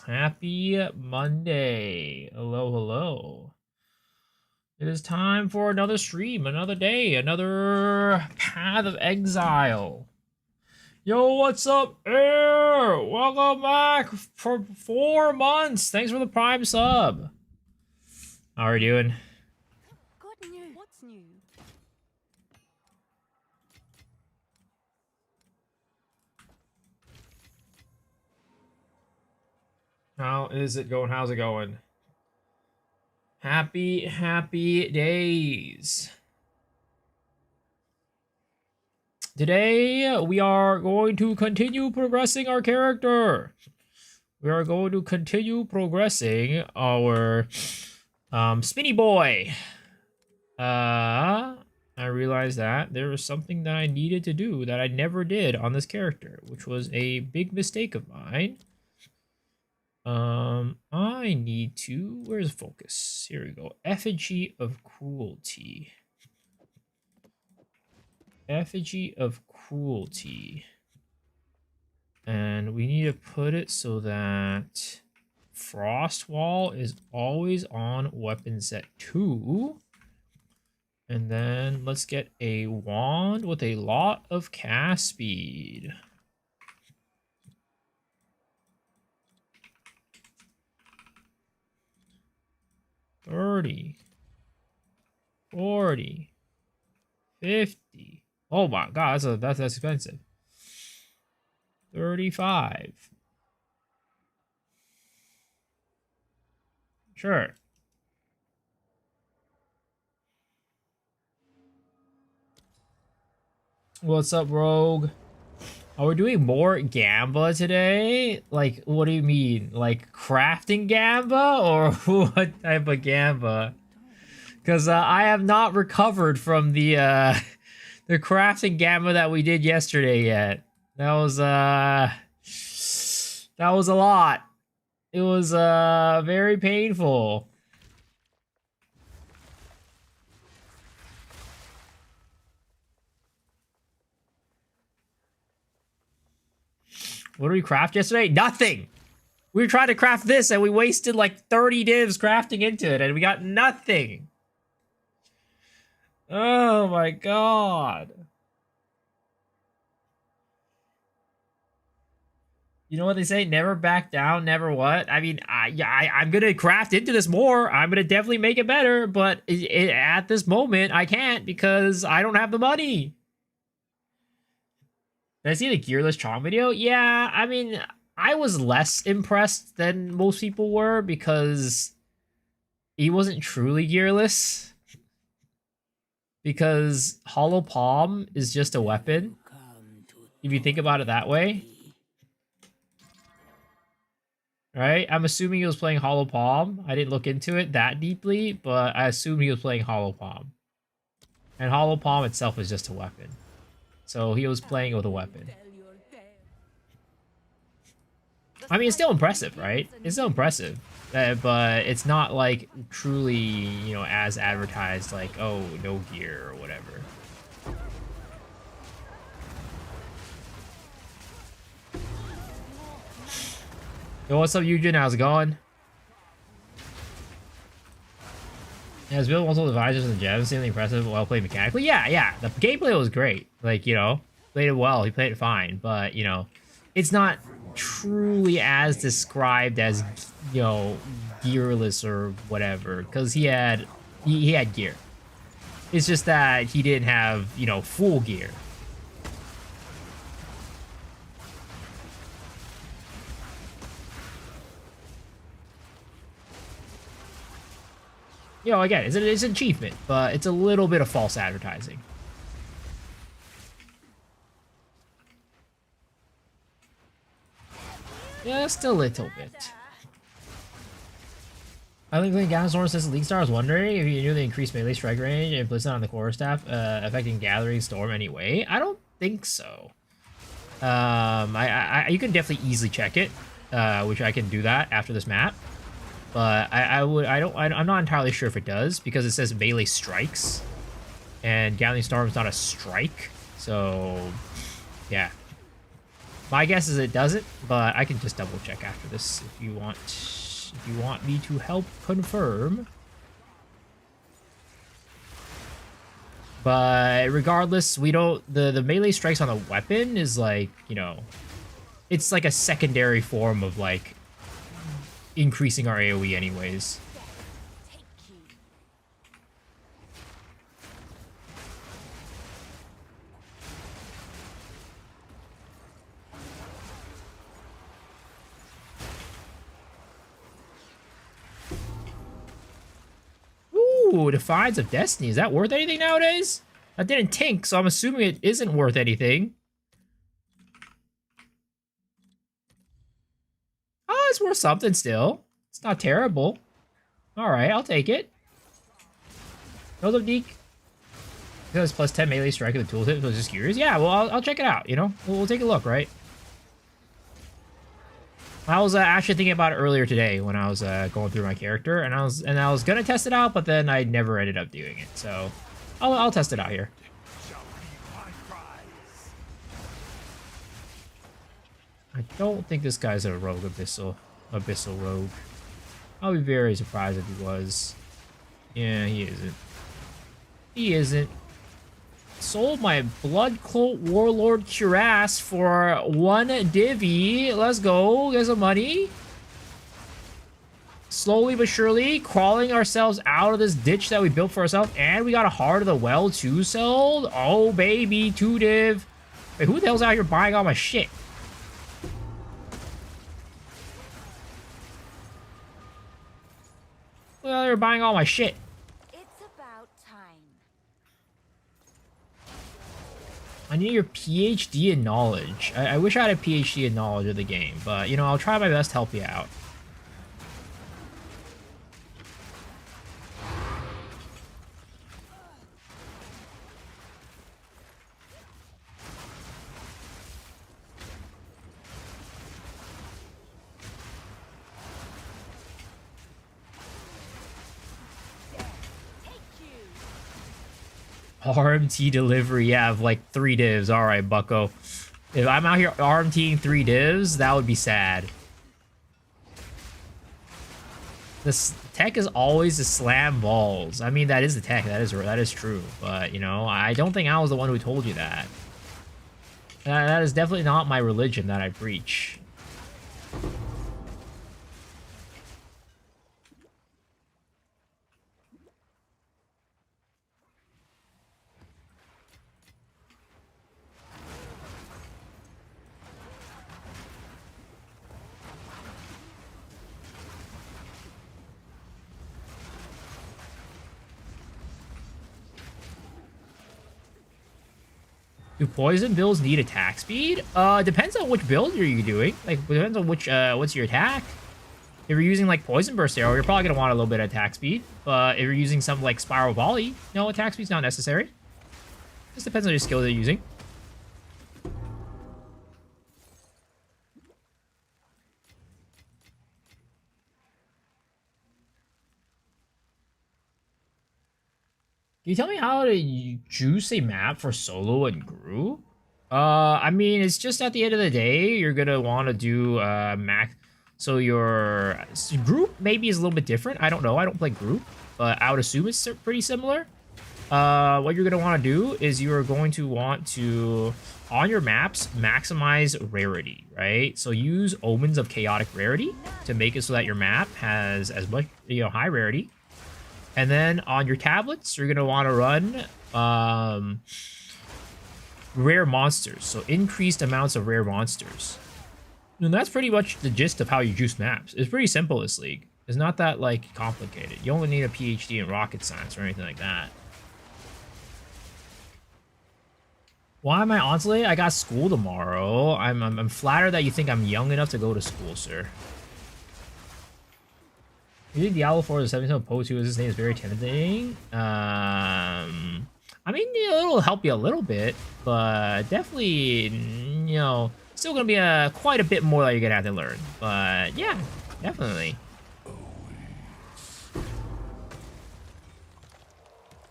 Happy Monday. Hello, hello. It is time for another stream, another day, another Path of Exile. Yo, what's up, Air? Welcome back for 4 months. Thanks for the Prime sub. How are you doing? Good news. What's new? How is it going? How's it going? Happy days. Today, we are going to continue progressing our character. We are going to continue progressing our Spinny Boy. I realized that there was something that I needed to do that I never did on this character, which was a big mistake of mine. I need to, where's focus? Here we go. Effigy of Cruelty. Effigy of Cruelty. And we need to put it so that Frost Wall is always on weapon set 2. And then let's get a wand with a lot of cast speed. $30, $40, $50. Oh my god, that's expensive. $35. Sure. What's up, Rogue? Are we doing more Gamba today? Like, what do you mean? Like, crafting Gamba? Or what type of Gamba? Because I have not recovered from the the crafting Gamba that we did yesterday yet. That was a lot. It was very painful. What did we craft yesterday? Nothing! We were trying to craft this and we wasted like 30 divs crafting into it and we got nothing. Oh my god. You know what they say? Never back down, never what? I mean, I'm gonna craft into this more. I'm gonna definitely make it better, but at this moment, I can't because I don't have the money. Did I see the Gearless Chong video? Yeah, I mean, I was less impressed than most people were because he wasn't truly gearless. Because Hollow Palm is just a weapon, if you think about it that way. Right? I'm assuming he was playing Hollow Palm. I didn't look into it that deeply, but I assume he was playing Hollow Palm. And Hollow Palm itself is just a weapon. So he was playing with a weapon. I mean, it's still impressive, right? It's still impressive. But it's not like truly, you know, as advertised, like, oh, no gear or whatever. Yo, what's up, Eugen? How's it going? Yeah, it's built multiple advisors and gems, seemingly impressive, well played mechanically. Yeah, the gameplay was great. Like, you know, played it well, he played it fine, but, you know, it's not truly as described as, you know, gearless or whatever, because he had gear. It's just that he didn't have, you know, full gear. You know, again, it's an achievement, but it's a little bit of false advertising. Just a little bit. I think playing Gathering since the League Star. I was wondering if you knew the increased melee strike range and implicit on the core staff affecting Gathering Storm anyway. I don't think so. You can definitely easily check it, which I can do that after this map. But I'm not entirely sure if it does because it says melee strikes, and Gathering Storm is not a strike. So, yeah. My guess is it doesn't, but I can just double check after this if you want. If you want me to help confirm. But regardless, we don't. The melee strikes on the weapon is like, you know, it's like a secondary form of like increasing our AoE anyways. Take you. Ooh, Defiance of Destiny. Is that worth anything nowadays? That didn't tink, so I'm assuming it isn't worth anything. Oh, it's worth something still. It's not terrible. Alright, I'll take it. Build up Deke. Because plus 10 melee strike with the tooltip. I was just curious. Yeah, well, I'll check it out, you know? We'll take a look, right? I was actually thinking about it earlier today when I was going through my character, and I was gonna test it out, but then I never ended up doing it. So I'll test it out here. I don't think this guy's a rogue abyssal rogue. I'll be very surprised if he was. Yeah, he isn't. He isn't. Sold my Blood Cult Warlord Cuirass for 1 divvy. Let's go. Get some money. Slowly but surely crawling ourselves out of this ditch that we built for ourselves. And we got a Heart of the Well too sold. Oh, baby. 2 div. Wait, who the hell's out here buying all my shit? Well, they're buying all my shit. It's about time. I need your PhD in knowledge. I wish I had a PhD in knowledge of the game, but, you know, I'll try my best to help you out. RMT delivery, yeah, of like 3 divs. All right, bucko. If I'm out here RMTing 3 divs, that would be sad. This tech is always to slam balls. I mean, that is the tech. That is true. But, you know, I don't think I was the one who told you that. That is definitely not my religion that I preach. Do poison builds need attack speed? Depends on which build you're doing. Like, depends on which, what's your attack. If you're using, like, Poison Burst Arrow, you're probably going to want a little bit of attack speed. But if you're using something like Spiral Volley, no, attack speed's not necessary. Just depends on your skill that you're using. Can you tell me how to juice a map for solo and group? I mean, it's just at the end of the day, you're gonna want to do max. So your group maybe is a little bit different. I don't know. I don't play group, but I would assume it's pretty similar. What you're gonna want to do is you are going to want to, on your maps, maximize rarity, right? So use Omens of Chaotic Rarity to make it so that your map has as much, you know, high rarity. And then on your tablets, you're going to want to run rare monsters. So increased amounts of rare monsters. And that's pretty much the gist of how you juice maps. It's pretty simple, this league. It's not that, like, complicated. You only need a PhD in rocket science or anything like that. Why am I on today? I got school tomorrow. I'm flattered that you think I'm young enough to go to school, sir. You think Diablo 4 is a 7-7 Poe 2 as his name is very intimidating? I mean, it'll help you a little bit, but definitely, you know, still gonna be quite a bit more that you're gonna have to learn. But yeah, definitely.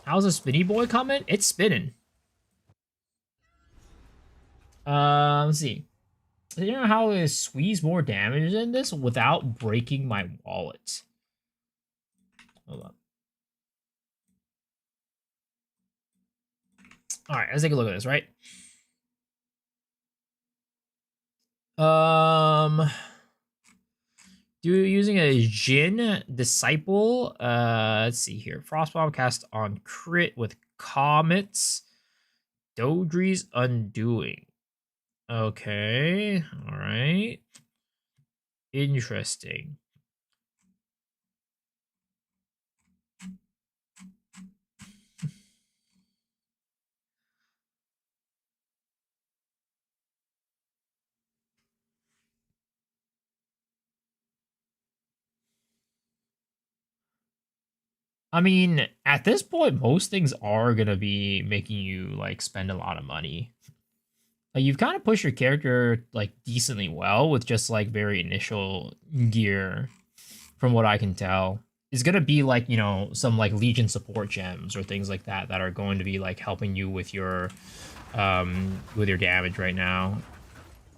How's the spinny boy coming? It's spinning. Let's see. I don't know how to squeeze more damage in this without breaking my wallet. Hold on. All right, let's take a look at this, right? Using a Jin Disciple. Let's see here. Frostbomb cast on crit with Comets. Dodri's Undoing. Okay, all right. Interesting. I mean, at this point, most things are gonna be making you like spend a lot of money. Like you've kind of pushed your character like decently well with just like very initial gear, from what I can tell. It's gonna be like, you know, some like Legion support gems or things like that that are going to be like helping you with your damage right now.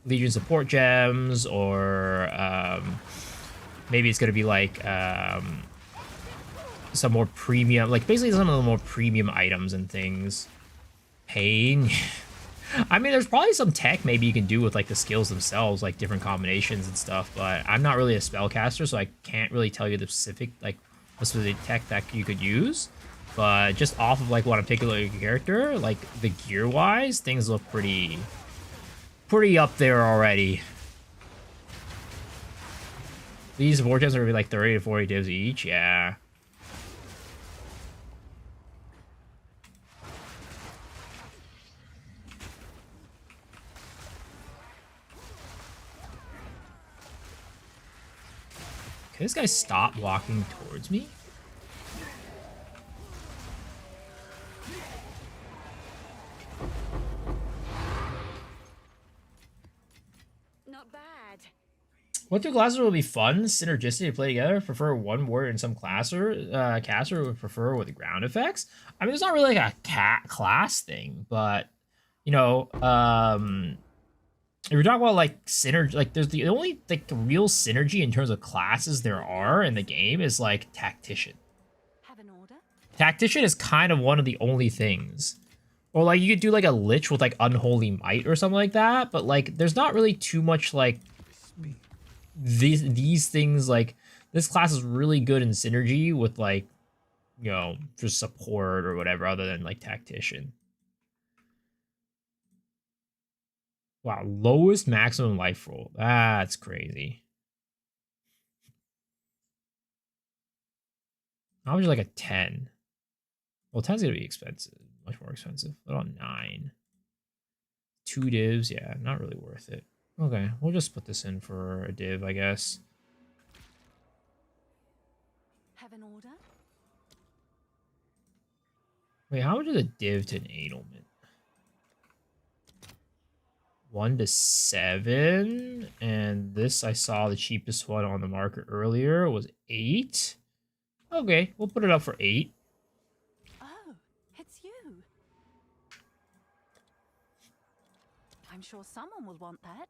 Legion support gems, or maybe it's gonna be like some more premium, like basically some of the more premium items and things. Pain. I mean, there's probably some tech maybe you can do with like the skills themselves, like different combinations and stuff, but I'm not really a spellcaster, so I can't really tell you the specific tech that you could use. But just off of like what I'm taking a character, like the gear wise, things look pretty up there already. These vortex are gonna be like 30 to 40 divs each, yeah. Can this guy stop walking towards me? Not bad. What two classes will be fun, synergistic to play together? Prefer one warrior and some caster would prefer with ground effects. I mean, there's not really like a class thing, but you know, if you're talking about like synergy, like there's the only like real synergy in terms of classes there are in the game is like tactician. Have an order? Tactician is kind of one of the only things. Or like you could do like a Lich with like Unholy Might or something like that, but like there's not really too much like these things. Like this class is really good in synergy with like, you know, just support or whatever other than like tactician. Wow, lowest maximum life roll. That's crazy. How much like a 10? Well, 10's gonna be expensive, much more expensive. What on 9? 2 divs, yeah, not really worth it. Okay, we'll just put this in for a div, I guess. Have an order? Wait, how much is a div to enablement? 1 to 7, and this I saw the cheapest one on the market earlier was 8. Okay, we'll put it up for 8. Oh, it's you. I'm sure someone will want that.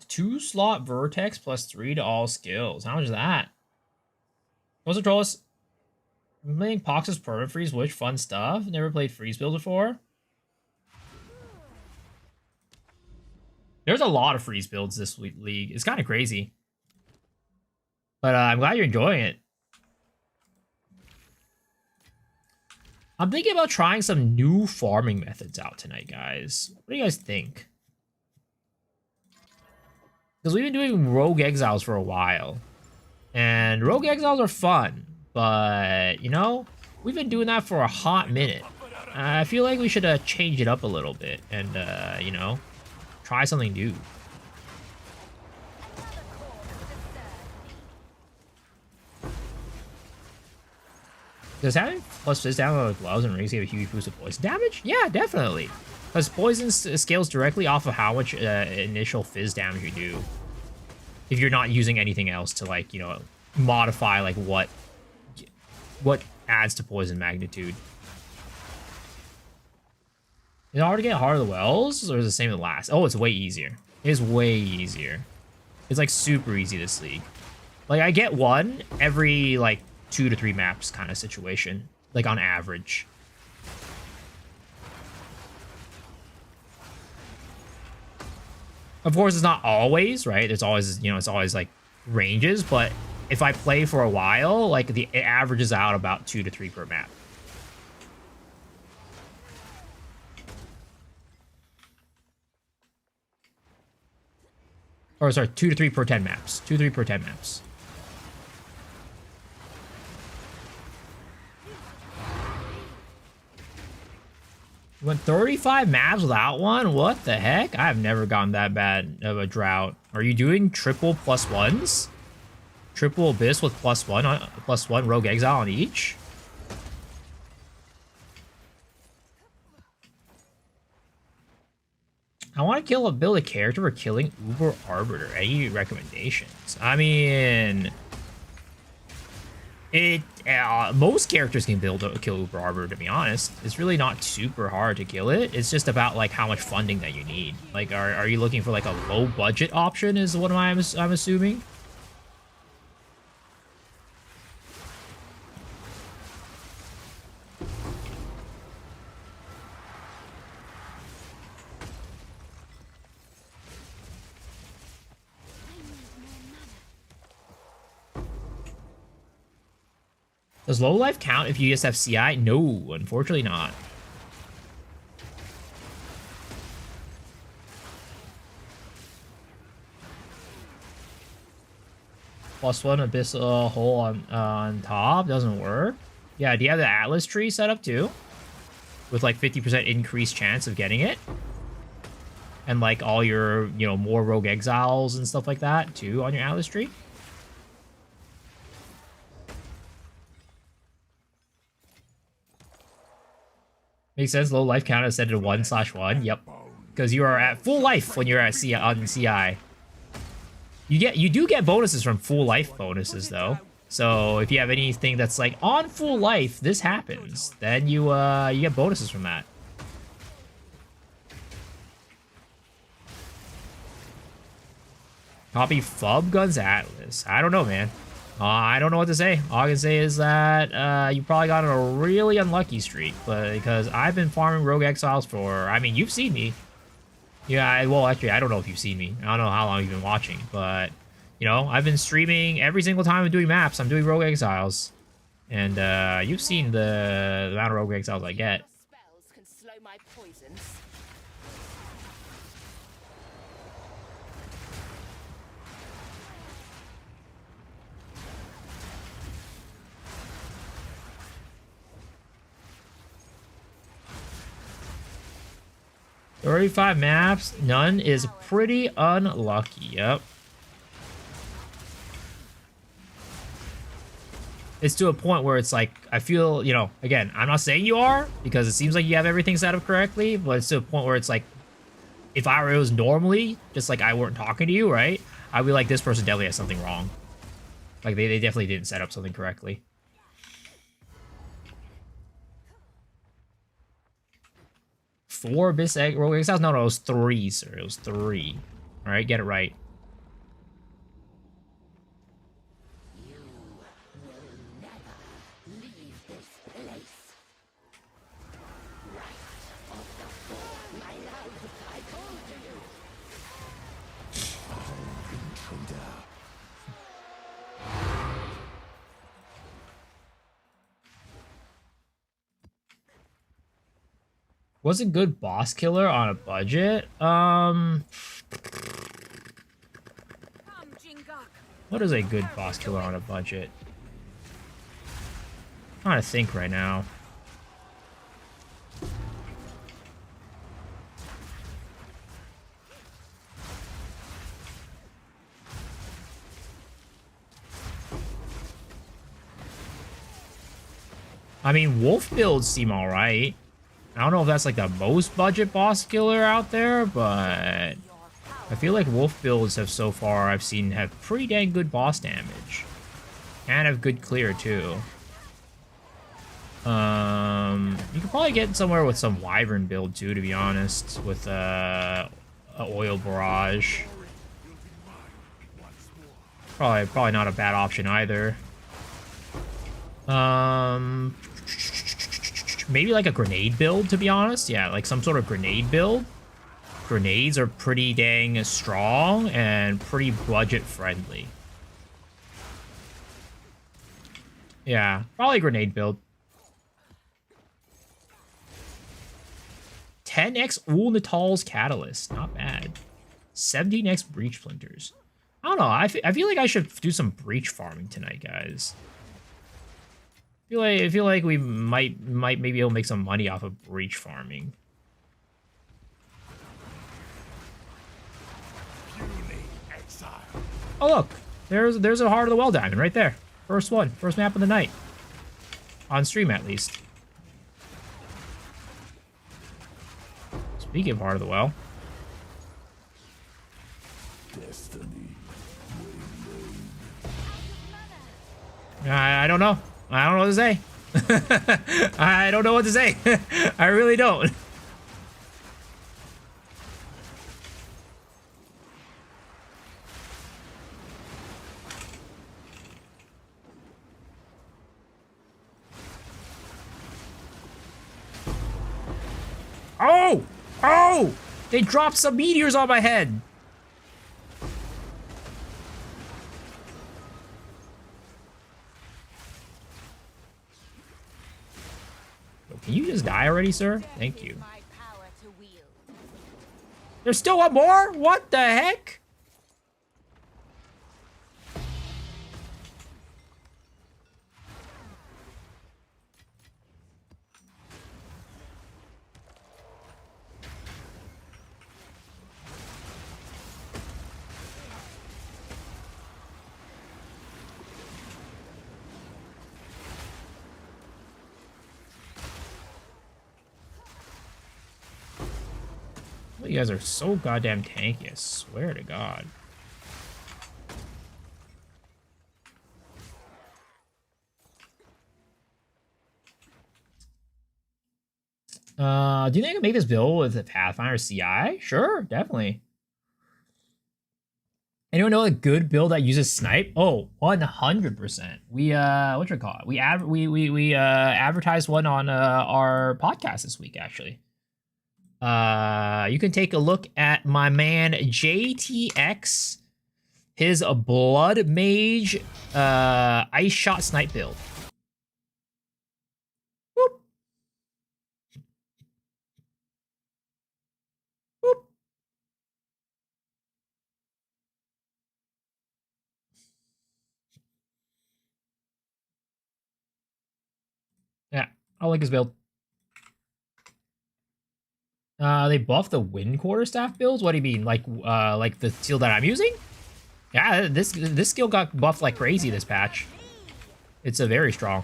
2 slot vertex plus 3 to all skills. How much is that? What's the Trollus? I'm playing Pox's Permanent Freeze, which fun stuff. Never played Freeze Build before. There's a lot of freeze builds this league. It's kind of crazy. But I'm glad you're enjoying it. I'm thinking about trying some new farming methods out tonight, guys. What do you guys think? Because we've been doing Rogue Exiles for a while. And Rogue Exiles are fun. But, you know, we've been doing that for a hot minute. I feel like we should change it up a little bit and, you know, try something new. Does having plus fizz damage with gloves and rings give a huge boost of poison damage? Yeah, definitely. Because poison scales directly off of how much initial fizz damage you do. If you're not using anything else to, like, you know, modify, like, what adds to poison magnitude. Is it hard to get Heart of the Wells, or is it the same as the last? Oh, it's way easier. It's way easier. It's like super easy this league. Like I get one every like 2 to 3 maps kind of situation, like on average. Of course, it's not always, right? There's always, you know, it's always like ranges, but if I play for a while, like it averages out about 2 to 3 per map. Or sorry, 2 to 3 per 10 maps. 2 to 3 per 10 maps. Went 35 maps without one? What the heck? I've never gotten that bad of a drought. Are you doing triple +1s? Triple Abyss with +1 Rogue Exile on each? I want to build a character for killing Uber Arbiter. Any recommendations? I mean, most characters can kill Uber Arbiter, to be honest. It's really not super hard to kill it. It's just about like how much funding that you need. Like, are you looking for like a low budget option? Is what I'm assuming. Does low life count if you just have CI? No, unfortunately not. +1 Abyssal hole on top doesn't work. Yeah, do you have the Atlas tree set up too? With like 50% increased chance of getting it? And like all your, you know, more Rogue Exiles and stuff like that too on your Atlas tree? Makes sense. Low life count is set to 1/1. Yep. Because you are at full life when you're at CI. You do get bonuses from full life bonuses though. So if you have anything that's like on full life, this happens. Then you get bonuses from that. Copy Fub Guns Atlas. I don't know, man. I don't know what to say. All I can say is that you probably got on a really unlucky streak, but because I've been farming Rogue Exiles for, I mean, you've seen me. Yeah, well, actually, I don't know if you've seen me. I don't know how long you've been watching, but, you know, I've been streaming every single time I'm doing maps. I'm doing Rogue Exiles. And you've seen the amount of Rogue Exiles I get. Spells can slow my poisons. 35 maps, none is pretty unlucky. Yep. It's to a point where it's like, I feel, you know, again, I'm not saying you are, because it seems like you have everything set up correctly, but it's to a point where it's like, if it was normally, just like I weren't talking to you, right? I'd be like, this person definitely has something wrong. Like, they definitely didn't set up something correctly. Four Abyss Rogue Exiles? No, it was 3, sir. It was 3. All right, get it right. Was a good boss killer on a budget? What is a good boss killer on a budget? I'm trying to think right now. I mean, wolf builds seem alright. I don't know if that's like the most budget boss killer out there, but I feel like wolf builds have so far I've seen have pretty dang good boss damage. And have good clear too. You could probably get somewhere with some wyvern build too, to be honest, with a oil barrage. Probably not a bad option either. Maybe like a grenade build, to be honest. Yeah, like some sort of grenade build. Grenades are pretty dang strong and pretty budget friendly. Yeah, probably grenade build. 10x Natal's Catalyst. Not bad. 17x Breach Splinters. I don't know. I feel like I should do some breach farming tonight, guys. I feel like we might maybe able to make some money off of breach farming. Oh look, there's a Heart of the Well diamond right there. First one, first map of the night. On stream at least. Speaking of Heart of the Well. I don't know. I don't know what to say. I don't know what to say. I really don't. Oh! Oh! They dropped some meteors on my head. Can you just die already, sir? Thank you. There's still one more? What the heck? You guys are so goddamn tanky, I swear to God. Do you think I can make this build with the Pathfinder CI? Sure, definitely. Anyone know a good build that uses snipe? Oh, 100%. We whatchamacallit? We advertised one on our podcast this week, actually. You can take a look at my man JTX, his Blood Mage Ice Shot Snipe build. Whoop. Whoop. Yeah, I like his build. They buffed the Wind Quarterstaff builds? What do you mean? Like the skill that I'm using? Yeah, this skill got buffed like crazy this patch. It's a very strong.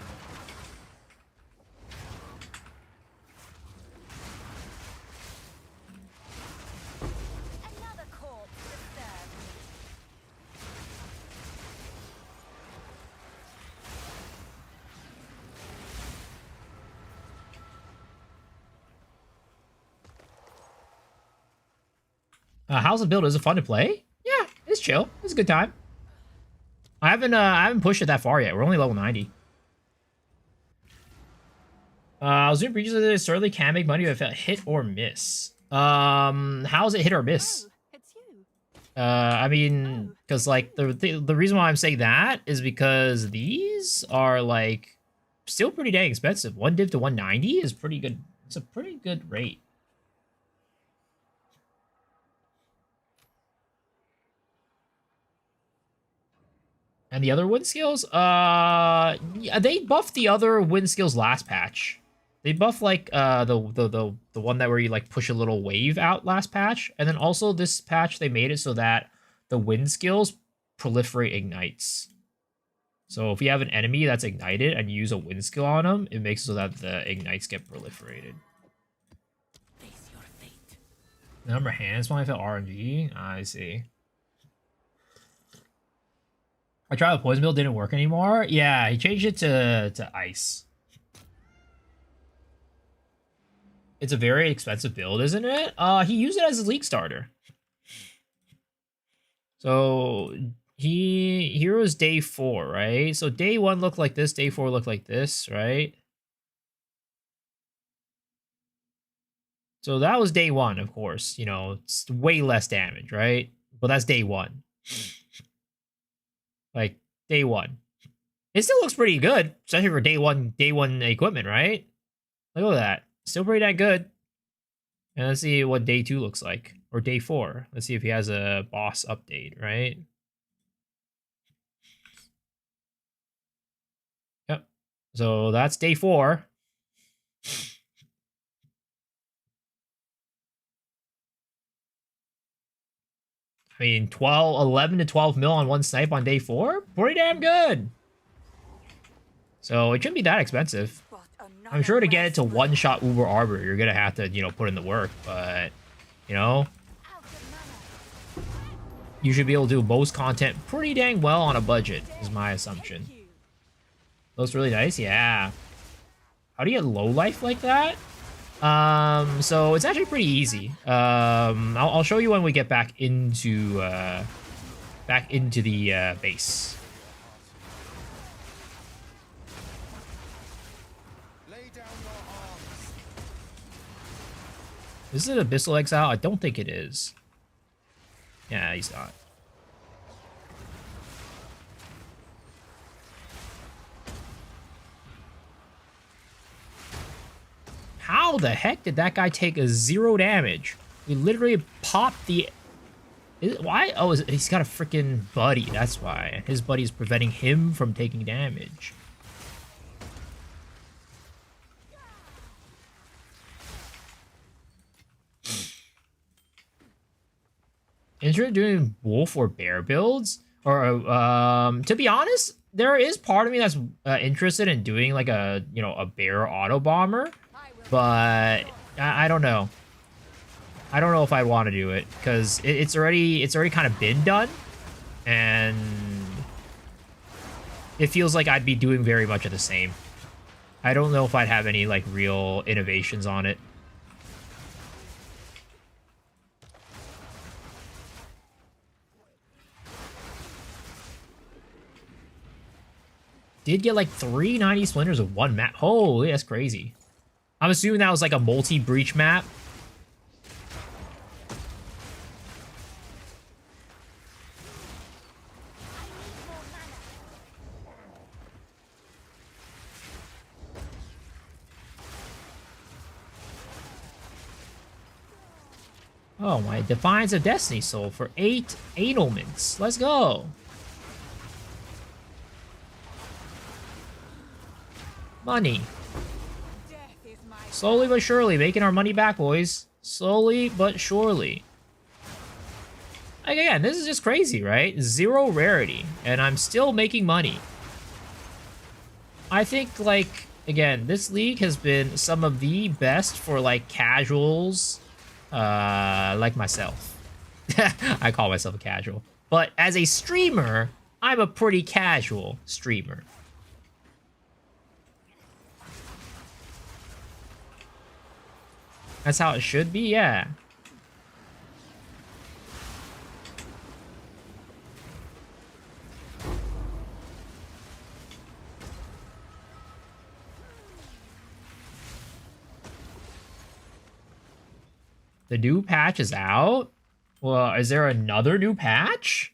How's the build? Is it fun to play? Yeah, it's chill. It's a good time. I haven't pushed it that far yet. We're only level 90. Zoom breaches certainly can make money if it hit or miss. How is it hit or miss? Oh, it's you. I mean, because like the reason why I'm saying that is because these are like still pretty dang expensive. 1 div to 190 is pretty good. It's a pretty good rate. And the other wind skills, yeah, they buffed the other wind skills last patch. They buffed like the one that where you like push a little wave out last patch, and then also this patch they made it so that the wind skills proliferate ignites. So if you have an enemy that's ignited and you use a wind skill on them, it makes it so that the ignites get proliferated. Face your fate. Number of hands when I feel RNG. I see. I tried the poison build, didn't work anymore. Yeah, he changed it to ice. It's a very expensive build, isn't it? He used it as a league starter. So heroes day 4, right? So day 1 looked like this, day 4 looked like this, right? So that was day 1, of course. You know, it's way less damage, right? But that's day 1. Like day 1. It still looks pretty good, especially for day one equipment, right? Look at that. Still pretty that good. And let's see what day 2 looks like. Or day 4. Let's see if he has a boss update, right? Yep. So that's day 4. I mean, 11 to 12 mil on one snipe on day 4? Pretty damn good. So it shouldn't be that expensive. I'm sure to get it to one-shot Uber Arbor, you're going to have to, you know, put in the work. But, you know, you should be able to do most content pretty dang well on a budget, is my assumption. Looks really nice, yeah. How do you get low life like that? So it's actually pretty easy. I'll show you when we get back into the base. Is it Abyssal Exile? I don't think it is. Yeah, he's not. How the heck did that guy take a 0 damage? We literally popped the... Why? Oh, he's got a freaking buddy. That's why. His buddy's preventing him from taking damage. Interested doing wolf or bear builds? Or, to be honest, there is part of me that's interested in doing like a, you know, a bear auto bomber. But I don't know. I don't know if I want to do it because it's already kind of been done, and it feels like I'd be doing very much of the same. I don't know if I'd have any like real innovations on it. Did get like 390 splinters of one map. Holy, that's crazy. I'm assuming that was like a multi-breach map. Oh, my Defiance of Destiny Soul for 8 Adelments. Let's go. Money. Slowly but surely, making our money back, boys. Slowly but surely. Like, again, this is just crazy, right? 0 rarity, and I'm still making money. I think, like, again, this league has been some of the best for, like, casuals, like myself. I call myself a casual. But as a streamer, I'm a pretty casual streamer. That's how it should be, yeah. The new patch is out? Well, is there another new patch?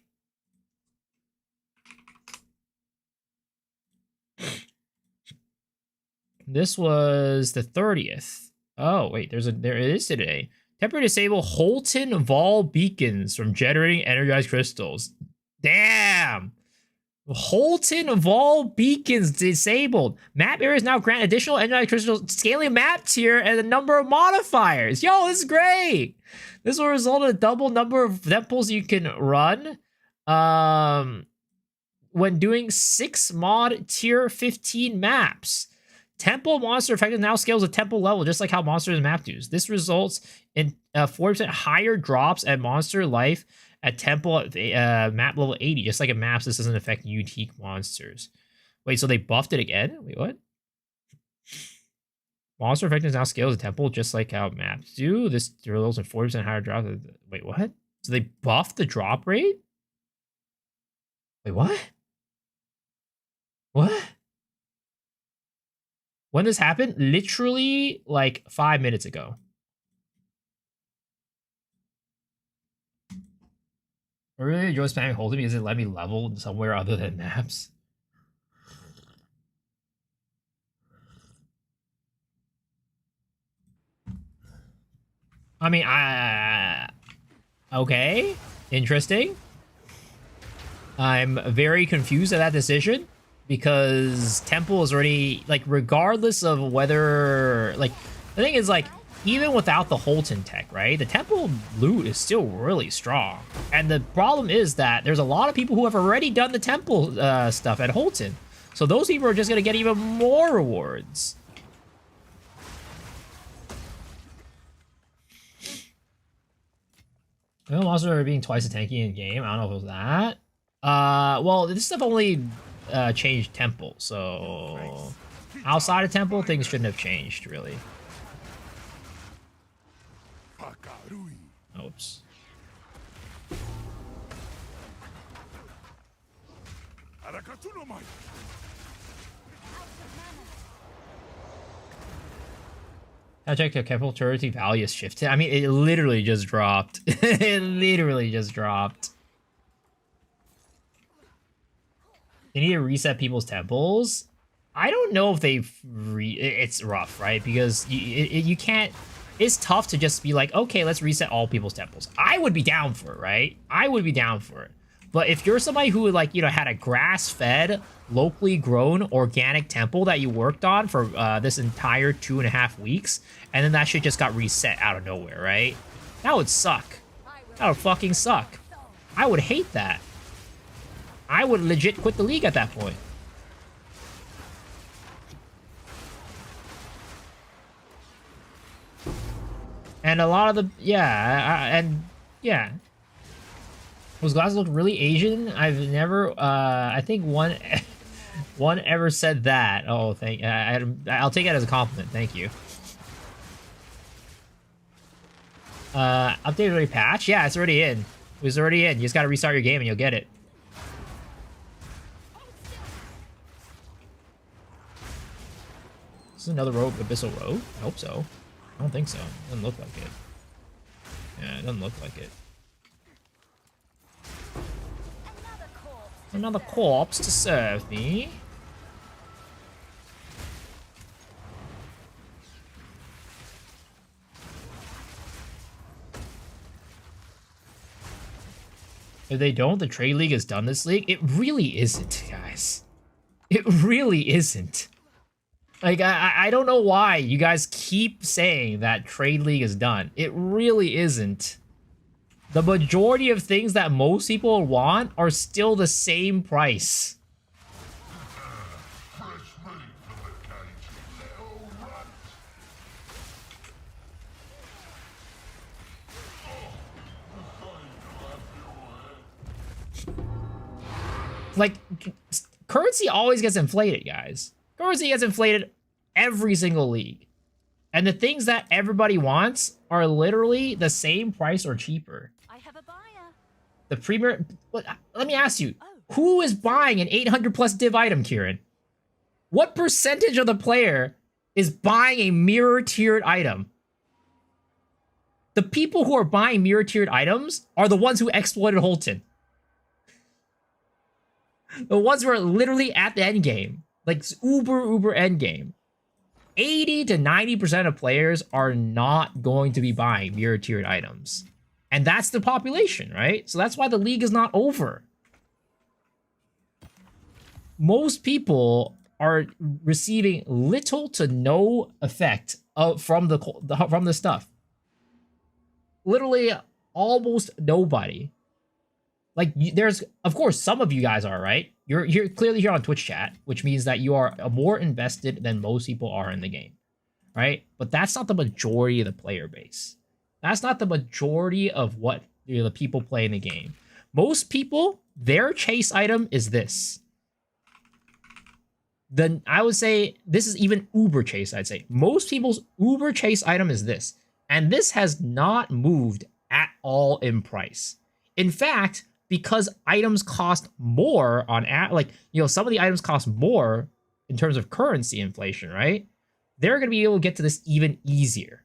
This was the 30th. Oh, wait, there it is today. Temporarily disable Holton Vol beacons from generating energized crystals. Damn! Holton Vol beacons disabled. Map areas now grant additional energized crystals, scaling map tier and the number of modifiers. Yo, this is great! This will result in a double number of temples you can run. When doing 6 mod tier 15 maps. Temple monster effective now scales with temple level, just like how monsters and map do. This results in 40% higher drops at monster life at temple at map level 80. Just like in maps, this doesn't affect unique monsters. Wait, so they buffed it again? Wait, what? Monster effectiveness now scales with temple, just like how maps do. This results in 40% higher drop. Wait, what? So they buffed the drop rate? Wait, what? What? When this happened? Literally like 5 minutes ago. I really enjoy spamming holding because it let me level somewhere other than maps. I mean, okay, interesting. I'm very confused at that decision because Temple is already, like, regardless of whether, like, the thing is, like, even without the Holton tech, right, the Temple loot is still really strong. And the problem is that there's a lot of people who have already done the Temple stuff at Holton. So those people are just going to get even more rewards. Well, monsters are being twice as tanky in game. I don't know if it was that. Well, this stuff only changed Temple, so outside of Temple, things shouldn't have changed, really. Oops. I checked the capital turret value is shifted. I mean, it literally just dropped. It literally just dropped. They need to reset people's temples. I don't know if they've it's rough, right? Because you can't. It's tough to just be like, okay, let's reset all people's temples. I would be down for it, right? I would be down for it. But if you're somebody who, like, you know, had a grass-fed, locally grown, organic temple that you worked on for this entire 2.5 weeks, and then that shit just got reset out of nowhere, right? That would suck. That would fucking suck. I would hate that. I would legit quit the league at that point. And a lot of the, yeah. Those glasses look really Asian. I've never, I think one ever said that. Oh, I'll take that as a compliment. Thank you. Update already patched? Yeah, it's already in. It was already in. You just gotta restart your game and you'll get it. This is another rogue, Abyssal rogue? I hope so. I don't think so. It doesn't look like it. Yeah, it doesn't look like it. Another corpse to serve me. If they don't, the Trade League is done this league. It really isn't, guys. It really isn't. Like, I don't know why you guys keep saying that Trade League is done. It really isn't. The majority of things that most people want are still the same price. Like, currency always gets inflated, guys. Currency gets inflated every single league. And the things that everybody wants are literally the same price or cheaper. I have a buyer. The premier... Let me ask you. Who is buying an 800 plus div item, Kieran? What percentage of the player is buying a mirror tiered item? The people who are buying mirror tiered items are the ones who exploited Holton. The ones who are literally at the end game. Like, uber end game. 80 to 90% of players are not going to be buying mirror tiered items. And that's the population, right? So that's why the league is not over. Most people are receiving little to no effect from the stuff. Literally almost nobody. Like, there's, of course, some of you guys are, right? You're clearly here on Twitch chat, which means that you are more invested than most people are in the game, right? But that's not the majority of the player base. That's not the majority of what the people play in the game. Most people, their chase item is this. Then I would say this is even uber chase, I'd say. Most people's uber chase item is this. And this has not moved at all in price. In fact, because items cost more on like, you know, some of the items cost more in terms of currency inflation, right? They're going to be able to get to this even easier.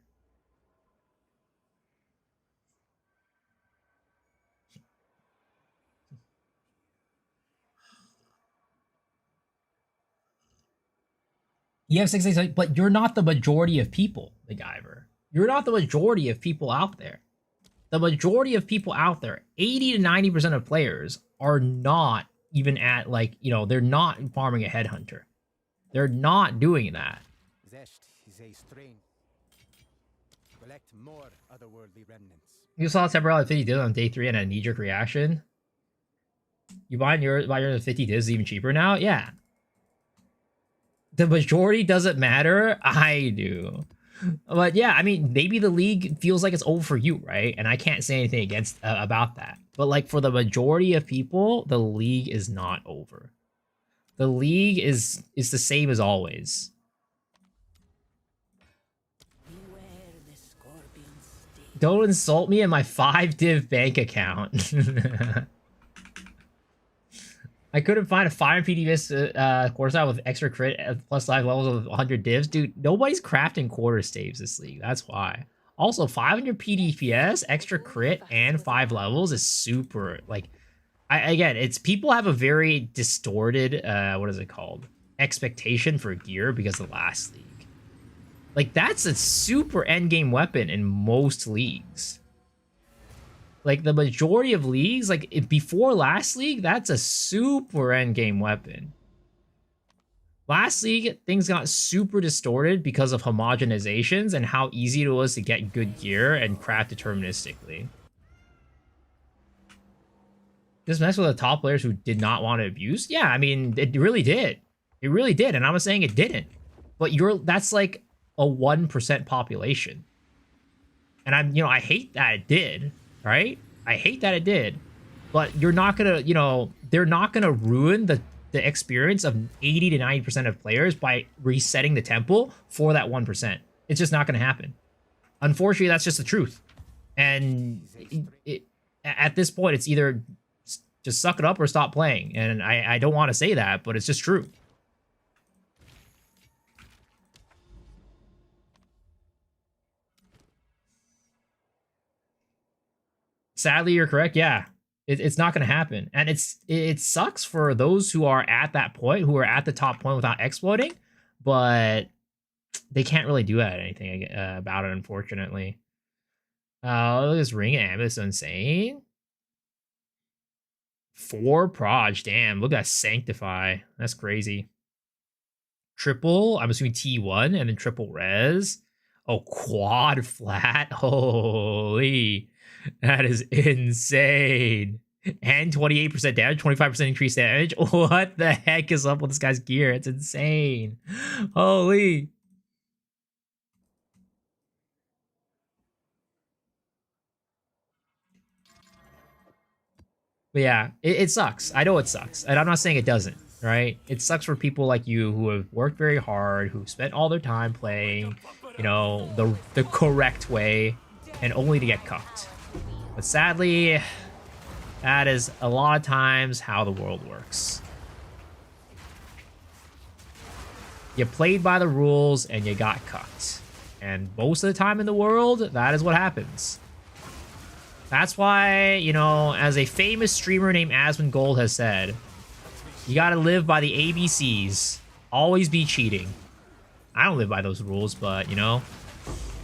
You have 6 days, but you're not the majority of people, MacGyver. You're not the majority of people out there. The majority of people out there, 80 to 90% of players, are not even at, like, you know, they're not farming a headhunter. They're not doing that. Zest is a strain. Collect more otherworldly remnants. You saw temporarily 50 divs on day 3 and a knee-jerk reaction. You buying your 50 divs even cheaper now? Yeah. The majority doesn't matter. I do. But yeah, I mean, maybe the league feels like it's over for you, right? And I can't say anything against about that. But like for the majority of people, the league is not over. The league is the same as always. Beware the scorpion's sting. Don't insult me in my 5 div bank account. I couldn't find a fire PDVS quarter staff with extra crit plus 5 levels of 100 divs. Dude, nobody's crafting quarter staves this league. That's why. Also, 500 PDPS, extra crit, and 5 levels is super, like, again, it's people have a very distorted, what is it called? Expectation for gear because of the last league. Like, that's a super endgame weapon in most leagues. Like, the majority of leagues, like, before last league, that's a super endgame weapon. Last league, things got super distorted because of homogenizations and how easy it was to get good gear and craft deterministically. Just mess with the top players who did not want to abuse? Yeah, I mean, it really did. It really did, and I'm not saying it didn't. But that's like a 1% population. And I hate that it did. Right? I hate that it did, but you're not gonna, they're not gonna ruin the experience of 80 to 90% of players by resetting the temple for that 1%. It's just not gonna happen. Unfortunately, that's just the truth. And at this point, it's either just suck it up or stop playing. And I don't want to say that, but it's just true. Sadly, you're correct. Yeah, it's not going to happen, and it sucks for those who are at that point, who are at the top point without exploiting, but they can't really do anything about it, unfortunately. Look at this ring amp, it's insane. 4 proj, damn! Look at that sanctify, that's crazy. Triple, I'm assuming T1, and then triple res. Oh, quad flat, holy. That is insane. And 28% damage, 25% increased damage. What the heck is up with this guy's gear? It's insane. Holy. But yeah, it sucks. I know it sucks. And I'm not saying it doesn't, right? It sucks for people like you who have worked very hard, who spent all their time playing, the correct way, and only to get cucked. But sadly, that is a lot of times how the world works. You played by the rules and you got cucked. And most of the time in the world, that is what happens. That's why, as a famous streamer named Asmongold has said, you gotta live by the ABCs. Always be cheating. I don't live by those rules, but,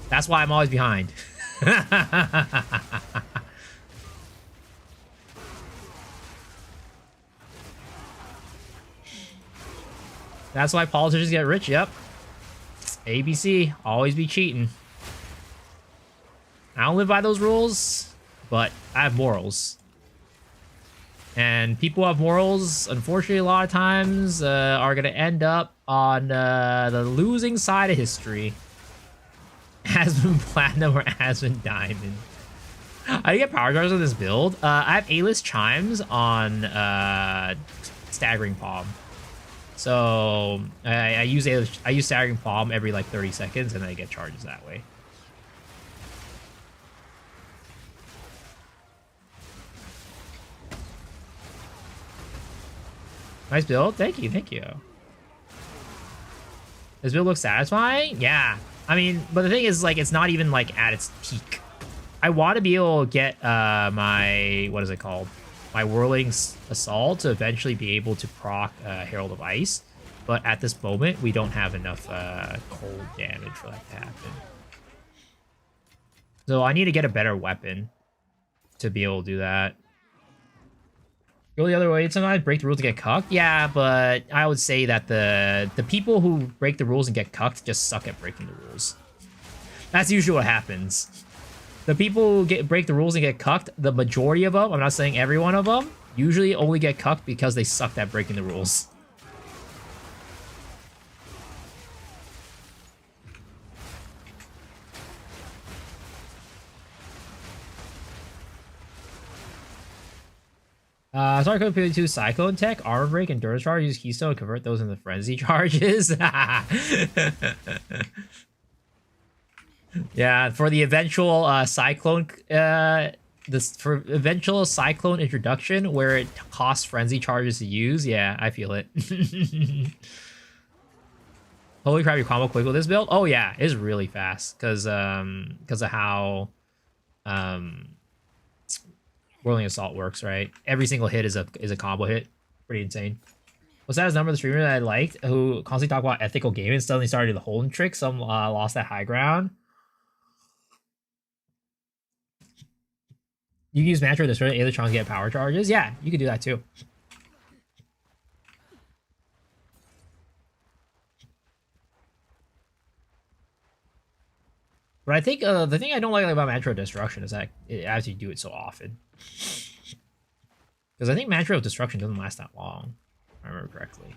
that's why I'm always behind. That's why politicians get rich, yep. ABC, always be cheating. I don't live by those rules, but I have morals. And people who have morals, unfortunately, a lot of times are going to end up on the losing side of history. Aspen Platinum or Aspen Diamond. I did get power jars on this build. I have A-list chimes on Staggering Palm. So I use Staggering Palm every like 30 seconds, and then I get charges that way. Nice build. Thank you. Thank you. This build looks satisfying? Yeah. I mean, but the thing is, like, it's not even, like, at its peak. I want to be able to get my... What is it called? My Whirling Assault to eventually be able to proc Herald of Ice. But at this moment, we don't have enough cold damage for that to happen. So I need to get a better weapon to be able to do that. Go the other way. Sometimes break the rules to get cucked. Yeah, but I would say that the people who break the rules and get cucked just suck at breaking the rules. That's usually what happens. The people who break the rules and get cucked, the majority of them, I'm not saying every one of them, usually only get cucked because they sucked at breaking the rules. Sorry, code 52 Cyclone Tech, Armor Break, Endurance Charge, use Keystone and convert those into Frenzy Charges. Yeah, for the eventual Cyclone, for eventual Cyclone introduction where it costs Frenzy Charges to use, yeah, I feel it. Holy crap, you combo quick with this build? Oh yeah, it's really fast, because of how, Whirling Assault works, right? Every single hit is a combo hit. Pretty insane. Was that his number of the streamer that I liked who constantly talk about ethical gaming and suddenly started the holding trick? Some lost that high ground. You can use Match or destroy Electrons to get power charges. Yeah, you could do that too. But I think the thing I don't like about Match Destruction is that it actually do it so often. Because I think Match Destruction doesn't last that long, if I remember correctly.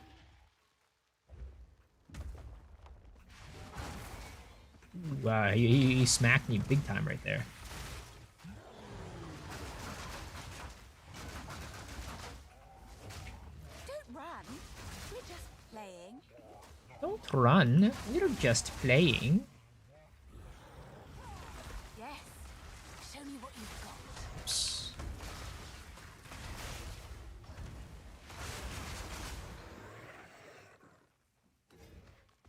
Wow, he smacked me big time right there. Don't run. We're just playing. Don't run. We're just playing. Yes. Show me what you've got. Oops.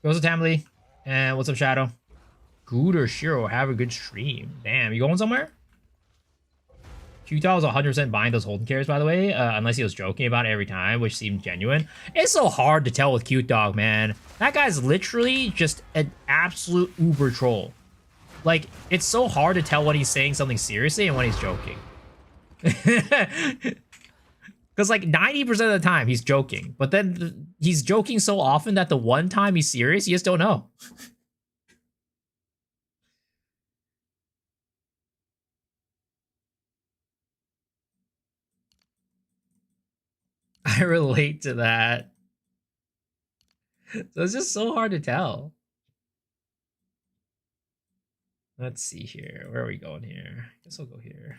Goes to Tamley. And what's up, Shadow? Gooder Shiro, have a good stream. Damn, you going somewhere? Q-Tal was 100% buying those Holden carries, by the way, unless he was joking about it every time, which seemed genuine. It's so hard to tell with Cute Dog, man. That guy's literally just an absolute uber troll. Like, it's so hard to tell when he's saying something seriously and when he's joking. Because, like, 90% of the time, he's joking. But then he's joking so often that the one time he's serious, you just don't know. I relate to that. So it's just so hard to tell. Let's see here. Where are we going here? I guess I'll go here.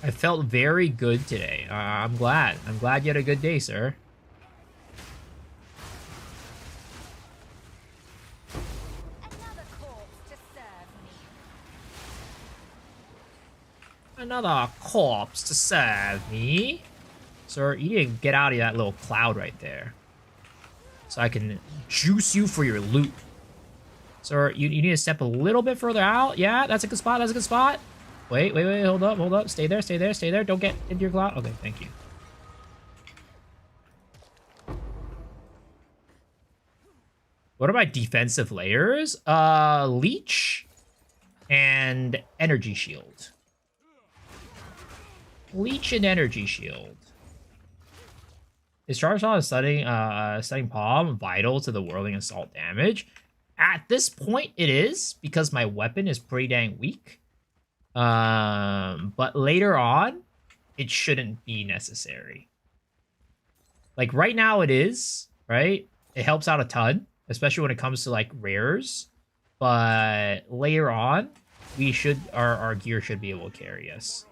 I felt very good today. I'm glad. I'm glad you had a good day, sir. Another corpse to serve me. Sir, you need to get out of that little cloud right there. So I can juice you for your loot. Sir, you need to step a little bit further out. Yeah, that's a good spot. That's a good spot. Wait, hold up. Stay there. Don't get into your cloud. Okay, thank you. What are my defensive layers? Leech and energy shield. Leech and energy shield. Is Charge Shot setting palm vital to the Whirling Assault damage? At this point, it is, because my weapon is pretty dang weak. But later on, it shouldn't be necessary. Like, right now it is, right? It helps out a ton, especially when it comes to, like, rares. But later on, we should, our gear should be able to carry us.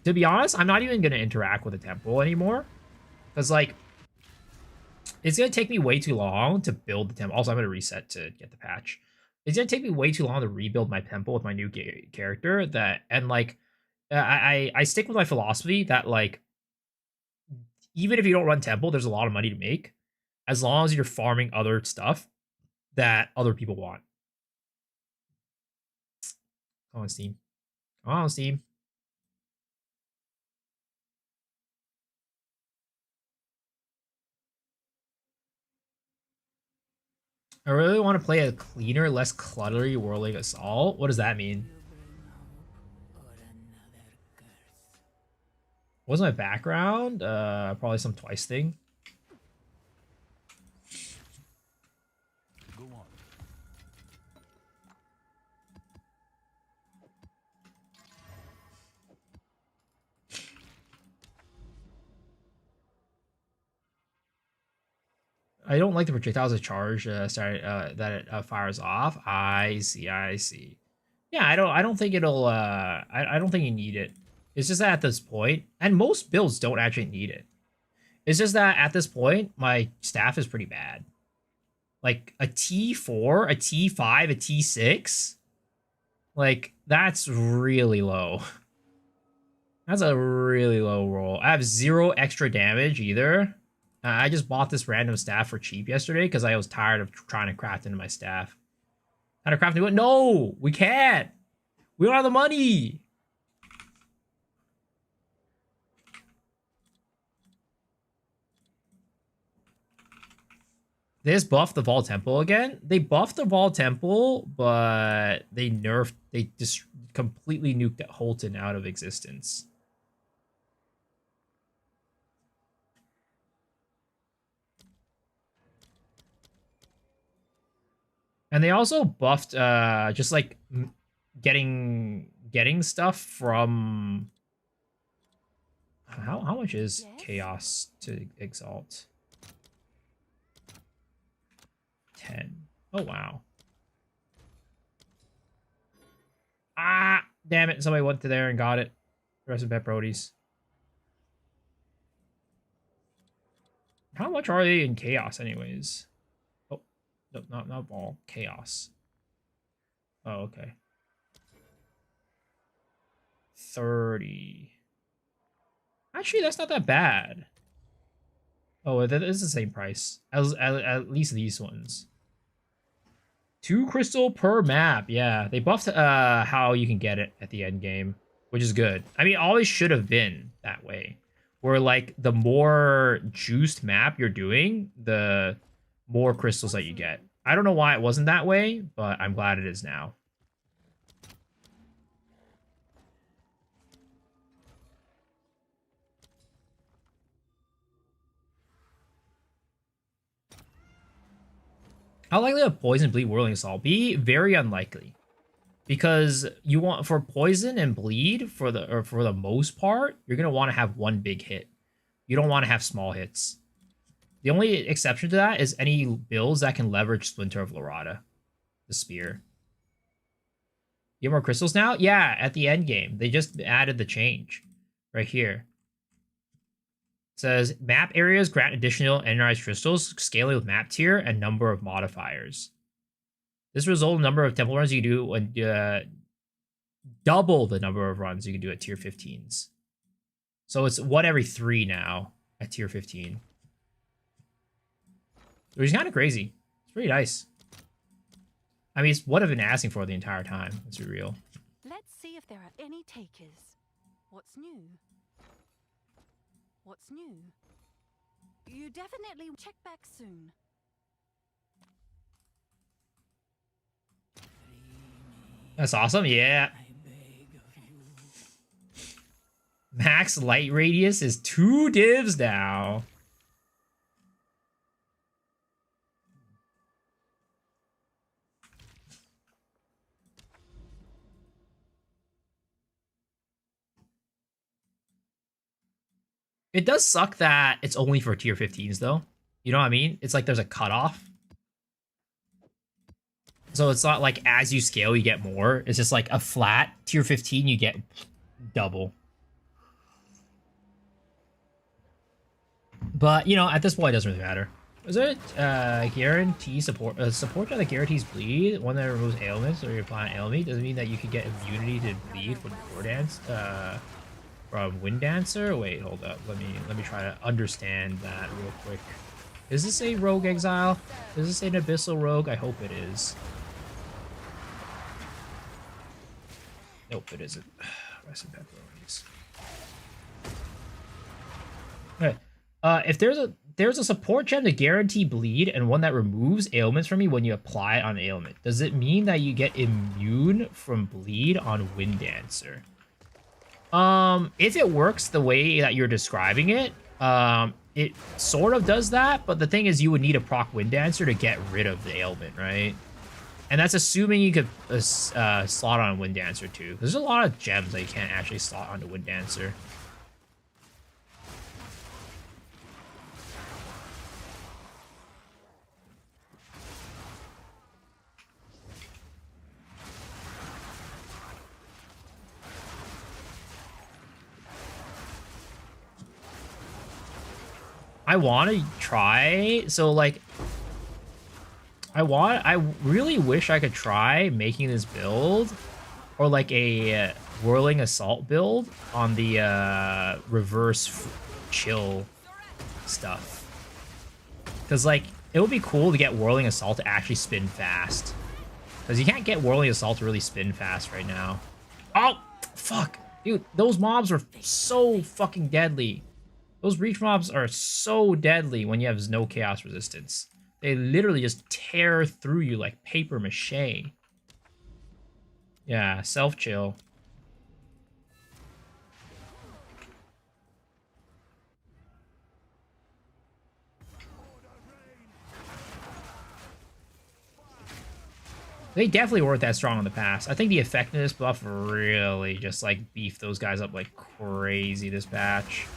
To be honest, I'm not even going to interact with the temple anymore. Because, like, It's gonna take me way too long to build the temple. Also, I'm gonna reset to get the patch. It's gonna take me way too long to rebuild my temple with my new character. That and like, I stick with my philosophy that like, even if you don't run temple, there's a lot of money to make, as long as you're farming other stuff that other people want. Come on, Steam. Come on, Steam. I really want to play a cleaner, less cluttery Whirling Assault. What does that mean? You bring hope or another curse. What's my background? Probably some twice thing. Go on. I don't like the projectiles that charge. That it fires off. I see. I see. Yeah, I don't think it'll. I don't think you need it. It's just that at this point, and most builds don't actually need it. It's just that at this point, my staff is pretty bad. Like a T4, a T5, a T6. Like that's really low. That's a really low roll. I have 0 extra damage either. I just bought this random staff for cheap yesterday because I was tired of trying to craft into my staff. How to craft into it? No, we can't. We don't have the money. They just buffed the Vault Temple again. They buffed the Vault Temple, but they just completely nuked Holton out of existence. And they also buffed just like getting stuff from how much is chaos to exalt? 10. Oh wow. Ah, damn it. Somebody went to there and got it. Rest in pepperonis. How much are they in chaos anyways? Oh, no, not ball. Chaos. Oh, okay. 30. Actually, that's not that bad. Oh, that is the same price as at least these ones. 2 crystal per map. Yeah, they buffed how you can get it at the end game, which is good. I mean, it always should have been that way. Where like the more juiced map you're doing, the more crystals that you get. I don't know why it wasn't that way, but I'm glad it is now. How likely a poison bleed whirling assault? Be very unlikely, because you want for poison and bleed for the most part, you're gonna want to have one big hit. You don't want to have small hits. The only exception to that is any builds that can leverage Splinter of Lorata, the spear. You have more crystals now? Yeah, at the end game they just added the change right here. It says map areas grant additional energized crystals, scaling with map tier and number of modifiers. This results in number of temple runs you can do when double the number of runs you can do at tier 15s. So it's 1 every 3 now at tier 15. Which is kind of crazy. It's pretty nice. I mean, it's what I've been asking for the entire time. Let's be real. Let's see if there are any takers. What's new? What's new? You definitely check back soon. That's awesome. Yeah. I beg of you. Max light radius is 2 divs now. It does suck that it's only for tier 15s though. You know what I mean? It's like there's a cutoff. So it's not like as you scale, you get more. It's just like a flat tier 15, you get double. But, you know, at this point, it doesn't really matter. Is it guarantee support support that guarantees bleed? One that removes ailments or you apply an ailment? Does it mean that you could get immunity to bleed from Wind Dancer? Wait, hold up. Let me try to understand that real quick. Is this a rogue exile? Is this an abyssal rogue? I hope it is. Nope, it isn't. Rest in pepperonis. Okay. If there's a support gem to guarantee bleed and one that removes ailments from you when you apply it on an ailment, does it mean that you get immune from bleed on Wind Dancer? If it works the way that you're describing it, it sort of does that, but the thing is you would need a proc Wind Dancer to get rid of the ailment, right? And that's assuming you could slot on Wind Dancer too. There's a lot of gems that you can't actually slot onto Wind Dancer. I want to try, so like, I really wish I could try making this build, or like a Whirling Assault build on the reverse chill stuff. Because like, it would be cool to get Whirling Assault to actually spin fast. Because you can't get Whirling Assault to really spin fast right now. Oh, fuck. Dude, those mobs are so fucking deadly. Those breach mobs are so deadly when you have no chaos resistance. They literally just tear through you like paper mache. Yeah, self-chill. They definitely weren't that strong in the past. I think the effectiveness buff really just like beefed those guys up like crazy this patch.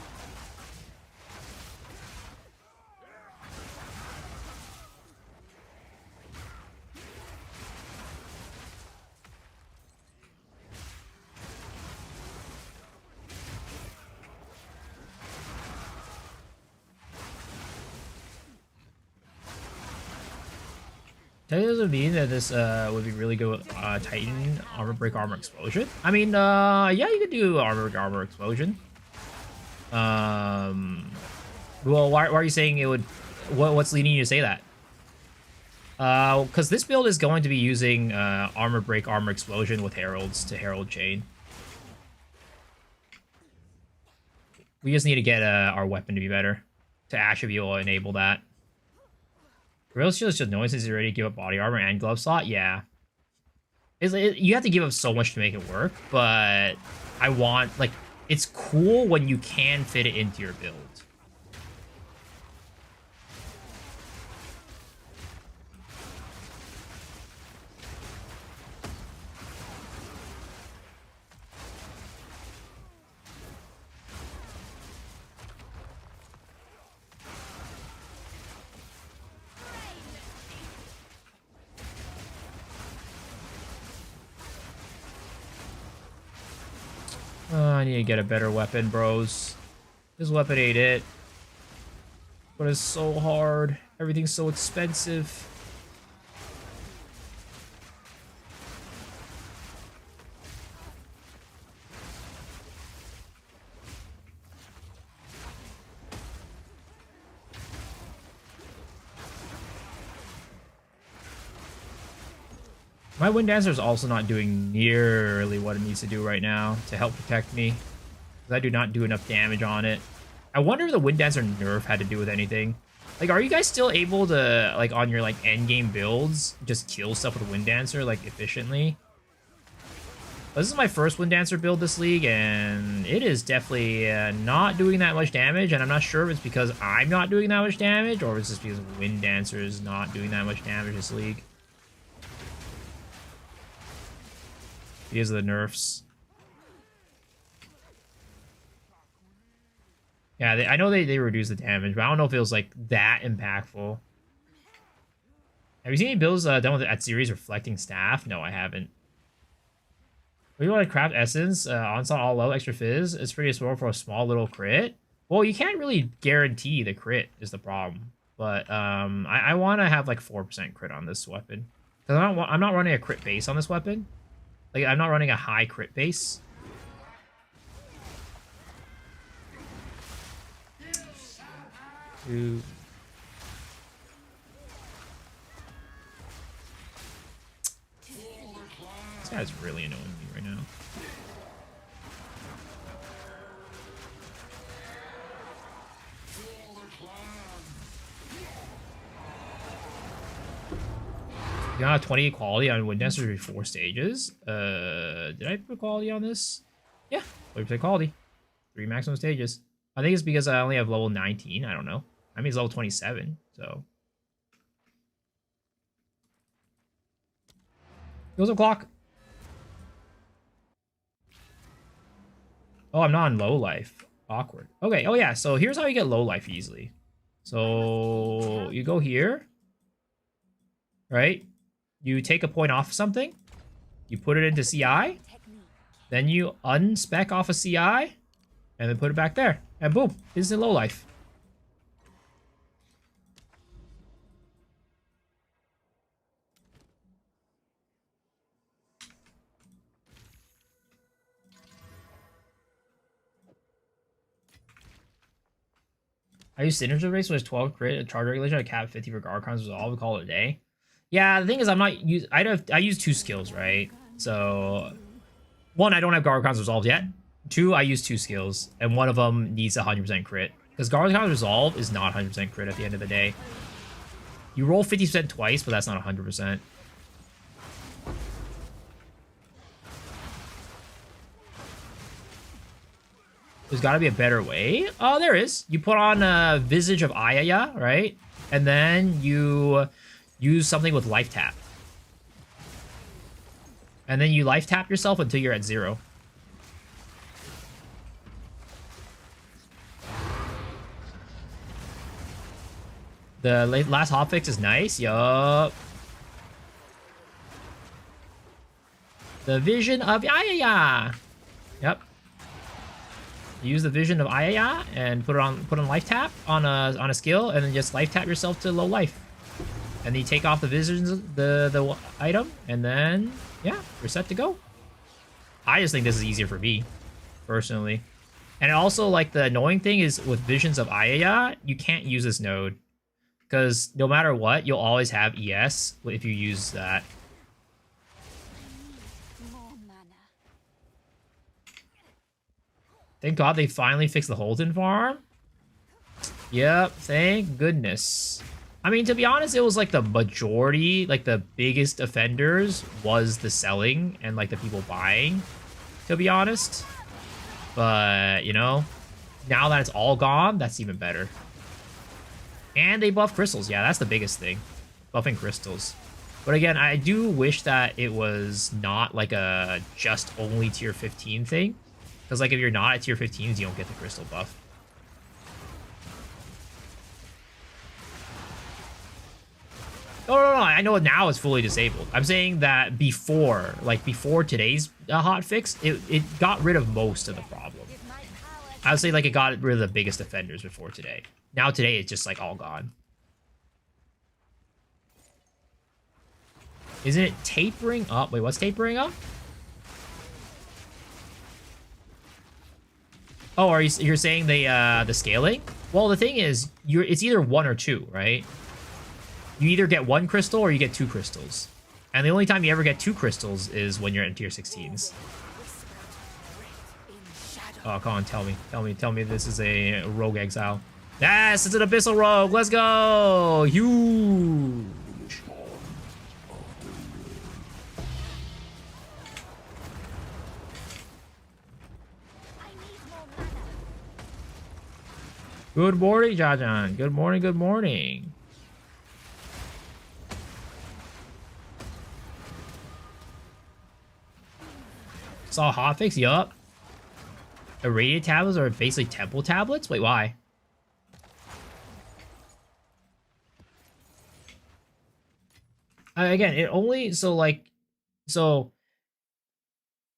Does it mean that this would be really good with Titan Armor Break Armor Explosion? I mean, yeah, you could do Armor Break Armor Explosion. Well, why are you saying it would? What's leading you to say that? Because this build is going to be using Armor Break Armor Explosion with Heralds to Herald Chain. We just need to get our weapon to be better to actually be able to enable that. Real Shield is just annoying since you already give up body armor and glove slot. Yeah. You have to give up so much to make it work, but I want, like, it's cool when you can fit it into your build. I need to get a better weapon, bros. This weapon ain't it. But it's so hard. Everything's so expensive. My Wind Dancer is also not doing nearly what it needs to do right now to help protect me. Because I do not do enough damage on it. I wonder if the Wind Dancer nerf had to do with anything. Like, are you guys still able to, like, on your, like, endgame builds, just kill stuff with Wind Dancer, like, efficiently? This is my first Wind Dancer build this league, and it is definitely not doing that much damage, and I'm not sure if it's because I'm not doing that much damage, or if it's just because Wind Dancer is not doing that much damage this league. Because of the nerfs. Yeah, I know they reduced the damage, but I don't know if it was like that impactful. Have you seen any builds done with that series reflecting staff? No, I haven't. If you want to craft essence, onslaught all level extra fizz, it's pretty small for a small little crit. Well, you can't really guarantee the crit is the problem. but I want to have like 4% crit on this weapon. Cause I'm not running a crit base on this weapon. Like I'm not running a high crit base. Dude. This guy's really annoying me right now. You got 20 quality on Winddancers before stages. Did I put quality on this? Yeah, 40% quality. 3 maximum stages. I think it's because I only have level 19. I don't know. I mean, it's level 27, so. Goes a clock. Oh, I'm not on low life. Awkward. Okay, oh yeah, so here's how you get low life easily. So you go here, right? You take a point off of something, you put it into CI, then you unspec off of CI, and then put it back there. And boom, instant low life. I use Synergy Race, which is 12 crit, a charge regulation, a cap 50 for guard cons, all we call it a day. Yeah, the thing is, I use 2 skills, right? So, 1, I don't have guard cons resolved yet. 2, I use 2 skills, and one of them needs 100% crit. Because guard cons resolve is not 100% crit at the end of the day. You roll 50% twice, but that's not 100%. There's got to be a better way. Oh, there is. You put on Visage of Ayaya, right? And then you use something with life tap. And then you life tap yourself until you're at 0. The last hotfix is nice. Yup. The vision of Ayaya. Yep. Use the vision of Ayaya and put on life tap on a skill, and then just life tap yourself to low life. And then you take off the visions, the item, and then yeah, you're set to go. I just think this is easier for me, personally. And also, like, the annoying thing is with visions of Ayaya, you can't use this node. Because no matter what, you'll always have ES if you use that. Thank God they finally fixed the Holden farm. Yep, thank goodness. I mean, to be honest, it was like the majority, like the biggest offenders was the selling and like the people buying, to be honest. But, you know, now that it's all gone, that's even better. And they buff crystals. Yeah, that's the biggest thing. Buffing crystals. But again, I do wish that it was not like a just only tier 15 thing. Because, like, if you're not at tier 15s, you don't get the crystal buff. No, I know now it's fully disabled. I'm saying that before, like, before today's hotfix, it got rid of most of the problem. I would say, like, it got rid of the biggest offenders before today. Now today, it's just, like, all gone. Isn't it tapering up? Wait, what's tapering up? Oh, you're saying the scaling? Well, the thing is, it's either 1 or 2, right? You either get 1 crystal or you get 2 crystals. And the only time you ever get 2 crystals is when you're in tier 16s. Oh, come on, tell me this is a rogue exile. Yes, it's an Abyssal rogue. Let's go. Huge. Good morning, Jajan. Good morning, good morning. Saw hotfix? Yup. Irradiated tablets are basically temple tablets? Wait, why? Again, it only... So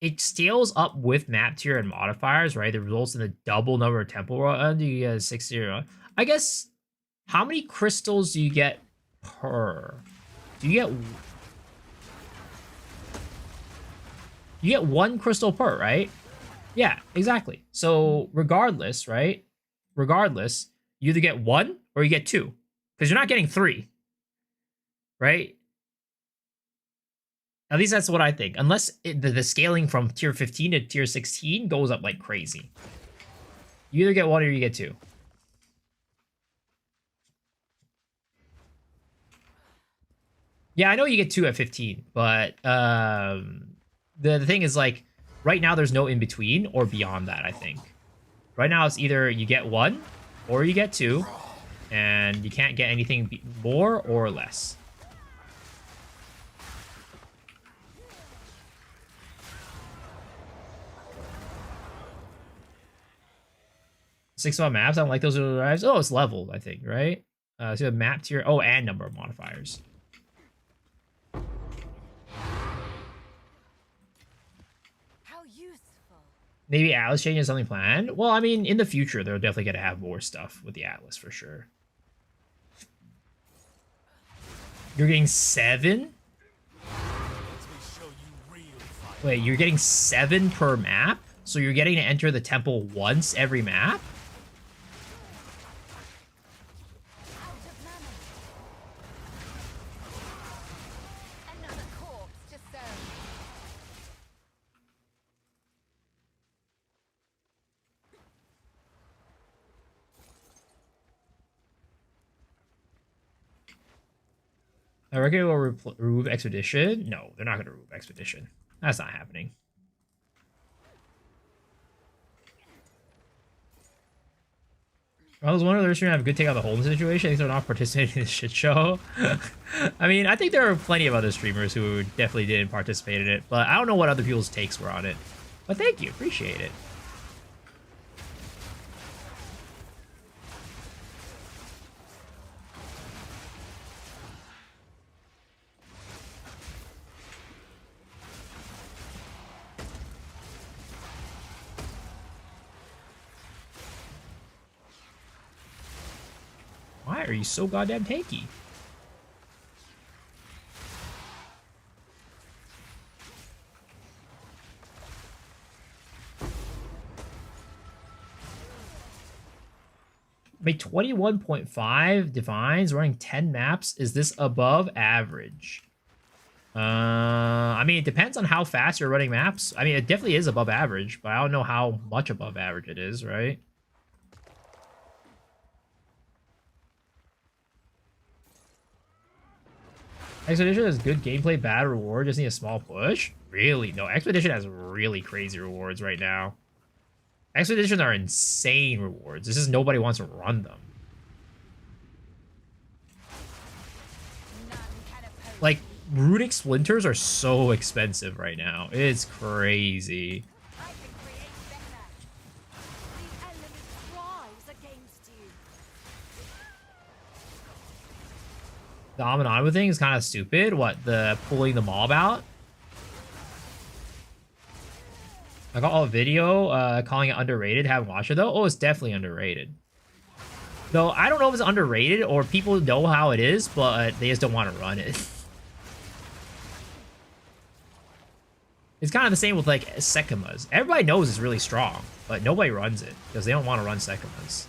it scales up with map tier and modifiers, right? That results in a double number of temple you get 60. I guess How many crystals do you get per? Do you get... You get 1 crystal per, right? Yeah, exactly. So regardless, right? Regardless, you either get 1 or you get 2. Because you're not getting 3. Right? At least that's what I think. Unless the scaling from tier 15 to tier 16 goes up like crazy. You either get 1 or you get 2. Yeah, I know you get 2 at 15, but the thing is, like, right now there's no in between or beyond that, I think. Right now it's either you get 1 or you get 2, and you can't get anything more or less. Six maps, I don't like those arrives. Oh, it's leveled, I think, right? So you have map tier. Oh, and number of modifiers. Maybe Atlas changes something planned. Well, I mean, in the future, they're definitely going to have more stuff with the Atlas for sure. You're getting 7? Wait, you're getting 7 per map? So you're getting to enter the temple once every map? I reckon it will remove Expedition. No, they're not going to remove Expedition. That's not happening. I was wondering if they're going to have a good take on the Holden situation. I think they're not participating in this shit show. I mean, I think there are plenty of other streamers who definitely didn't participate in it, but I don't know what other people's takes were on it. But thank you. Appreciate it. Why are you so goddamn tanky? Made 21.5 divines running 10 maps. Is this above average? I mean, it depends on how fast you're running maps. I mean, it definitely is above average, but I don't know how much above average it is, right? Expedition has good gameplay, bad reward, just need a small push? Really? No, Expedition has really crazy rewards right now. Expeditions are insane rewards. It's just nobody wants to run them. Like, runic splinters are so expensive right now. It's crazy. The Amanadwa thing is kind of stupid. What, the pulling the mob out? I got a video calling it underrated. Haven't watched it though. Oh, it's definitely underrated. Though I don't know if it's underrated or people know how it is, but they just don't want to run it. It's kind of the same with like Sekimas. Everybody knows it's really strong, but nobody runs it because they don't want to run Sekimas.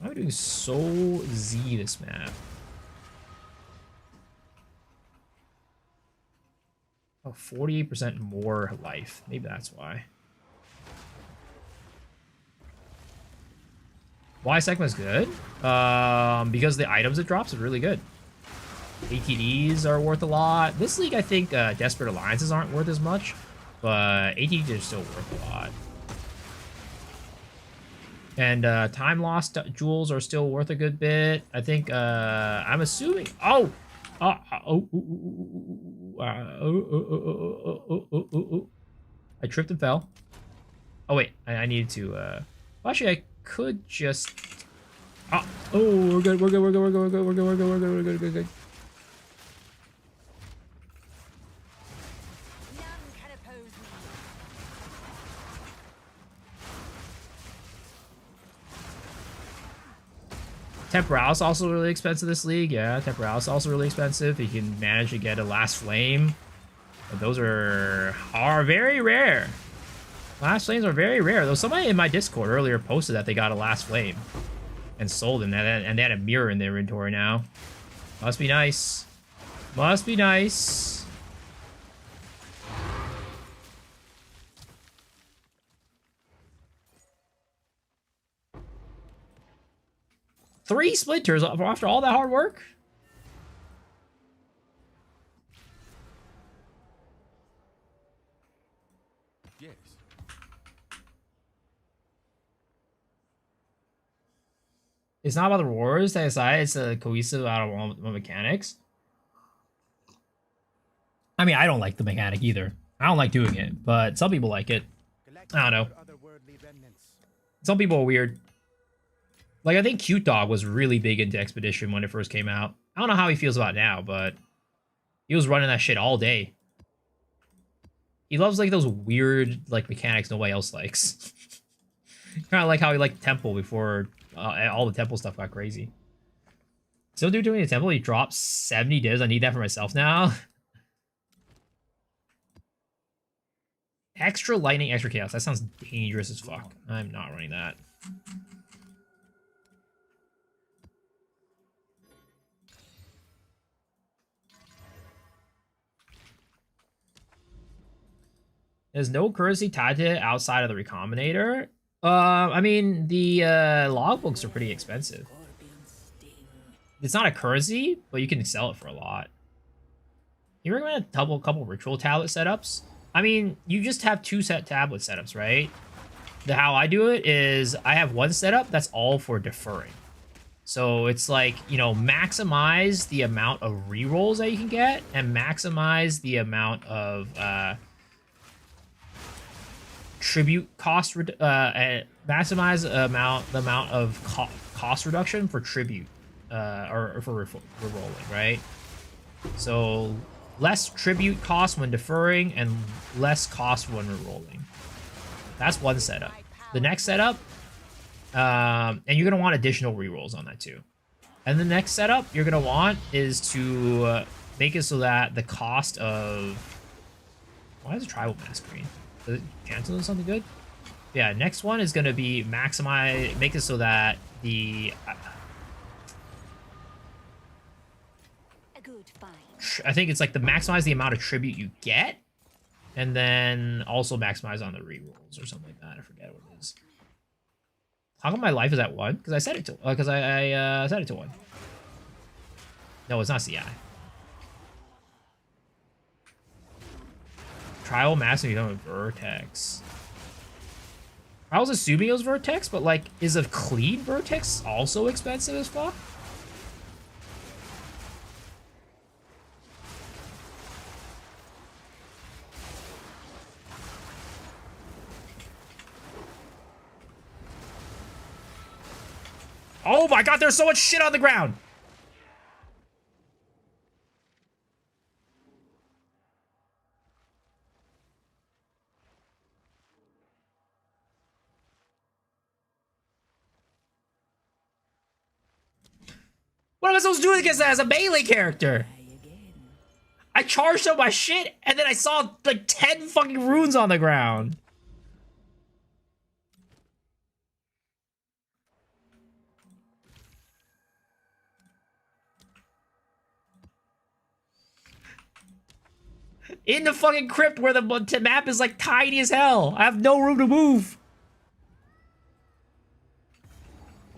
I'm doing so Z this map. Oh, 48% more life. Maybe that's why. Why Sekma's good? Because the items it drops are really good. ATDs are worth a lot. This league, I think Desperate Alliances aren't worth as much, but ATDs are still worth a lot. And time lost jewels are still worth a good bit. I think I'm assuming. Oh, I tripped and fell. Oh wait, I needed to. Actually, I could just. Oh, we're good. We're good. We're good. We're good. We're good. We're good. We're good. We're good. We're good. We're good. Temporalis also really expensive this league. Yeah, Temporalis also really expensive. You can manage to get a Last Flame. But those are very rare. Last Flames are very rare. Though somebody in my Discord earlier posted that they got a Last Flame and sold them, and they had a mirror in their inventory now. Must be nice. Must be nice. Three splinters after all that hard work? Yes. It's not about the rewards that aside, it's a cohesive out of all mechanics. I mean, I don't like the mechanic either. I don't like doing it, but some people like it. Collect I don't know. more otherworldly remnants. Some people are weird. Like, I think Cute Dog was really big into Expedition when it first came out. I don't know how he feels about it now, but he was running that shit all day. He loves, like, those weird, like, mechanics nobody else likes. Kind of like how he liked Temple before all the Temple stuff got crazy. Still doing the Temple? He dropped 70 divs. I need that for myself now. Extra Lightning, Extra Chaos. That sounds dangerous as fuck. I'm not running that. There's no currency tied to it outside of the Recombinator. I mean, the logbooks are pretty expensive. It's not a currency, but you can sell it for a lot. You recommend a couple ritual tablet setups? I mean, you just have 2 set tablet setups, right? How I do it is I have one setup that's all for deferring. So it's like, you know, maximize the amount of rerolls that you can get and maximize the amount of tribute cost, maximize the amount of cost reduction for tribute, or for rerolling, right? So less tribute cost when deferring and less cost when rerolling. That's one setup. The next setup, and you're gonna want additional rerolls on that too. And the next setup you're gonna want is to make it so that the cost of, why is a tribal mask green? Does it cancel something good? Yeah, next one is gonna be maximize, make it so that the A good find. I think it's like the maximize the amount of tribute you get, and then also maximize on the rerolls or something like that. I forget what it is. How come my life is at 1? Because I set it to because I set it to 1. No, it's not CI. Trial Master, you know, with Vertex. I was assuming it was Vertex, but like, is a clean Vertex also expensive as fuck? Oh my god, there's so much shit on the ground! What am I supposed to do against that as a melee character? I charged up my shit, and then I saw like 10 fucking runes on the ground. In the fucking crypt where the map is like tiny as hell. I have no room to move.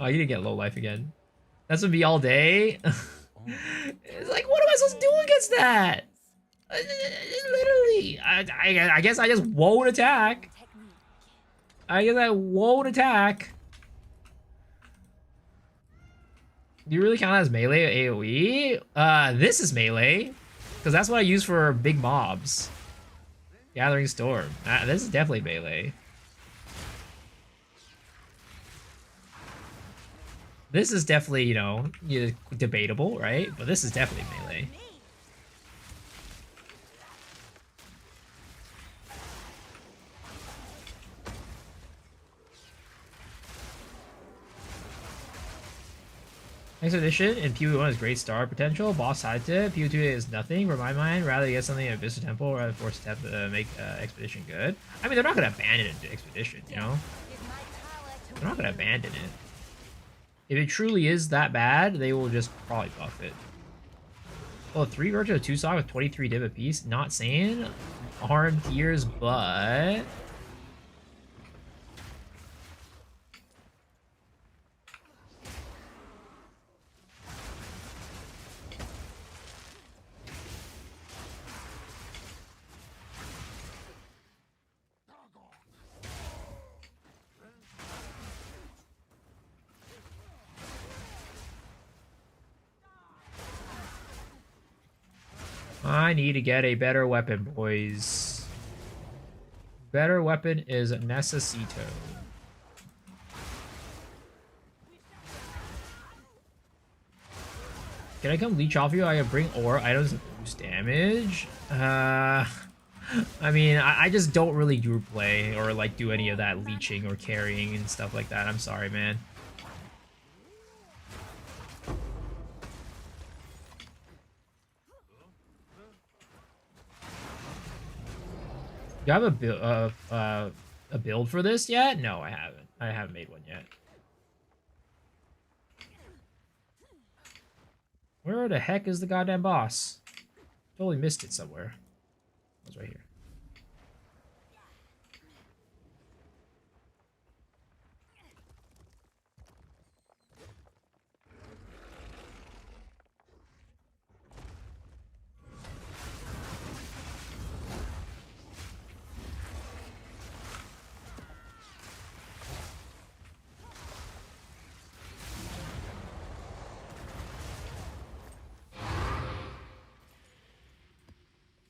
Oh, you didn't get low life again. That's gonna be all day. It's like, what am I supposed to do against that? Literally, I guess I just won't attack. I guess I won't attack. Do you really count that as melee AoE? This is melee. Because that's what I use for big mobs. Gathering Storm. This is definitely melee. This is definitely, you know, debatable, right? But this is definitely melee. Expedition in PoE1 has great star potential. Boss side tip. PoE2 is nothing. For my mind, rather get something in Abyssal Temple rather force attempt to make Expedition good. I mean, they're not going to abandon it to Expedition, you know? They're not going to abandon it. If it truly is that bad, they will just probably buff it. Well, 3 Virtue, 2 Sock with 23 div apiece. Not saying hard tiers, but... I need to get a better weapon, boys. Better weapon is necessito. Can I come leech off you? I can bring ore items that boost damage. I mean, I just don't really group play or like do any of that leeching or carrying and stuff like that. I'm sorry, man. Do you have a build for this yet? No, I haven't. I haven't made one yet. Where the heck is the goddamn boss? Totally missed it somewhere. It was right here.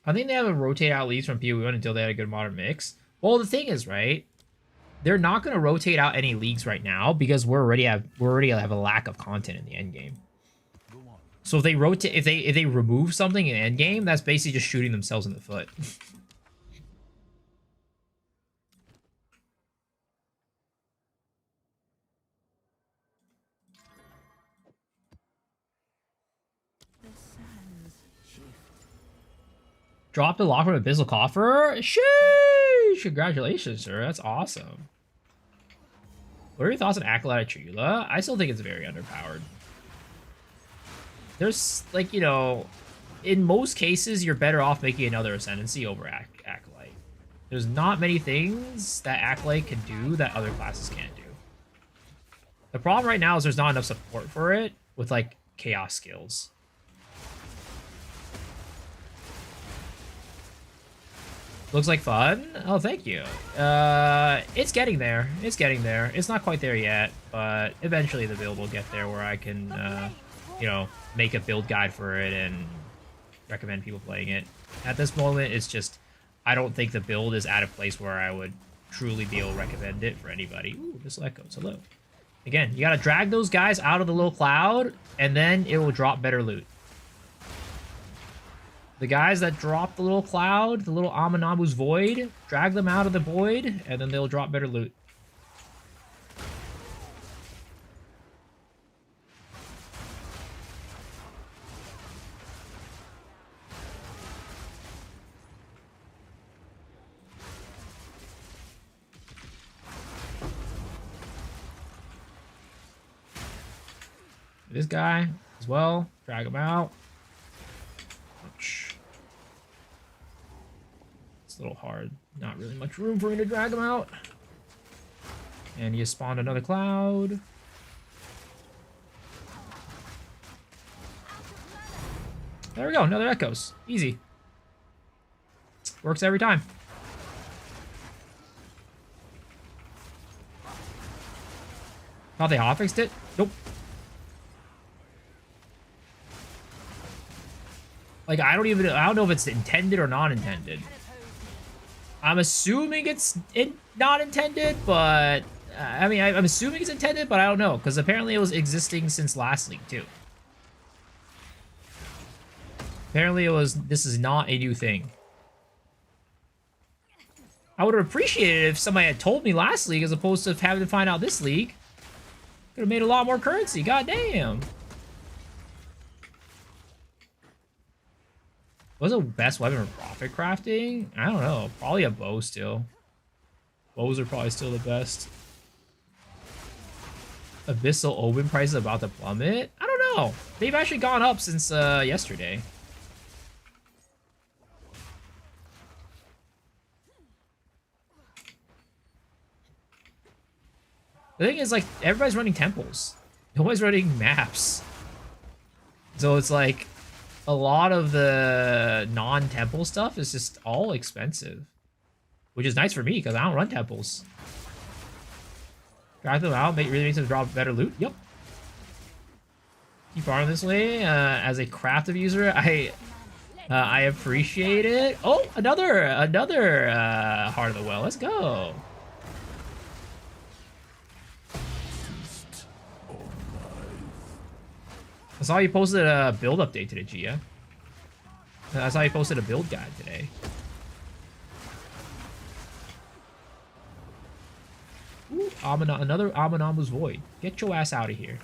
I think they have a rotate out leads from PoE1 until they had a good modern mix. Well, the thing is, right? They're not going to rotate out any leagues right now because we already have a lack of content in the end game. So if they rotate, if they remove something in end game, that's basically just shooting themselves in the foot. Dropped a lock from Abyssal Coffer? Sheesh! Congratulations, sir. That's awesome. What are your thoughts on Acolyte Trigula? I still think it's very underpowered. There's, like, you know, in most cases, you're better off making another Ascendancy over Acolyte. There's not many things that Acolyte can do that other classes can't do. The problem right now is there's not enough support for it with, like, Chaos skills. Looks like fun. Oh, thank you. It's getting there. It's getting there. It's not quite there yet, but eventually the build will get there where I can, you know, make a build guide for it and recommend people playing it. At this moment, it's just, I don't think the build is at a place where I would truly be able to recommend it for anybody. Ooh, Abyssal Echoes. Hello. Again, you gotta drag those guys out of the little cloud, and then it will drop better loot. The guys that drop the little cloud, the little Aminabu's void, drag them out of the void, and then they'll drop better loot. This guy as well, drag him out. It's a little hard. Not really much room for me to drag him out. And you spawned another cloud. There we go, another Echoes. Easy. Works every time. Thought they hotfixed it? Nope. Like, I don't know if it's intended or not intended. I'm assuming it's not intended, but I mean, I'm assuming it's intended, but I don't know, because apparently it was existing since last league too. Apparently this is not a new thing. I would have appreciated it if somebody had told me last league as opposed to having to find out this league. Could have made a lot more currency, goddamn. What's the best weapon for profit crafting? I don't know. Probably a bow still. Bows are probably still the best. Abyssal open price is about to plummet? I don't know. They've actually gone up since yesterday. The thing is, like, everybody's running temples. Nobody's running maps. So it's like, a lot of the non-temple stuff is just all expensive. Which is nice for me, because I don't run temples. Drive them out, really makes them drop better loot. Yep. Keep farming this way. As a craftive user, I appreciate it. Oh, another Heart of the Well. Let's go. I saw you posted a build update today, Gia. I saw you posted a build guide today. Ooh, another Aminamu's Void. Get your ass out of here.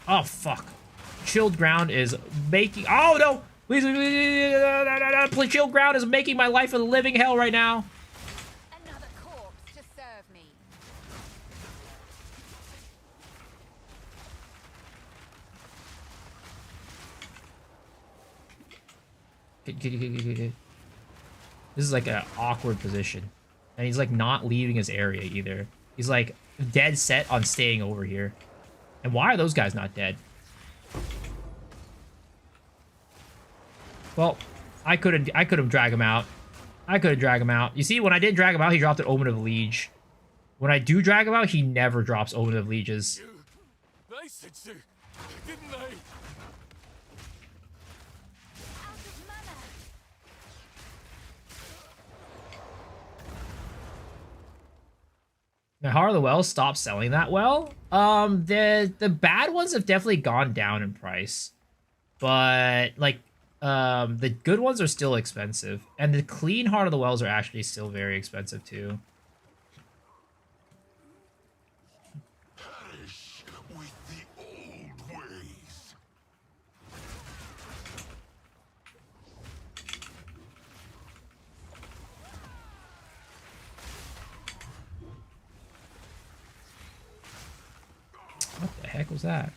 Oh, fuck. Chilled Ground is making... Oh, no! Please, please, Chilled Ground is making my life a living hell right now. Another corpse to serve me. This is like an awkward position. And he's like not leaving his area either. He's like dead set on staying over here. And why are those guys not dead? Well, I couldn't drag him out. I couldn't drag him out. You see, when I did drag him out, he dropped an Omen of Liege. When I do drag him out, he never drops Omen of Lieges. They said so, didn't they? Now, Heart of the Well stopped selling that well. The bad ones have definitely gone down in price, but like the good ones are still expensive, and the clean Heart of the Wells are actually still very expensive too. Perish with the old ways. What the heck was that?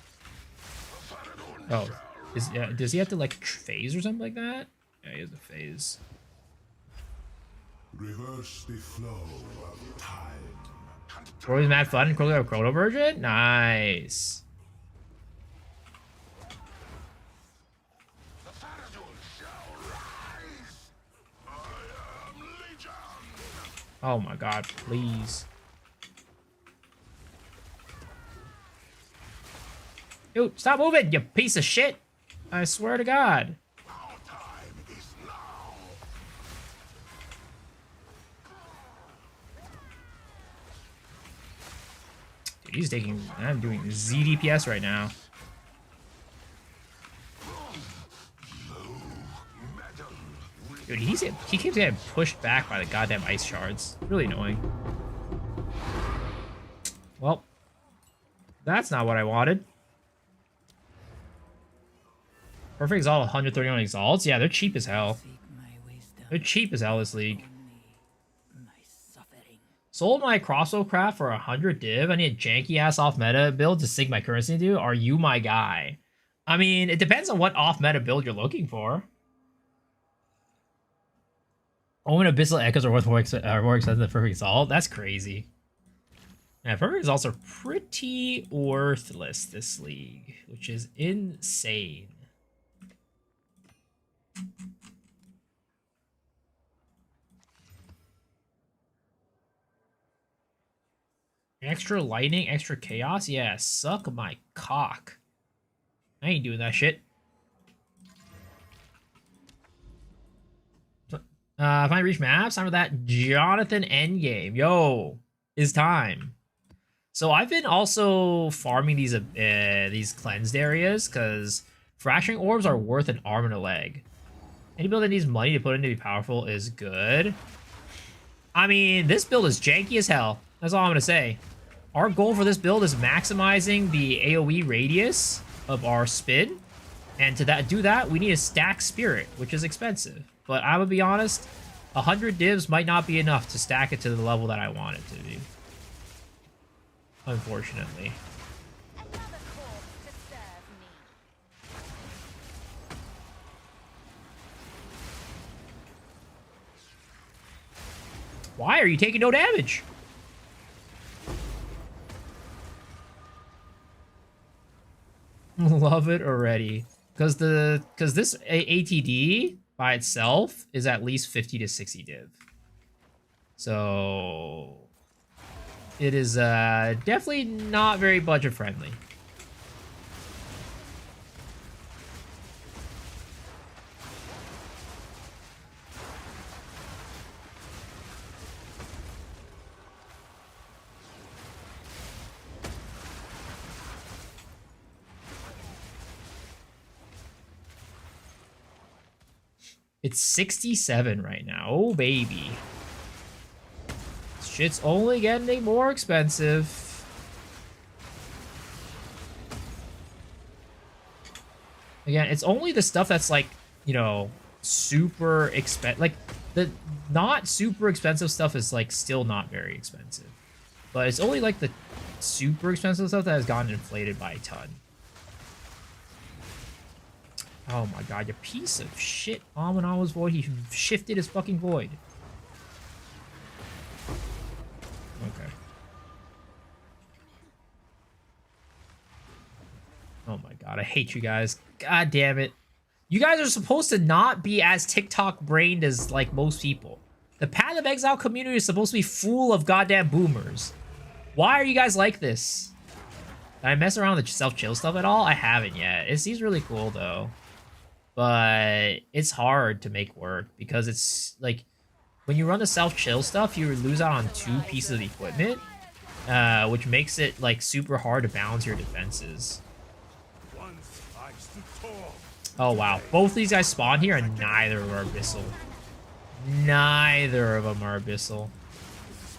Oh, does he have to like phase or something like that? Yeah, he has a phase. Reverse the flow of time. Always mad fun and Chrono version? Nice. Oh my god, please. Dude, stop moving, you piece of shit. I swear to God. Dude, he's taking... I'm doing ZDPS right now. Dude, he keeps getting pushed back by the goddamn ice shards. Really annoying. Well, that's not what I wanted. Perfect Exalt, 131 Exalts? Yeah, they're cheap as hell. They're cheap as hell, this league. Sold my crossbow craft for 100 div. I need a janky-ass off-meta build to sink my currency into. Are you my guy? I mean, it depends on what off-meta build you're looking for. Omen Abyssal Echoes are worth more expensive than Perfect Exalt? That's crazy. Yeah, Perfect Exalts are pretty worthless this league, which is insane. Extra lightning, extra chaos? Yeah, suck my cock. I ain't doing that shit. If I reach maps, time for that Jonathan endgame. Yo, it's time. So I've been also farming these cleansed areas because fracturing orbs are worth an arm and a leg. Any build that needs money to put in to be powerful is good. I mean, this build is janky as hell. That's all I'm gonna say. Our goal for this build is maximizing the AoE radius of our spin And to do that, we need a stack spirit, which is expensive. But I'm gonna be honest, 100 divs might not be enough to stack it to the level that I want it to be. Unfortunately. Another corpse to serve me. Why are you taking no damage? Love it already. Because this ATD by itself is at least 50 to 60 div. So it is definitely not very budget friendly. It's 67 right now. Oh, baby. Shit's only getting more expensive. Again, it's only the stuff that's like, you know, super expensive. Like, the not super expensive stuff is like still not very expensive. But it's only like the super expensive stuff that has gotten inflated by a ton. Oh my god, you piece of shit. Amon-Amon's void, he shifted his fucking void. Okay. Oh my god, I hate you guys. God damn it. You guys are supposed to not be as TikTok brained as like most people. The Path of Exile community is supposed to be full of goddamn boomers. Why are you guys like this? Did I mess around with the self-chill stuff at all? I haven't yet. It seems really cool though. But it's hard to make work because it's like when you run the self-chill stuff, you lose out on 2 pieces of equipment, which makes it like super hard to balance your defenses. Oh wow, both these guys spawn here and neither of them are Abyssal. Neither of them are Abyssal.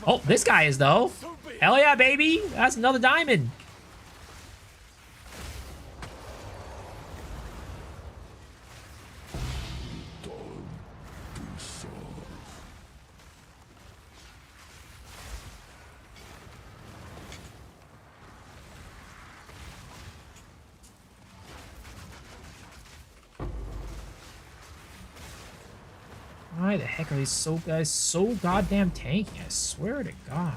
Oh, this guy is though. Hell yeah, baby! That's another diamond. Why the heck are these guys so goddamn tanky? I swear to God.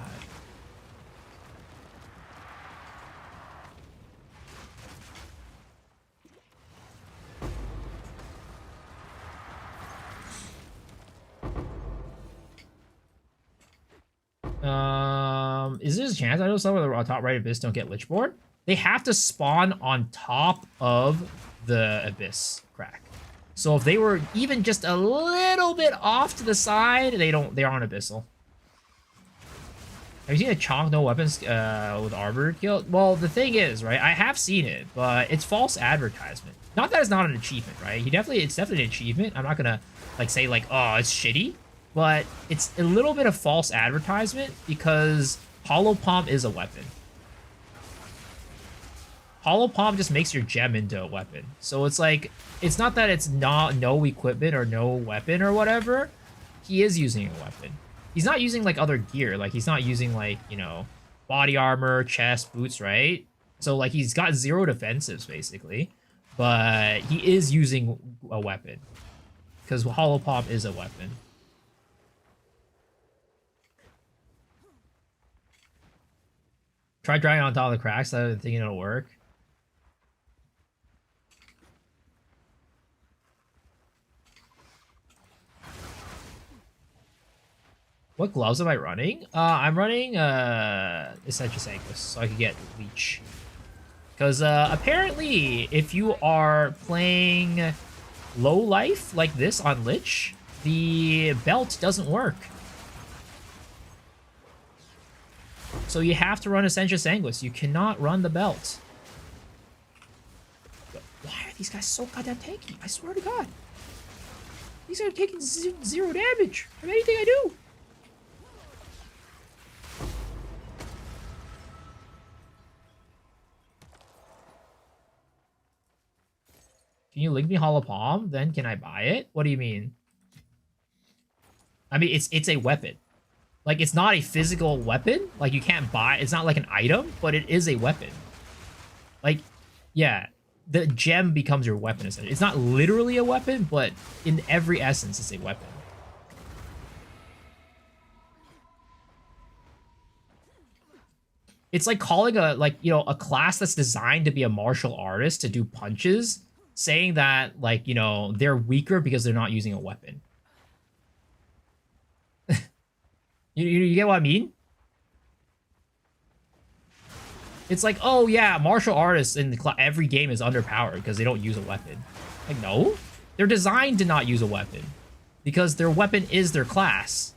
Is there a chance I know some of the top right abyss don't get Lich board? They have to spawn on top of the abyss crack. So if they were even just a little bit off to the side, they aren't Abyssal. Have you seen a chonk no weapons with armor kill? Well, the thing is, right, I have seen it, but it's false advertisement. Not that it's not an achievement, right? It's definitely an achievement. I'm not gonna like say like, oh, it's shitty, but it's a little bit of false advertisement because Hollow Palm is a weapon. Hollow Palm just makes your gem into a weapon. So it's like, it's not that it's not no equipment or no weapon or whatever. He is using a weapon. He's not using like other gear. Like he's not using like, you know, body armor, chest, boots, right? So like he's got 0 defensives basically, but he is using a weapon because Hollow Palm is a weapon. Try drying on top of the cracks. I'm thinking it'll work. What gloves am I running? I'm running Essential Sanguis, so I can get Leech. Because apparently, if you are playing low life like this on Lich, the belt doesn't work. So you have to run Essential Sanguis. You cannot run the belt. But why are these guys so goddamn tanky? I swear to God. These are taking 0 damage from anything I do. Can you link me Hollow Palm? Then can I buy it? What do you mean? I mean, it's a weapon. Like, it's not a physical weapon. Like, you can't buy... It's not like an item, but it is a weapon. Like, yeah. The gem becomes your weapon, essentially. It's not literally a weapon, but in every essence, it's a weapon. It's like calling a class that's designed to be a martial artist to do punches, saying that, they're weaker because they're not using a weapon. You get what I mean? It's like, oh yeah, martial artists in every game is underpowered because they don't use a weapon. Like, no. They're designed to not use a weapon because their weapon is their class.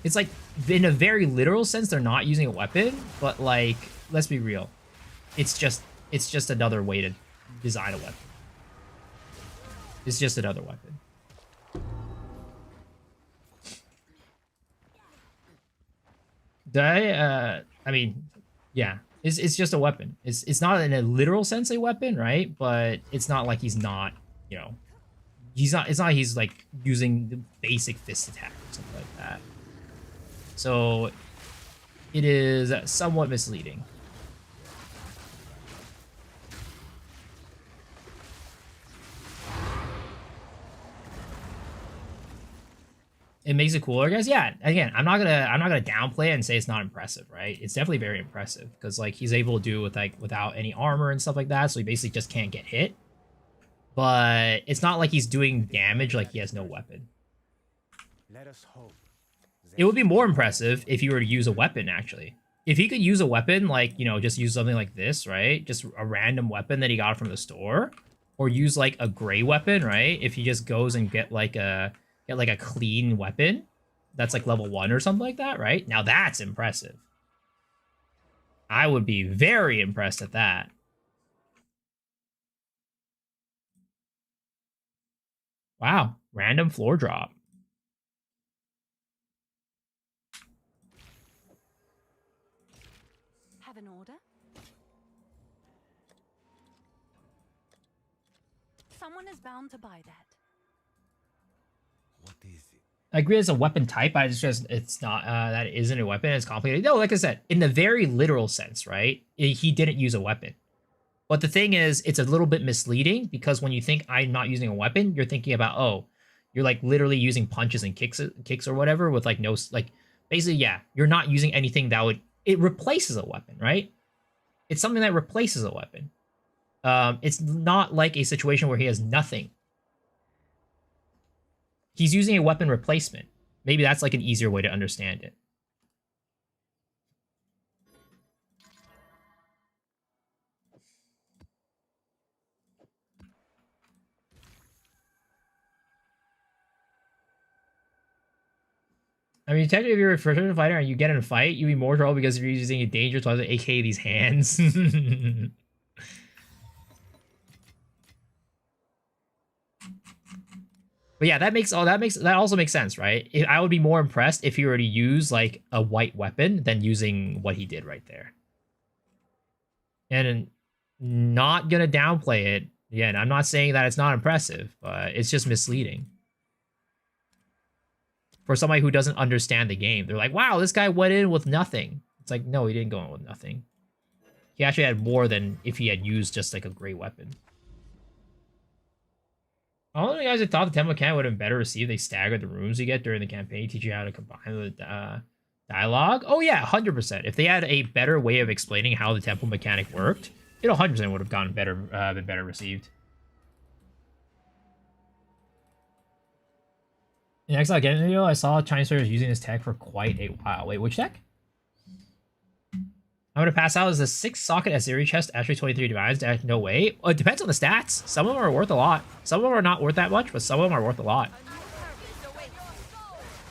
It's like, in a very literal sense, they're not using a weapon, but like, let's be real. It's just another way to design a weapon. It's just another weapon. I mean, yeah. It's just a weapon. It's not in a literal sense a weapon, right? But it's not like he's not, it's not like he's like using the basic fist attack or something like that. So it is somewhat misleading. It makes it cooler, guys. Yeah, again, I'm not gonna downplay it and say it's not impressive, right? It's definitely very impressive because like he's able to do it with without any armor and stuff like that, so he basically just can't get hit. But it's not like he's doing damage like he has no weapon. Let us hope. It would be more impressive if he were to use a weapon, actually. If he could use a weapon, like, just use something like this, right? Just a random weapon that he got from the store. Or use, like, a gray weapon, right? If he just goes and get a clean weapon that's, like, level 1 or something like that, right? Now that's impressive. I would be very impressed at that. Wow. Random floor drop. Have an order? Someone is bound to buy that. What is it? I agree it's a weapon type, but it's not, that isn't a weapon, it's complicated. No, like I said, in the very literal sense, right? He didn't use a weapon. But the thing is, it's a little bit misleading because when you think I'm not using a weapon, you're thinking about, oh, you're like literally using punches and kicks or whatever with like no, like, basically, yeah, you're not using anything that would, it replaces a weapon, right? It's something that replaces a weapon. It's not like a situation where he has nothing. He's using a weapon replacement. Maybe that's like an easier way to understand it. I mean, technically, if you're a first-person fighter and you get in a fight, you'd be more trouble because you're using a dangerous weapon, aka these hands. But yeah, that also makes sense, right? I would be more impressed if he were to use like a white weapon than using what he did right there. And not gonna downplay it. Again, I'm not saying that it's not impressive, but it's just misleading. For somebody who doesn't understand the game, they're like, wow, this guy went in with nothing. It's like, no, he didn't go in with nothing. He actually had more than if he had used just like a great weapon. All of the guys that thought the temple mechanic would have been better received, they staggered the rooms you get during the campaign, teach you how to combine the dialogue. Oh yeah, 100%. If they had a better way of explaining how the temple mechanic worked, it 100% would have gotten better, been better received. In Exile Game video, I saw Chinese players using this tech for quite a while. Wait, which tech? I'm gonna pass out as a 6-socket Asiri chest, actually 23 divines. No way. Well, it depends on the stats. Some of them are worth a lot. Some of them are not worth that much, but some of them are worth a lot.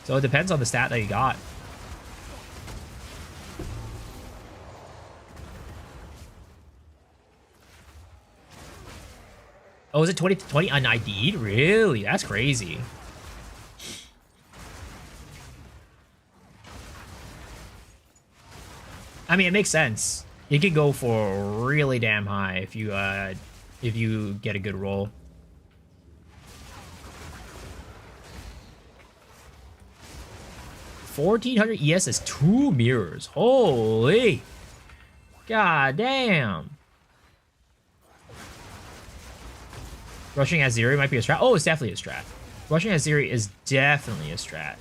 So it depends on the stat that you got. Oh, is it 20 un-ID'd? Really? That's crazy. I mean, it makes sense. You can go for really damn high if you get a good roll. $1,400 ES is 2 mirrors. Holy. God damn. Rushing Aziri might be a strat. Oh, it's definitely a strat. Rushing Aziri is definitely a strat.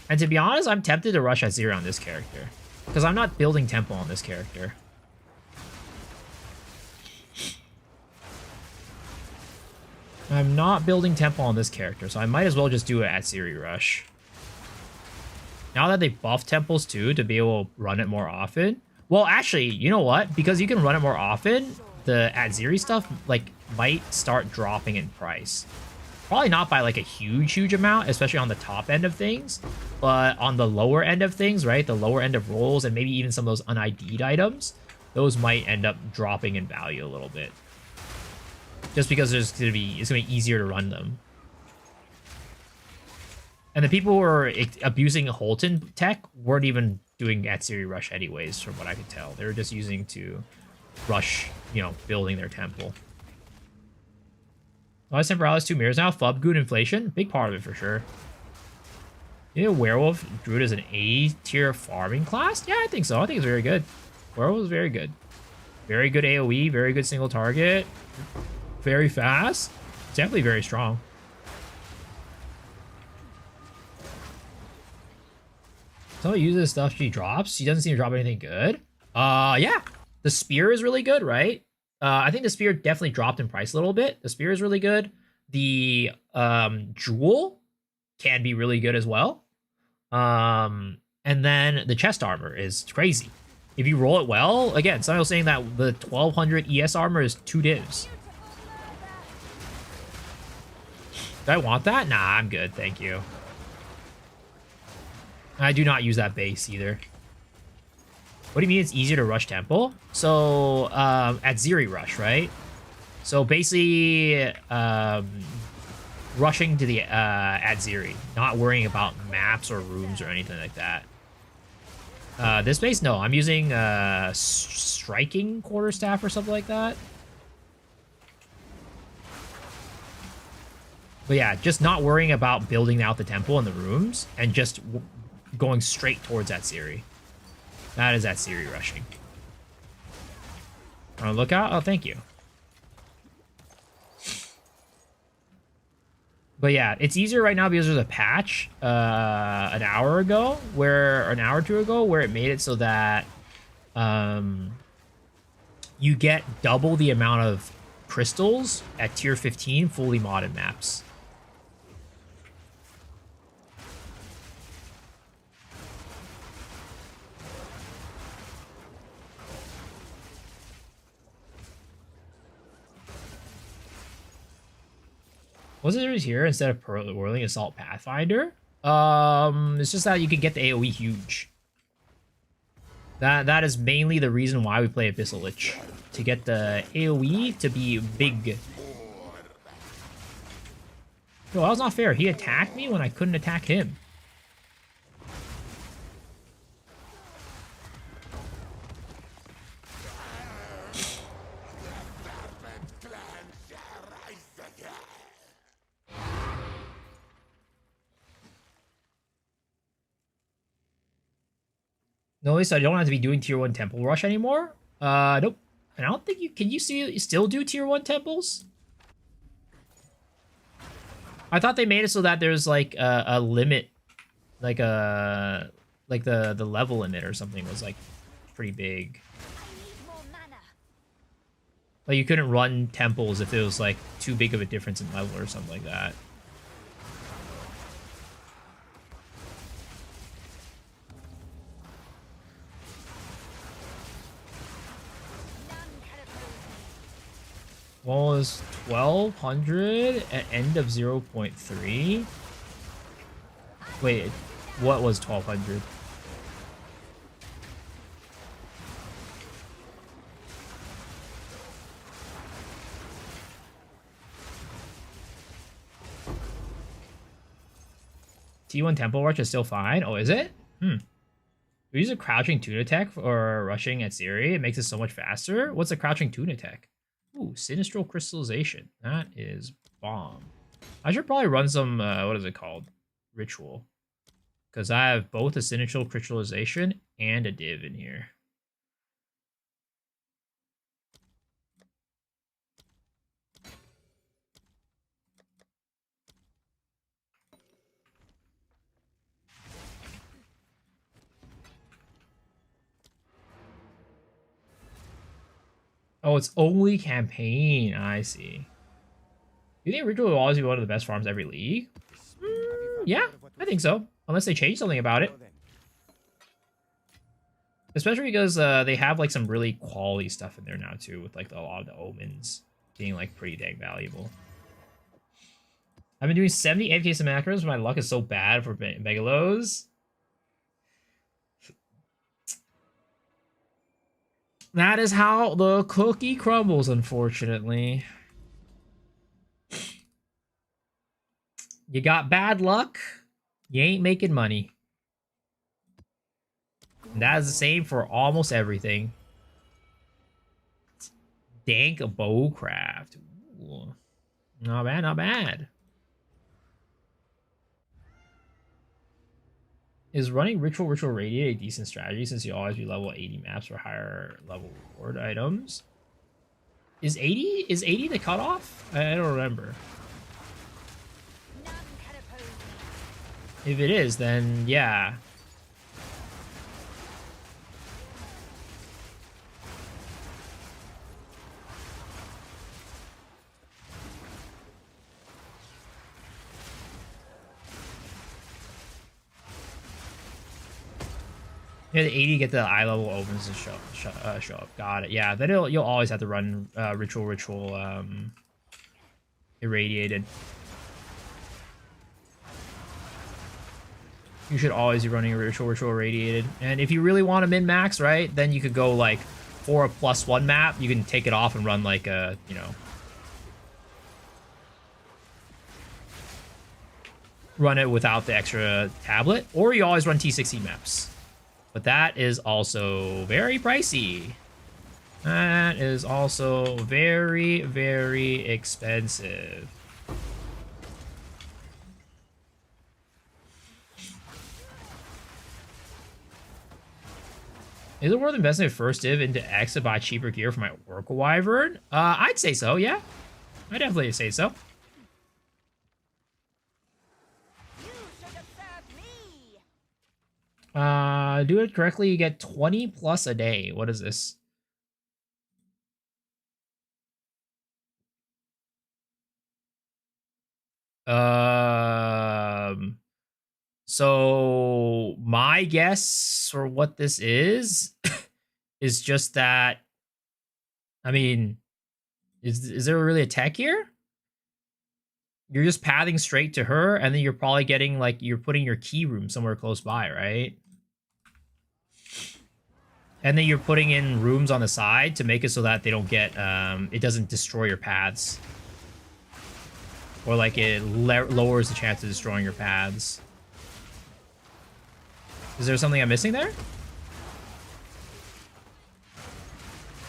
And to be honest, I'm tempted to rush Aziri on this character. Because I'm not building tempo on this character. I'm not building tempo on this character, so I might as well just do it at Aziri Rush. Now that they buffed temples too, to be able to run it more often. Well, actually, you know what? Because you can run it more often, the Aziri stuff, like, might start dropping in price. Probably not by, like, a huge amount, especially on the top end of things. But on the lower end of things, right? The lower end of rolls and maybe even some of those un-ID'd items, those might end up dropping in value a little bit. Just because it's gonna be easier to run them. And the people who are abusing Holton tech weren't even doing Aziri Rush anyways, from what I could tell. They were just using to rush, you know, building their temple. Last Temporalis 2 mirrors now. Fub good inflation. Big part of it for sure. Yeah, Werewolf Druid is an A tier farming class? Yeah, I think so. I think it's very good. Werewolf is very good. Very good AoE, very good single target. Very fast. Definitely very strong. Someone uses stuff she drops. She doesn't seem to drop anything good. Yeah. The spear is really good, right? I think the spear definitely dropped in price a little bit. The spear is really good. The jewel can be really good as well. And then the chest armor is crazy. If you roll it well, again, someone was saying that the 1200 ES armor is 2 divs. Do I want that? Nah, I'm good, thank you. I do not use that base either. What do you mean it's easier to rush temple? So, at Ziri Rush, right? So basically, rushing to the, at Ziri. Not worrying about maps or rooms or anything like that. This base, no. I'm using, Striking Quarterstaff or something like that. But yeah, just not worrying about building out the temple and the rooms, and just going straight towards Aziri. That is Aziri rushing. On a lookout? Oh, thank you. But yeah, it's easier right now because there's a patch an hour or 2 ago, where it made it so that you get double the amount of crystals at tier 15 fully modded maps. Was it here instead of Whirling Assault Pathfinder? It's just that you can get the AoE huge. That is mainly the reason why we play Abyssal Lich. To get the AoE to be big. Yo, that was not fair. He attacked me when I couldn't attack him. No, so I don't have to be doing tier 1 temple rush anymore? Nope. And I don't think you can still do tier 1 temples? I thought they made it so that there's like a limit, like the level limit or something was like pretty big. Like you couldn't run temples if it was like too big of a difference in level or something like that. Well, is 1200 at end of 0.3? Wait, what was 1200? T1 Temple Rush is still fine? Oh, is it? Hmm. We use a crouching tune attack or rushing at Siri. It makes it so much faster. What's a crouching tune attack? Ooh, Sinistral Crystallization. That is bomb. I should probably run some, what is it called? Ritual. Because I have both a Sinistral Crystallization and a div in here. Oh, it's only campaign. I see. Do you think Ritual will always be one of the best farms every league? Yeah, I think so. Unless they change something about it. Especially because they have like some really quality stuff in there now too, with like a lot of the omens being like pretty dang valuable. I've been doing 70 AFK some macros, but my luck is so bad for Megalos. That is how the cookie crumbles, unfortunately. You got bad luck, you ain't making money. And that is the same for almost everything. Dank Bowcraft. Ooh. Not bad, not bad. Is running Ritual Radiate a decent strategy since you always be level 80 maps for higher level reward items? Is 80 the cutoff? I don't remember. If it is, then yeah. Yeah, the 80 get the eye level opens to show up. Got it. Yeah, then you'll always have to run ritual irradiated. You should always be running a ritual irradiated. And if you really want to min max, right, then you could go like for a +1 map. You can take it off and run like a, you know, run it without the extra tablet, or you always run T16 maps. But that is also very pricey. That is also very, very expensive. Is it worth investing first div into X to buy cheaper gear for my Oracle Wyvern? I'd say so, yeah. I'd definitely say so. Do it correctly, you get 20 plus a day. What is this? So my guess for what this is is just that, I mean, is there really a tech here? You're just pathing straight to her, and then you're probably getting, like, you're putting your key room somewhere close by, right? And then you're putting in rooms on the side to make it so that they don't get, it doesn't destroy your paths. Or, like, it lowers the chance of destroying your paths. Is there something I'm missing there?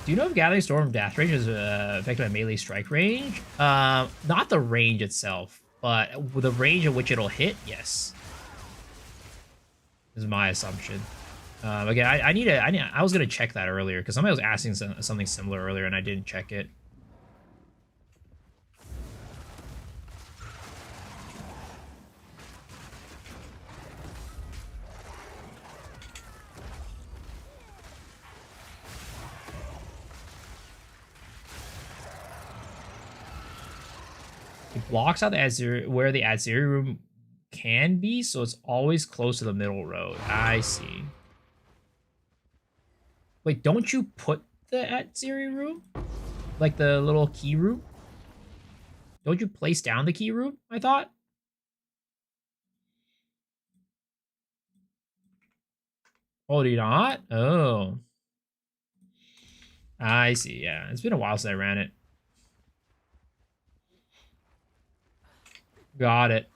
Do you know if Gathering Storm Death Range is affected by melee strike range? Not the range itself, but the range at which it'll hit, yes. Is my assumption. Again, I was gonna check that earlier because somebody was asking something similar earlier and I didn't check it. It blocks out the Azir where the Azir room can be, so it's always close to the middle road. I see. Wait, don't you put the Azir room? Like the little key room? Don't you place down the key room, I thought? Oh, do you not? Oh. I see, yeah. It's been a while since I ran it. Got it.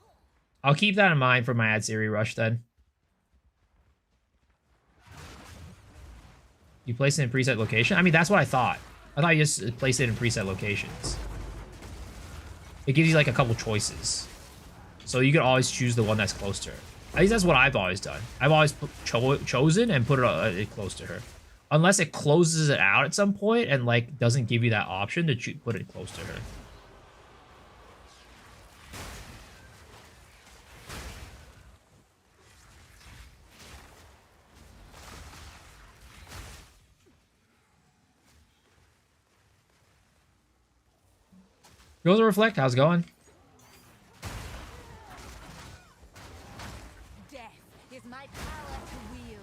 I'll keep that in mind for my Aziri rush then. You place it in preset location? I mean, that's what I thought. I thought you just place it in preset locations. It gives you like a couple choices. So you can always choose the one that's close to her. At least that's what I've always done. I've always chosen and put it close to her. Unless it closes it out at some point and like doesn't give you that option to put it close to her. Goes to Reflect, how's it going? Death is my power to wield.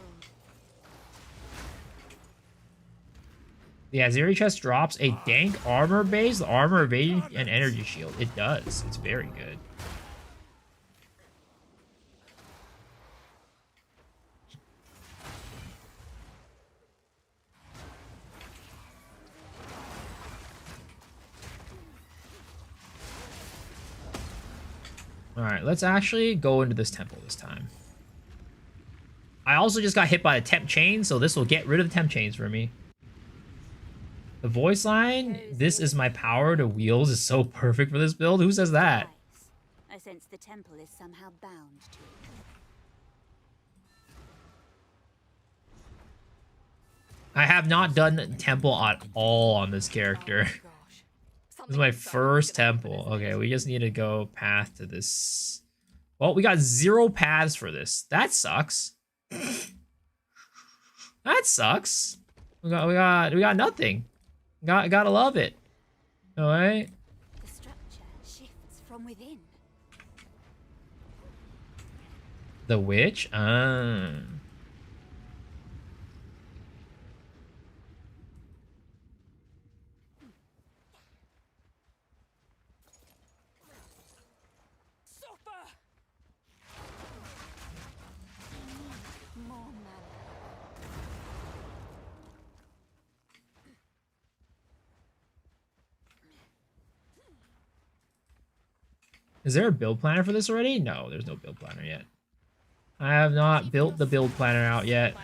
Yeah, Zeri chest drops a dank armor base, armor evasion, and energy shield. It does. It's very good. Alright, let's actually go into this temple this time. I also just got hit by a temp chain, so this will get rid of the temp chains for me. The voice line, "This is my power to wield," is so perfect for this build. Who says that? I sense the temple is somehow bound to it. I have not done temple at all on this character. This is my first temple. Okay, we just need to go path to this. Well, we got 0 paths for this. That sucks. That sucks. We got nothing. Gotta love it. All right. The structure shifts from within. The witch? More mana. Is there a build planner for this already? No, there's no build planner yet. I have not built the build planner out yet.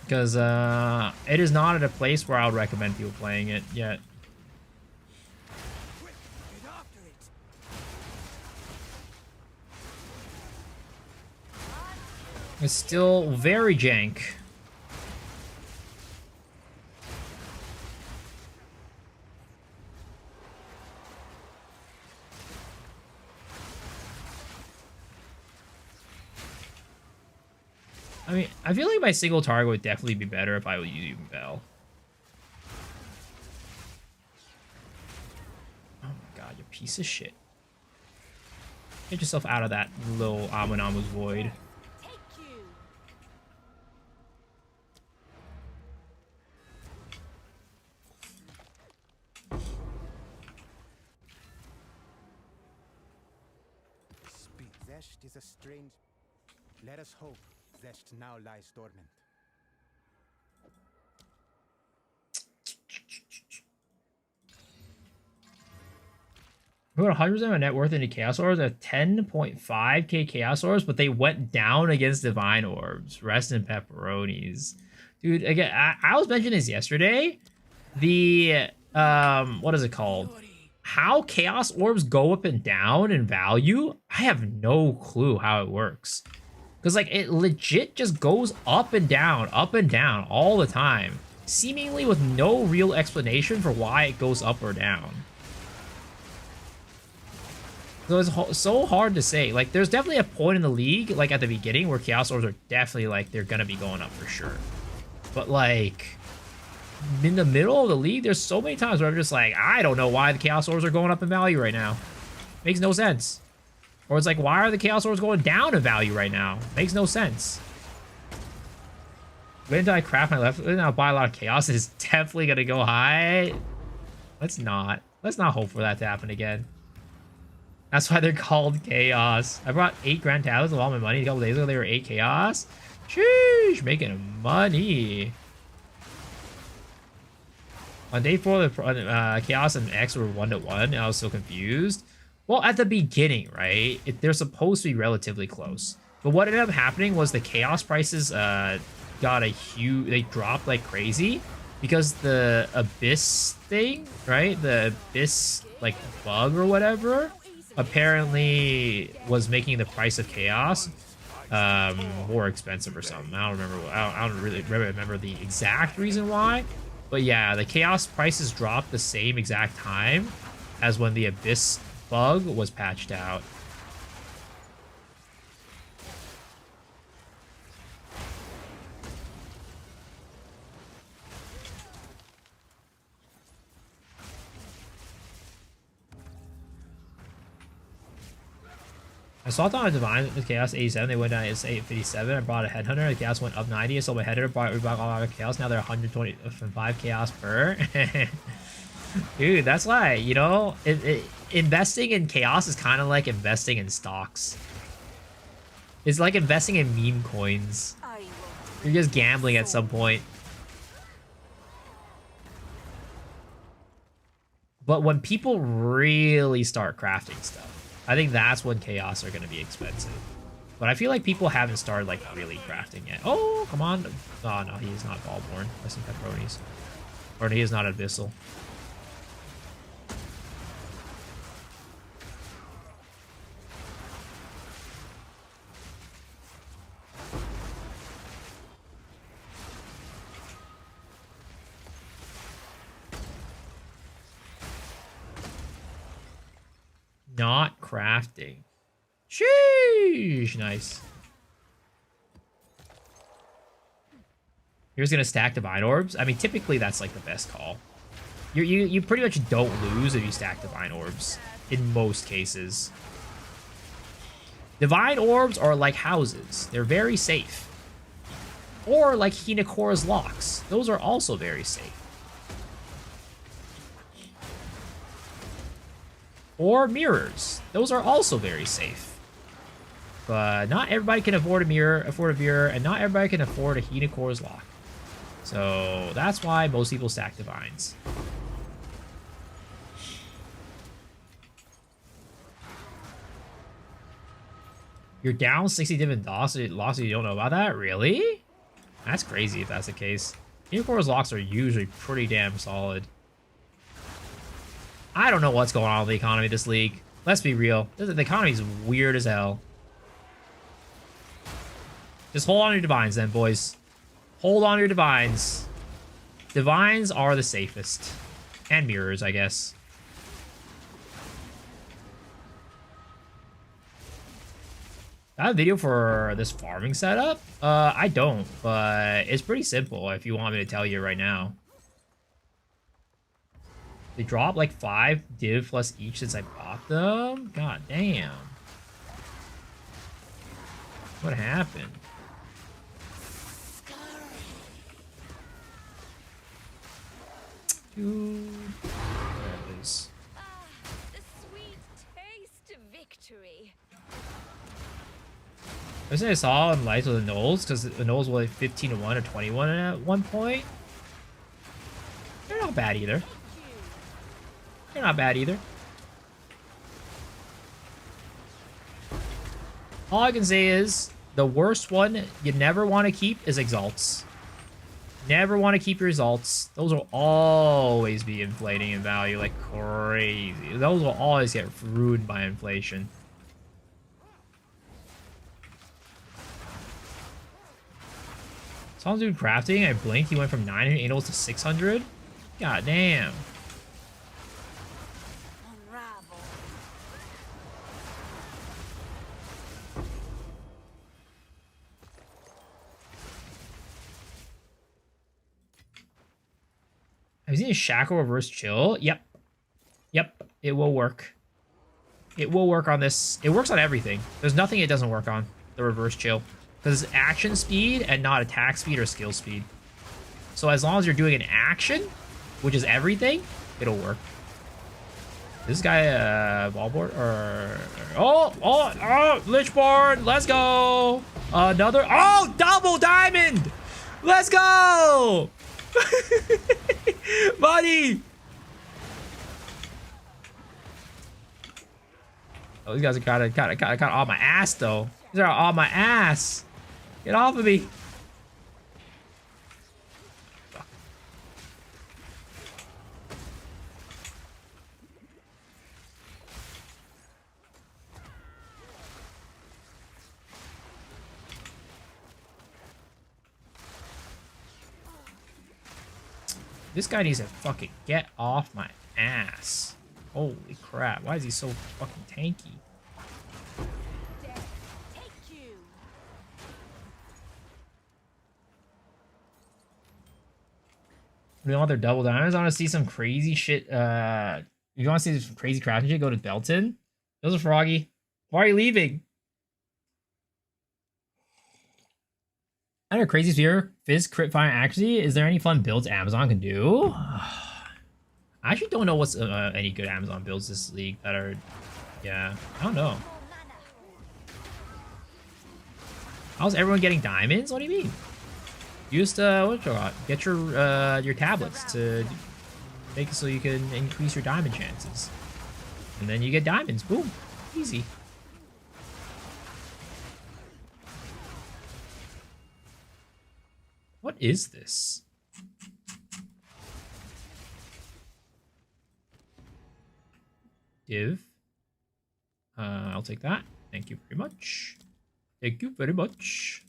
Because it is not at a place where I would recommend people playing it yet. It's still very jank. I mean, I feel like my single target would definitely be better if I would use Bell. Oh my god, you piece of shit. Get yourself out of that little Amunamu's void. Take you. Speak. Zesht is a strange. Let us hope Zesht now lies dormant. We got 100% of my net worth into Chaos Orbs at 10.5k Chaos Orbs, but they went down against Divine Orbs. Rest in pepperonis. Dude, again, I was mentioning this yesterday. The, what is it called? How Chaos Orbs go up and down in value, I have no clue how it works. Because, like, it legit just goes up and down all the time. Seemingly with no real explanation for why it goes up or down. So it's so hard to say. Like, there's definitely a point in the league, like, at the beginning where Chaos Orbs are definitely, like, they're gonna be going up for sure. But, like, in the middle of the league, there's so many times where I'm just like, I don't know why the Chaos Orbs are going up in value right now. Makes no sense. Or it's like, why are the Chaos Orbs going down in value right now? Makes no sense. Wait until I craft my left, and I'll buy a lot of Chaos. It's definitely gonna go high. Let's not hope for that to happen again. That's why they're called Chaos. I brought 8 Grand Tablets with all my money a couple days ago. They were 8 Chaos. Sheesh, making money. On day 4, the Chaos and X were 1-to-1. I was so confused. Well, at the beginning, right? They're supposed to be relatively close. But what ended up happening was the chaos prices got a huge, they dropped like crazy because the Abyss thing, right? The Abyss like bug or whatever apparently was making the price of chaos more expensive or something. I don't remember. I don't really remember the exact reason why. But yeah, the chaos prices dropped the same exact time as when the Abyss bug was patched out. I saw it on a Divine with Chaos 87. They went down to 857. I brought a Headhunter. The Chaos went up 90. I sold my Headhunter. Bought all out of Chaos. Now they're 125 Chaos per. Dude, that's why, you know, investing in Chaos is kind of like investing in stocks. It's like investing in meme coins. You're just gambling at some point. But when people really start crafting stuff, I think that's when Chaos are going to be expensive. But I feel like people haven't started, like, really crafting yet. Oh, come on. Oh, no, he's not Ballborn. That's some pepperonis. Or he is not Abyssal. Not crafting. Sheesh, nice. You're just gonna stack Divine Orbs? I mean, typically that's like the best call. You pretty much don't lose if you stack Divine Orbs, in most cases. Divine Orbs are like houses. They're very safe. Or like Hinakora's Locks. Those are also very safe. Or mirrors. Those are also very safe. But not everybody can afford a mirror, and not everybody can afford a Hinakora's Lock. So that's why most people stack Divines. You're down 60 different losses you don't know about that? Really? That's crazy if that's the case. Hinakora's Locks are usually pretty damn solid. I don't know what's going on with the economy of this league. Let's be real. The economy is weird as hell. Just hold on to your Divines then, boys. Hold on to your Divines. Divines are the safest. And mirrors, I guess. I have a video for this farming setup? I don't, but it's pretty simple if you want me to tell you right now. They dropped like 5 div plus each since I bought them? God damn. What happened? Dude. There it is. The sweet taste of victory. I was I saw in lights with the Knolls, because the Knolls were like 15-1 or 21 at one point. They're not bad either. They're not bad either. All I can say is, the worst one you never want to keep is Exalts. Never want to keep your Exalts. Those will always be inflating in value like crazy. Those will always get ruined by inflation. Someone's doing crafting. I blinked. He went from 900 anals to 600. God damn. Have you seen a Shackle Reverse Chill? Yep. Yep, it will work. It will work on this. It works on everything. There's nothing it doesn't work on, the Reverse Chill. Because it's action speed and not attack speed or skill speed. So as long as you're doing an action, which is everything, it'll work. This guy, Ballboard, or... Oh, Lich board, let's go! Another, double diamond! Let's go! Buddy! Oh, these guys are kind of on my ass, though. These are on my ass. Get off of me. Fuck. This guy needs to fucking get off my ass. Holy crap. Why is he so fucking tanky? Take you. We want their double diamonds. I want to see some crazy shit. If you want to see some crazy crafting shit, go to Belton. Those are Froggy. Why are you leaving? I know crazy sphere, fizz, crit, fire, accuracy. Is there any fun builds Amazon can do? I actually don't know what's any good Amazon builds this league that are. Yeah, I don't know. How's everyone getting diamonds? What do you mean? Use get your tablets to make it so you can increase your diamond chances, and then you get diamonds. Boom, easy. What is this? Div. I'll take that. Thank you very much. Thank you very much.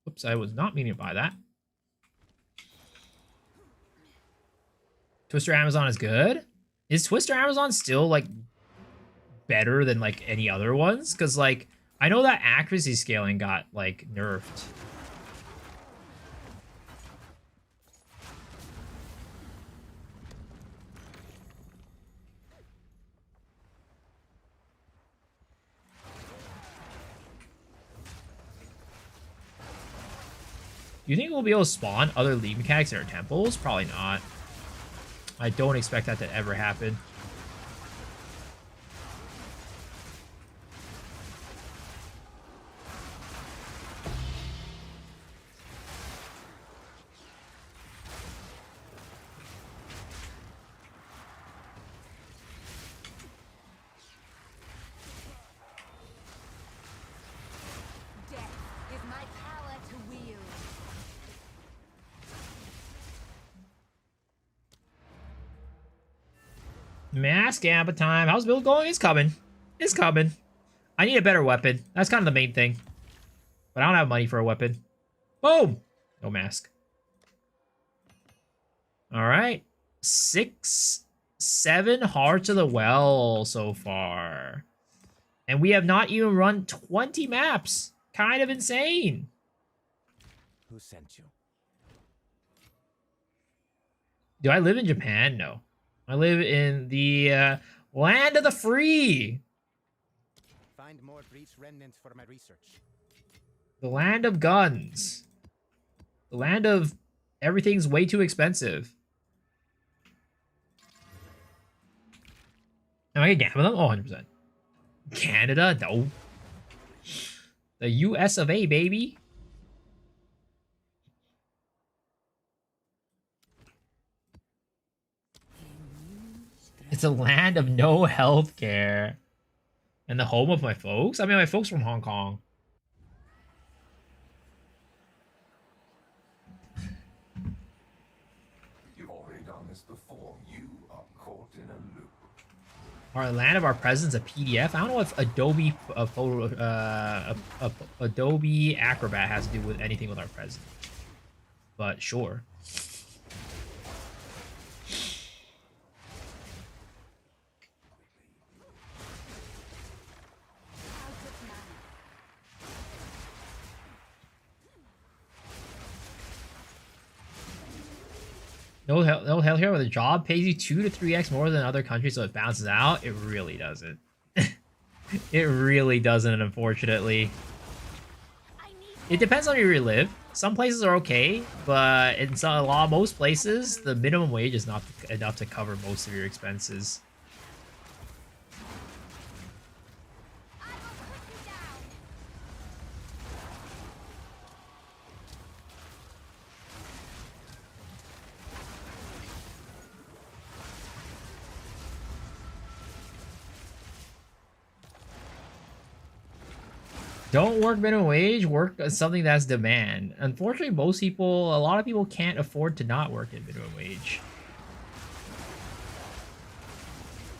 Oops, I was not meaning to buy that. Twister Amazon is good. Is Twister Amazon still like better than like any other ones? Because like I know that accuracy scaling got like nerfed. Do you think we'll be able to spawn other league mechanics in our temples? Probably not. I don't expect that to ever happen. Death is my power to wield. Mask Gamba time. How's build going? It's coming. It's coming. I need a better weapon. That's kind of the main thing. But I don't have money for a weapon. Boom! No mask. Alright. 6, 7 Hearts of the Well so far. And we have not even run 20 maps. Kind of insane. Who sent you? Do I live in Japan? No. I live in the land of the free. Find more breach remnants for my research. The land of guns. The land of everything's way too expensive. Am I gonna gamble them? Oh, 100%. Canada? No. The US of A, baby. It's a land of no health care. And the home of my folks? I mean, my folks from Hong Kong. You've already done this before. You are caught in a loop. Our land of our presence, a PDF. I don't know if Adobe Adobe Acrobat has to do with anything with our presence, but sure. No hell here, with a job pays you 2 to 3x more than other countries, so it bounces out. It really doesn't. It really doesn't, unfortunately. It depends on where you live. Some places are okay, but in most places, the minimum wage is not enough to cover most of your expenses. Don't work minimum wage, work something that's demand. Unfortunately, a lot of people can't afford to not work at minimum wage.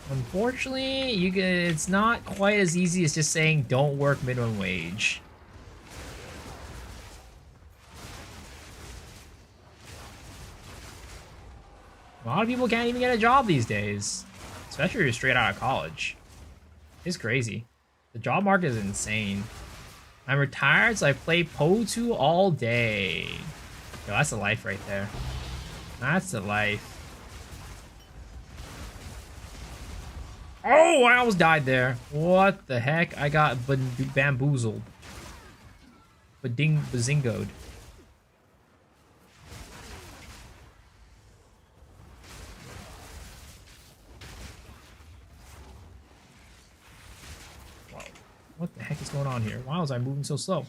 Unfortunately, it's not quite as easy as just saying don't work minimum wage. A lot of people can't even get a job these days, especially if you're straight out of college. It's crazy. The job market is insane. I'm retired, so I play Po2 all day. Yo, that's the life right there. That's the life. Oh, I almost died there. What the heck? I got bamboozled. Bazingoed. Wow. What the heck is going on here? Why was I moving so slow?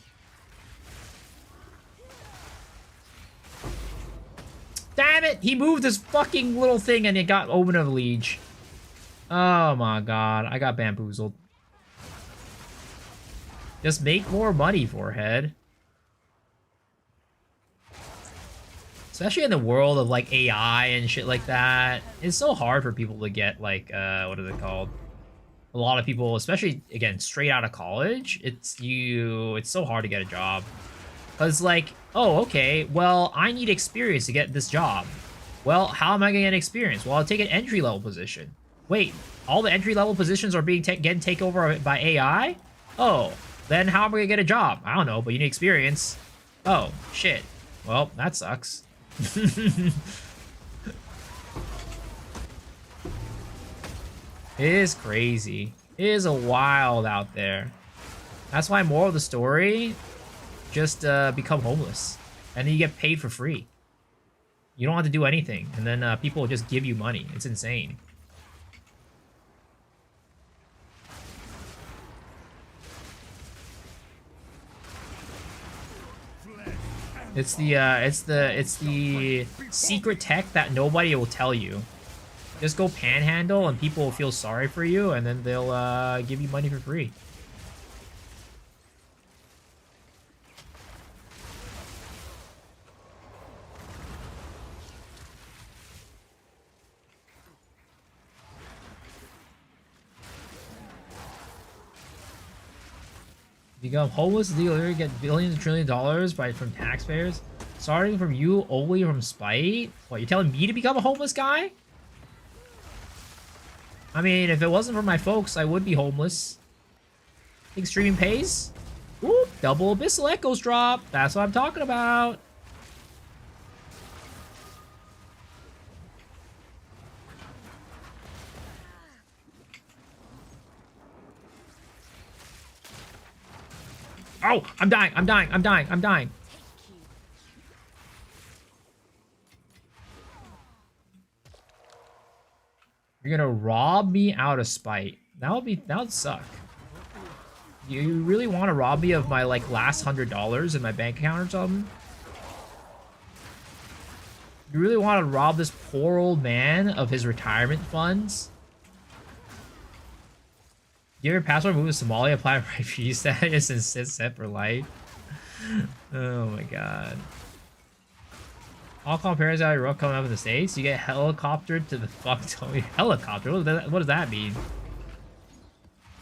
Damn it! He moved this fucking little thing and it got Omen of Liege. Oh my god, I got bamboozled. Just make more money, forehead. Especially in the world of like AI and shit like that. It's so hard for people to get like, what is it called? A lot of people, especially again, straight out of college, it's so hard to get a job. Cause like, oh, okay, well, I need experience to get this job. Well, how am I gonna get experience? Well, I'll take an entry-level position. Wait, all the entry-level positions are being getting taken over by AI? Oh, then how am I gonna get a job? I don't know, but you need experience. Oh, shit. Well, that sucks. It is crazy. It is a wild out there. That's why moral of the story, just become homeless. And then you get paid for free. You don't have to do anything. And then people will just give you money. It's insane. It's the secret tech that nobody will tell you. Just go panhandle and people will feel sorry for you and then they'll give you money for free. Become homeless, literally get billions and trillions of dollars from taxpayers. Starting from you only from spite? What, you're telling me to become a homeless guy? I mean, if it wasn't for my folks, I would be homeless. Think streaming pays? Whoop, double Abyssal Echoes drop. That's what I'm talking about. Oh, I'm dying, I'm dying, I'm dying, I'm dying. You're gonna rob me out of spite. That would suck. You really want to rob me of my like last $100 in my bank account or something? You really want to rob this poor old man of his retirement funds? Give your passport, move to Somalia, apply for refugee status, and sit set for life. Oh my god. All call parents out of rough coming up in the States. You get helicoptered to the fuck. Helicopter? What does that mean?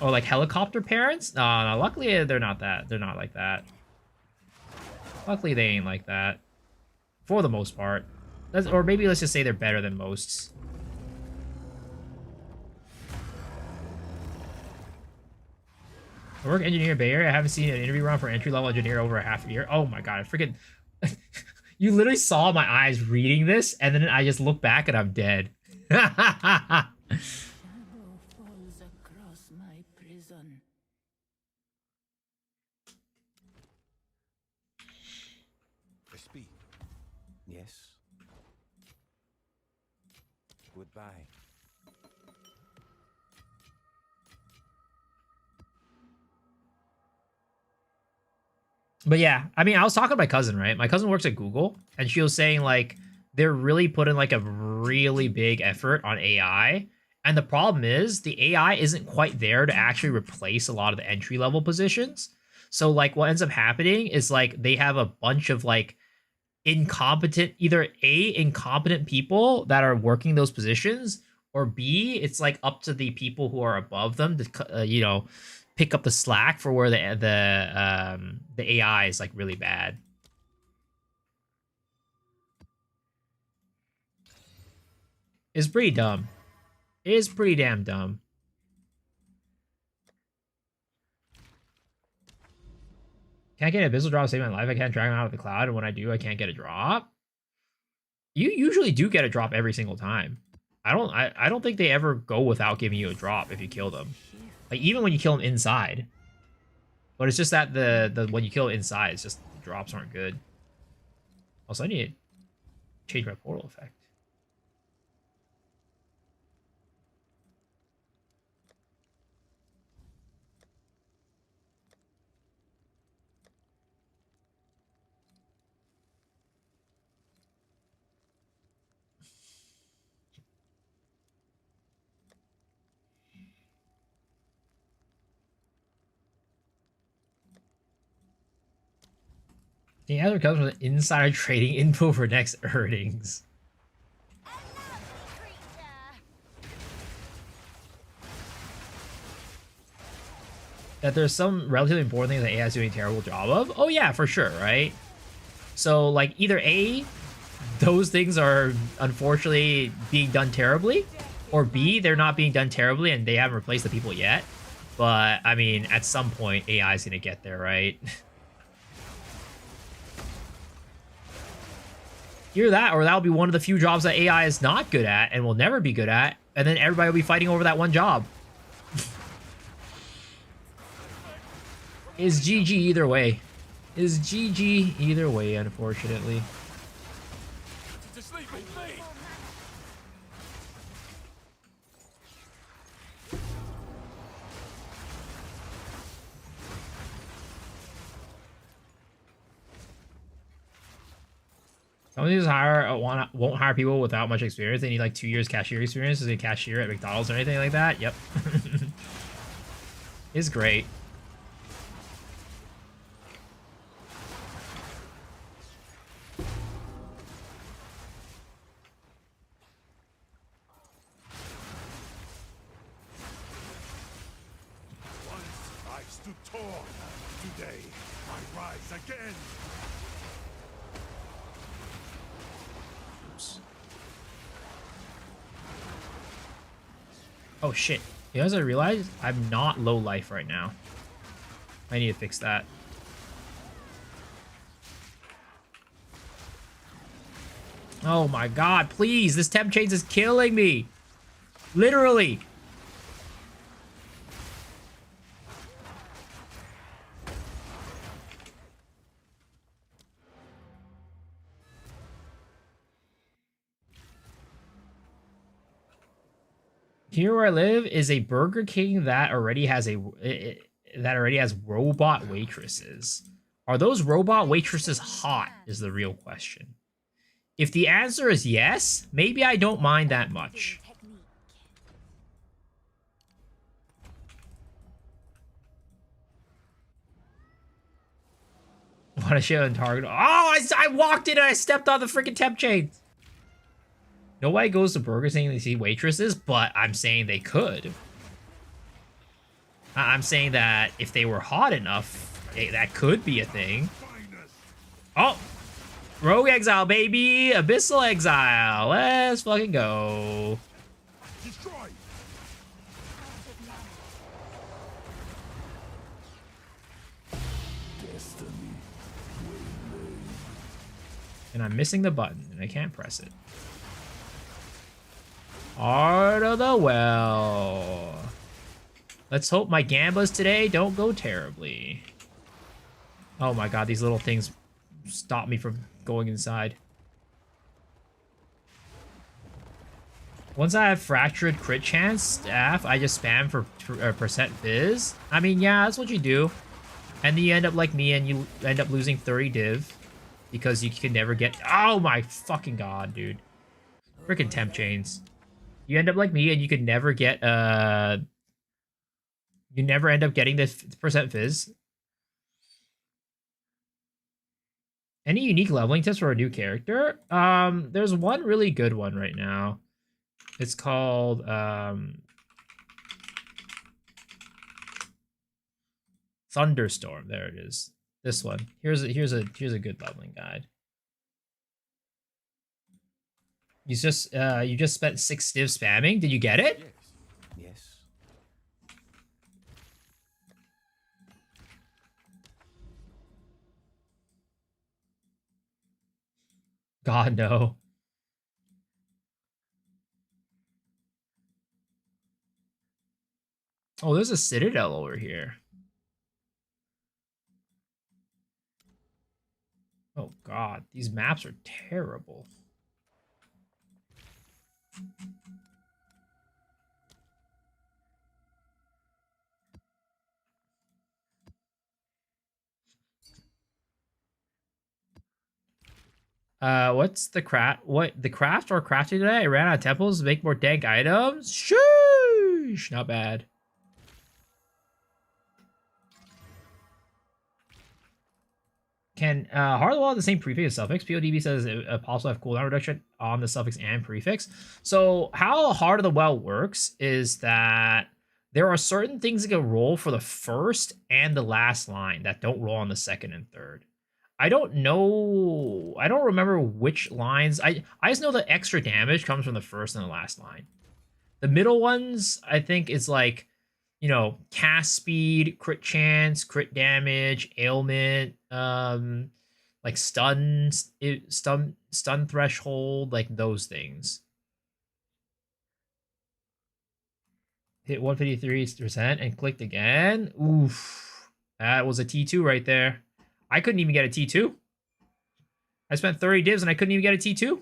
Oh, like helicopter parents? No, luckily they're not that. They're not like that. Luckily they ain't like that. For the most part. Or maybe let's just say they're better than most. I work engineer Bay Area. I haven't seen an interview run for entry-level engineer over a half a year. Oh my god, I freaking... You literally saw my eyes reading this, and then I just look back and I'm dead. Shadow falls across my prison. Crispy. Yes. Goodbye. But yeah, I mean, I was talking to my cousin, right? My cousin works at Google, and she was saying, like, they're really putting, like, a really big effort on AI. And the problem is, the AI isn't quite there to actually replace a lot of the entry-level positions. So like what ends up happening is like they have a bunch of like incompetent, either A, incompetent people that are working those positions, or B, it's like up to the people who are above them to you know, pick up the slack for where the AI is like really bad. It's pretty dumb. It is pretty damn dumb. Can't get an Abyssal drop to save my life. I can't drag him out of the cloud, and when I do, I can't get a drop. You usually do get a drop every single time. I don't think they ever go without giving you a drop if you kill them. Like even when you kill them inside. But it's just that the when you kill inside, it's just the drops aren't good. Also, I need to change my portal effect. The answer comes from insider trading info for next earnings. That there's some relatively important things that AI is doing a terrible job of? Oh yeah, for sure, right? So like either A, those things are unfortunately being done terribly, or B, they're not being done terribly and they haven't replaced the people yet. But I mean, at some point AI is gonna get there, right? Either that, or that'll be one of the few jobs that AI is not good at and will never be good at, and then everybody will be fighting over that one job. Is GG either way. Is GG either way, unfortunately. Some of these won't hire people without much experience. They need like 2 years cashier experience as a cashier at McDonald's or anything like that. Yep. It's great. Once I stood tall. Today I rise again. Oh shit. You guys, I realized I'm not low life right now. I need to fix that. Oh my god, please. This temp chains is killing me. Literally. Here where I live is a Burger King that already has robot waitresses. Are those robot waitresses hot is the real question. If the answer is yes, maybe I don't mind that much. What a show in Target. Oh, I walked in and I stepped on the freaking temp chains. Nobody goes to Burger King to see waitresses, but I'm saying they could. I'm saying that if they were hot enough, that could be a thing. Oh! Rogue Exile, baby! Abyssal Exile! Let's fucking go. And I'm missing the button, and I can't press it. Heart of the Well. Let's hope my gambas today don't go terribly. Oh my god, these little things stop me from going inside. Once I have fractured crit chance staff, I just spam for percent fizz. I mean, yeah, that's what you do. And then you end up like me and you end up losing 30 div. Because you can never get... Oh my fucking god, dude. Freaking temp chains. You end up like me and you can never get... You never end up getting this percent fizz. Any unique leveling tips for a new character? There's one really good one right now. It's called Thunderstorm. There it is. This one. Here's a good leveling guide. You just spent 6 stiv spamming. Did you get it? Yes. Yes. God no. Oh, there's a citadel over here. Oh god, these maps are terrible. What's the craft? What the craft or crafting today? I ran out of temples to make more dank items. Sheesh, not bad. Can Heart of the Wall have the same prefix as suffix? PODB says it also have cooldown reduction on the suffix and prefix. So how Heart of the Well works is that there are certain things that can roll for the first and the last line that don't roll on the second and third. I don't know. I don't remember which lines. I just know the extra damage comes from the first and the last line. The middle ones, I think, is like, you know, cast speed, crit chance, crit damage, ailment, like stun threshold, like those things. Hit 153% and clicked again. Oof. That was a T2 right there. I couldn't even get a T2. I spent 30 divs and I couldn't even get a T2.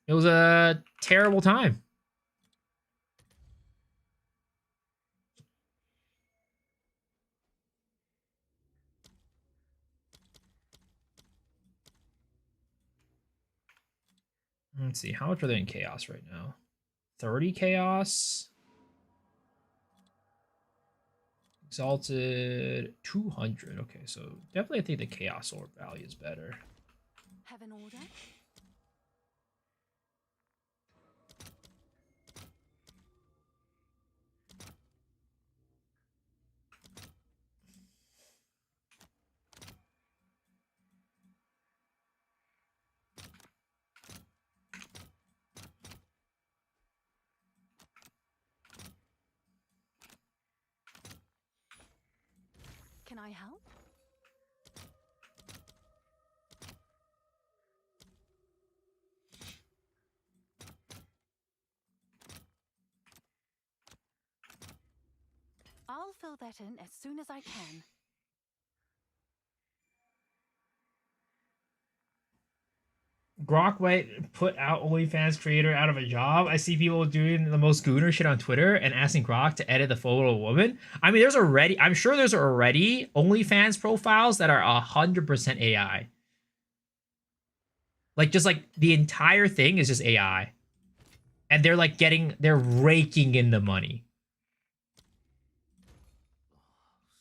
It was a terrible time. Let's see, how much are they in chaos right now? 30 chaos. Exalted 200. Okay, so definitely I think the chaos orb value is better. Have an order? Can I help? I'll fill that in as soon as I can. Grok might put out OnlyFans creator out of a job. I see people doing the most gooner shit on Twitter and asking Grok to edit the photo of a woman. I mean, I'm sure there's already OnlyFans profiles that are 100% AI. Like, just like the entire thing is just AI. And they're like they're raking in the money.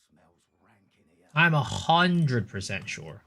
Smells rank in here. I'm 100% sure.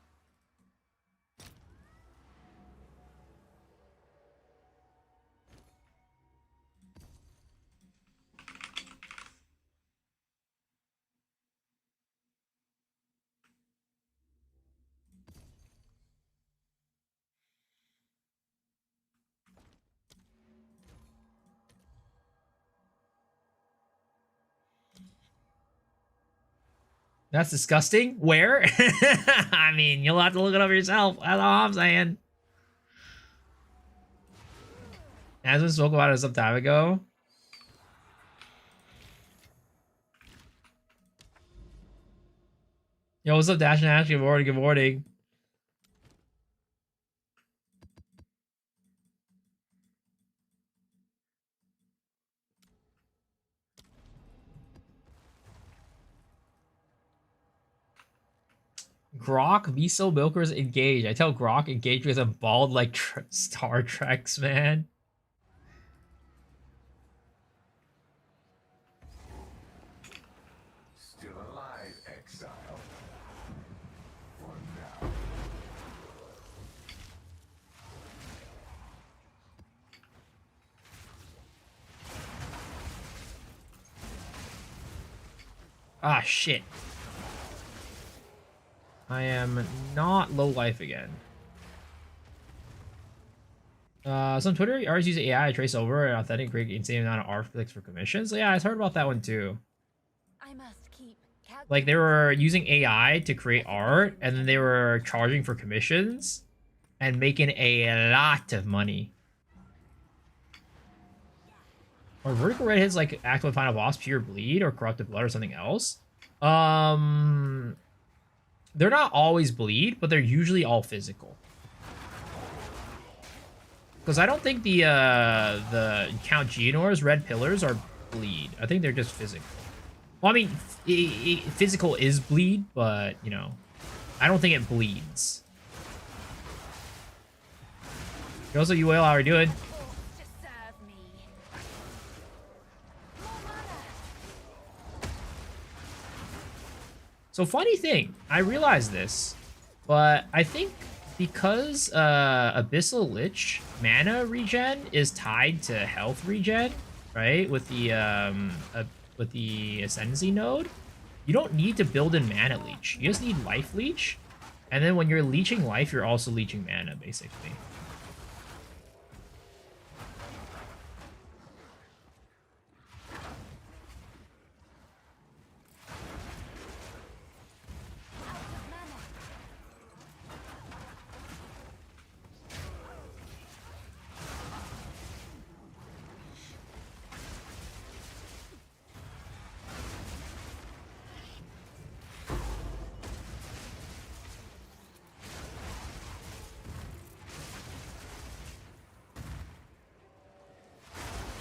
That's disgusting. Where? I mean, you'll have to look it up yourself. That's all I'm saying. As we spoke about it some time ago. Yo, what's up, Dash and Ash? Good morning, good morning. Grok, Miso Milkers engage. I tell Grok engage with a bald like Star Treks, man. Still alive, exile. Ah, shit. I am not low life again. Some Twitter artists use AI to trace over and authenticate insane amount of art clicks for commissions. So yeah, I heard about that one too. I must keep Like they were using AI to create art, and then they were charging for commissions and making a lot of money. Or vertical red hits like active final boss, pure bleed, or corrupted blood, or something else. They're not always bleed, but they're usually all physical. Because I don't think the Count Geonor's red pillars are bleed. I think they're just physical. Well, I mean, physical is bleed, but, you know, I don't think it bleeds. Also, you will, how are you doing? forced to serve me. More mana. So, funny thing, I realized this, but I think because Abyssal Lich mana regen is tied to health regen, right? With the Ascendancy node, you don't need to build in mana leech. You just need life leech, and then when you're leeching life, you're also leeching mana, basically.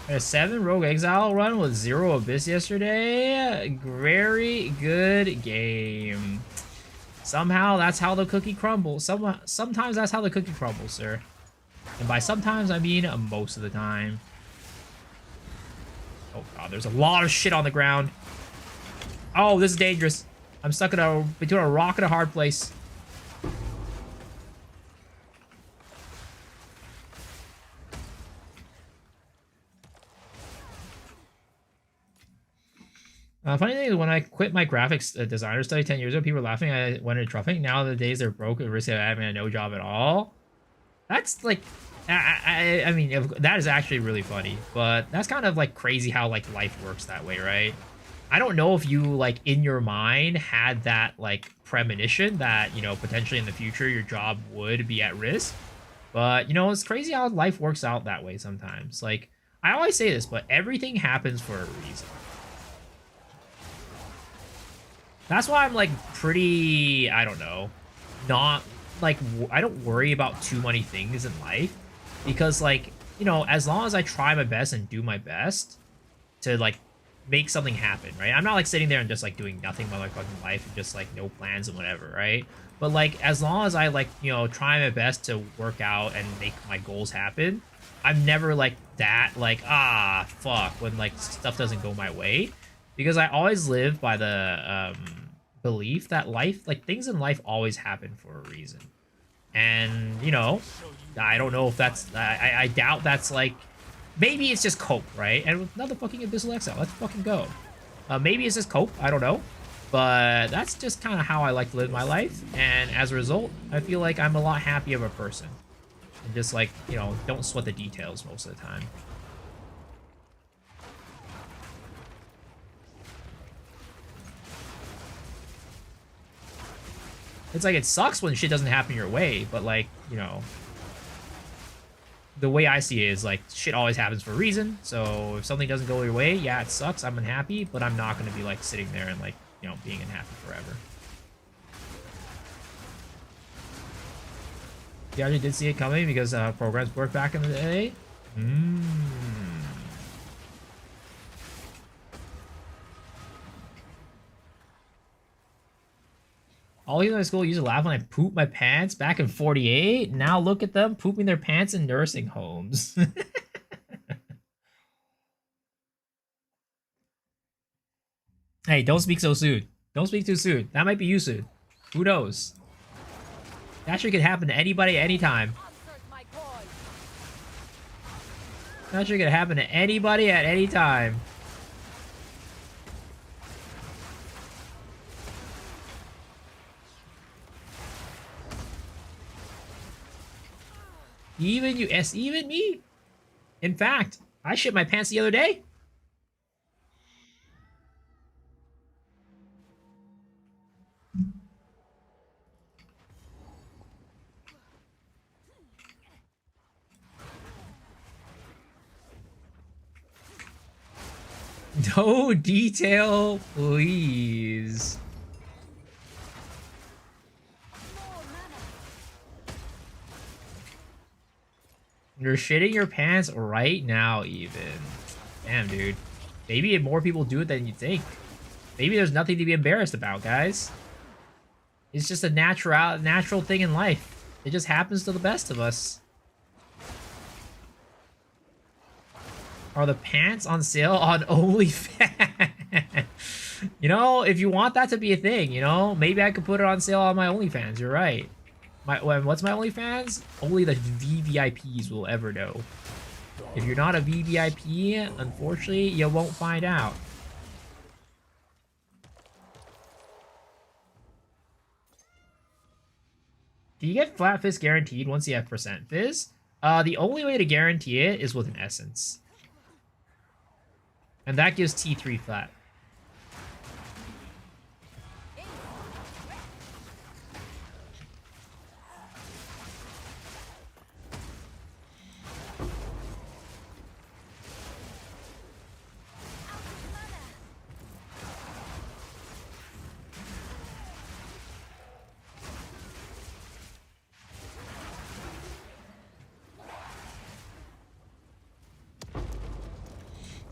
A 7 Rogue Exile run with 0 Abyss yesterday. Very good game. Somehow that's how the cookie crumbles. Sometimes that's how the cookie crumbles, sir. And by sometimes, I mean most of the time. Oh god, there's a lot of shit on the ground. Oh, this is dangerous. I'm stuck in between a rock and a hard place. Funny thing is, when I quit my graphics designer study 10 years ago, people were laughing. I went into truffing. Now the days they're broke and risk of having no job at all. That's like, I mean, that is actually really funny. But that's kind of like crazy how like life works that way, right? I don't know if you like in your mind had that like premonition that, you know, potentially in the future your job would be at risk. But, you know, it's crazy how life works out that way sometimes. Like, I always say this, but everything happens for a reason. That's why I'm like pretty, I don't know, not like, I don't worry about too many things in life because like, you know, as long as I try my best and do my best to like make something happen, right? I'm not like sitting there and just like doing nothing with my fucking life and just like no plans and whatever, right? But like, as long as I like, you know, try my best to work out and make my goals happen, I'm never like that, like, ah, fuck, when like stuff doesn't go my way. Because I always live by the belief that life, like things in life always happen for a reason. And, you know, I don't know if that's, I doubt that's like, maybe it's just cope, right? And another fucking Abyssal Exile, let's fucking go. Maybe it's just cope, I don't know. But that's just kind of how I like to live my life. And as a result, I feel like I'm a lot happier of a person. And just like, you know, don't sweat the details most of the time. It's like, it sucks when shit doesn't happen your way, but like, you know, the way I see it is like, shit always happens for a reason. So if something doesn't go your way, yeah, it sucks, I'm unhappy, but I'm not going to be like sitting there and like, you know, being unhappy forever. You actually did see it coming because programs worked back in the day? All you in my school used to laugh when I pooped my pants back in 48. Now look at them pooping their pants in nursing homes. Hey, don't speak so soon. Don't speak too soon. That might be you soon. Who knows? That shit could happen to anybody anytime. That shit could happen to anybody at any time. Even you, even me. In fact, I shit my pants the other day. No detail, please. You're shitting your pants right now, even. Damn, dude. Maybe more people do it than you think. Maybe there's nothing to be embarrassed about, guys. It's just a natural thing in life. It just happens to the best of us. Are the pants on sale on OnlyFans? You know, if you want that to be a thing, you know, maybe I could put it on sale on my OnlyFans. You're right. What's my OnlyFans? Only the VVIPs will ever know. If you're not a VVIP, unfortunately, you won't find out. Do you get flat fizz guaranteed once you have percent fizz? The only way to guarantee it is with an essence. And that gives T3 flat.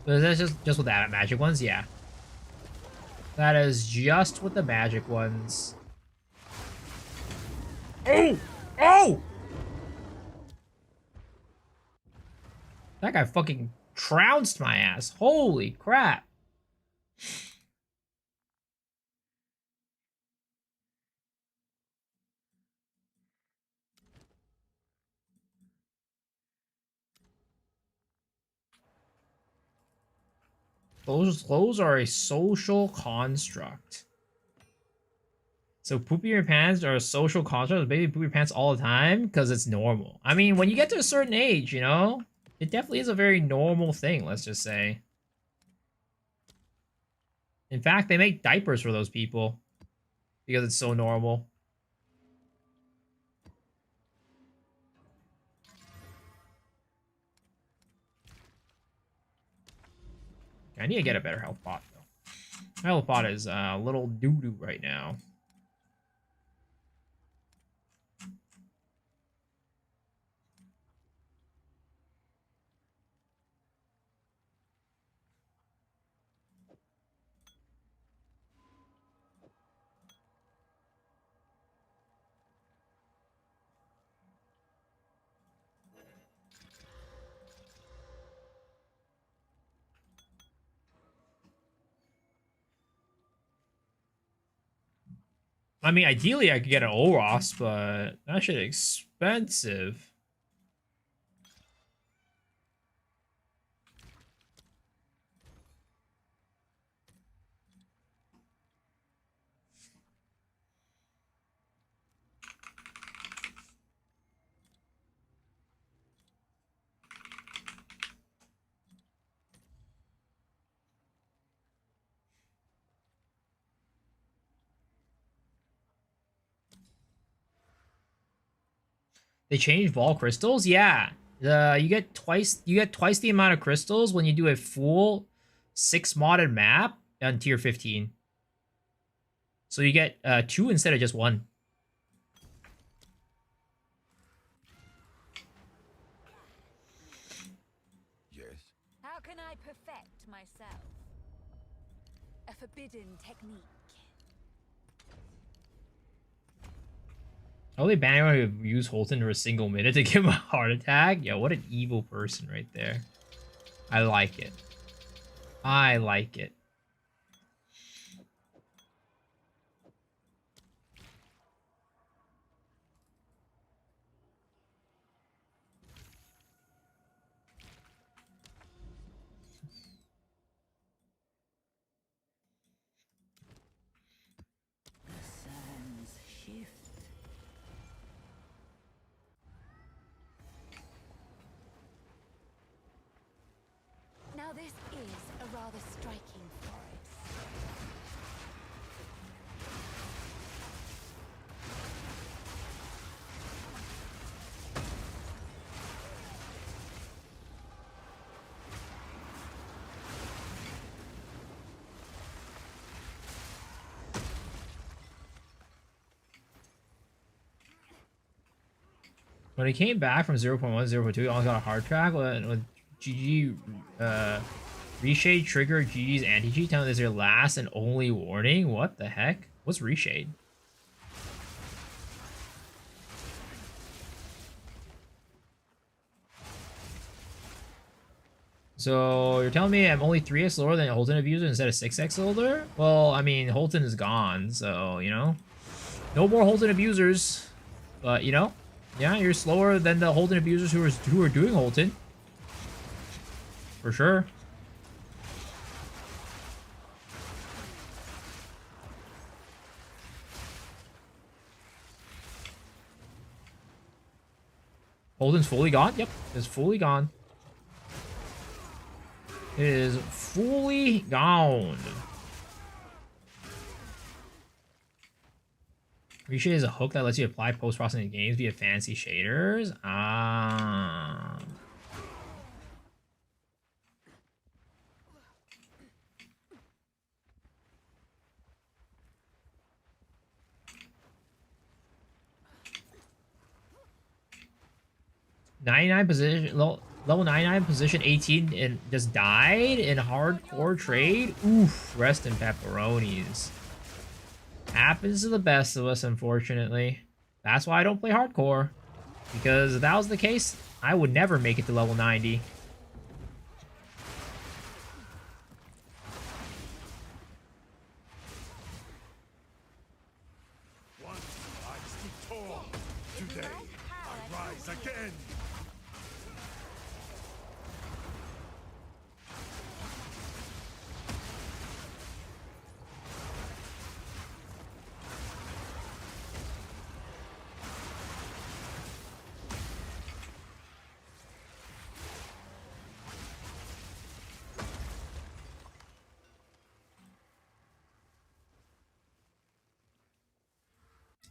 But that's just with that magic ones, yeah. That is just with the magic ones. Oh! Oh! That guy fucking trounced my ass. Holy crap. Those clothes are a social construct. So pooping your pants are a social construct. Baby poop your pants all the time because it's normal. I mean, when you get to a certain age, you know, it definitely is a very normal thing, let's just say. In fact, they make diapers for those people because it's so normal. I need to get a better health pot, though. My health pot is a little doo-doo right now. I mean, ideally, I could get an Oros, but that shit expensive. They changed Vol crystals? Yeah. You get twice the amount of crystals when you do a full 6 modded map on tier 15. So you get 2 instead of just 1. Yes. How can I perfect myself? A forbidden technique. Oh, they banned anyone who used Holton for a single minute to give him a heart attack? Yeah, what an evil person right there. I like it. I like it. The sands shift. this is a rather striking forest. When he came back from 0.1 to 0.2, he almost got a hard track when GG Reshade triggered GG's anti-cheat telling this is your last and only warning. What the heck? What's Reshade? So you're telling me I'm only 3x lower than Holton Abuser instead of 6x older? Well, I mean, Holton is gone, so, you know. No more Holton Abusers. But, you know, yeah, you're slower than the Holton Abusers who are doing Holton. For sure. Holden's fully gone? Yep, it's fully gone. It is fully gone. Reshade is a hook that lets you apply post-processing games via fancy shaders. Ah. 99 position, level 99 position 18 and just died in hardcore trade. Oof, rest in pepperonis. Happens to the best of us, unfortunately. That's why I don't play hardcore. Because if that was the case, I would never make it to level 90. Once I stood tall. Today I rise again.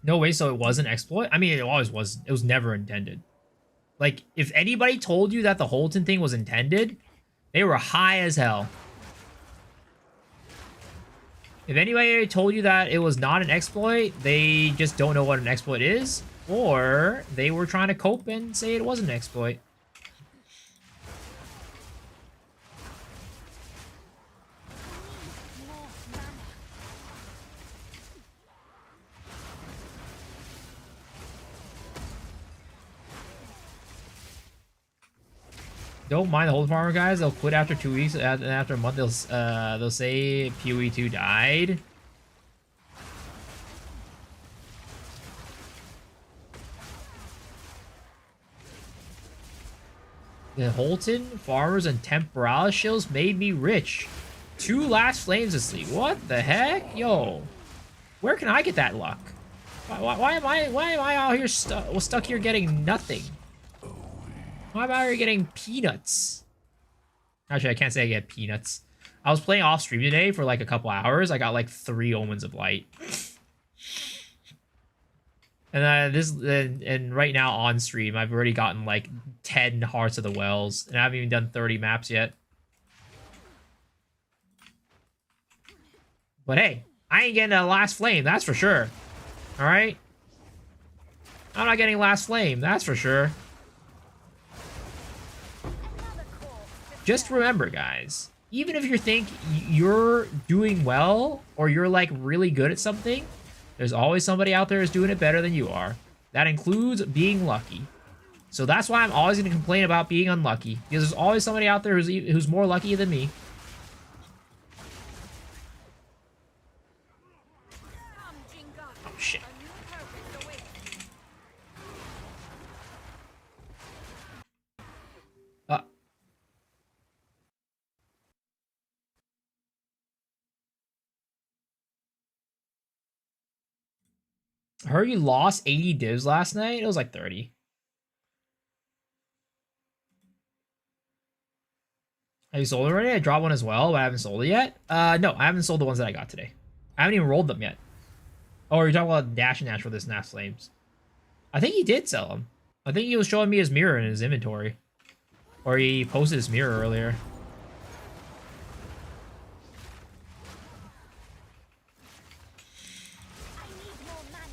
No way, so it was an exploit? I mean, it always was. It was never intended. Like, if anybody told you that the Holton thing was intended, they were high as hell. If anybody told you that it was not an exploit, they just don't know what an exploit is, or they were trying to cope and say it was an exploit. Don't mind the hold farmer guys. They'll quit after 2 weeks, and after a month they'll say PoE2 died. The Holton farmers and Temporalis shills made me rich. 2 last flames asleep. What the heck, yo? Where can I get that luck? Why am I out here stuck here getting nothing? Why am I here getting peanuts? Actually, I can't say I get peanuts. I was playing off stream today for like a couple hours. I got like 3 Omens of Light. And right now on stream, I've already gotten like 10 Hearts of the Wells, and I haven't even done 30 maps yet. But hey, I ain't getting a last flame, that's for sure. All right, I'm not getting last flame, that's for sure. Just remember, guys, even if you think you're doing well or you're like really good at something, there's always somebody out there who's doing it better than you are. That includes being lucky. So that's why I'm always going to complain about being unlucky, because there's always somebody out there who's more lucky than me. Oh, shit. I heard you lost 80 divs last night. It was like 30. Have you sold it already? I dropped one as well, but I haven't sold it yet. No, I haven't sold the ones that I got today. I haven't even rolled them yet. Oh, you're talking about Dash and Dash for this Nash Flames. I think he did sell them. I think he was showing me his mirror in his inventory. Or he posted his mirror earlier. I need more mana.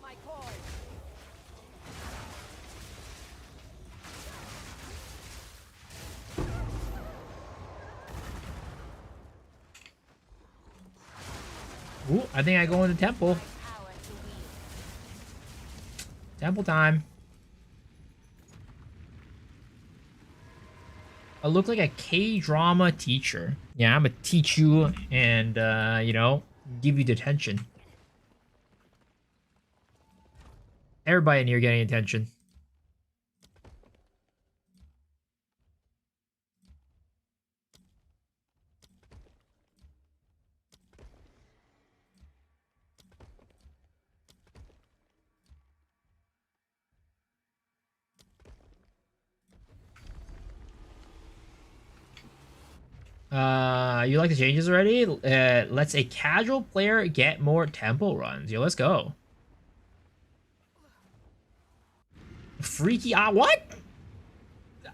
My cause. Ooh, I think I go into temple. Power to wield. Temple time. I look like a K-drama teacher. Yeah, I'm gonna teach you and, you know, give you detention. Everybody in here getting attention. You like the changes already? Let's a casual player get more tempo runs. Yo, let's go. Freaky, what?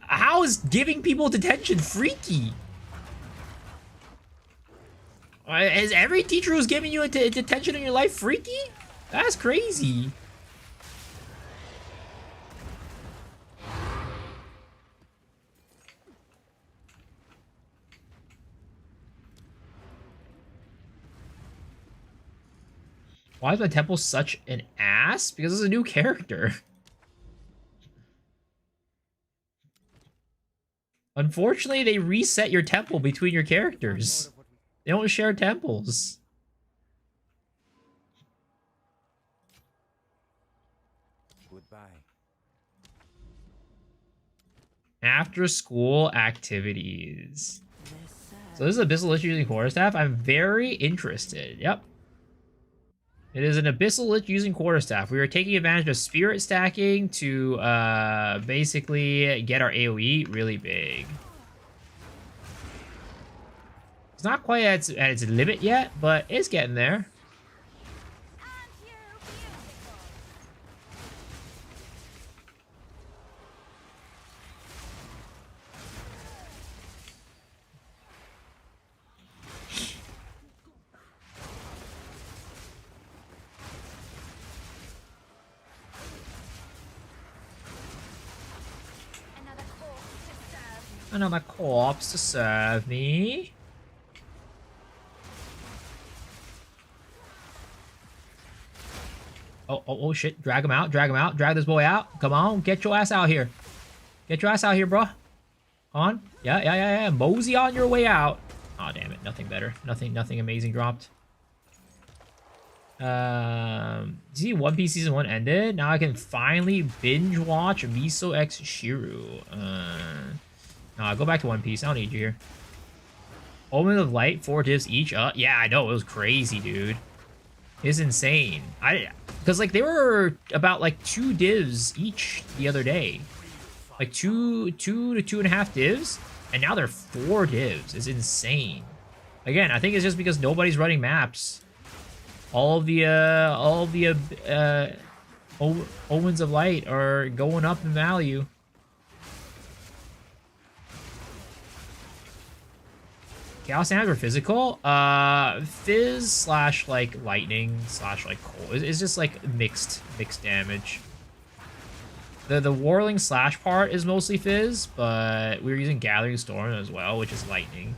How is giving people detention freaky? Is every teacher who's giving you a detention in your life freaky? That's crazy. Why is my temple such an ass? Because it's a new character. Unfortunately, they reset your temple between your characters. They don't share temples. Goodbye. After school activities. So this is Abyssal Lich using Quarterstaff. I'm very interested. Yep. It is an Abyssal Lich using Quarterstaff. We are taking advantage of spirit stacking to basically get our AoE really big. It's not quite at its limit yet, but it's getting there. Aren't you beautiful? Another corpse to serve. Another corpse to serve me. Oh, shit. Drag him out. Drag him out. Drag this boy out. Come on. Get your ass out here. Get your ass out here, bro. Come on. Yeah. Mosey on your way out. Oh, damn it. Nothing better. Nothing amazing dropped. See, One Piece Season 1 ended. Now I can finally binge watch Miso X Shiru. Nah, go back to One Piece. I don't need you here. Omen of Light, 4 divs each. Yeah, I know. It was crazy, dude. It's insane. Because like they were about like 2 divs each the other day, like two to 2.5 divs, and now they're 4 divs. It's insane. Again, I think it's just because nobody's running maps. All of the Omens of Light are going up in value. Chaos damage or physical? Fizz slash like lightning slash like cold. It's just like mixed damage. The Whirling slash part is mostly fizz, but we were using Gathering Storm as well, which is lightning.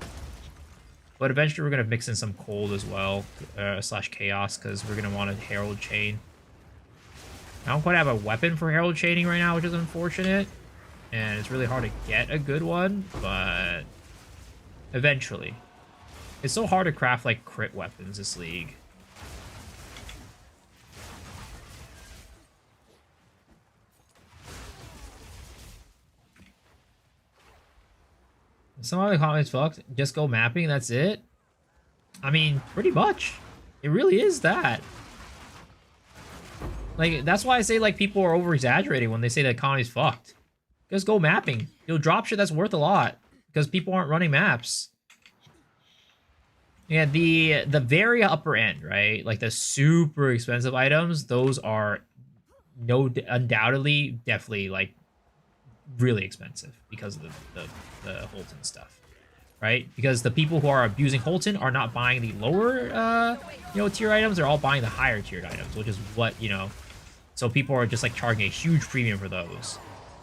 But eventually we're gonna mix in some cold as well, slash chaos, because we're gonna want a Herald Chain. I don't quite have a weapon for Herald Chaining right now, which is unfortunate. And it's really hard to get a good one, but eventually. It's so hard to craft like crit weapons this league. Some of the comments fucked. Just go mapping, that's it. I mean, pretty much. It really is that. Like, that's why I say, like, people are over-exaggerating when they say the economy's fucked. Just go mapping. You'll drop shit that's worth a lot. Because people aren't running maps. Yeah, the very upper end, right? Like, the super expensive items, those are undoubtedly, definitely, like, really expensive because of the Holton stuff. Right? Because the people who are abusing Holton are not buying the lower, tier items. They're all buying the higher tiered items, which is what, so people are just, like, charging a huge premium for those.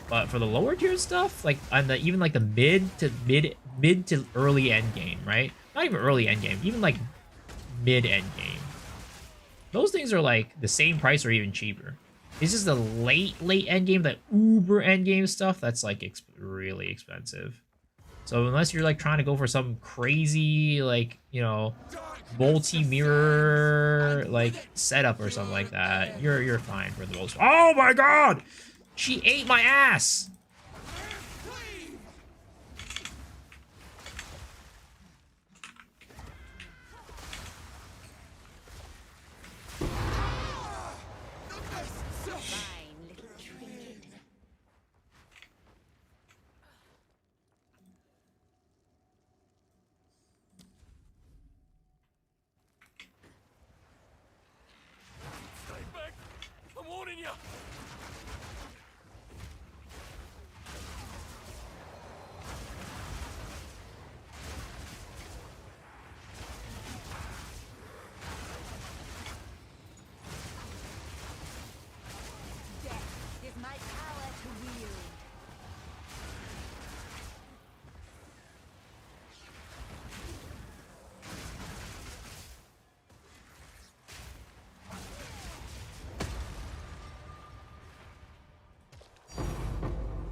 But for the lower tier stuff, like, and even, like, the mid to early end game, right? Not even early end game, even, like, mid end game. Those things are, like, the same price or even cheaper. It's just the late end game, the uber end game stuff, that's, like, really expensive. So unless you're, like, trying to go for some crazy, like, multi-mirror, like, setup or something like that, you're fine for the most. Oh my god! She ate my ass!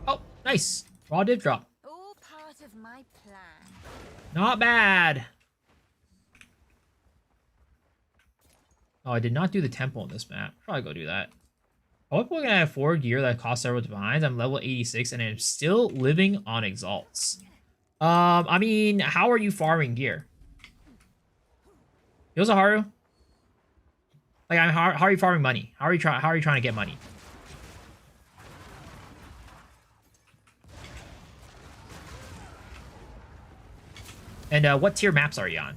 Oh, nice. Raw div drop. All part of my plan. Not bad. Oh, I did not do the temple in this map. Probably go do that. I was looking at 4 gear that costs several divines. I'm level 86 and I'm still living on exalts. I mean, how are you farming gear? Yozaharu? Like, how are you farming money? How are you trying to get money? And what tier maps are you on?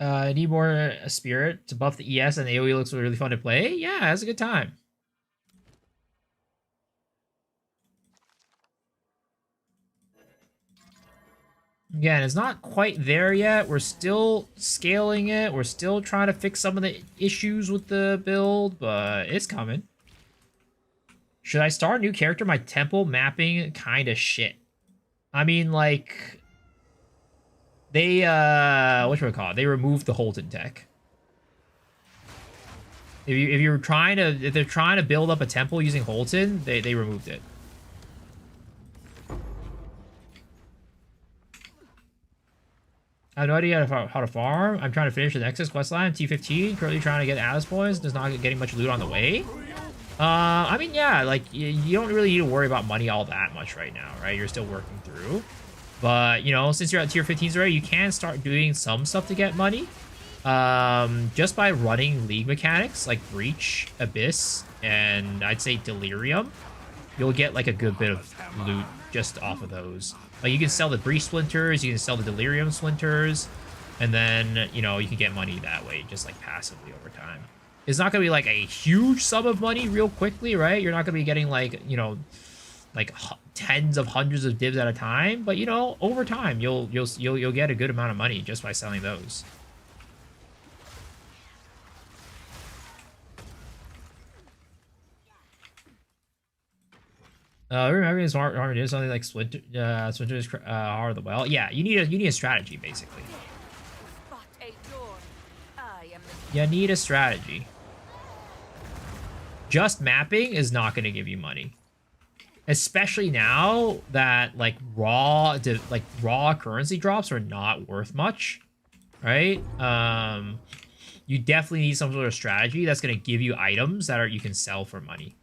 I need more spirit to buff the ES, and the AoE looks really fun to play. Yeah, that's a good time. Again, it's not quite there yet. We're still scaling it. We're still trying to fix some of the issues with the build, but it's coming. Should I start a new character? My temple mapping kind of shit. I mean, like, they, whatchamacallit? They removed the Holton tech. If they're trying to build up a temple using Holton, they removed it. I have no idea how to farm. I'm trying to finish the Nexus questline. T15, currently trying to get Atlas points. Does not getting much loot on the way. I mean, yeah, like, you don't really need to worry about money all that much right now, right? You're still working through. But, since you're at tier 15s already, you can start doing some stuff to get money. Just by running League mechanics, like Breach, Abyss, and I'd say Delirium, you'll get, like, a good bit of loot just off of those. Like, you can sell the Breach Splinters, you can sell the Delirium Splinters, and then, you can get money that way, just, like, passively over time. It's not going to be, like, a huge sum of money real quickly, right? You're not going to be getting, like, like, tens of hundreds of divs at a time, but, over time, you'll get a good amount of money just by selling those. Remember this hard to do something like Splinter's Heart of the Well. Yeah, you need a strategy basically. You need a strategy. Just mapping is not going to give you money. Especially now that like raw currency drops are not worth much, right? You definitely need some sort of strategy that's going to give you items that you can sell for money.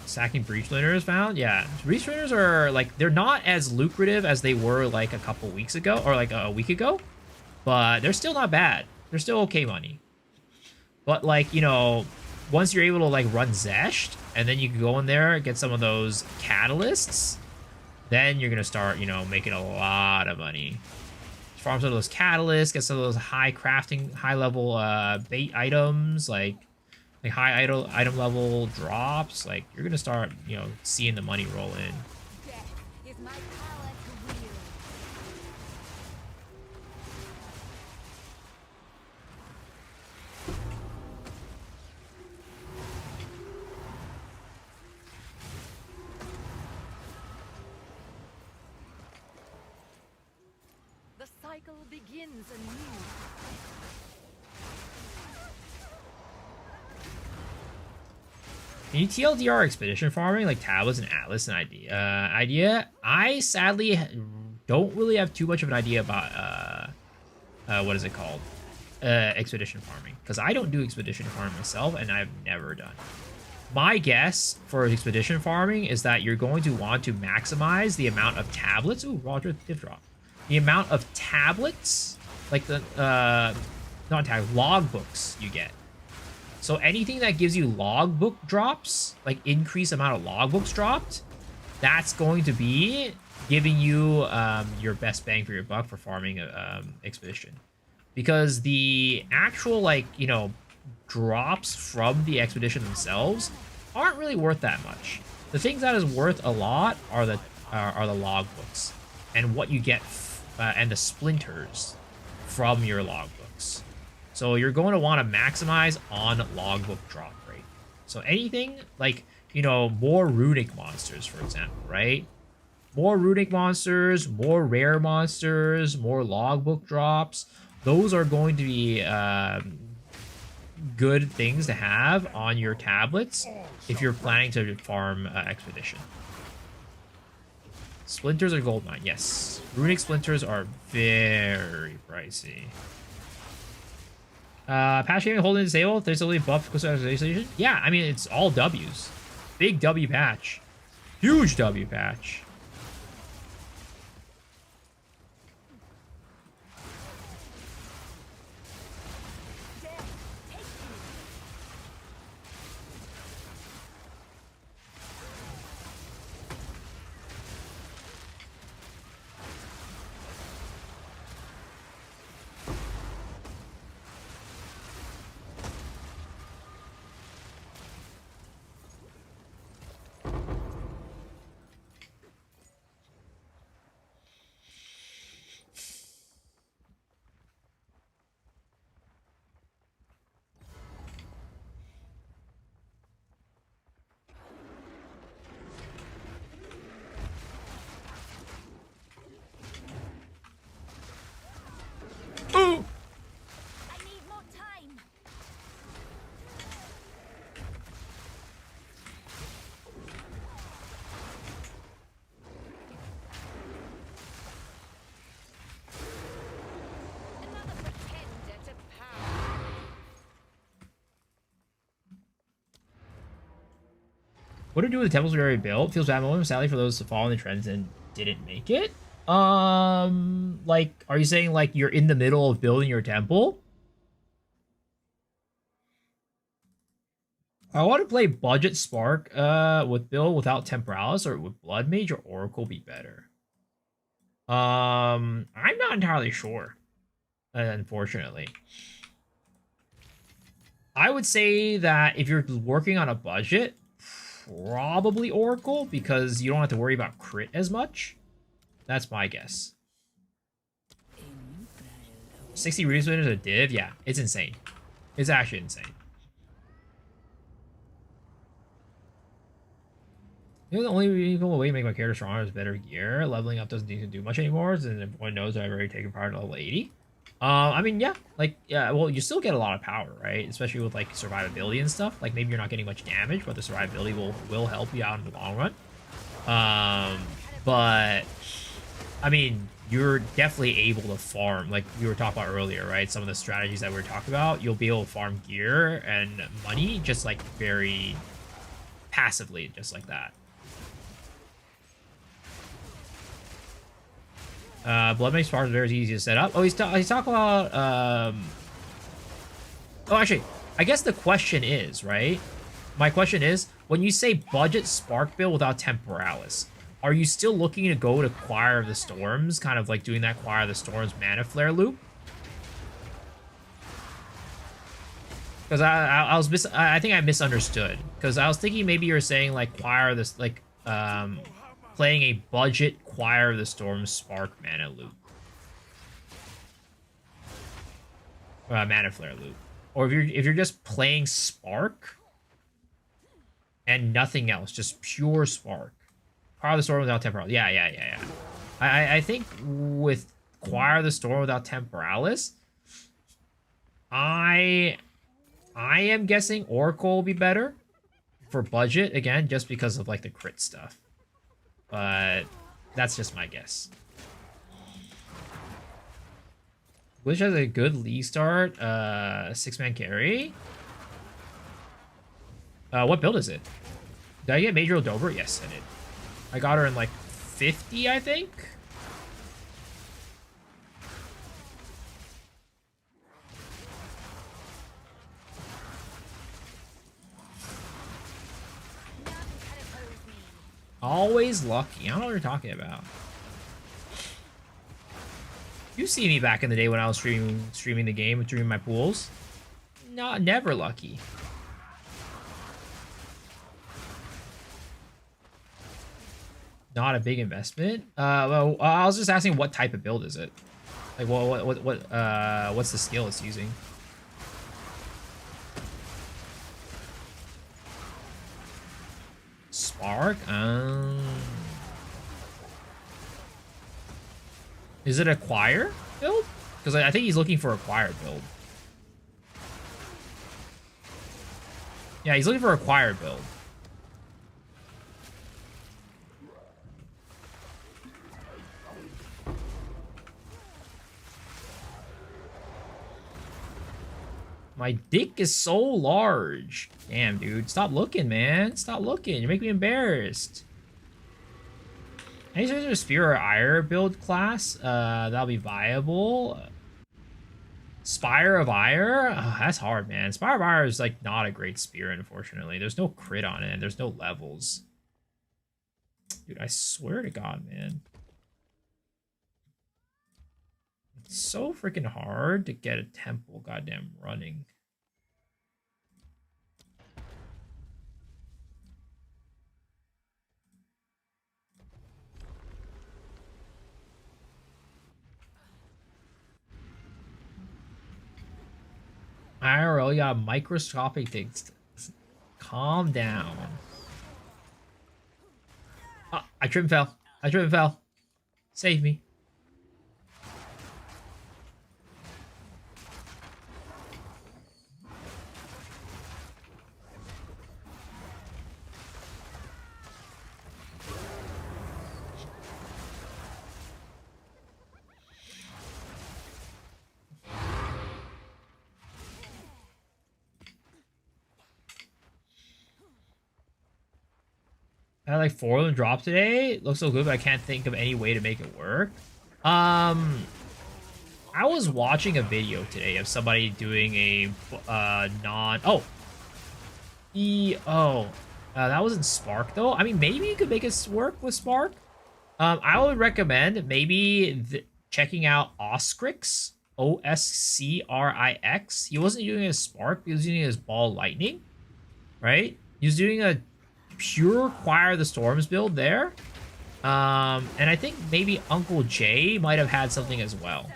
Sacking breach linners found? Yeah. Breach linners are like, they're not as lucrative as they were like a couple weeks ago or like a week ago, but they're still not bad. They're still okay money. But like, you know, once you're able to like run Zesht and then you can go in there and get some of those catalysts, then you're going to start, you know, making a lot of money. Farm some of those catalysts, get some of those high crafting, high level bait items, like high item level drops. Like you're gonna start, you know, seeing the money roll in. Death is my power to wield. The cycle begins anew. Can you TLDR expedition farming like tablets and Atlas and idea? I sadly don't really have too much of an idea about what is it called? Expedition farming, because I don't do expedition farming myself and I've never done. My guess for expedition farming is that you're going to want to maximize the amount of tablets. Ooh, Roger div drop. The amount of tablets, like the not tag logbooks you get. So anything that gives you logbook drops, like increased amount of logbooks dropped, that's going to be giving you your best bang for your buck for farming expedition. Because the actual, like, you know, drops from the expedition themselves aren't really worth that much. The things that is worth a lot are the logbooks and what you get and the splinters from your logbooks. So you're going to want to maximize on logbook drop rate. So anything like, you know, more runic monsters, for example, right? More runic monsters, more rare monsters, more logbook drops. Those are going to be good things to have on your tablets if you're planning to farm expedition. Splinters are gold mine, yes. Runic splinters are very pricey. Patch gaming holding disabled. There's only buff customization. Yeah, I mean it's all W's. Big W patch. Huge W patch. Ooh! I need more time. Another pretender to power. What to do with the temples we already built? Feels bad moment, sadly, for those to follow the trends and didn't make it. Like, are you saying like you're in the middle of building your temple? I want to play budget Spark with build without Temporalis, or would Blood Mage or Oracle be better? I'm not entirely sure, unfortunately. I would say that if you're working on a budget, probably Oracle, because you don't have to worry about crit as much. That's my guess. 60 reasons a div? Yeah, it's insane. It's actually insane. You know, the only reasonable way to make my character stronger is better gear. Leveling up doesn't need to do much anymore, and everyone knows I've already taken part in level 80. I mean, yeah, like, yeah, well, you still get a lot of power, right? Especially with, like, survivability and stuff. Like, maybe you're not getting much damage, but the survivability will help you out in the long run. But, I mean, you're definitely able to farm, like we were talking about earlier, right? Some of the strategies that we were talking about, you'll be able to farm gear and money just, like, very passively, just like that. Blood makes farms very easy to set up. Oh, he's talking about, oh, actually, I guess the question is, right? My question is, when you say budget Spark build without Temporalis, are you still looking to go to Choir of the Storms, kind of like doing that Choir of the Storms Mana Flare loop? Because I think I misunderstood. Because I was thinking maybe you were saying like Choir of this, like, playing a budget Choir of the Storm Spark mana loop. Mana Flare loop. Or if you're just playing Spark and nothing else, just pure Spark. Choir of the Storm without Temporalis. Yeah. I think with Choir of the Storm without Temporalis, I am guessing Oracle will be better for budget, again, just because of like the crit stuff. But that's just my guess. Lich has a good league start. 6-man carry. What build is it? Did I get Major Dover? Yes, I did. I got her in like 50, I think. Always lucky. I don't know what you're talking about. You see me back in the day when I was streaming the game, streaming my pools. No, never lucky. Not a big investment. Well, I was just asking what type of build is it? Like, what's the skill it's using? Spark? Is it a choir build? Because I think he's looking for a choir build. Yeah, he's looking for a choir build. My dick is so large. Damn, dude. Stop looking, man. Stop looking. You're making me embarrassed. Any sort of Spear or Ire build class that'll be viable. Spire of Ire? Oh, that's hard, man. Spire of Ire is like not a great spear, unfortunately. There's no crit on it, and there's no levels. Dude, I swear to God, man. It's so freaking hard to get a temple goddamn running. IRL, you got microscopic things. Calm down. Oh, I tripped and fell. I tripped and fell. Save me. I had like 4 of them drop today. It looks so good, but I can't think of any way to make it work. I was watching a video today of somebody doing a that wasn't Spark though. I mean, maybe you could make it work with Spark. I would recommend maybe checking out Oscrix, Oscrix. He wasn't using his Spark, he was using his Ball Lightning, right? He was doing a pure Choir of the Storms build there. And I think maybe Uncle Jay might have had something as well.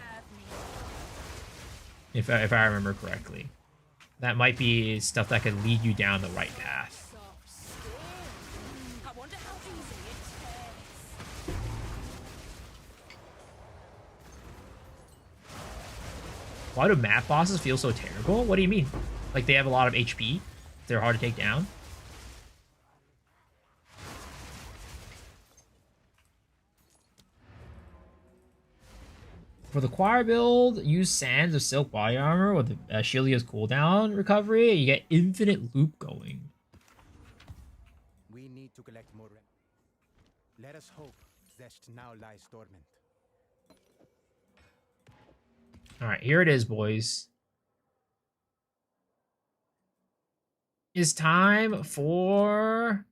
If I remember correctly. That might be stuff that could lead you down the right path. Why do map bosses feel so terrible? What do you mean? Like they have a lot of HP? They're hard to take down? For the choir build, use Sands of Silk Body Armor with Shelia's cooldown recovery. You get infinite loop going. We need to collect more. Let us hope Zest now lies dormant. Alright, here it is, boys. It's time for...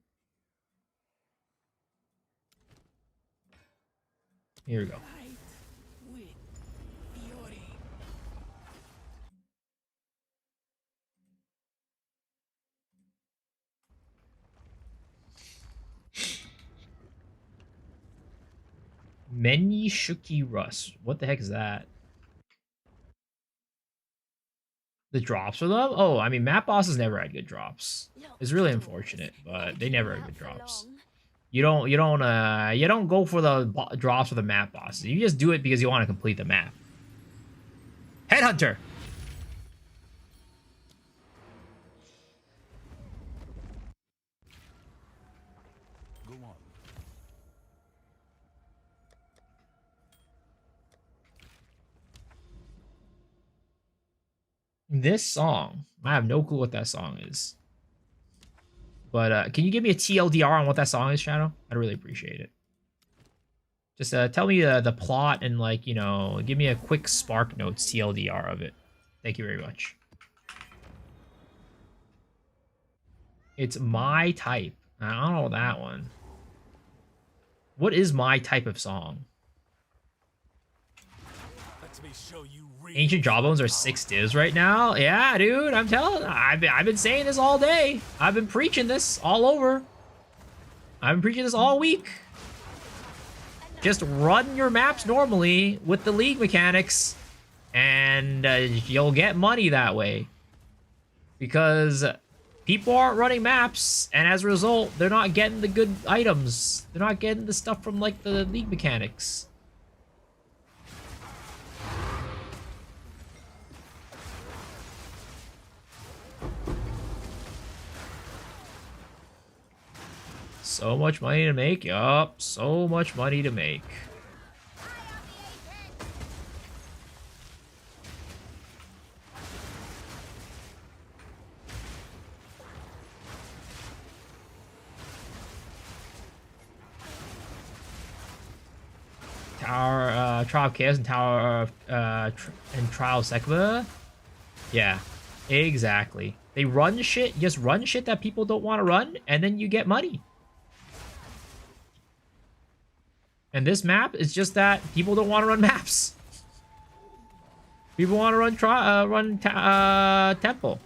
Here we go. Many Shuki Rust. What the heck is that? The drops for them? Oh, I mean, map bosses never had good drops. It's really unfortunate, but they never had good drops. You don't go for the drops for the map bosses. You just do it because you want to complete the map. Headhunter. Go on. This song, I have no clue what that song is. But can you give me a TLDR on what that song is, Shadow? I'd really appreciate it. Just tell me the plot and, like, you know, give me a quick Spark Notes TLDR of it. Thank you very much. It's My Type. I don't know that one. What is my type of song? Let me show you. Ancient Jawbones are 6 divs right now. Yeah, dude, I'm telling you, I've been saying this all day. I've been preaching this all over. I've been preaching this all week. Just run your maps normally with the league mechanics, and you'll get money that way. Because people aren't running maps, and as a result, they're not getting the good items. They're not getting the stuff from, like, the league mechanics. So much money to make. Yup, so much money to make. Tower, Trial of Chaos and Tower of, and Trial of Sekba. Yeah, exactly. They run shit, just run shit that people don't want to run, and then you get money. And this map is just that people don't want to run maps. People want to run Temple.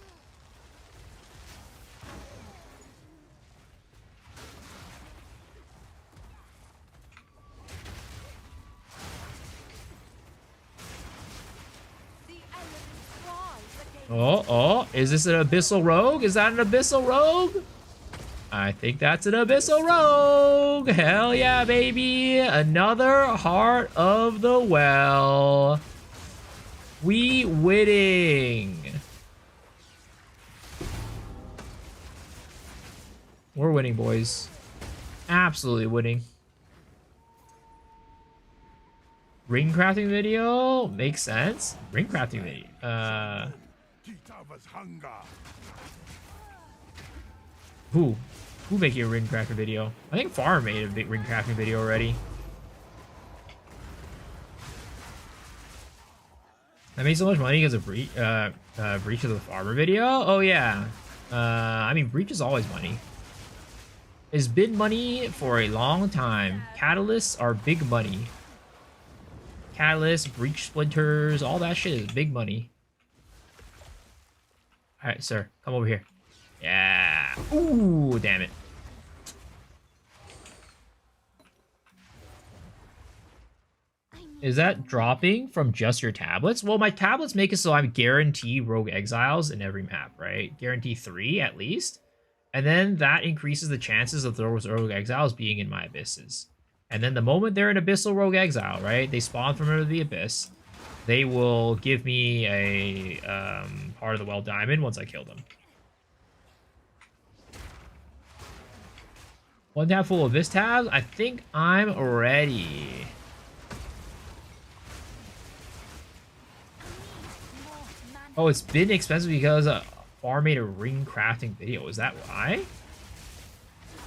Oh, is this an Abyssal Rogue? Is that an Abyssal Rogue? I think that's an Abyssal Rogue. Hell yeah, baby. Another Heart of the Well. We winning. We're winning, boys. Absolutely winning. Ring crafting video? Makes sense. Ring crafting video. Who making a ring crafting video? I think Farm made a big ring crafting video already. I made so much money because of Breach of the Farmer video. Oh yeah. I mean, Breach is always money. It's been money for a long time. Catalysts are big money. Catalysts, Breach Splinters, all that shit is big money. Alright, sir. Come over here. Yeah. Ooh, damn it. Is that dropping from just your tablets? Well, my tablets make it so I'm guaranteed Rogue Exiles in every map, right? Guarantee 3 at least. And then that increases the chances of those Rogue Exiles being in my Abysses. And then the moment they're an Abyssal Rogue Exile, right? They spawn from under the Abyss. they will give me a Heart of the Well diamond once I kill them. One tab full of Abyss tabs? I think I'm ready. Oh, it's been expensive because Far made a ring crafting video. Is that why?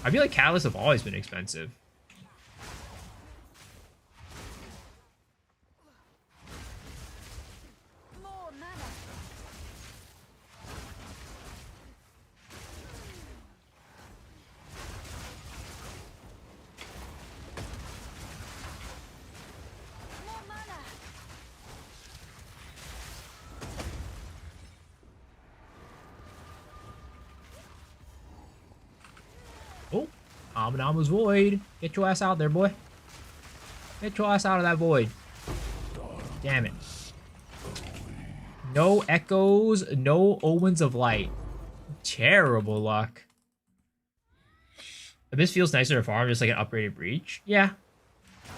I feel like catalysts have always been expensive. More mana. More mana. Oh, Amanama's Void. Get your ass out there, boy. Get your ass out of that void. Damn it. No echoes, no omens of light. Terrible luck. Abyss feels nicer to farm, just like an upgraded breach. Yeah.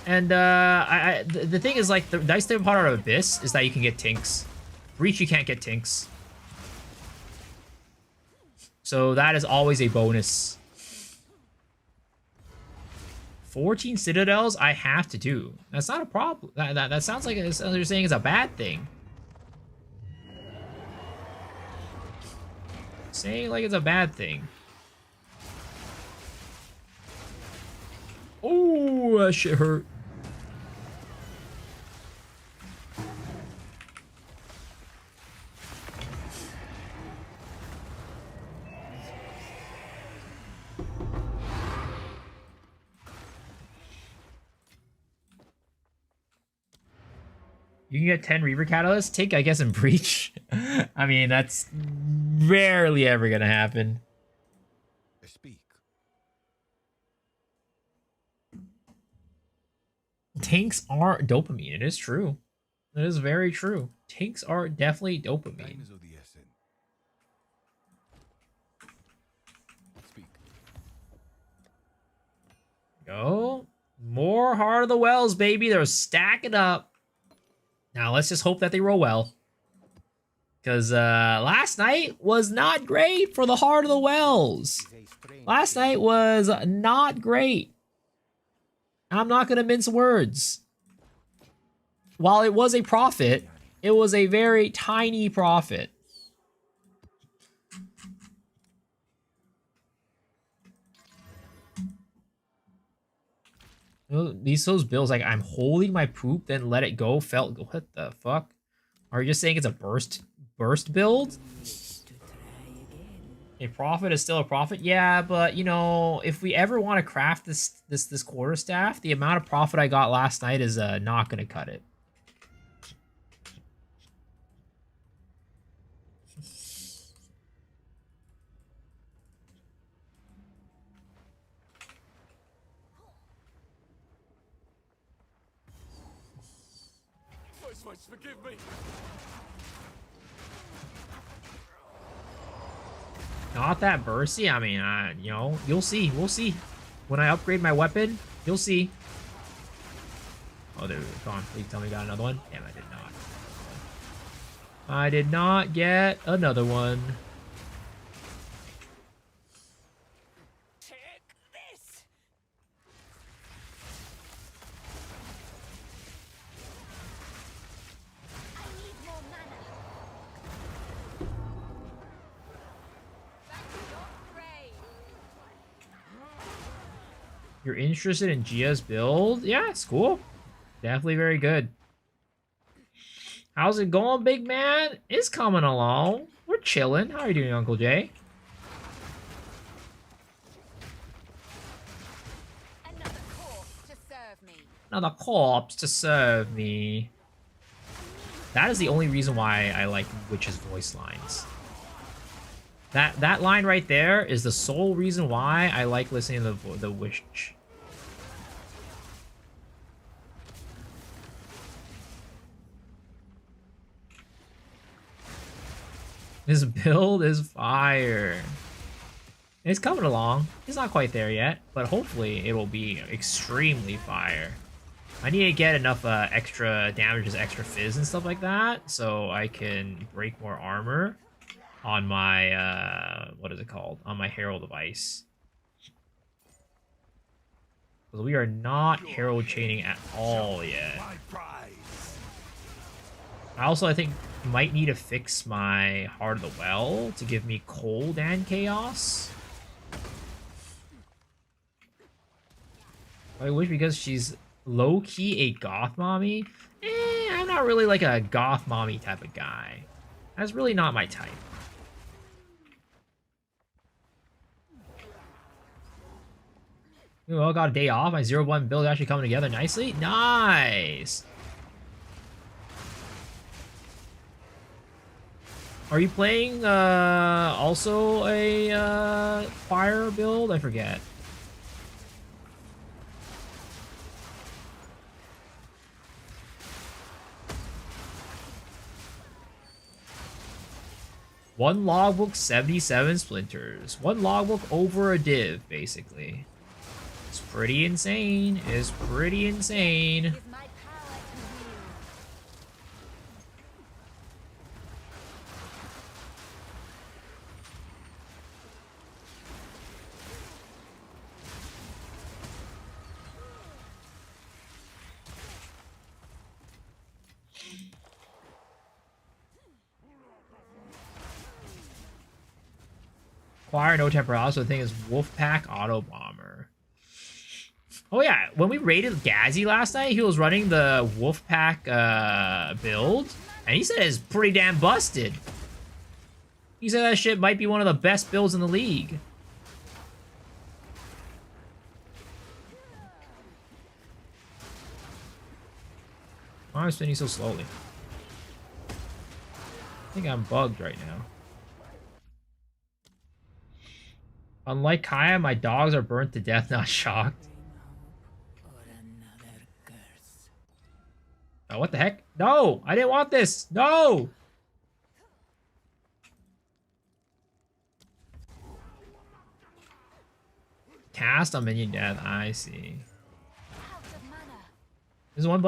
And the thing is, like, the nice thing part of Abyss is that you can get tinks. Breach, you can't get tinks. So that is always a bonus. 14 citadels I have to do. That's not a problem. That sounds like you're saying it's a bad thing. Saying like it's a bad thing. Oh, that shit hurt. You can get 10 Reaver Catalysts. Take, I guess, in Breach. I mean, that's rarely ever gonna happen. Speak. Tanks are dopamine. It is true. It is very true. Tanks are definitely dopamine. Time is of the essence. Speak. Go. More Heart of the Wells, baby. They're stacking up. Now, let's just hope that they roll well. Because last night was not great for the Heart of the Wells. Last night was not great. I'm not going to mince words. While it was a profit, it was a very tiny profit. Those bills, like, I'm holding my poop, then let it go, felt, what the fuck? Are you just saying it's a burst build? A profit is still a profit? Yeah, but, you know, if we ever want to craft this quarterstaff, the amount of profit I got last night is not going to cut it. Forgive me. Not that bursty. I mean, you know, you'll see. We'll see. When I upgrade my weapon, you'll see. Oh, there we go. Come on. Please tell me you got another one. Damn, I did not. I did not get another one. You're interested in Gia's build? Yeah, it's cool. Definitely very good. How's it going, big man? It's coming along. We're chilling. How are you doing, Uncle Jay? Another corpse to serve me. Another corpse to serve me. That is the only reason why I like Witch's voice lines. That line right there is the sole reason why I like listening to the Witch. This build is fire. It's coming along. It's not quite there yet, but hopefully it will be extremely fire. I need to get enough extra damages, extra fizz and stuff like that, so I can break more armor on my, what is it called? On my Herald of Ice. Because we are not Herald chaining at all yet. My prize. I think, might need to fix my Heart of the Well to give me cold and chaos. I wish because she's low-key a goth mommy. I'm not really like a goth mommy type of guy. That's really not my type. We all got a day off. My 0-1 build actually coming together nicely. Nice! Are you playing also a fire build? I forget. One logbook, 77 splinters. One logbook over a div, basically. It's pretty insane. It's pretty insane. Is my power to wield. Acquire no temporal, so the thing is Wolfpack Auto Bomber. Oh yeah, when we raided Gazzy last night, he was running the Wolfpack build, and he said it's pretty damn busted. He said that shit might be one of the best builds in the league. Why am I spinning so slowly? I think I'm bugged right now. Unlike Kaya, my dogs are burnt to death, not shocked. Or another curse. Oh, what the heck? No! I didn't want this! No! Cast on minion death, I see. Out of mana. This is one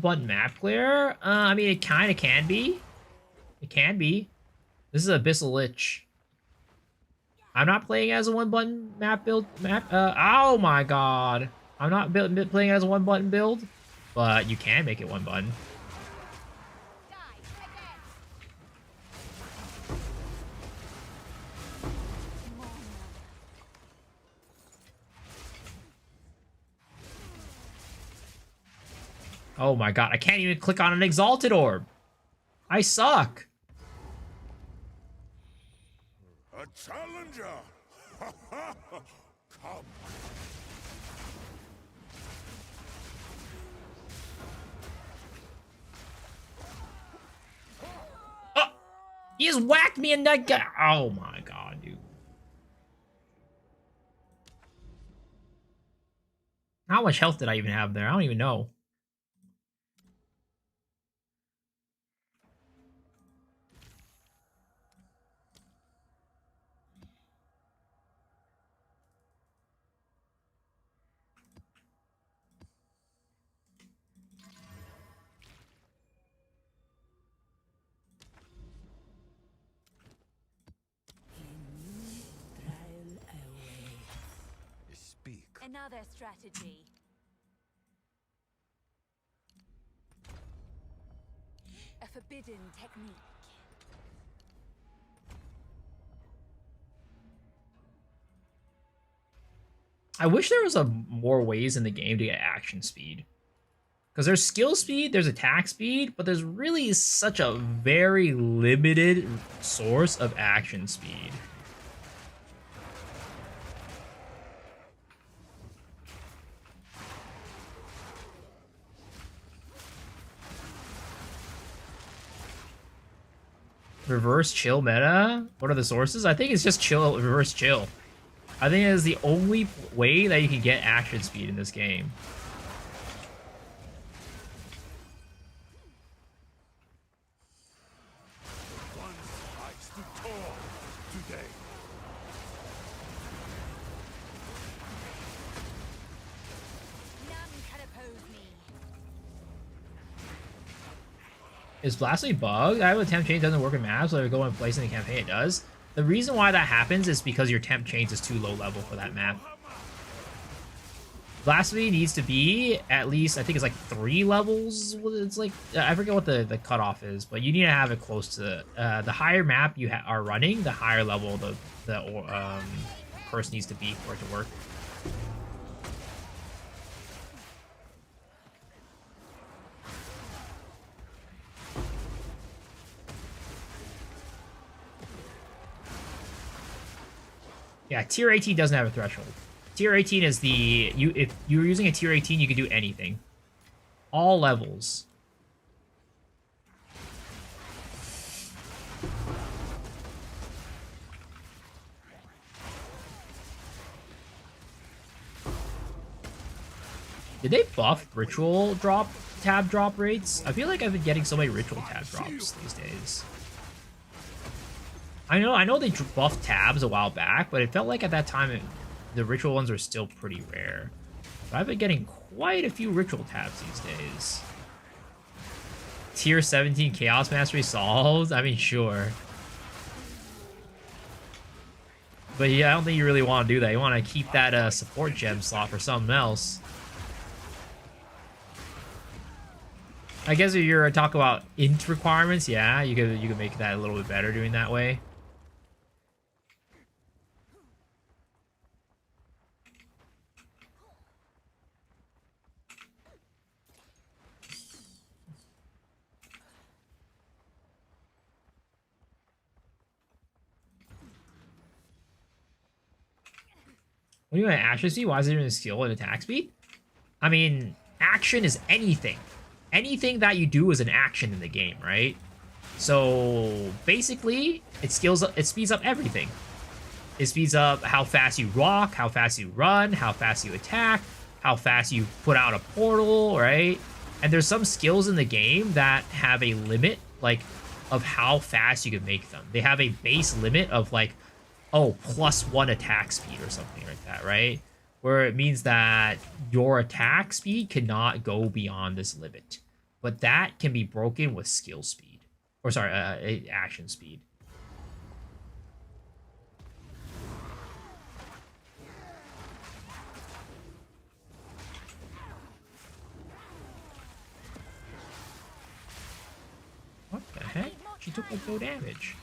button map clear? I mean, it kind of can be. It can be. This is Abyssal Lich. I'm not playing as a one button build. Oh my god. I'm not playing as a one button build, but you can make it one button. Die again. More mana. Oh my god, I can't even click on an Exalted Orb. I suck. A challenger! Come. Oh, he just whacked me in that guy. Oh my god, dude. How much health did I even have there? I don't even know. Trial away. Speak. Another strategy. A forbidden technique. I wish there was more ways in the game to get action speed. Because there's skill speed, there's attack speed, but there's really such a very limited source of action speed. Reverse chill meta? What are the sources? I think it's just chill, reverse chill. I think it is the only way that you can get action speed in this game. Once I stood tall. Today, None can Is Blasphemy bugged? I have a temp chain doesn't work in maps, so I go and place in the campaign, it does. The reason why that happens is because your temp chains is too low level for that map. Blasphemy needs to be at least, I think it's like 3 levels. It's like, I forget what the cutoff is, but you need to have it close to the higher map you are running, the higher level the curse needs to be for it to work. Yeah, tier 18 doesn't have a threshold. Tier 18 is the if you're using a tier 18, you can do anything. All levels. Did they buff ritual tab drop rates? I feel like I've been getting so many ritual tab drops these days. I know they buffed tabs a while back, but it felt like at that time the ritual ones were still pretty rare. But I've been getting quite a few ritual tabs these days. Tier 17 Chaos Mastery solved? I mean, sure. But yeah, I don't think you really want to do that. You want to keep that support gem slot for something else. I guess if you're talking about int requirements, yeah, you could make that a little bit better doing that way. What do you mean action speed? Why is it even skill and attack speed? I mean, action is anything. Anything that you do is an action in the game, right? So basically, it speeds up everything. It speeds up how fast you walk, how fast you run, how fast you attack, how fast you put out a portal, right? And there's some skills in the game that have a limit, like, of how fast you can make them. They have a base limit of, like, oh, +1 attack speed or something like that, right? Where it means that your attack speed cannot go beyond this limit. But that can be broken with skill speed. Or sorry, action speed. What the heck? She took like no damage.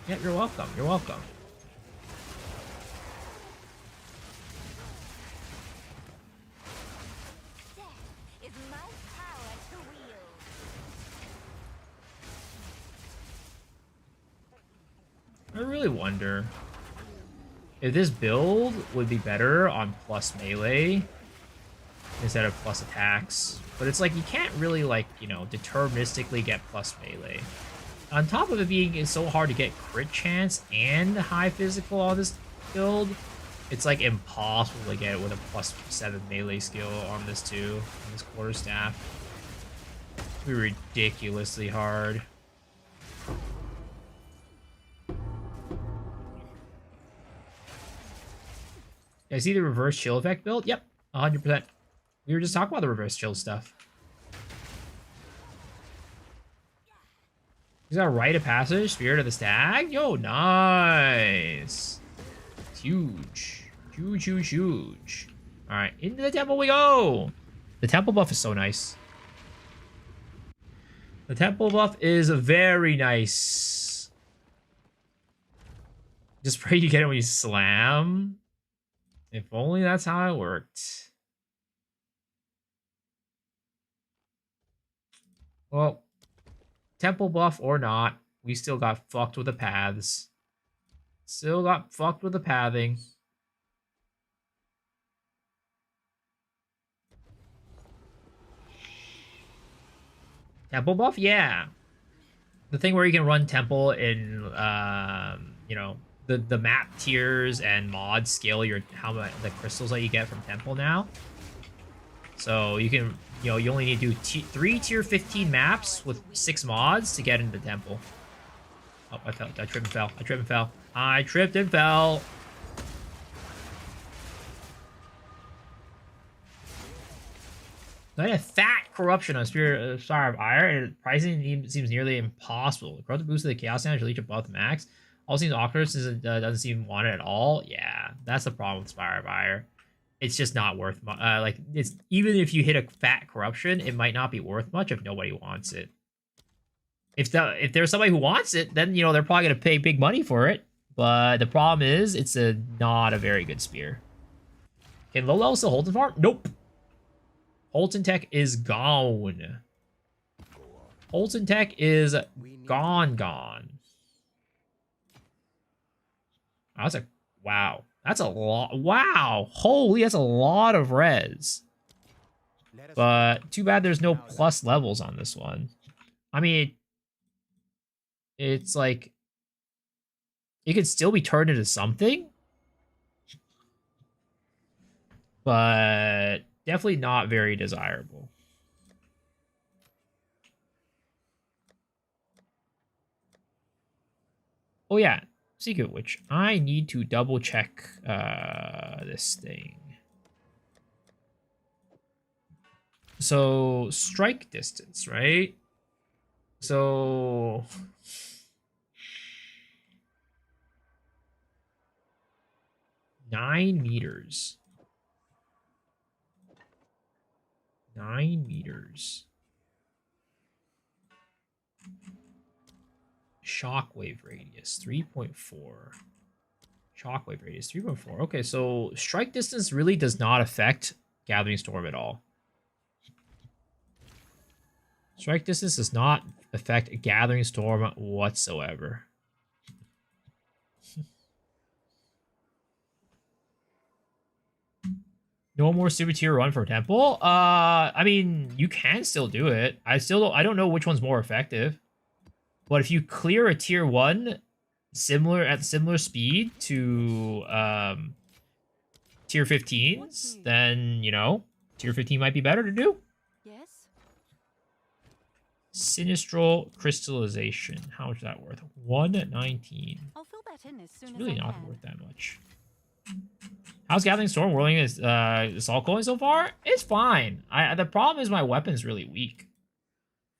Yeah, you're welcome. You're welcome. Is my power to wield. I really wonder if this build would be better on plus melee instead of plus attacks. But it's like you can't really, like, you know, deterministically get plus melee. On top of it being so hard to get crit chance and high physical on this build, it's like impossible to get it with a +7 melee skill on this too, on this quarterstaff. It'd be ridiculously hard. Yeah, I see the reverse chill effect build? Yep, 100%. We were just talking about the reverse chill stuff. Is that a rite of passage? Spirit of the Stag? Yo, nice. It's huge. Huge, huge, huge. Alright, into the temple we go! The temple buff is so nice. The temple buff is very nice. Just pray you get it when you slam. If only that's how it worked. Well, temple buff or not, we still got fucked with the paths. Still got fucked with the pathing. Temple buff? Yeah. The thing where you can run temple in, you know, the map tiers and mod scale your the crystals that you get from temple now. So you can, you know, you only need to do 3 tier 15 maps with 6 mods to get into the temple. Oh, I fell. I tripped and fell. I tripped and fell. I tripped and fell. I had a fat corruption on Star of Ire, and pricing seems nearly impossible. The corrupted boost of the Chaos Damage reach above max. All seems awkward since it doesn't seem wanted at all. Yeah, that's the problem with Spire of Ire. It's just not worth much. Like, it's even if you hit a fat corruption, it might not be worth much if nobody wants it. If there's somebody who wants it, then you know they're probably gonna pay big money for it. But the problem is, it's not a very good spear. Can low level still Holton farm? Nope. Holton Tech is gone. Holton Tech is gone. That's a wow. That's a lot. Wow. Holy, that's a lot of res. But too bad there's no plus levels on this one. I mean, it's like it could still be turned into something, but definitely not very desirable. Oh yeah, Secret Witch. I need to double check this thing. So strike distance, right? So 9 meters. 9 meters. Shockwave radius 3.4. Shockwave radius 3.4. Okay, so strike distance really does not affect Gathering Storm at all. Strike distance does not affect Gathering Storm whatsoever. No more super tier run for Temple? I mean, you can still do it. I don't know which one's more effective. But if you clear a tier 1 at similar speed to tier 15s, then, you know, tier 15 might be better to do. Yes? Sinistral Crystallization. How much is that worth? 119. I'll fill that in as soon It's really as I not can. worth that much. How's Gathering Storm Whirling is Assault going so far? It's fine. The problem is my weapon's really weak.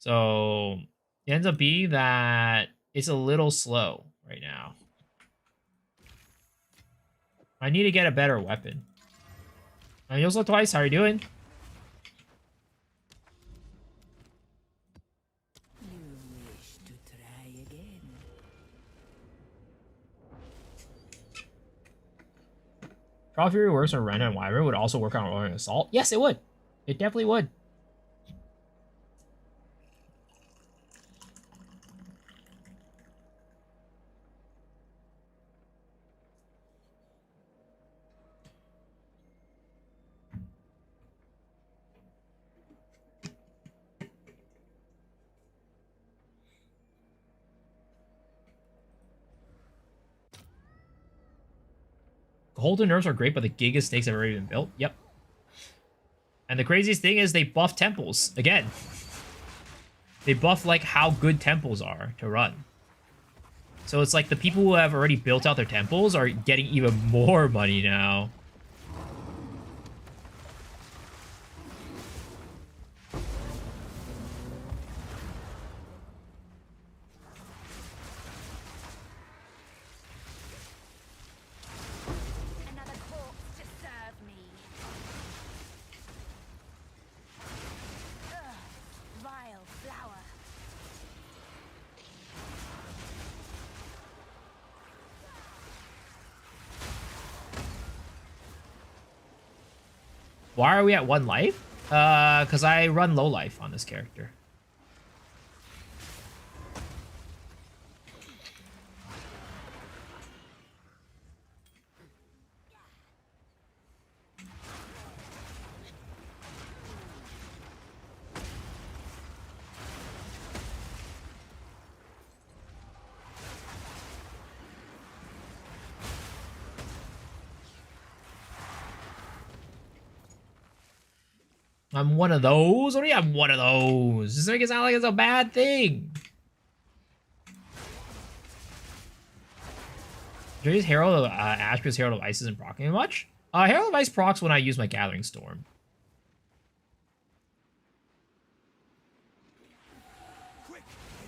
So it ends up being that it's a little slow right now. I need to get a better weapon. Yoslo Twice, how are you doing? You wish to try again. Draw Fury works on Rena and Wyvern would also work on Rolling Assault. Yes, it would. It definitely would. Golden nerfs are great, but the Giga Snakes have already been built. Yep. And the craziest thing is they buff temples again. They buff like how good temples are to run. So it's like the people who have already built out their temples are getting even more money now. Another corpse to serve me. Ugh, vile flower. Why are we at 1 life? Because I run low life on this character. I'm one of those? What do you mean I'm one of those? This makes it sound like it's a bad thing. Do you use Herald of Ash because Herald of Ice isn't proccing much? Herald of Ice procs when I use my Gathering Storm.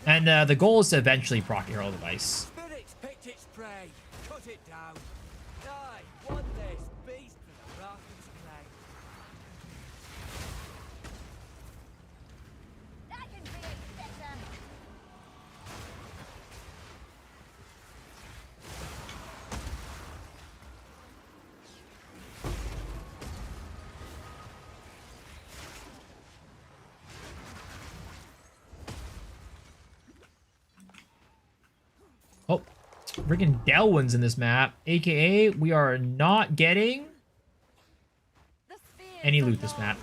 And the goal is to eventually proc your Herald Device. Spirits picked its prey. Cut it down. I want this beast for the Rapid's play. I can create better. Oh, freaking Delwyn's in this map. AKA, we are not getting The sphere any loot this map.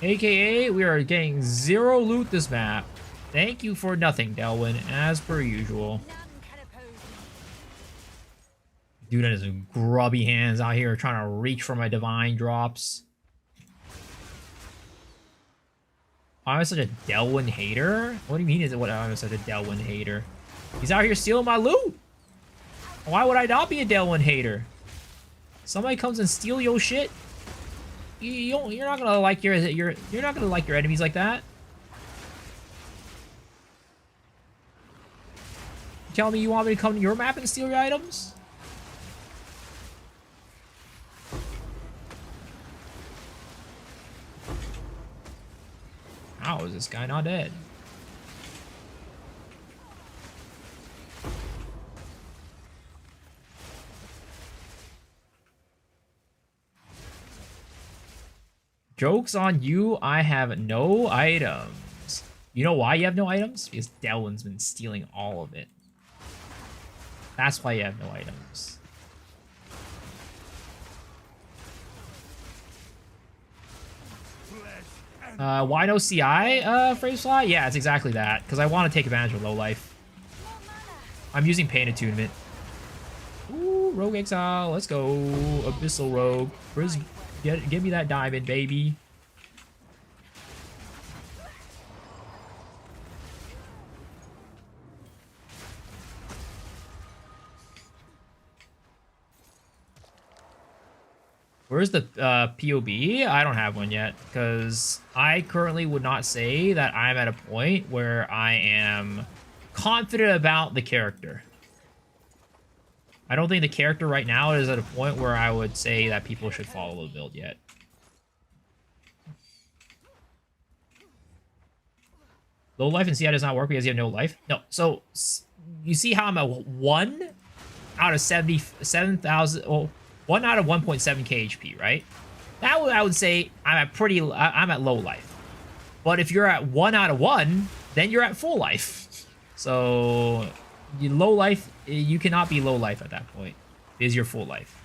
AKA, we are getting 0 loot this map. Thank you for nothing, Delwyn, as per usual. none can oppose me. Dude has some grubby hands out here trying to reach for my divine drops. I'm such a Delwyn hater? What do you mean I'm such a Delwyn hater? He's out here stealing my loot. Why would I not be a Delwyn hater? Somebody comes and steal your shit. You're not gonna like you're not gonna like your enemies like that. You tell me you want me to come to your map and steal your items? How is this guy not dead? Joke's on you, I have no items. You know why you have no items? Because Delwyn's been stealing all of it. That's why you have no items. Why no CI, phrase fly? Yeah, it's exactly that. Because I want to take advantage of low life. I'm using Pain Attunement. Ooh, Rogue Exile, let's go. Abyssal Rogue. Give me that diamond, baby. Where's the POB? I don't have one yet, because I currently would not say that I'm at a point where I am confident about the character. I don't think the character right now is at a point where I would say that people should follow the build yet. Low life and CI does not work because you have no life? No. So, you see how I'm at 1 out of 77,000... Well, 1 out of 1.7k HP, right? That I would say I'm at low life. But if you're at 1 out of 1, then you're at full life. So, low life, you cannot be low life at that point. It is your full life.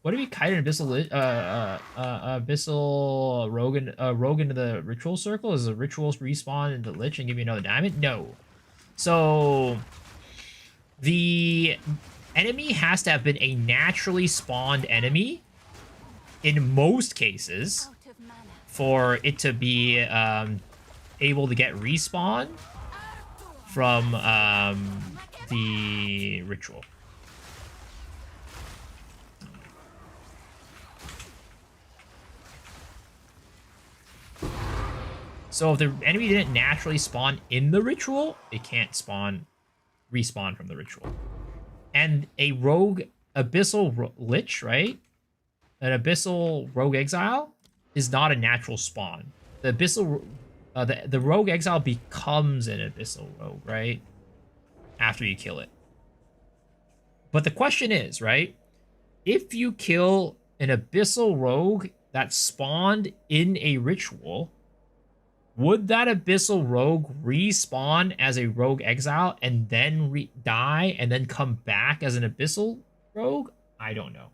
What if you kite an abyssal rogue into the ritual circle? Does the rituals respawn into Lich and give you another diamond? No. So the enemy has to have been a naturally spawned enemy in most cases Out of mana. for it to be able to get respawn from the ritual. So if the enemy didn't naturally spawn in the ritual, it can't respawn from the ritual. And a rogue abyssal lich, right? An abyssal rogue exile is not a natural spawn. The abyssal, the rogue exile becomes an abyssal rogue, right? After you kill it. But the question is, right? If you kill an abyssal rogue that spawned in a ritual, would that abyssal rogue respawn as a rogue exile and then die and then come back as an abyssal rogue? I don't know.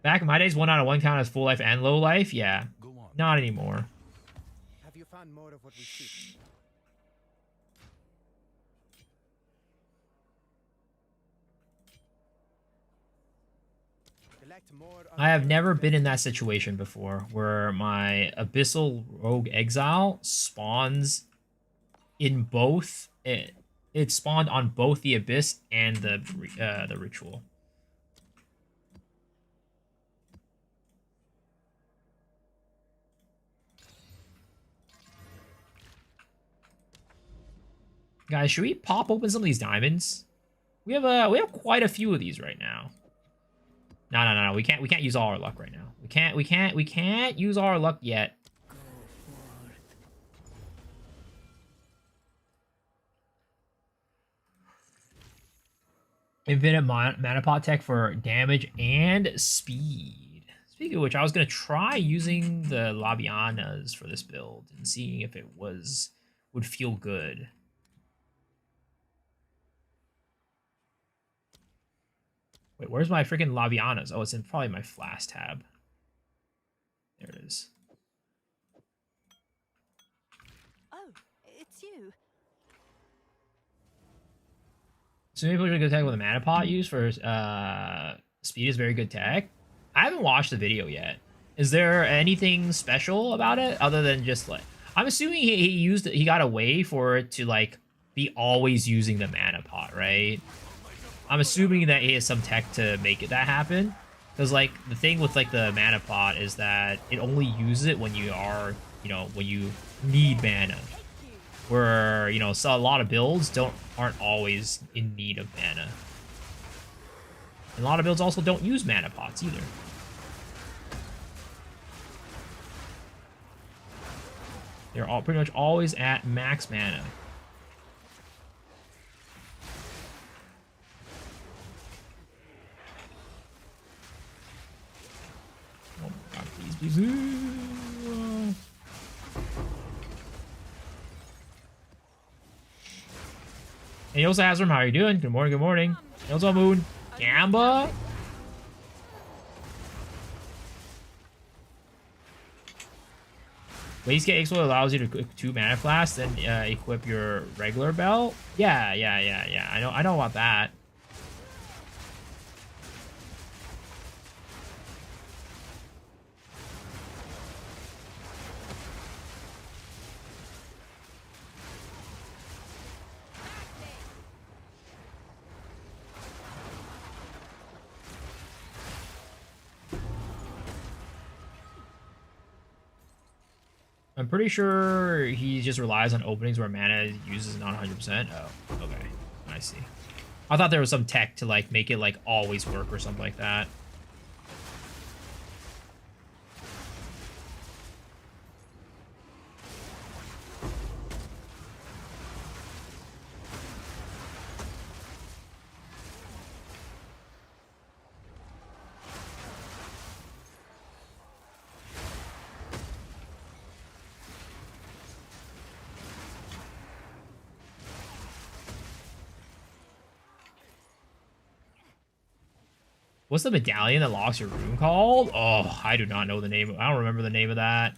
Back in my days, 1 out of 1 count as full life and low life? Yeah. Go on. Not anymore. Have you found more of what we seek? Collect more I have never otherworldly been in that remnants. situation before where my Abyssal Rogue Exile spawns in both. It spawned on both the Abyss and the Ritual. Guys, should we pop open some of these diamonds? We have quite a few of these right now. No. We can't use all our luck right now. We can't use all our luck yet. Infinite mana pot tech for damage and speed. Speaking of which, I was gonna try using the Labianas for this build and seeing if it would feel good. Wait, where's my freaking Labianas? Oh, it's in probably my Flask tab. There it is. Oh, it's you. So maybe we're good tech with a mana pot used for speed is very good tech. I haven't watched the video yet. Is there anything special about it other than just like I'm assuming he got a way for it to like be always using the mana pot, right? I'm assuming that he has some tech to make it that happen. Because like the thing with like the mana pot is that it only uses it when you are, when you need mana. Where, so a lot of builds aren't always in need of mana. And a lot of builds also don't use mana pots either. They're all pretty much always at max mana. Oh my god, please. Hey, Yosa Hazram, how are you doing? Good morning, good morning. Yosa Moon. Gamba. Waste get Expo allows you to equip 2 mana flasks, then equip your regular belt. Yeah. I know about that. I'm pretty sure he just relies on openings where mana uses not 100%. Oh, okay. I see. I thought there was some tech to like make it like always work or something like that. What's the medallion that locks your room called? Oh, I do not know the name. I don't remember the name of that.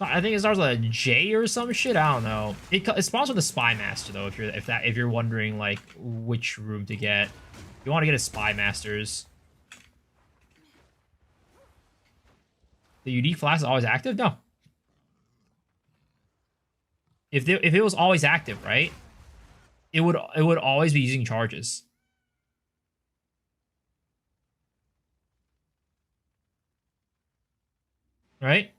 I think it starts with a J or some shit. I don't know. It spawns with a Spy Master though. If you're wondering like which room to get, you want to get a Spy Masters. The unique flask is always active. No. If it was always active, right? It would always be using charges. Right?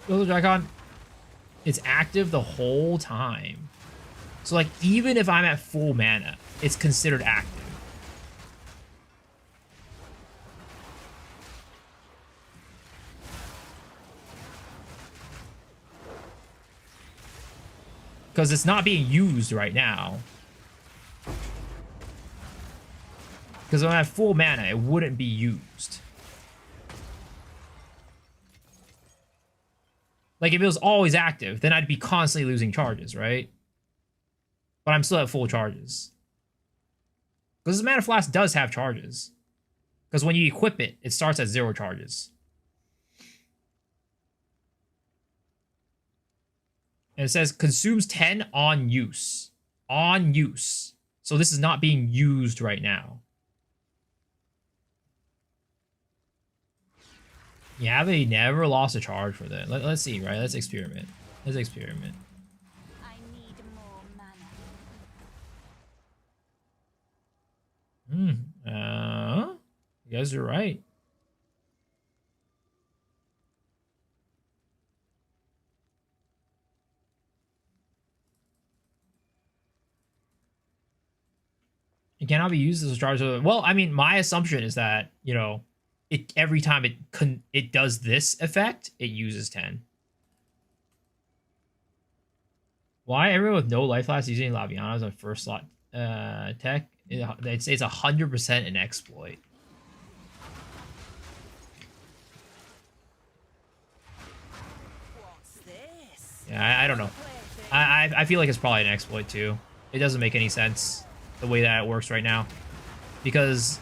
Little Dracon, it's active the whole time. So like even if I'm at full mana, it's considered active. Because it's not being used right now. Because when I have full mana, it wouldn't be used. Like if it was always active, then I'd be constantly losing charges, right? But I'm still at full charges. Because this Mana Flask does have charges. Because when you equip it, it starts at 0 charges. And it says consumes 10 on use. On use. So this is not being used right now. Yeah, but he never lost a charge for that. Let's see, right? Let's experiment. Let's experiment. I need more mana. You guys are right. It cannot be used as a charge. Well, I mean, my assumption is that, you know, it every time it does this effect, it uses 10. Why everyone with no life loss using Laviana as a first slot tech? They'd say it's 100% an exploit. What's this? Yeah, I don't know. I feel like it's probably an exploit too. It doesn't make any sense the way that it works right now, because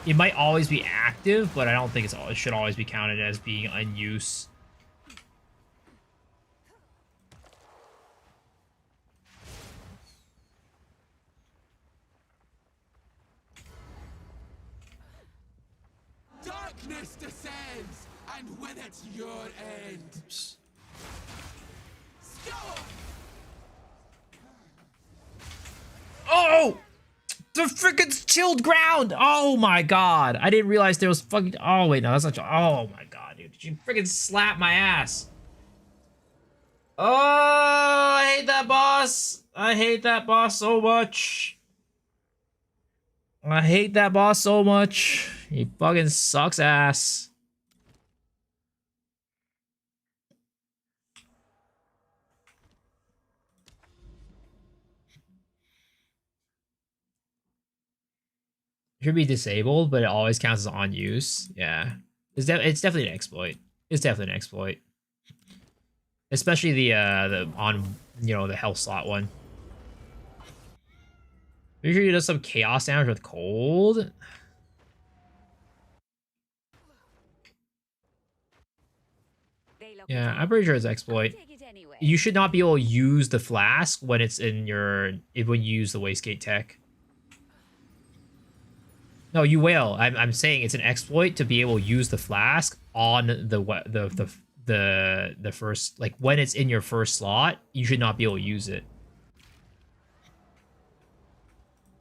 it might always be active, but I don't think it should always be counted as being in use. Darkness descends, and with it your end. Oops. Scour! Oh! The freaking chilled ground! Oh my god! I didn't realize there was fucking. Oh wait, no, that's not. Oh my god, dude! Did you freaking slap my ass? Oh, I hate that boss! I hate that boss so much. I hate that boss so much. He fucking sucks ass. Should be disabled, but it always counts as on use. Yeah, it's definitely an exploit. It's definitely an exploit, especially the on, you know, the health slot one. Pretty sure he does some chaos damage with cold. Yeah, I'm pretty sure it's exploit. You should not be able to use the flask when it's in your when you use the wastegate tech. No, you will. I'm saying it's an exploit to be able to use the flask on the first, like when it's in your first slot, you should not be able to use it.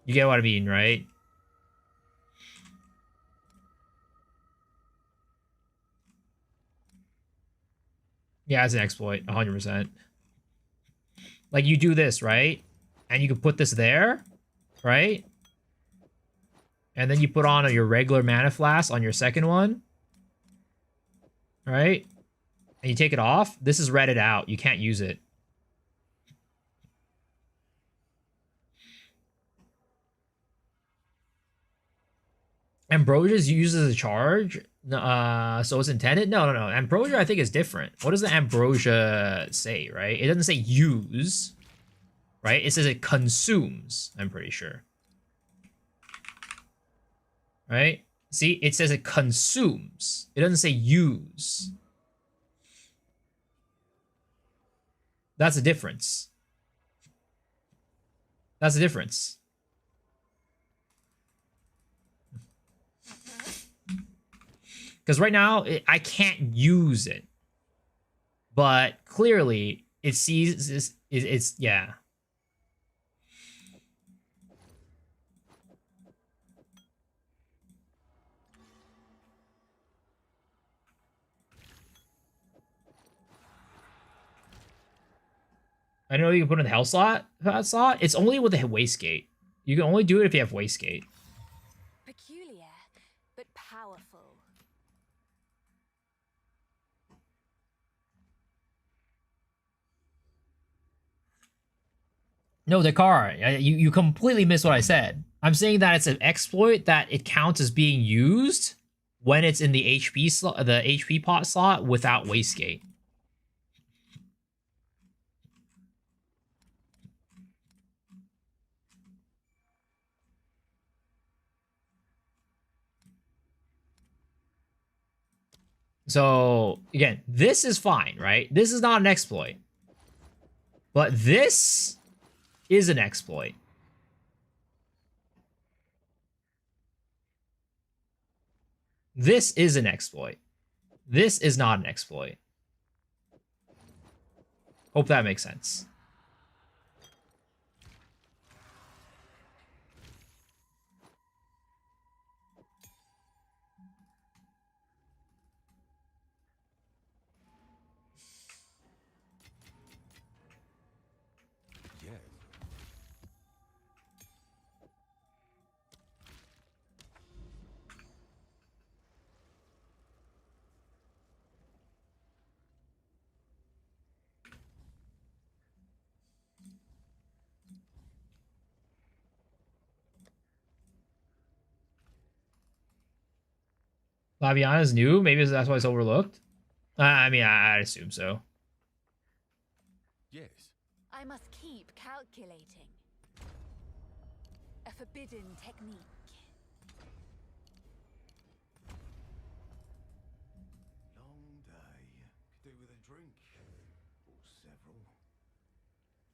You get what I mean, right? Yeah, it's an exploit, 100%. Like you do this, right? And you can put this there, right? And then you put on your regular mana flask on your second one. Right? And you take it off. This is redded out. You can't use it. Ambrosia's used as a charge. So it's intended? No. Ambrosia, I think, is different. What does the Ambrosia say, right? It doesn't say use. Right? It says it consumes, I'm pretty sure. Right? See, it says it consumes. It doesn't say use. That's the difference. That's the difference. Because right now, I can't use it. But clearly, it sees it's yeah. I know you can put in the health slot. It's only with the wastegate. You can only do it if you have wastegate. Peculiar, but powerful. No, Dakar, you completely missed what I said. I'm saying that it's an exploit that it counts as being used when it's in the HP slot, the HP pot slot without wastegate. So again, this is fine, right? This is not an exploit. But this is an exploit. This is an exploit. This is not an exploit. Hope that makes sense. Yes. Labiana's new. Maybe that's why it's overlooked. I mean, I'd assume so. Yes. I must keep calculating. A forbidden technique. Long day. Could do with a drink. Or several.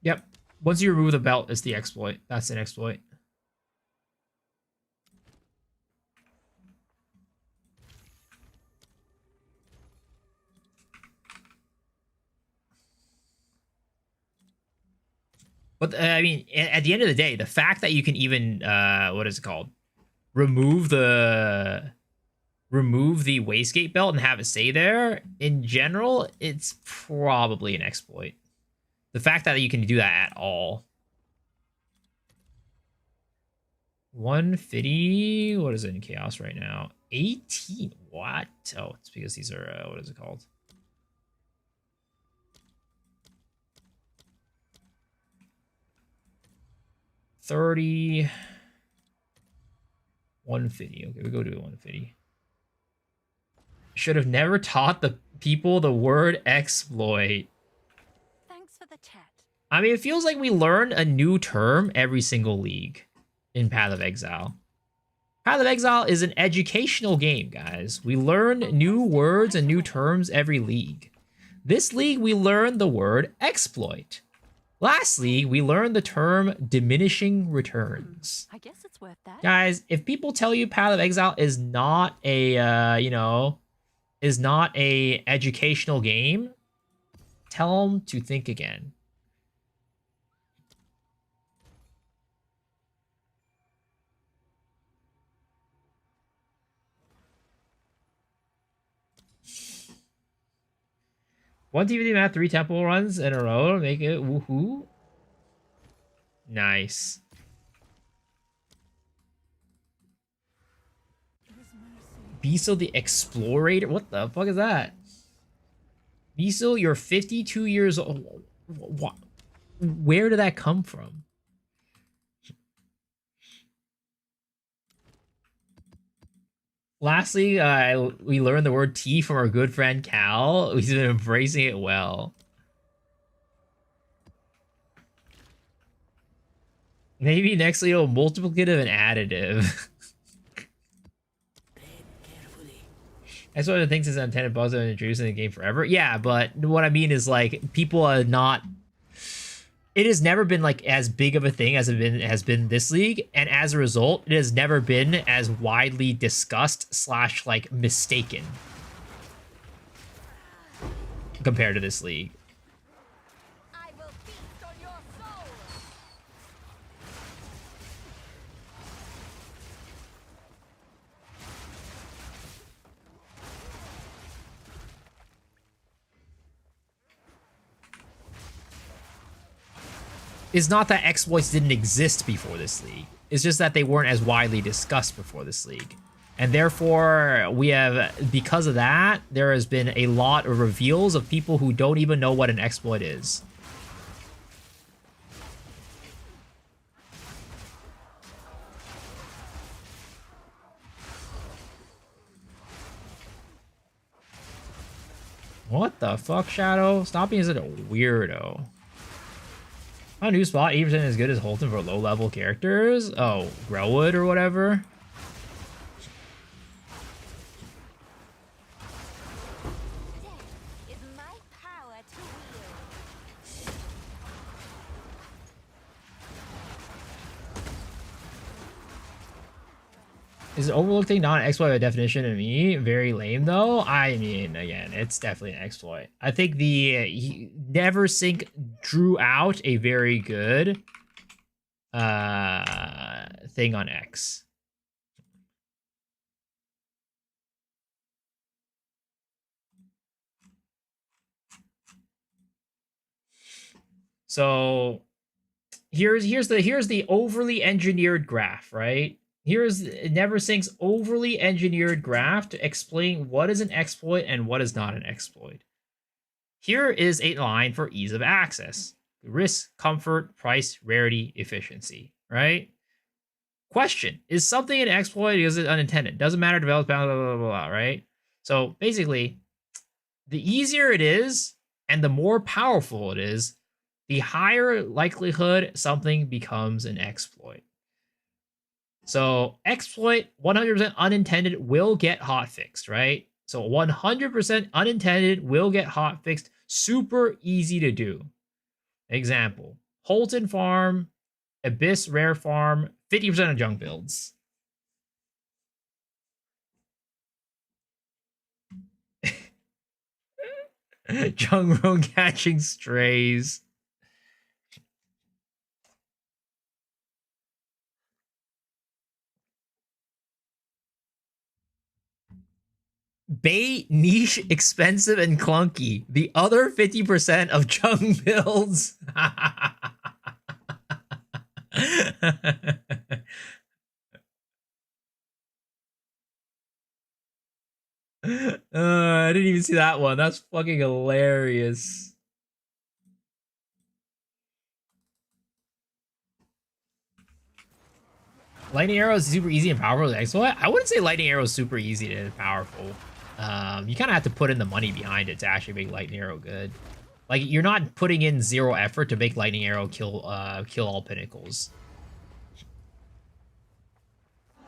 Yep. Once you remove the belt, it's the exploit. That's an exploit. But I mean, at the end of the day, the fact that you can even what is it called? Remove the wastegate belt and have it stay there, in general, it's probably an exploit. The fact that you can do that at all. 150, what is it in chaos right now? 18. What? Oh, it's because these are what is it called? $30, 150. Okay, we go to 150. Should have never taught the people the word exploit. Thanks for the chat. I mean, it feels like we learn a new term every single league in Path of Exile. Path of Exile is an educational game, guys. We learn new words and new terms every league. This league, we learned the word exploit. Lastly, we learned the term diminishing returns. I guess it's worth that. Guys, if people tell you Path of Exile is not a, is not a educational game, tell them to think again. One TVD math, 3 temple runs in a row to make it woohoo. Nice. Abyssal the Explorator? What the fuck is that? Abyssal, you're 52 years old. What? Where did that come from? Lastly, we learned the word T from our good friend Cal. He's been embracing it well. Maybe next Leo, multiplicative and additive. That's one of the things is intended bugs have been introduced in the game forever. Yeah, but what I mean is like people are not. It has never been like as big of a thing as it has been this league, and as a result, it has never been as widely discussed / like mistaken compared to this league. I will feast on your soul. It's not that exploits didn't exist before this league. It's just that they weren't as widely discussed before this league. And therefore, we have, because of that, there has been a lot of reveals of people who don't even know what an exploit is. What the fuck, Shadow? Stop being such a weirdo. A new spot, 80% as good as Holton for low-level characters? Oh, Grellwood or whatever? Is an overlook thing not an exploit by definition to me? Very lame though. I mean, again, it's definitely an exploit. I think the Never Sink drew out a very good thing on X. So here's the overly engineered graph, right? Here's Neversink's overly engineered graph to explain what is an exploit and what is not an exploit. Here is a line for ease of access. Risk, comfort, price, rarity, efficiency, right? Question, is something an exploit or is it unintended? Doesn't matter, develop, blah, blah, blah, blah, right? So basically, the easier it is and the more powerful it is, the higher likelihood something becomes an exploit. So exploit 100% unintended will get hotfixed, right? So 100% unintended will get hotfixed. Super easy to do. Example, Holton Farm, Abyss Rare Farm, 50% of junk builds. Junk Roan catching strays. Bait, niche, expensive, and clunky. The other 50% of junk builds. I didn't even see that one. That's fucking hilarious. Lightning arrow is super easy and powerful. Exploit. I wouldn't say lightning arrow is super easy and powerful. You kind of have to put in the money behind it to actually make lightning arrow good. Like you're not putting in zero effort to make lightning arrow kill all pinnacles.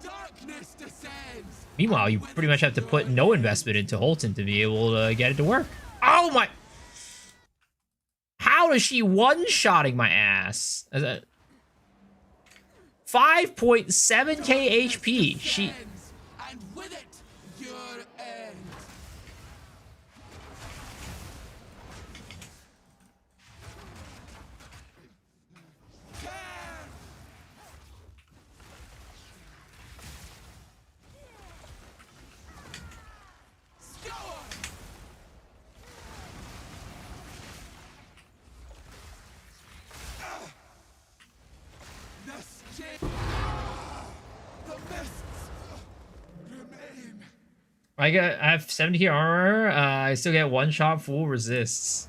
Darkness descends. Meanwhile, you pretty much have to put no investment into Holton to be able to get it to work. Oh my! How is she one-shotting my ass? 5.7k HP. She. And with it, your end. I have 70k armor. I still get one shot full resists.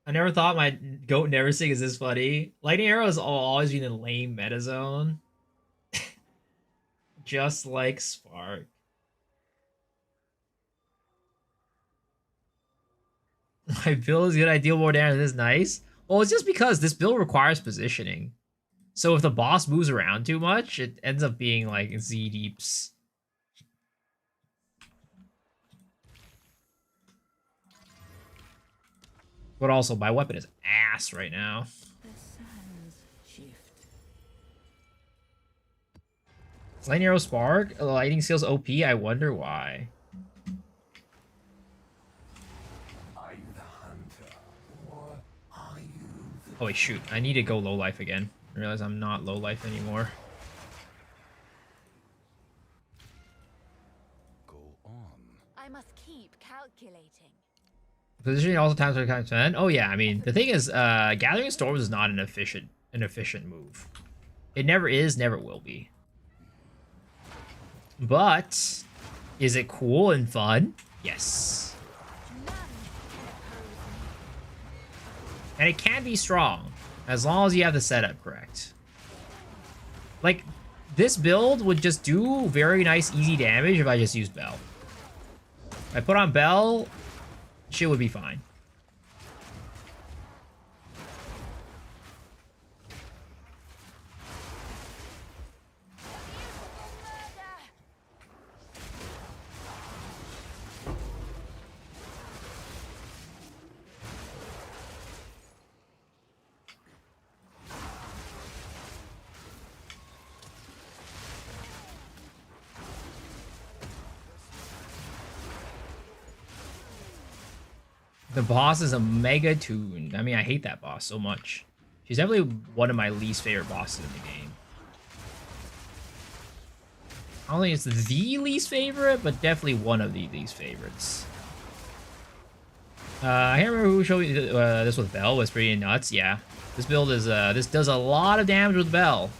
I never thought my goat never sing is this funny. Lightning arrow has always been a lame meta zone. Just like Spark. My build is good. I deal more damage. This is nice. Well, it's just because this build requires positioning. So if the boss moves around too much, it ends up being like Z deeps. But also, my weapon is ass right now. The sands shift. Lightning arrow spark. Lightning seals OP. I wonder why. Oh wait, shoot. I need to go low life again. I realize I'm not low life anymore. Go on. I must keep calculating. Positioning also times 10. Oh yeah, I mean the thing is, Gathering Storms is not an efficient move. It never is, never will be. But is it cool and fun? Yes. And it can be strong, as long as you have the setup correct. Like, this build would just do very nice, easy damage if I just used Bell. If I put on Bell, shit would be fine. The boss is a mega tune. I mean, I hate that boss so much. She's definitely one of my least favorite bosses in the game. I don't think it's the least favorite, but definitely one of the least favorites. I can't remember who showed me this with Bell. Was pretty nuts. Yeah, this build is this does a lot of damage with Bell.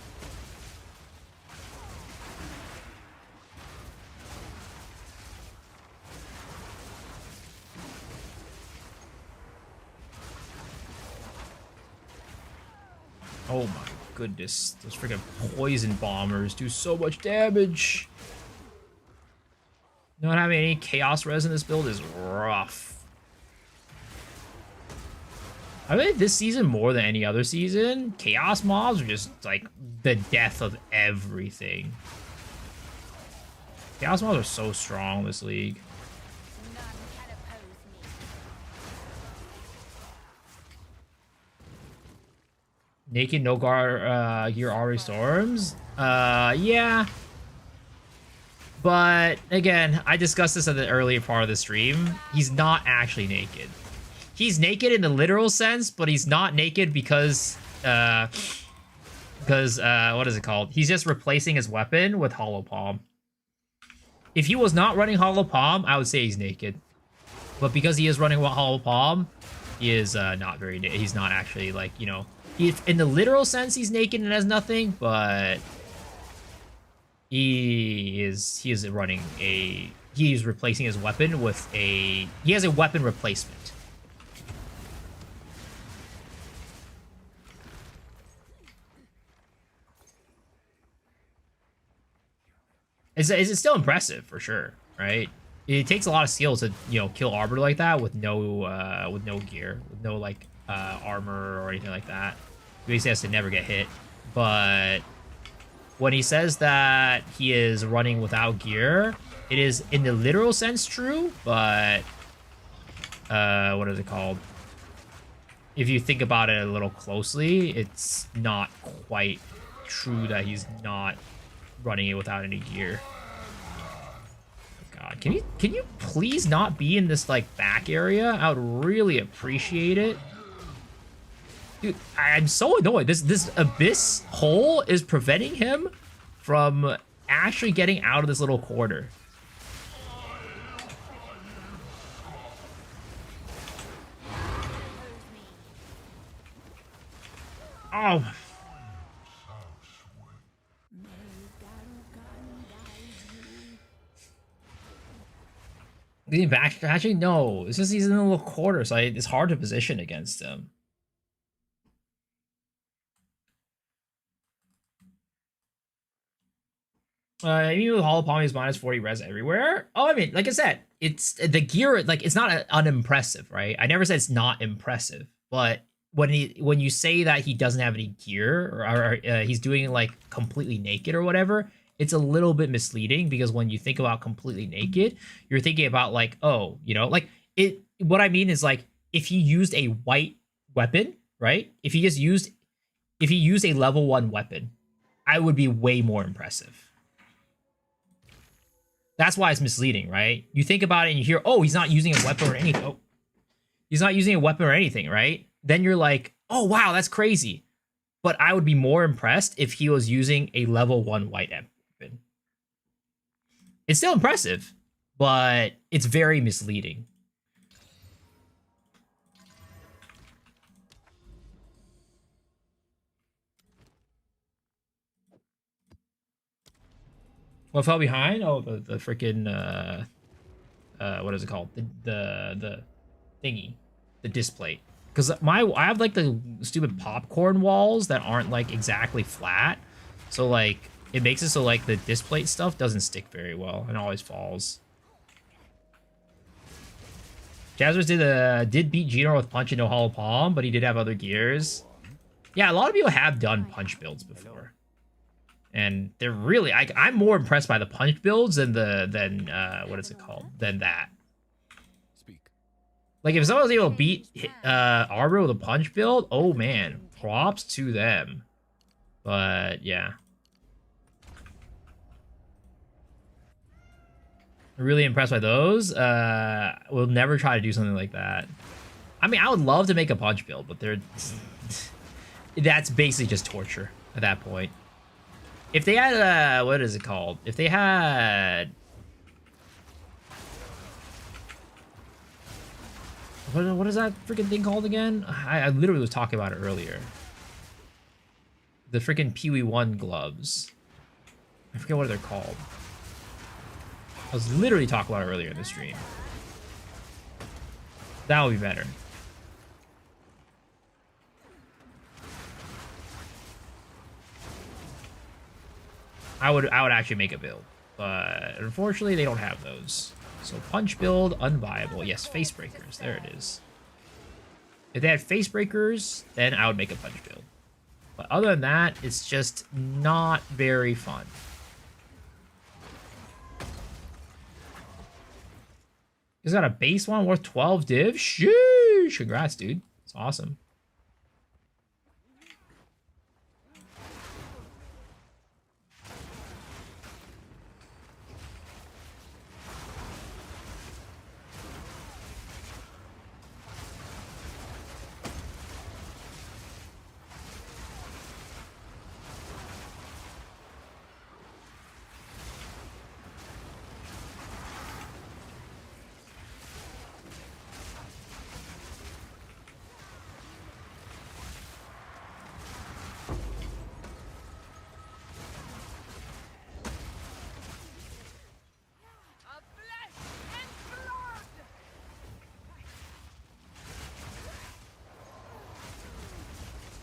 Oh my goodness, those freaking poison bombers do so much damage. Not having any chaos res in this build is rough. I think this season more than any other season, chaos mobs are just like the death of everything. Chaos mobs are so strong in this league. None can oppose me. Naked no gear already storms. Yeah. But again, I discussed this at the earlier part of the stream. He's not actually naked. He's naked in the literal sense, but he's not naked because what is it called? He's just replacing his weapon with Hollow Palm. If he was not running Hollow Palm, I would say he's naked. But because he is running Hollow Palm, he is not very naked. He's not actually, like, you know, in the literal sense, he's naked and has nothing, but he is replacing his weapon with he has a weapon replacement. It's still impressive for sure, right? It takes a lot of skill to, you know, kill Arbiter like that with no gear, with no like armor or anything like that. He basically has to never get hit. But when he says that he is running without gear, it is in the literal sense true, but what is it called? If you think about it a little closely, it's not quite true that he's not running it without any gear. God, can you please not be in this like back area? I would really appreciate it. Dude, I'm so annoyed. This abyss hole is preventing him from actually getting out of this little corner. Oh. Getting back, actually, no. It's just he's in a little quarter, so it's hard to position against him. Even with Hollow Palm, he's minus 40 res everywhere. Oh, I mean, like I said, it's the gear, like, it's not unimpressive, right? I never said it's not impressive, but when you say that he doesn't have any gear or he's doing like completely naked or whatever, it's a little bit misleading, because when you think about completely naked, you're thinking about like, oh, you know, like what I mean is like, if he used a white weapon, right? If he used a level 1 weapon, I would be way more impressive. That's why it's misleading, right? You think about it and you hear, oh, he's not using a weapon or anything. Oh, he's not using a weapon or anything, right? Then you're like, oh, wow, that's crazy. But I would be more impressed if he was using a level 1 white weapon. It's still impressive, but it's very misleading. What fell behind? Oh, the freaking what is it called? The thingy, the display. Because I have like the stupid popcorn walls that aren't like exactly flat, so like it makes it so like the display stuff doesn't stick very well and always falls. Jazzers did beat Gino with punch and no hollow palm, but he did have other gears. Yeah, a lot of people have done punch builds before, and they're really I'm more impressed by the punch builds than what is it called than that. Like if someone was able to beat Arbor with a punch build, oh man, props to them. But yeah, really impressed by those. We'll never try to do something like that. I mean, I would love to make a punch build, but that's basically just torture at that point. If they had what is it called? If they had what is that freaking thing called again? I literally was talking about it earlier. The freaking Pee-wee 1 gloves. I forget what they're called. I was literally talking about it earlier in the stream. That would be better. I would actually make a build, but unfortunately they don't have those. So punch build, unviable. Yes, face breakers. There it is. If they had face breakers, then I would make a punch build. But other than that, it's just not very fun. He's got a base one worth 12 div. Sheesh! Congrats, dude. It's awesome.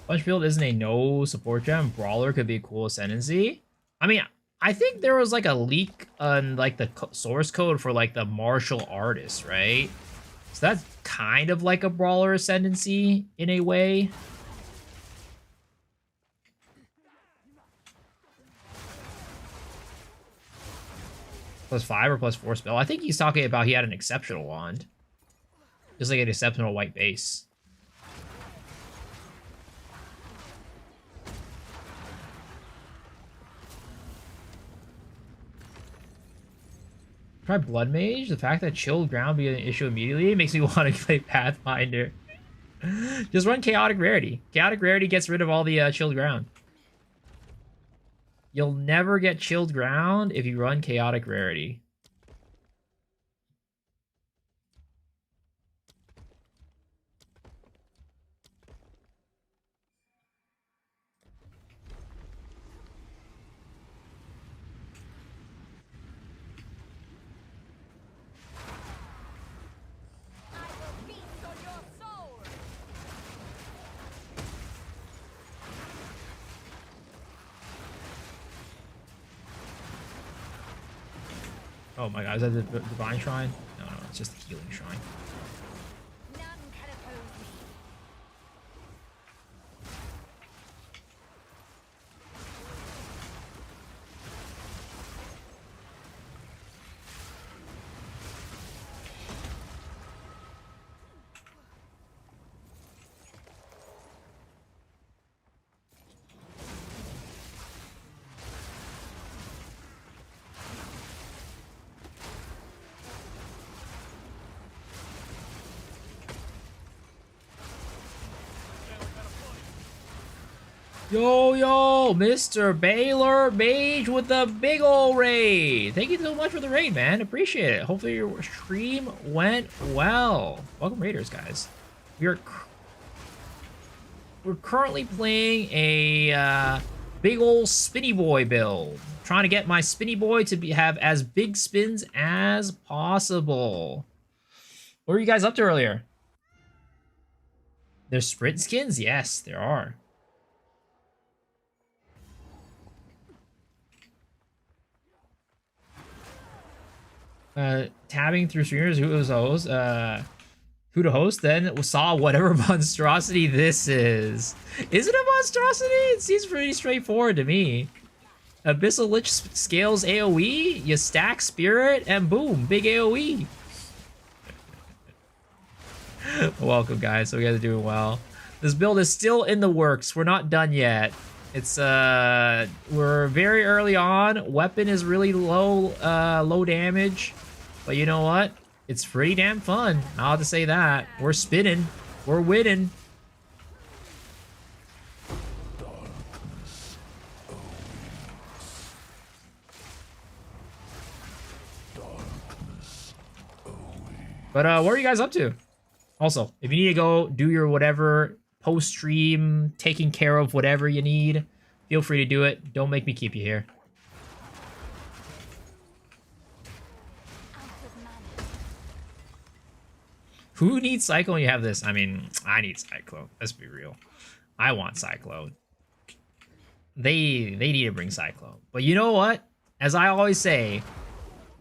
Punch build isn't a no support gem. Brawler could be a cool ascendancy. I mean, I think there was like a leak on like the source code for like the martial artist, right? So that's kind of like a brawler ascendancy in a way. +5 or +4 spell. I think he's talking about he had an exceptional wand. Just like an exceptional white base. Try Blood Mage. The fact that chilled ground be an issue immediately makes me want to play Pathfinder. Just run Chaotic Rarity. Chaotic Rarity gets rid of all the chilled ground. You'll never get chilled ground if you run Chaotic Rarity. Oh my god, is that the Divine Shrine? No, it's just the Healing Shrine. None can oppose me. Yo, Mr. Baylor Mage with the big ol' raid. Thank you so much for the raid, man. Appreciate it. Hopefully your stream went well. Welcome, Raiders, guys. We're currently playing a big ol' Spinny Boy build. Trying to get my Spinny Boy to have as big spins as possible. What were you guys up to earlier? There's sprint skins? Yes, there are. Tabbing through streamers who to host, then saw whatever monstrosity this is. Is it a monstrosity? It seems pretty straightforward to me. Abyssal Lich scales AoE, you stack Spirit, and boom, big AoE. Welcome, guys. So you guys are doing well. This build is still in the works. We're not done yet. It's we're very early on. Weapon is really low damage. But you know what? It's pretty damn fun. I'll have to say that. We're spinning. We're winning. But what are you guys up to? Also, if you need to go do your whatever post-stream, taking care of whatever you need, feel free to do it. Don't make me keep you here. Who needs Cyclone? You have this. I mean, I need Cyclone. Let's be real. I want Cyclone. They need to bring Cyclone. But you know what? As I always say,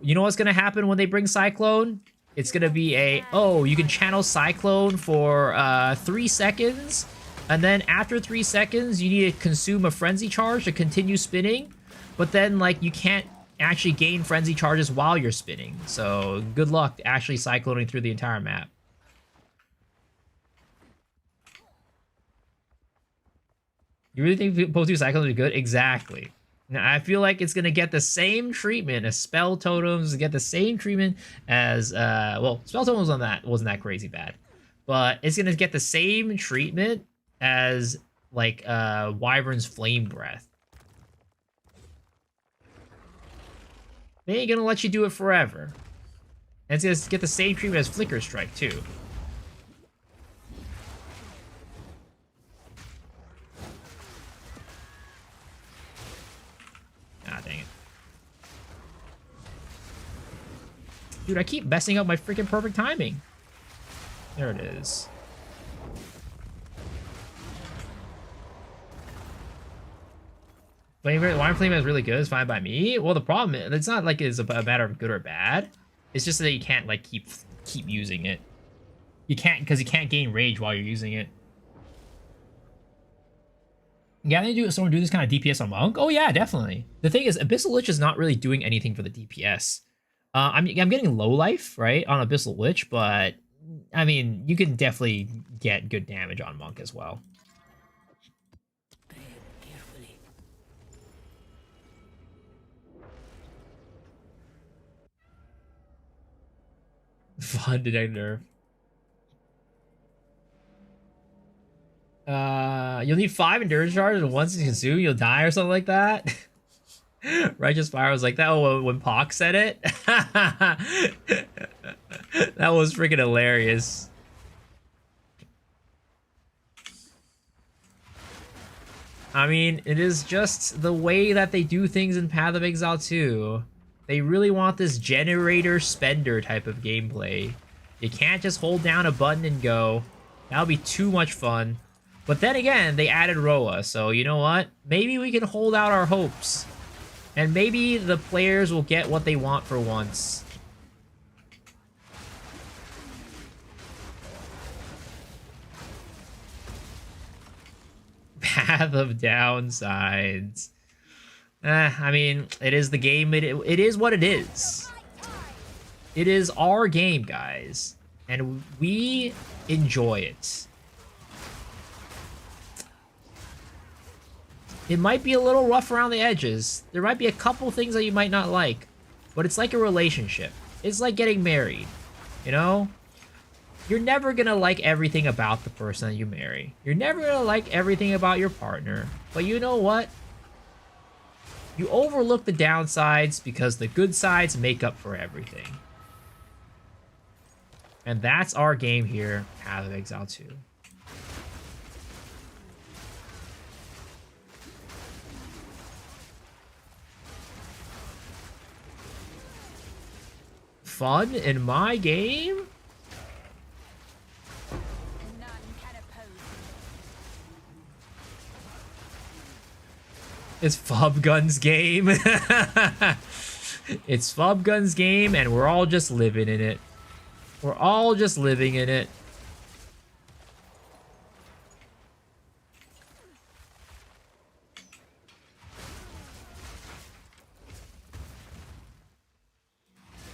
you know what's going to happen when they bring Cyclone? It's going to be a, oh, you can channel Cyclone for 3 seconds. And then after 3 seconds, you need to consume a Frenzy Charge to continue spinning. But then, like, you can't actually gain Frenzy Charges while you're spinning. So good luck actually cycloning through the entire map. You really think post 2 cyclones would be good? Exactly. Now, I feel like it's going to get the same treatment as Spell Totems, get the same treatment as, well, Spell Totems wasn't that crazy bad. But it's going to get the same treatment as, like, Wyvern's Flame Breath. They ain't going to let you do it forever. And it's going to get the same treatment as Flicker Strike, too. Ah, dang it. Dude, I keep messing up my freaking perfect timing. There it is. Wine Flame is really good. It's fine by me. Well, the problem is, it's not like it's a matter of good or bad. It's just that you can't, like, keep using it. You can't, because you can't gain rage while you're using it. Yeah, they do someone do this kind of DPS on Monk? Oh yeah, definitely. The thing is, Abyssal Lich is not really doing anything for the DPS. I'm getting low life, right, on Abyssal Lich, but I mean, you can definitely get good damage on Monk as well. Fun did I nerf? You'll need 5 endurance charges, and once it's consumed, you'll die or something like that. Righteous Fire was like that. Oh, when Pock said it, that was freaking hilarious. I mean, it is just the way that they do things in Path of Exile 2. They really want this generator spender type of gameplay. You can't just hold down a button and go. That would be too much fun. But then again, they added Roa, so you know what? Maybe we can hold out our hopes. And maybe the players will get what they want for once. Path of Downsides. I mean, it is the game. It is what it is. It is our game, guys. And we enjoy it. It might be a little rough around the edges. There might be a couple things that you might not like. But it's like a relationship. It's like getting married. You know? You're never gonna like everything about the person that you marry. You're never gonna like everything about your partner. But you know what? You overlook the downsides because the good sides make up for everything. And that's our game here, Path of Exile 2. Fun in my game? None can oppose me. It's Fubgun's game. It's Fubgun's game, and we're all just living in it. We're all just living in it.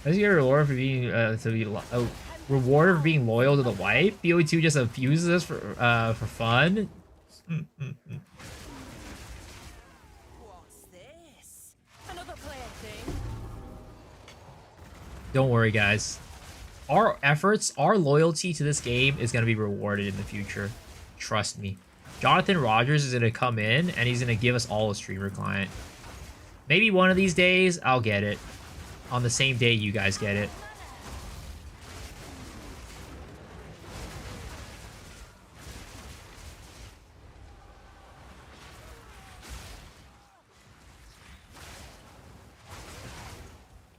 Does he get a reward for being reward for being loyal to the wife? BOE2 just abuses us for fun. What's this? Another plaything? Don't worry, guys. our efforts, our loyalty to this game is going to be rewarded in the future. Trust me. Jonathan Rogers is going to come in and he's going to give us all a streamer client. Maybe one of these days I'll get it. On the same day you guys get it.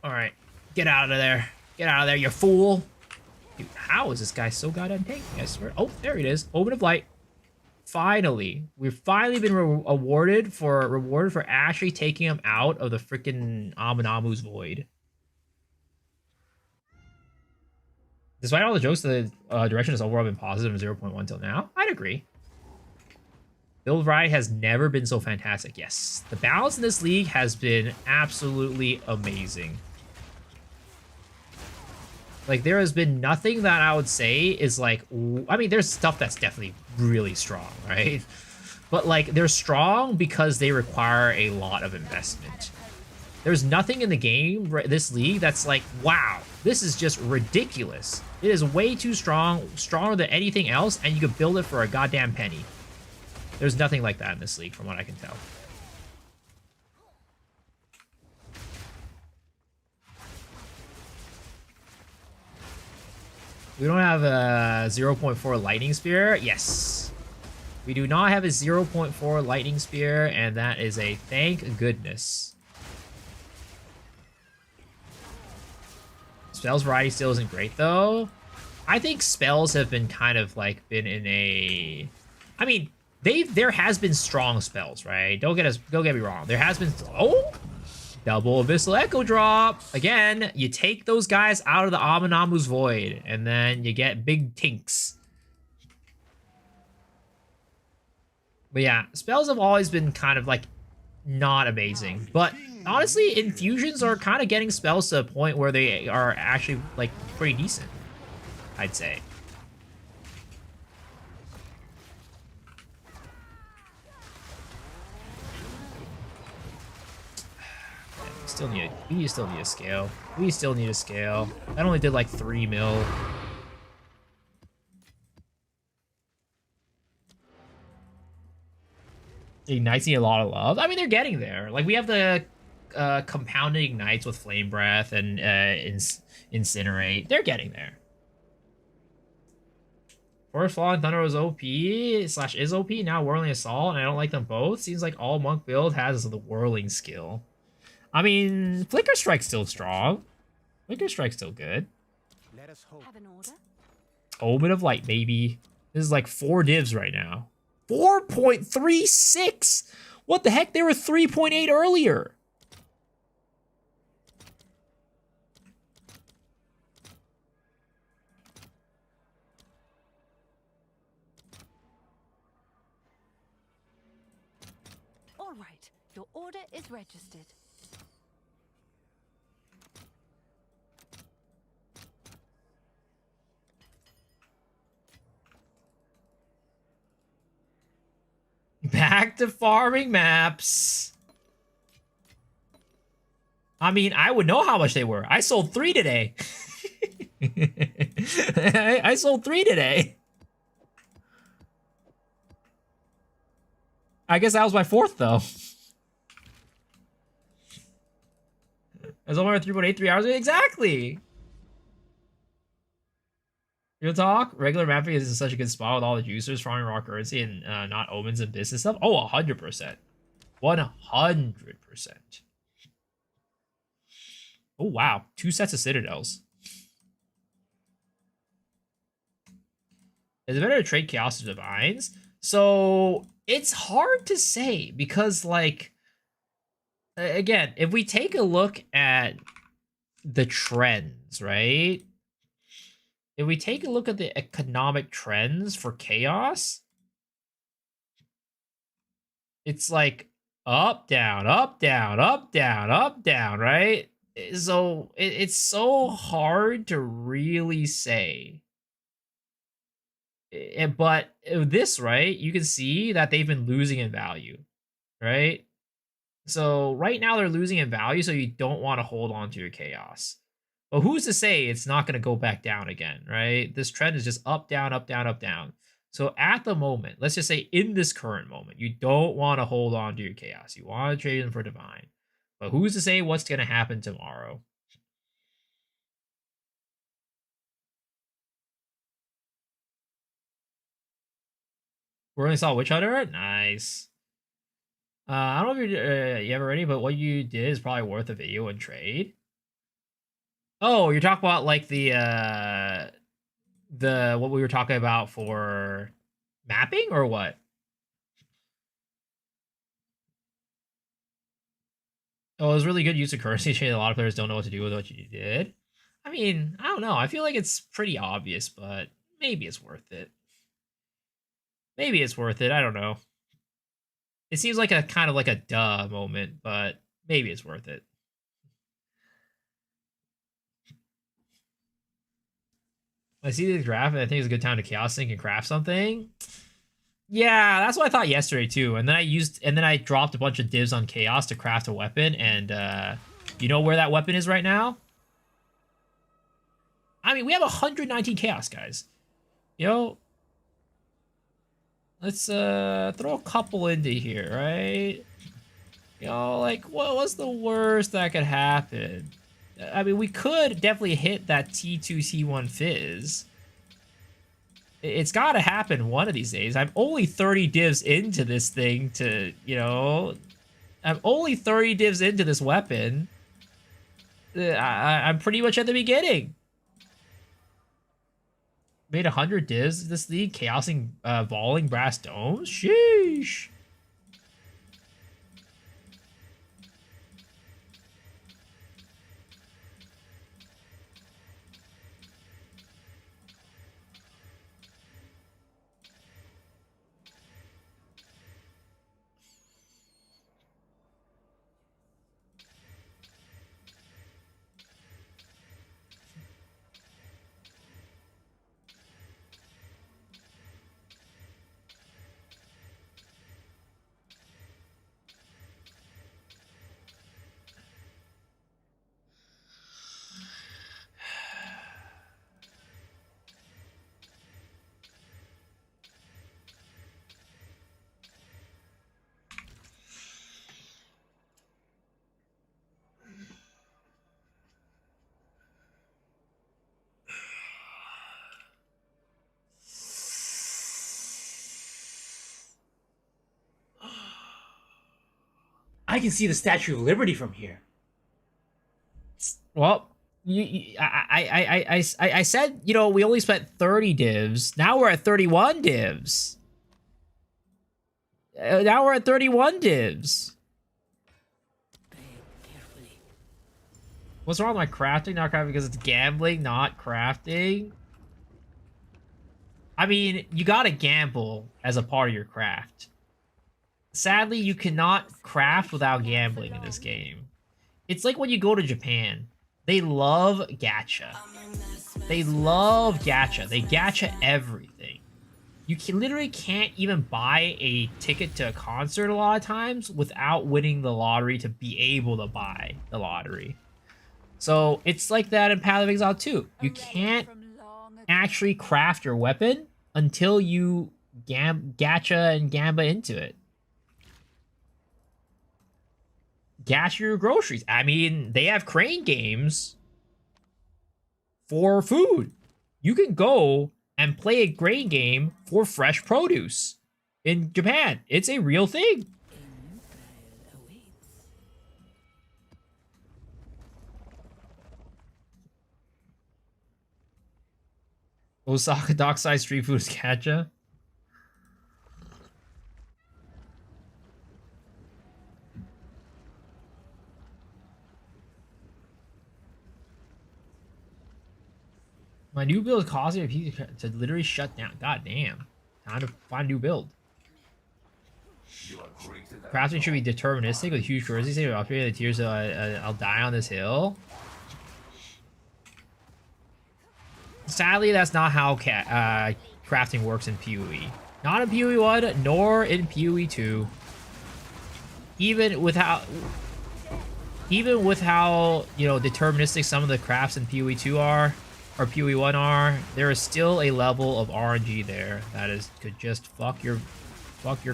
Alright. Get out of there. Get out of there, you fool. Dude, how is this guy so goddamn tanky? I swear. Oh, there it is. Omen of Light. Finally. We've finally been rewarded for actually taking him out of the freaking Aminamu's void. Despite all the jokes, the direction has overall been positive from 0.1 till now. I'd agree. Build variety has never been so fantastic. Yes. The balance in this league has been absolutely amazing. Like, there has been nothing that I would say is like... I mean, there's stuff that's definitely really strong, right? But, like, they're strong because they require a lot of investment. There's nothing in the game, this league, that's like, wow, this is just ridiculous. It is way too strong, stronger than anything else, and you can build it for a goddamn penny. There's nothing like that in this league, from what I can tell. We don't have a 0.4 lightning spear. Yes. We do not have a 0.4 lightning spear, and that is a thank goodness. Spells variety still isn't great, though. I think spells have been kind of like been in a... I mean, there has been strong spells, right? Don't get me wrong. There has been... Oh! Double Abyssal Echo Drop. Again, you take those guys out of the Aminamu's Void, and then you get big tinks. But yeah, spells have always been kind of like not amazing. But honestly, infusions are kind of getting spells to a point where they are actually like pretty decent, I'd say. We still need a scale. We still need a scale. That only did like 3 mil. Ignites need a lot of love. I mean, they're getting there. Like, we have the compounded ignites with flame breath and incinerate. They're getting there. Forest Falling Thunder was OP / is OP. Now Whirling Assault, and I don't like them both. Seems like all monk build has the Whirling skill. I mean, Flicker Strike's still strong. Flicker Strike's still good. Let us hope. Have an order? Omen of Light, baby. This is like 4 divs right now. 4.36! What the heck? They were 3.8 earlier. All right, your order is registered. Back to farming maps. I mean, I would know how much they were. I sold 3 today. I sold 3 today. I guess that was my 4th, though. I was only 3.83 hours. Exactly. Real talk, regular mapping is in such a good spot with all the juicers, farming raw currency, and not omens and business stuff. Oh, 100%. 100%. Oh, wow. 2 sets of citadels. Is it better to trade Chaos or Divines? So, it's hard to say because, like, again, if we take a look at the trends, right? If we take a look at the economic trends for Chaos, it's like up, down, up, down, up, down, up, down, right? So it's so hard to really say. But this, right, you can see that they've been losing in value, right? So right now they're losing in value, so you don't want to hold on to your Chaos. But who's to say it's not going to go back down again, right? This trend is just up, down, up, down, up, down. So at the moment, let's just say in this current moment, you don't want to hold on to your chaos. You want to trade them for divine. But who's to say what's going to happen tomorrow? We only saw Witch Hunter? Nice. I don't know if you ever ready, but what you did is probably worth a video and trade. Oh, you're talking about like the what we were talking about for mapping or what? Oh, it was really good use of currency chain. A lot of players don't know what to do with what you did. I mean, I don't know. I feel like it's pretty obvious, but maybe it's worth it. Maybe it's worth it. I don't know. It seems like a kind of like a duh moment, but maybe it's worth it. I see the draft, and I think it's a good time to chaos sync and craft something. Yeah, that's what I thought yesterday too. And then I dropped a bunch of divs on chaos to craft a weapon, and you know where that weapon is right now? I mean, we have 119 chaos, guys. You know, let's throw a couple into here, right? You know, like what's the worst that could happen? I mean, we could definitely hit that T2 T1 fizz. It's got to happen one of these days. I'm only 30 divs into this thing to, you know, I'm only 30 divs into this weapon. I'm pretty much at the beginning. Made 100 divs this league, chaosing Volleying brass domes. Sheesh. I can see the Statue of Liberty from here. Well, I said, you know, we only spent 30 divs. Now we're at 31 divs. Now we're at 31 divs. What's wrong with my crafting? Not crafting because it's gambling, not crafting. I mean, you gotta gamble as a part of your craft. Sadly, you cannot craft without gambling in this game. It's like when you go to Japan. They love gacha. They love gacha. They gacha everything. You literally can't even buy a ticket to a concert a lot of times without winning the lottery to be able to buy the lottery. So it's like that in Path of Exile 2. You can't actually craft your weapon until you gacha and gamba into it. Gacha your groceries. I mean, they have crane games for food. You can go and play a grain game for fresh produce in Japan. It's a real thing. Osaka dockside street food is gacha. My new build is causing a PC to literally shut down. God damn. Time to find a new build. Crafting should be deterministic with huge currency save. Upgrade the tiers so I'll die on this hill. Sadly, that's not how crafting works in PoE. Not in PoE 1, nor in PoE 2. Even even with how, you know, deterministic some of the crafts in PoE 2 are, or PoE 1 are, there is still a level of RNG there that is could just fuck your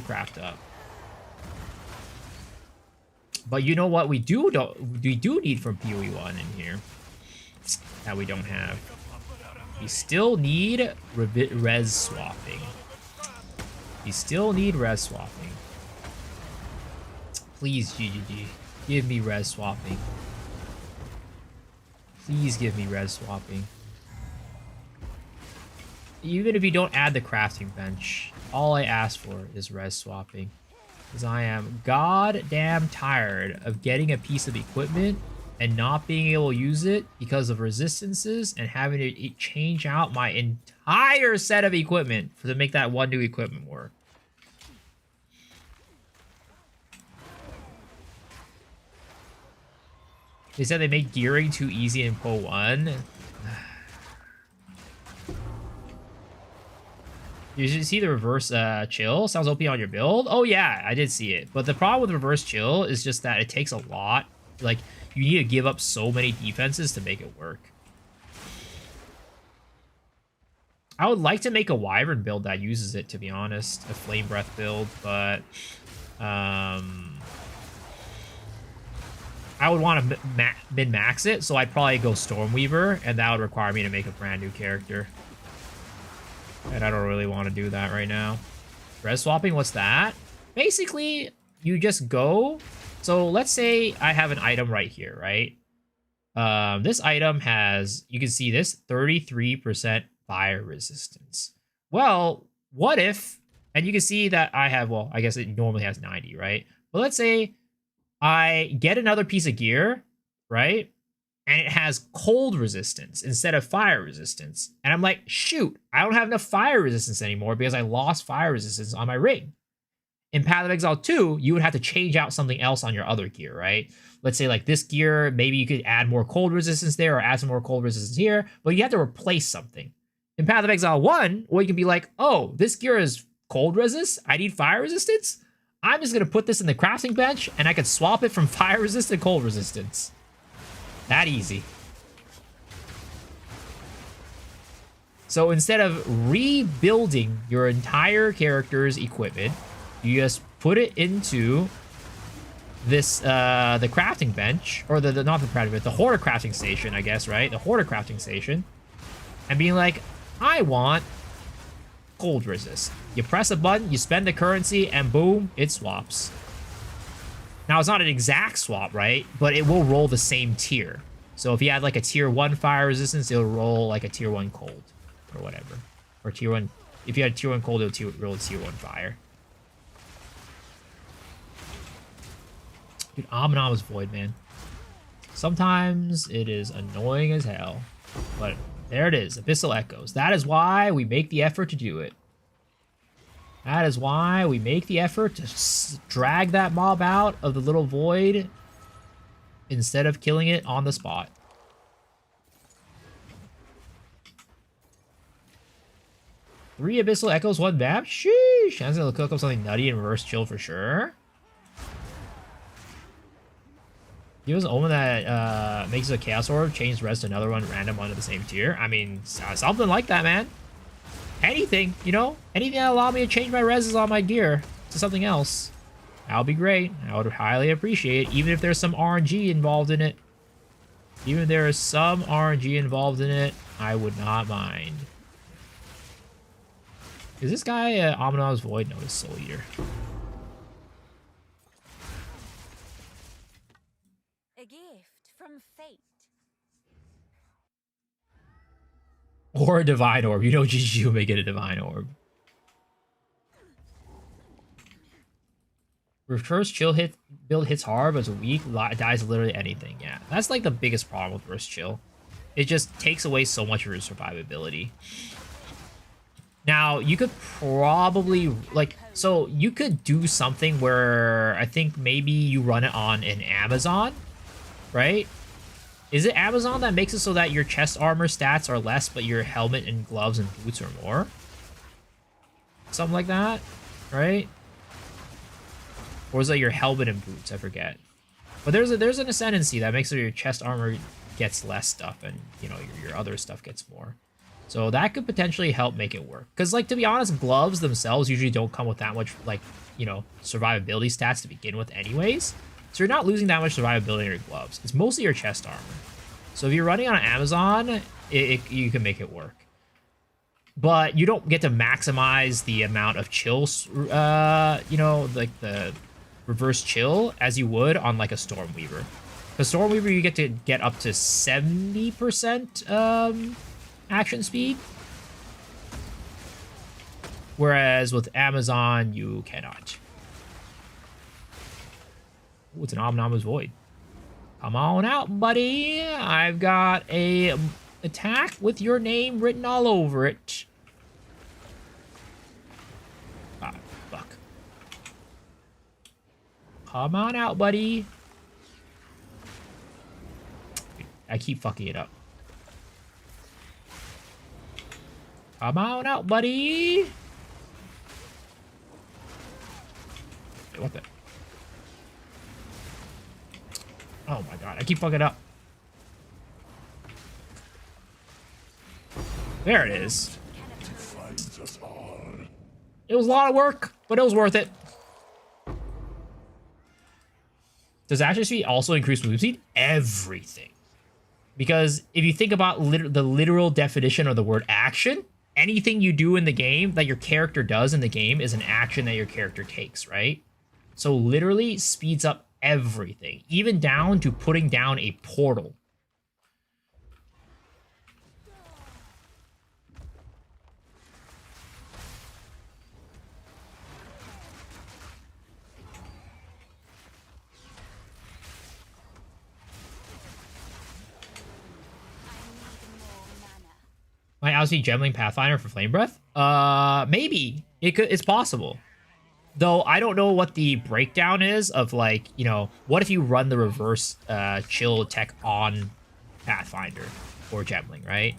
craft up. But you know what we do need from PoE 1 in here that we don't have. We still need res swapping. We still need res swapping. Please, GGG, give me res swapping. Please give me res swapping. Even if you don't add the crafting bench, all I ask for is res swapping. Because I am goddamn tired of getting a piece of equipment and not being able to use it because of resistances and having to change out my entire set of equipment to make that one new equipment work. They said they made gearing too easy in PoE 1. Did you see the reverse chill? Sounds OP on your build. Oh yeah, I did see it. But the problem with reverse chill is just that it takes a lot. Like, you need to give up so many defenses to make it work. I would like to make a Wyvern build that uses it, to be honest. A Flame Breath build, but... I would want to min-max it, so I'd probably go Stormweaver, and that would require me to make a brand new character. And I don't really want to do that right now. Res swapping, what's that? Basically, you just go... So let's say I have an item right here, right? This item has, you can see this, 33% fire resistance. Well, what if, and you can see that I have, well, I guess it normally has 90, right? But let's say I get another piece of gear, right? And it has cold resistance instead of fire resistance. And I'm like, shoot, I don't have enough fire resistance anymore because I lost fire resistance on my ring. In Path of Exile 2, you would have to change out something else on your other gear, right? Let's say like this gear, maybe you could add more cold resistance there or add some more cold resistance here, but you have to replace something. In Path of Exile 1, or you can be like, oh, this gear is cold resist, I need fire resistance? I'm just going to put this in the crafting bench and I could swap it from fire resist to cold resistance. That easy. So instead of rebuilding your entire character's equipment, you just put it into this, the crafting bench, or not the crafting bench, the hoarder crafting station, I guess, right? The hoarder crafting station, and being like, I want cold resist. You press a button, you spend the currency, and boom, it swaps. Now, it's not an exact swap, right? But it will roll the same tier. So if you had like a tier 1 fire resistance, it'll roll like a tier 1 cold, or whatever. Or tier 1, if you had tier 1 cold, it'll roll tier 1 fire. Dude, Amana's Void, man. Sometimes it is annoying as hell. But there it is, Abyssal Echoes. That is why we make the effort to do it. That is why we make the effort to drag that mob out of the little void instead of killing it on the spot. Three Abyssal Echoes, 1 map? Sheesh! That's gonna cook up something nutty and reverse chill for sure. Give us an omen that makes a Chaos Orb, change res to another one, random onto the same tier. I mean, something like that, man. Anything, you know? Anything that allow me to change my reses on my gear to something else. That would be great. I would highly appreciate it, even if there's some RNG involved in it. Even if there is some RNG involved in it, I would not mind. Is this guy Amana's Void? No, he's Soul Eater. A gift from fate. Or a Divine Orb. You know GG will make it a Divine Orb. Reverse chill build hits hard, but it's weak, dies literally anything. Yeah, that's like the biggest problem with reverse chill. It just takes away so much of your survivability. Now, you could probably, like, so you could do something where I think maybe you run it on an Amazon, right? Is it Amazon that makes it so that your chest armor stats are less, but your helmet and gloves and boots are more? Something like that, right? Or is that your helmet and boots? I forget. But there's an ascendancy that makes it your chest armor gets less stuff, and you know your other stuff gets more. So that could potentially help make it work. Because like to be honest, gloves themselves usually don't come with that much like survivability stats to begin with, anyways. So you're not losing that much survivability in your gloves. It's mostly your chest armor. So if you're running on Amazon, you can make it work. But you don't get to maximize the amount of chills, like the reverse chill as you would on like a Stormweaver. The Stormweaver, you get to get up to 70% action speed. Whereas with Amazon, you cannot. Ooh, it's an Omnamus Void. Come on out, buddy. I've got a attack with your name written all over it. Ah, fuck. Come on out, buddy. I keep fucking it up. Come on out, buddy. Wait, what the? Oh my god, I keep fucking up. There it is. It was a lot of work, but it was worth it. Does action speed also increase move speed? Everything. Because if you think about the literal definition of the word action, anything you do in the game that your character does in the game is an action that your character takes, right? So literally speeds up everything, even down to putting down a portal. Might also be Gemling Pathfinder for Flame Breath? Maybe. It's possible. Though I don't know what the breakdown is of like, what if you run the reverse chill tech on Pathfinder or Gemling, right?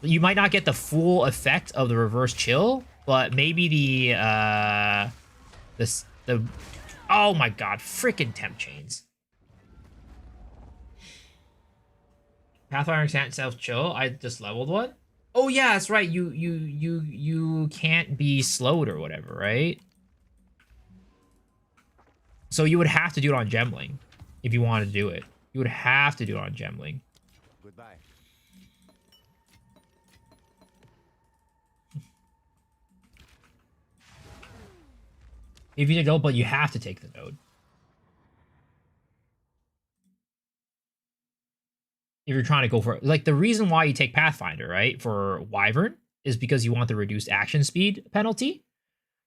You might not get the full effect of the reverse chill, but maybe the oh my god, freaking temp chains. Pathfinder can't self chill. I just leveled one. Oh yeah, that's right. You can't be slowed or whatever, right? So you would have to do it on Gemling if you want to do it. You would have to do it on Gemling. Goodbye. If you don't, but you have to take the node. If you're trying to go for like the reason why you take Pathfinder, right, for Wyvern is because you want the reduced action speed penalty.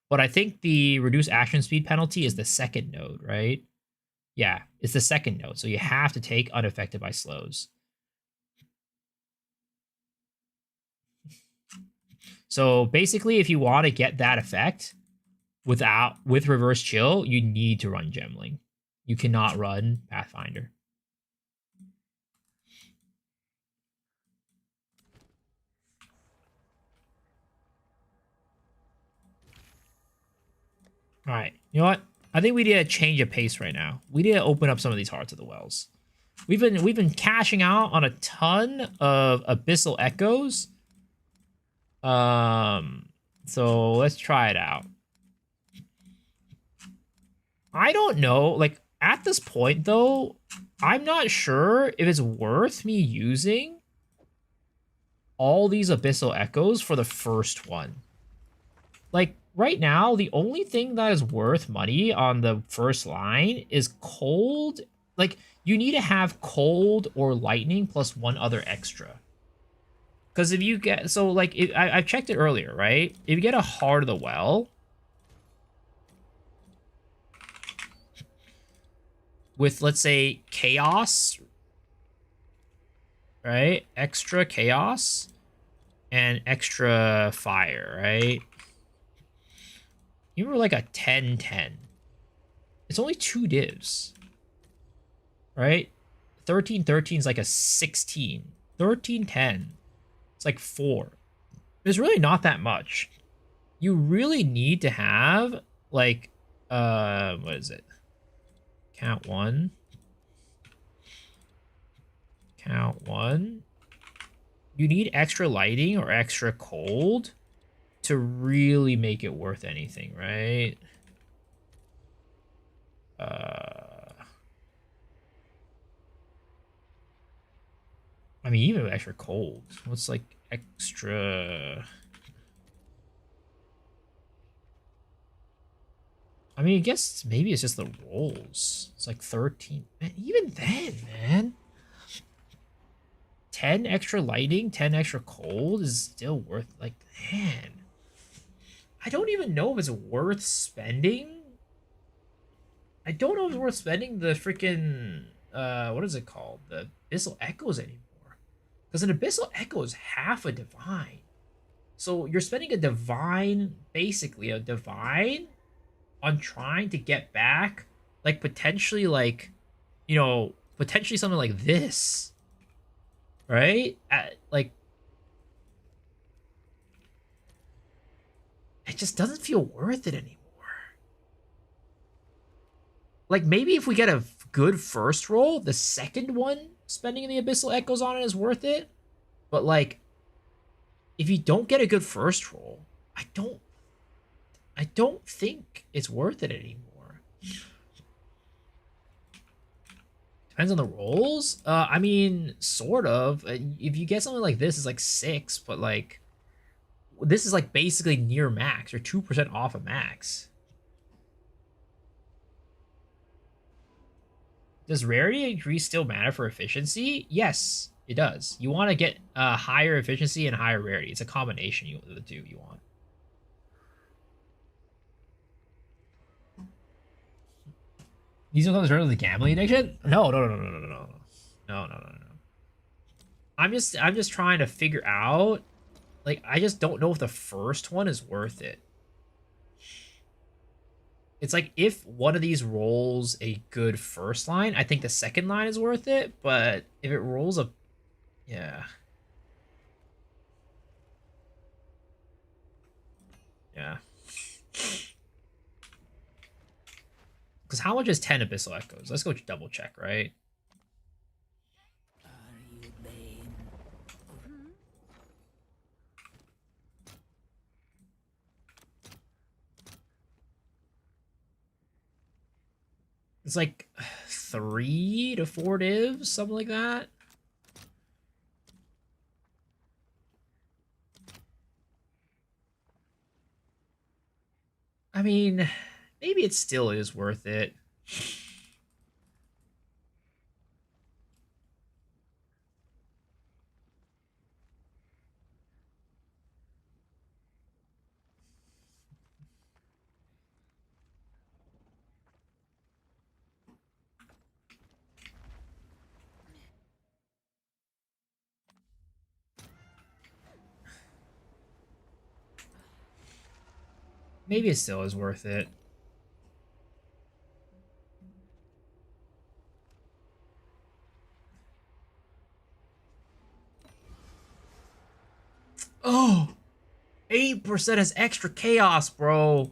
But I think the reduced action speed penalty is the second node, right? Yeah, it's the second node. So you have to take unaffected by slows. So basically, if you want to get that effect with reverse chill, you need to run Gemling. You cannot run Pathfinder. All right, you know what? I think we need a change of pace right now. We need to open up some of these Hearts of the Wells. We've been cashing out on a ton of Abyssal Echoes. So let's try it out. I don't know, like at this point though, I'm not sure if it's worth me using all these Abyssal Echoes for the first one. Like right now, the only thing that is worth money on the first line is cold. Like you need to have cold or lightning plus one other extra. Because if you get, so like I checked it earlier, right? If you get a Heart of the Well with, let's say, chaos, right? Extra chaos and extra fire, right? You were like a 10-10. It's only 2 divs, right? 13-13 is like a 16. 13-10. It's like 4. It's really not that much. You really need to have like what is it? Count one. Count one. You need extra lighting or extra cold to really make it worth anything, right? I mean, even with extra cold, what's like extra? I mean, I guess maybe it's just the rolls. It's like 13. Man, even then, man. 10 extra lighting, 10 extra cold is still worth, like, man. I don't even know if it's worth spending. I don't know if it's worth spending the freaking, what is it called? The Abyssal Echoes anymore. Because an Abyssal Echo is half a Divine. So you're spending a Divine, basically a Divine, on trying to get back, like, potentially, like, you know, potentially something like this. Right? Like, it just doesn't feel worth it anymore. Like, maybe if we get a good first roll, the second one, spending the Abyssal Echoes on it is worth it. But, like, if you don't get a good first roll, I don't think it's worth it anymore. Depends on the rolls. I mean, sort of. If you get something like this, it's like 6, but like this is like basically near max or 2% off of max. Does rarity increase still matter for efficiency? Yes, it does. You want to get higher efficiency and higher rarity. It's a combination of the two you want. These are the the gambling addiction? No. I'm just trying to figure out, like, I just don't know if the first one is worth it. It's like, if one of these rolls a good first line, I think the second line is worth it, but if it rolls a... Yeah. Yeah. Because how much is 10 Abyssal Echoes? Let's go double check, right? It's like 3 to 4 divs, something like that. I mean, maybe it still is worth it. Maybe it still is worth it. Oh, 8% is extra chaos, bro.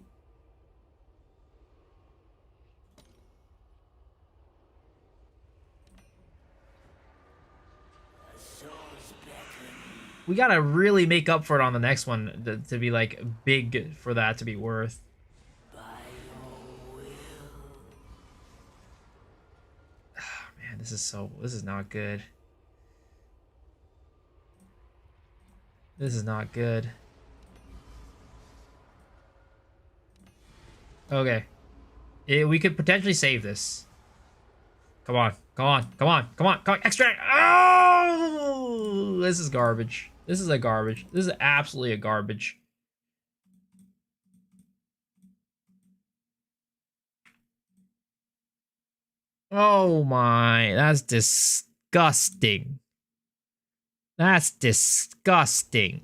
We gotta really make up for it on the next one to be like big for that to be worth. Oh, man, this is not good. This is not good. Okay. We could potentially save this. Come on. Come on. Come on. Come on. Come on. Extract. Oh! This is garbage. This is a garbage. This is absolutely a garbage. Oh my. That's disgusting. That's disgusting.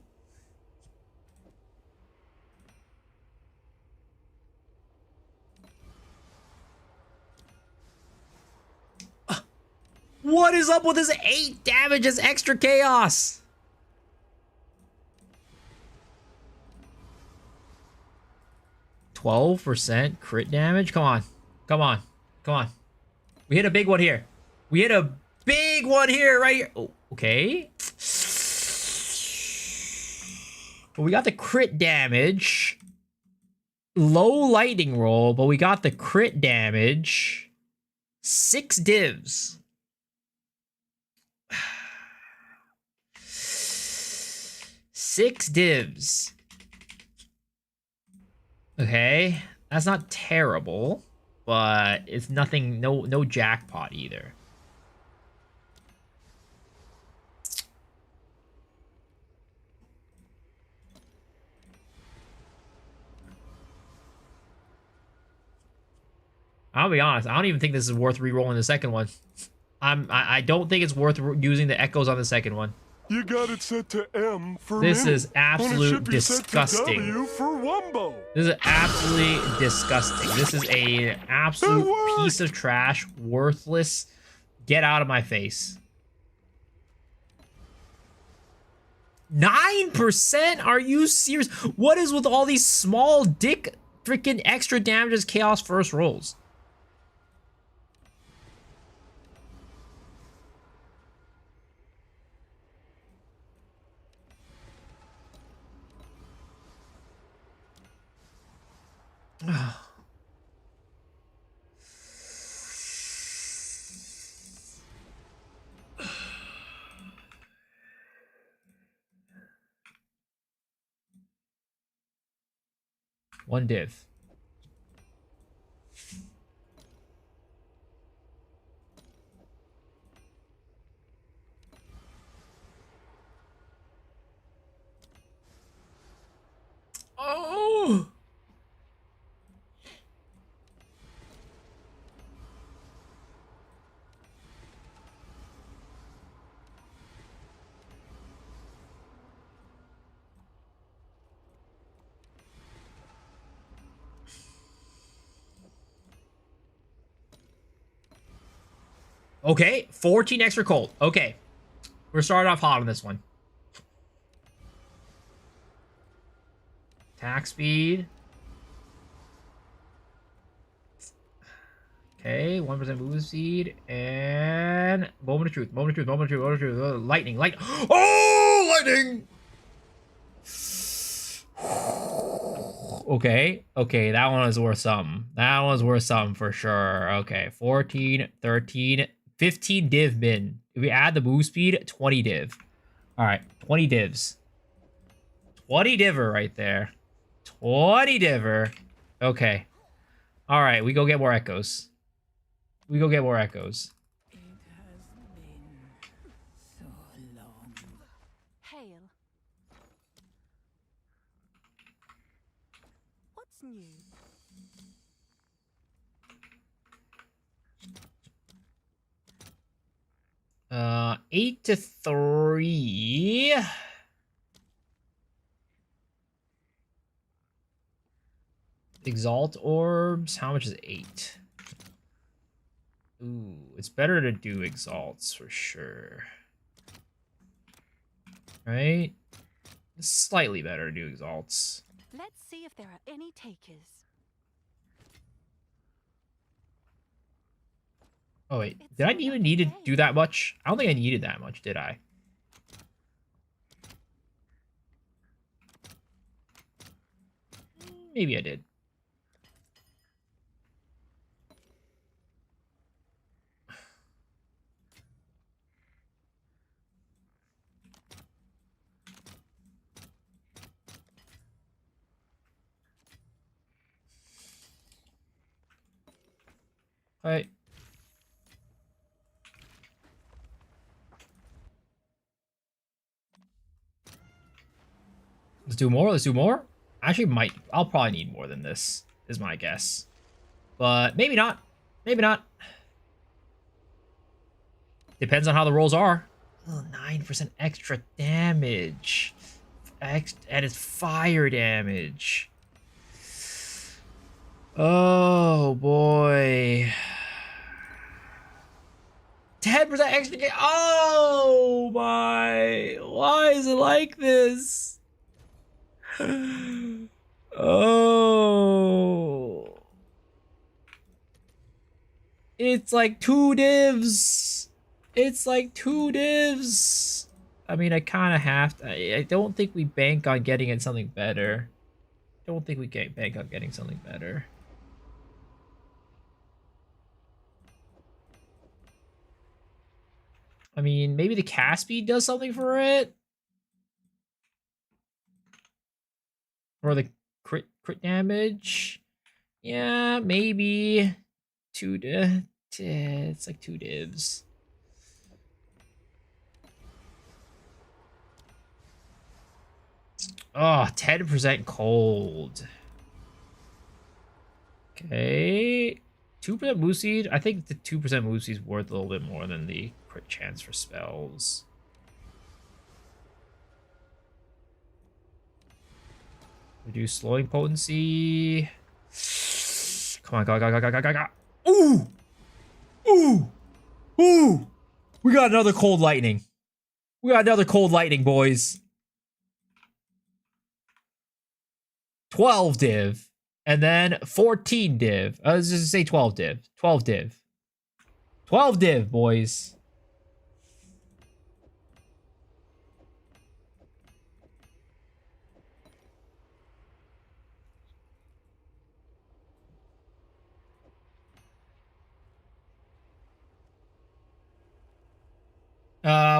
What is up with this 8 damage as extra chaos? %12 crit damage? Come on. Come on. Come on. We hit a big one here. We hit a big one here, right here. Oh, okay. But we got the crit damage. Low lightning roll, but we got the crit damage. 6 divs. 6 divs. Okay, that's not terrible, but it's nothing. No jackpot either. I'll be honest. I don't even think this is worth re-rolling the second one. I don't think it's worth using the echoes on the second one. You got it set to M for This minute. is absolute When it should be disgusting. Set to W for wumbo. This is absolutely disgusting. This is an absolute piece of trash, worthless. Get out of my face. 9%? Are you serious? What is with all these small dick freaking extra damages chaos first rolls? One div. Oh! Okay, 14 extra cold. Okay. We're starting off hot on this one. Attack speed. Okay, 1% movement speed. And moment of truth, moment of truth, moment of truth, moment of truth. Lightning, light. Oh, lightning! Okay, okay, that one is worth something. That one's worth something for sure. Okay, 14, 13, 15 div min. If we add the move speed, 20 div. All right, 20 divs. 20 diver right there. 20 diver. Okay. All right, we go get more echoes. We go get more echoes. It has been so long. Hail. What's new? 8 to 3. Exalt orbs. How much is 8? Ooh, it's better to do exalts for sure. Right? It's slightly better to do exalts. Let's see if there are any takers. Oh wait, did I even need to do that much? I don't think I needed that much, did I? Maybe I did. All right. Let's do more. Let's do more. Actually, I'll probably need more than this, is my guess. But maybe not. Maybe not. Depends on how the rolls are. Oh, 9% extra damage. And it's fire damage. Oh, boy. 10% extra. Oh, my. Why is it like this? Oh. It's like 2 divs. It's like 2 divs. I mean, I kind of have to. I don't think we bank on getting it something better. Don't think we get bank on getting something better. I mean, maybe the cast speed does something for it. Or the crit damage. Yeah, maybe. 2 div. It's like 2 divs. Oh, 10% cold. Okay. 2% move speed. I think the 2% move speed is worth a little bit more than the crit chance for spells. Reduce slowing potency. Come on, go. Ooh! Ooh! Ooh! We got another cold lightning. We got another cold lightning, boys. 12 div. And then 14 div. Let's just say 12 div. 12 div. 12 div, boys.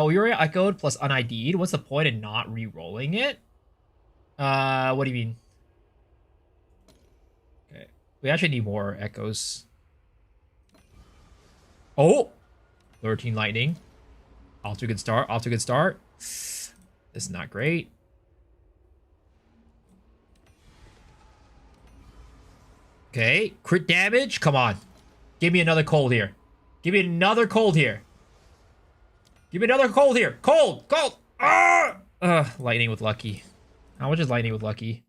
We were echoed plus un-ID'd. What's the point in not re-rolling it? What do you mean? Okay. We actually need more echoes. Oh! 13 lightning. Off to a good start. Off to a good start. This is not great. Okay. Crit damage. Come on. Give me another cold here. Give me another cold here. Give me another cold here. Cold! Cold! Ah! Lightning with Lucky. How much is lightning with Lucky?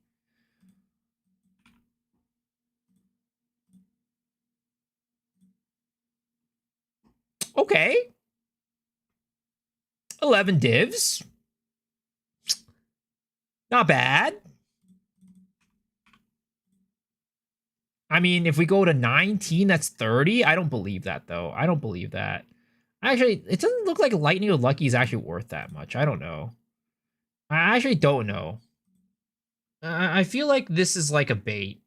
Okay. 11 divs. Not bad. I mean, if we go to 19, that's 30. I don't believe that, though. I don't believe that. Actually, it doesn't look like lightning with Lucky is actually worth that much. I don't know. I actually don't know. I feel like this is like a bait.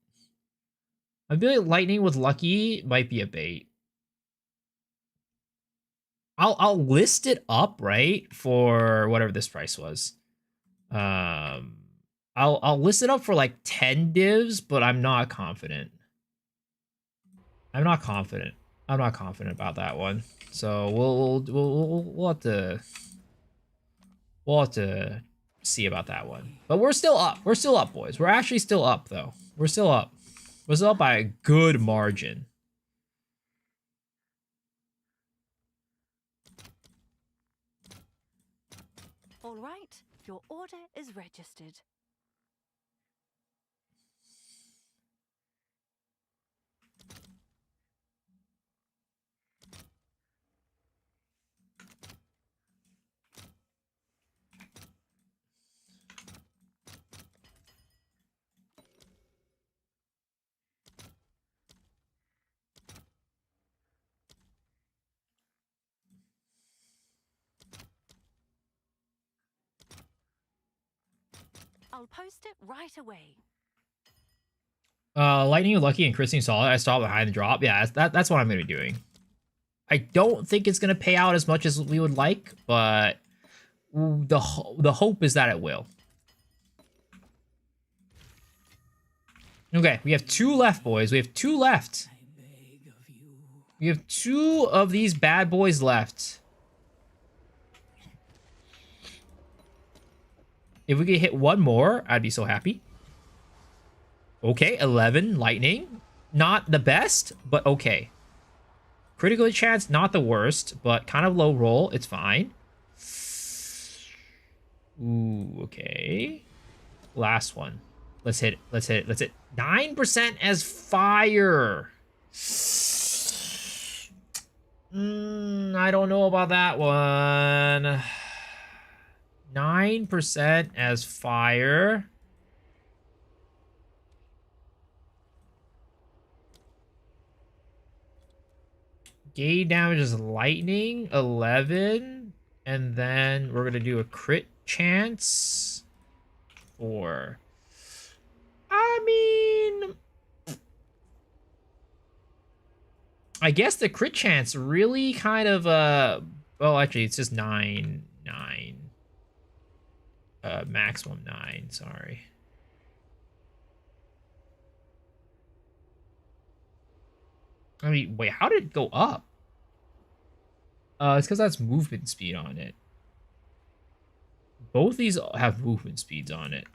I feel like lightning with Lucky might be a bait. I'll list it up, right, for whatever this price was. I'll list it up for like 10 divs, but I'm not confident. I'm not confident about that one. So we'll have to see about that one. But we're still up. We're still up, boys. We're actually still up, though. We're still up. We're still up by a good margin. All right, your order is registered. I'll post it right away. Lightning with Lucky and Christine Solid. I saw behind the drop. Yeah, that's what I'm gonna be doing. I don't think it's gonna pay out as much as we would like, but the hope is that it will. Okay, we have 2 left, boys. We have 2 left. We have 2 of these bad boys left. If we could hit 1 more, I'd be so happy. Okay, 11 lightning. Not the best, but okay. Critical chance, not the worst, but kind of low roll. It's fine. Ooh, okay. Last one. Let's hit it. Let's hit it. Let's hit 9% as fire. I don't know about that one. 9% as fire. gauge damage is lightning, 11. And then we're going to do a crit chance. 4. I mean, I guess the crit chance really kind of, well, actually, it's just 9. Maximum 9, sorry. I mean, wait, how did it go up? It's because that's movement speed on it. Both these have movement speeds on it.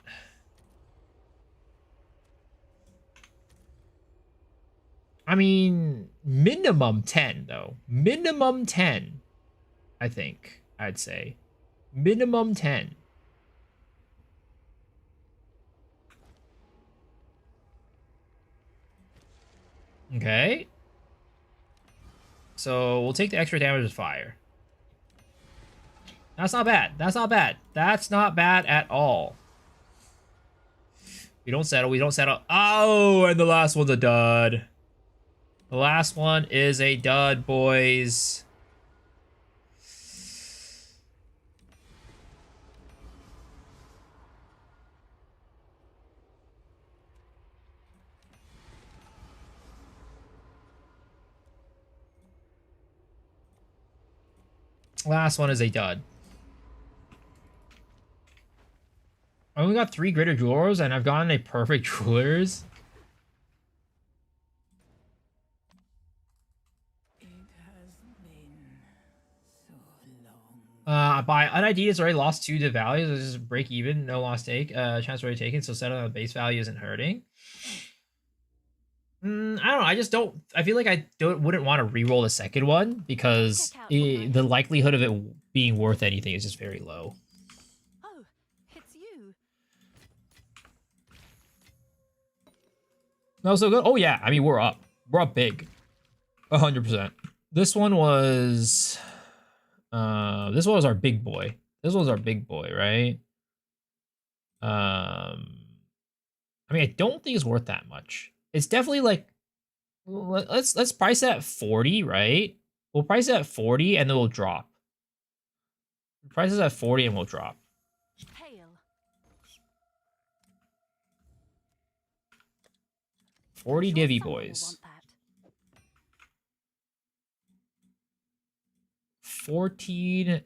I mean, minimum 10, though. Minimum 10, I think, I'd say. Minimum 10. Okay. So we'll take the extra damage with fire. That's not bad. That's not bad. That's not bad at all. We don't settle. We don't settle. Oh, and the last one's a dud. The last one is a dud, boys. Last one is a dud. I only got 3 greater jewelers and I've gotten a perfect jewelers. It has been so long. By UNID, it's already lost 2 to values. It's just break even, no loss take. Chance already taken, so settling on the base value isn't hurting. I don't know. I just don't. I feel like I wouldn't want to re-roll the second one because the likelihood of it being worth anything is just very low. Oh, it's you. No, so good. Oh yeah, I mean we're up. We're up big, 100%. This one was, this one was our big boy. This was our big boy, right? I mean I don't think it's worth that much. It's definitely like, let's price it at 40, right? We'll price it at 40 and then we'll drop. Price it at 40 and we'll drop. Hail. 40 Sure divvy someone will boys. want that. 14,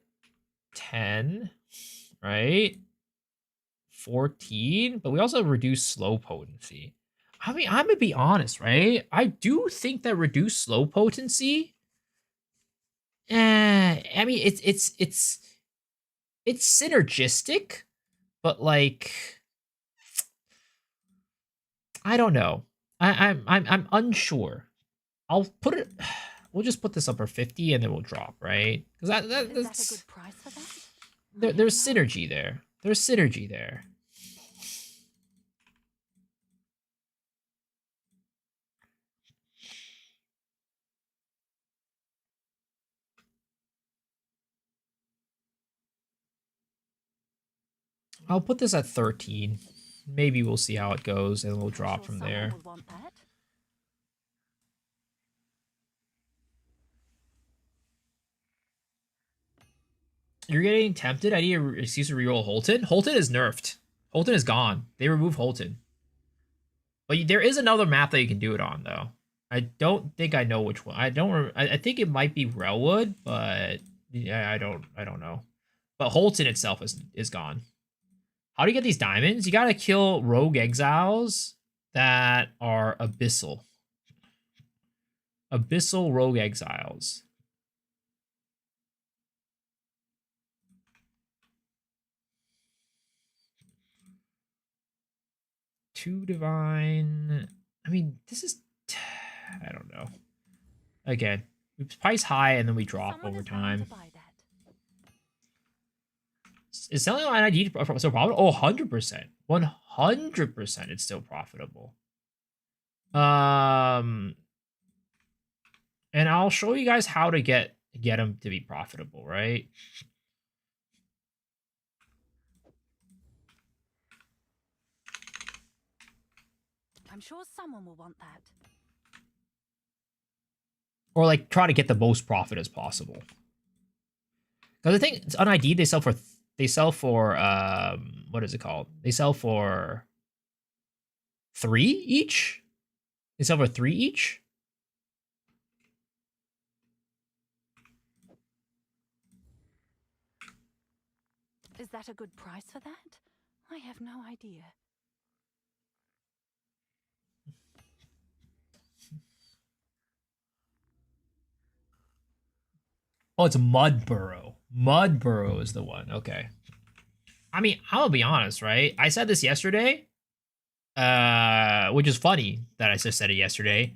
10, right? 14, but we also reduce slow potency. I mean, I'm gonna be honest, right? I do think that reduced slow potency. I mean, it's synergistic, but like, I don't know. I'm unsure. I'll put it. We'll just put this up for 50 and then we'll drop, right? Because Is that a that's good price for that? there's synergy there. There's synergy there. I'll put this at 13. Maybe we'll see how it goes and we'll drop Sure from someone there. will want that. You're getting tempted? I need an excuse to reroll Holton. Holton is nerfed. Holton is gone. They removed Holton. But there is another map that you can do it on, though. I don't think I know which one. I think it might be Relwood, but yeah, I don't know. But Holton itself is gone. How do you get these diamonds? You gotta kill rogue exiles that are Abyssal. Abyssal rogue exiles. Two divine. I mean, this is. I don't know. Again, we price high and then we drop Someone over is willing time. to buy that. Is selling on ID still profitable? Oh, 100%. 100% it's still profitable. And I'll show you guys how to get them to be profitable, right? I'm sure someone will want that. Or like try to get the most profit as possible. Because I think it's on ID they sell for what is it called? They sell for 3 each? They sell for 3 each? Is that a good price for that? I have no idea. Oh, it's Mudburrow. Mudburrow is the one. Okay. I mean, I'll be honest, right? I said this yesterday, which is funny that I just said it yesterday.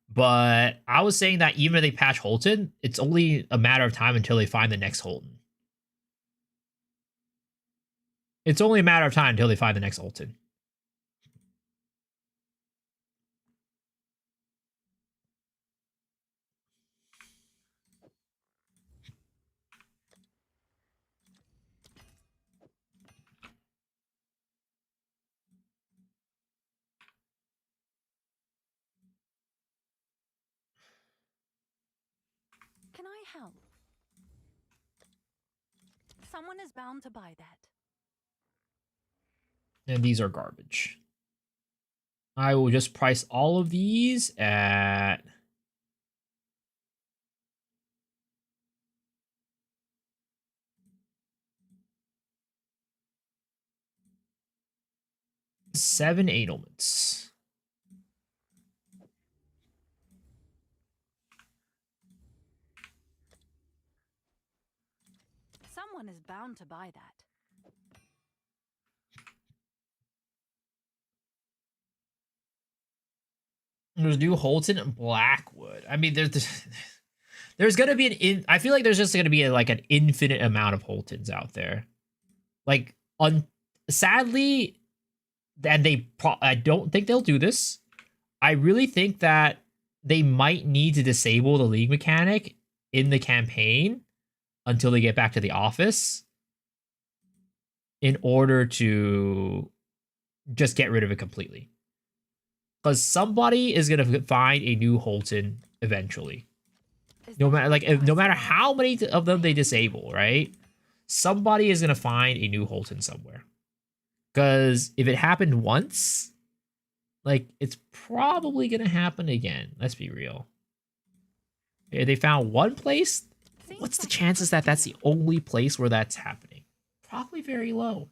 But I was saying that even if they patch Holton, it's only a matter of time until they find the next Holton. It's only a matter of time until they find the next Holton. Can I help? Someone is bound to buy that. And these are garbage. I will just price all of these at $7 Edelments. Someone is bound to buy that. There's new Holton and Blackwood. I mean, there's gonna be I feel like there's just gonna be like an infinite amount of Holtons out there. Like, sadly, and I don't think they'll do this. I really think that they might need to disable the league mechanic in the campaign until they get back to the office in order to just get rid of it completely. Because somebody is gonna find a new Holton eventually. No matter how many of them they disable, right? Somebody is gonna find a new Holton somewhere. Because if it happened once, like, it's probably gonna happen again. Let's be real. If they found one place, what's the chances that that's the only place where that's happening? Probably very low.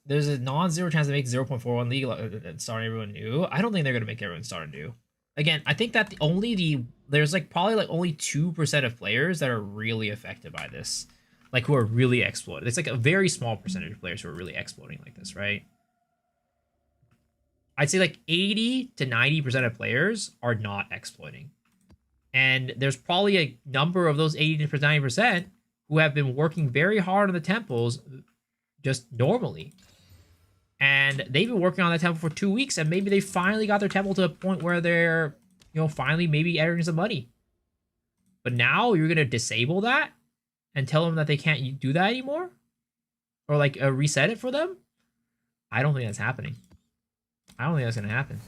There's a non-zero chance to make 0.41 legal and start everyone new. I don't think they're gonna make everyone start new. Again, I think that there's like probably like only 2% of players that are really affected by this, like who are really exploited. It's like a very small percentage of players who are really exploiting like this, right? I'd say like 80 to 90% of players are not exploiting, and there's probably a number of those 80 to 90% who have been working very hard on the temples, just normally. And they've been working on that temple for 2 weeks, and maybe they finally got their temple to a point where they're, finally maybe earning some money. But now you're going to disable that and tell them that they can't do that anymore? Or like reset it for them? I don't think that's happening. I don't think that's going to happen.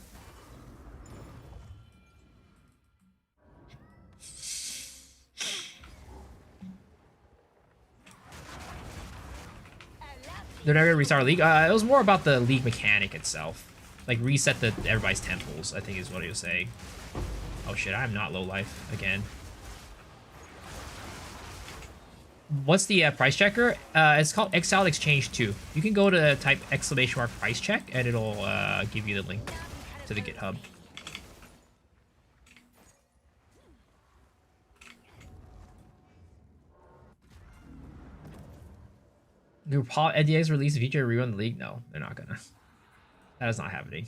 They're never gonna restart League. It was more about the League mechanic itself. Like, reset everybody's temples, I think is what he was saying. Oh shit, I'm not low life again. What's the price checker? It's called Exiled Exchange 2. You can go to type ! price check and it'll give you the link to the GitHub. Do NDX release a feature rerun the league? No, they're not gonna. That is not happening.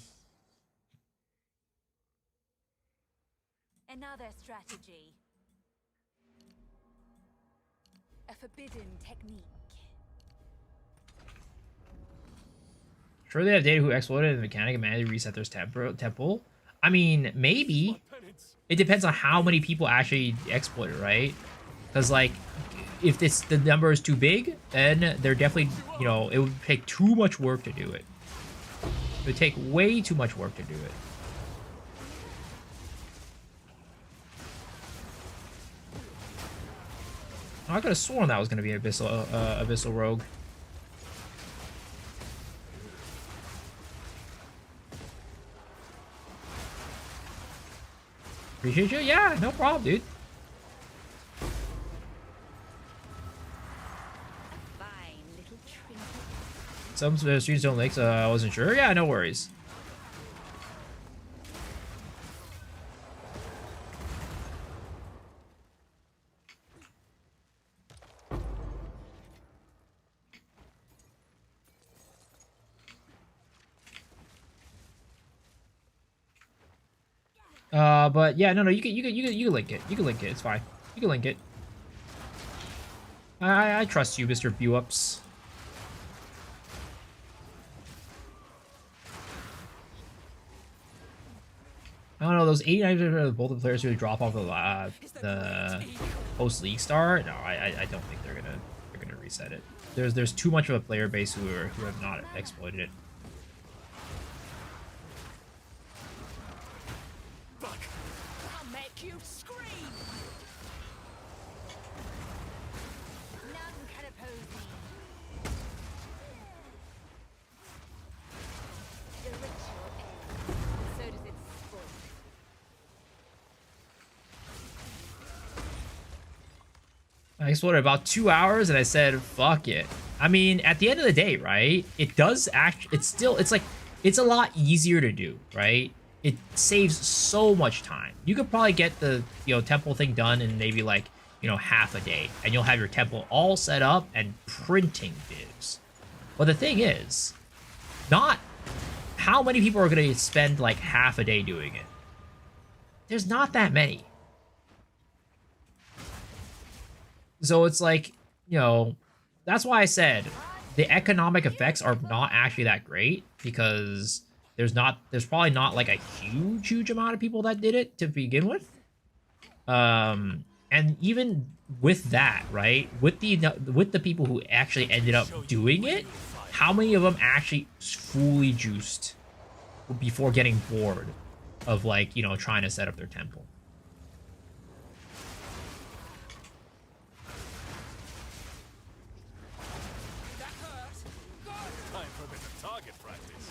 Another strategy. A forbidden technique. Sure, they have data who exploited the mechanic and manually reset their temple. I mean, maybe. It depends on how many people actually exploit it, right? Because, like, if the number is too big, then they're definitely, it would take too much work to do it. It would take way too much work to do it. I could have sworn that was going to be Abyssal Rogue. Appreciate you. Yeah, no problem, dude. Fine little trinket. Some streets don't like, so I wasn't sure. Yeah, no worries. But yeah, no, you can link it. You can link it. It's fine. You can link it. I trust you, Mr. Buups. I don't know, those 89% of both the players who drop off the post league start. No, I don't think they're gonna reset it. There's too much of a player base who have not exploited it. I'll make you scream. None can oppose me. The ritual ends. So does its sport. I explored about 2 hours and I said, fuck it. I mean, at the end of the day, right? It does it's a lot easier to do, right? It saves so much time. You could probably get the, temple thing done in maybe like, half a day, and you'll have your temple all set up and printing divs. But the thing is, not how many people are going to spend like half a day doing it. There's not that many. So it's like, that's why I said the economic effects are not actually that great, because there's probably not like a huge amount of people that did it to begin with. And even with that, right, with the people who actually ended up doing it, how many of them actually fully juiced before getting bored of like, trying to set up their temple? Time for a bit of target practice.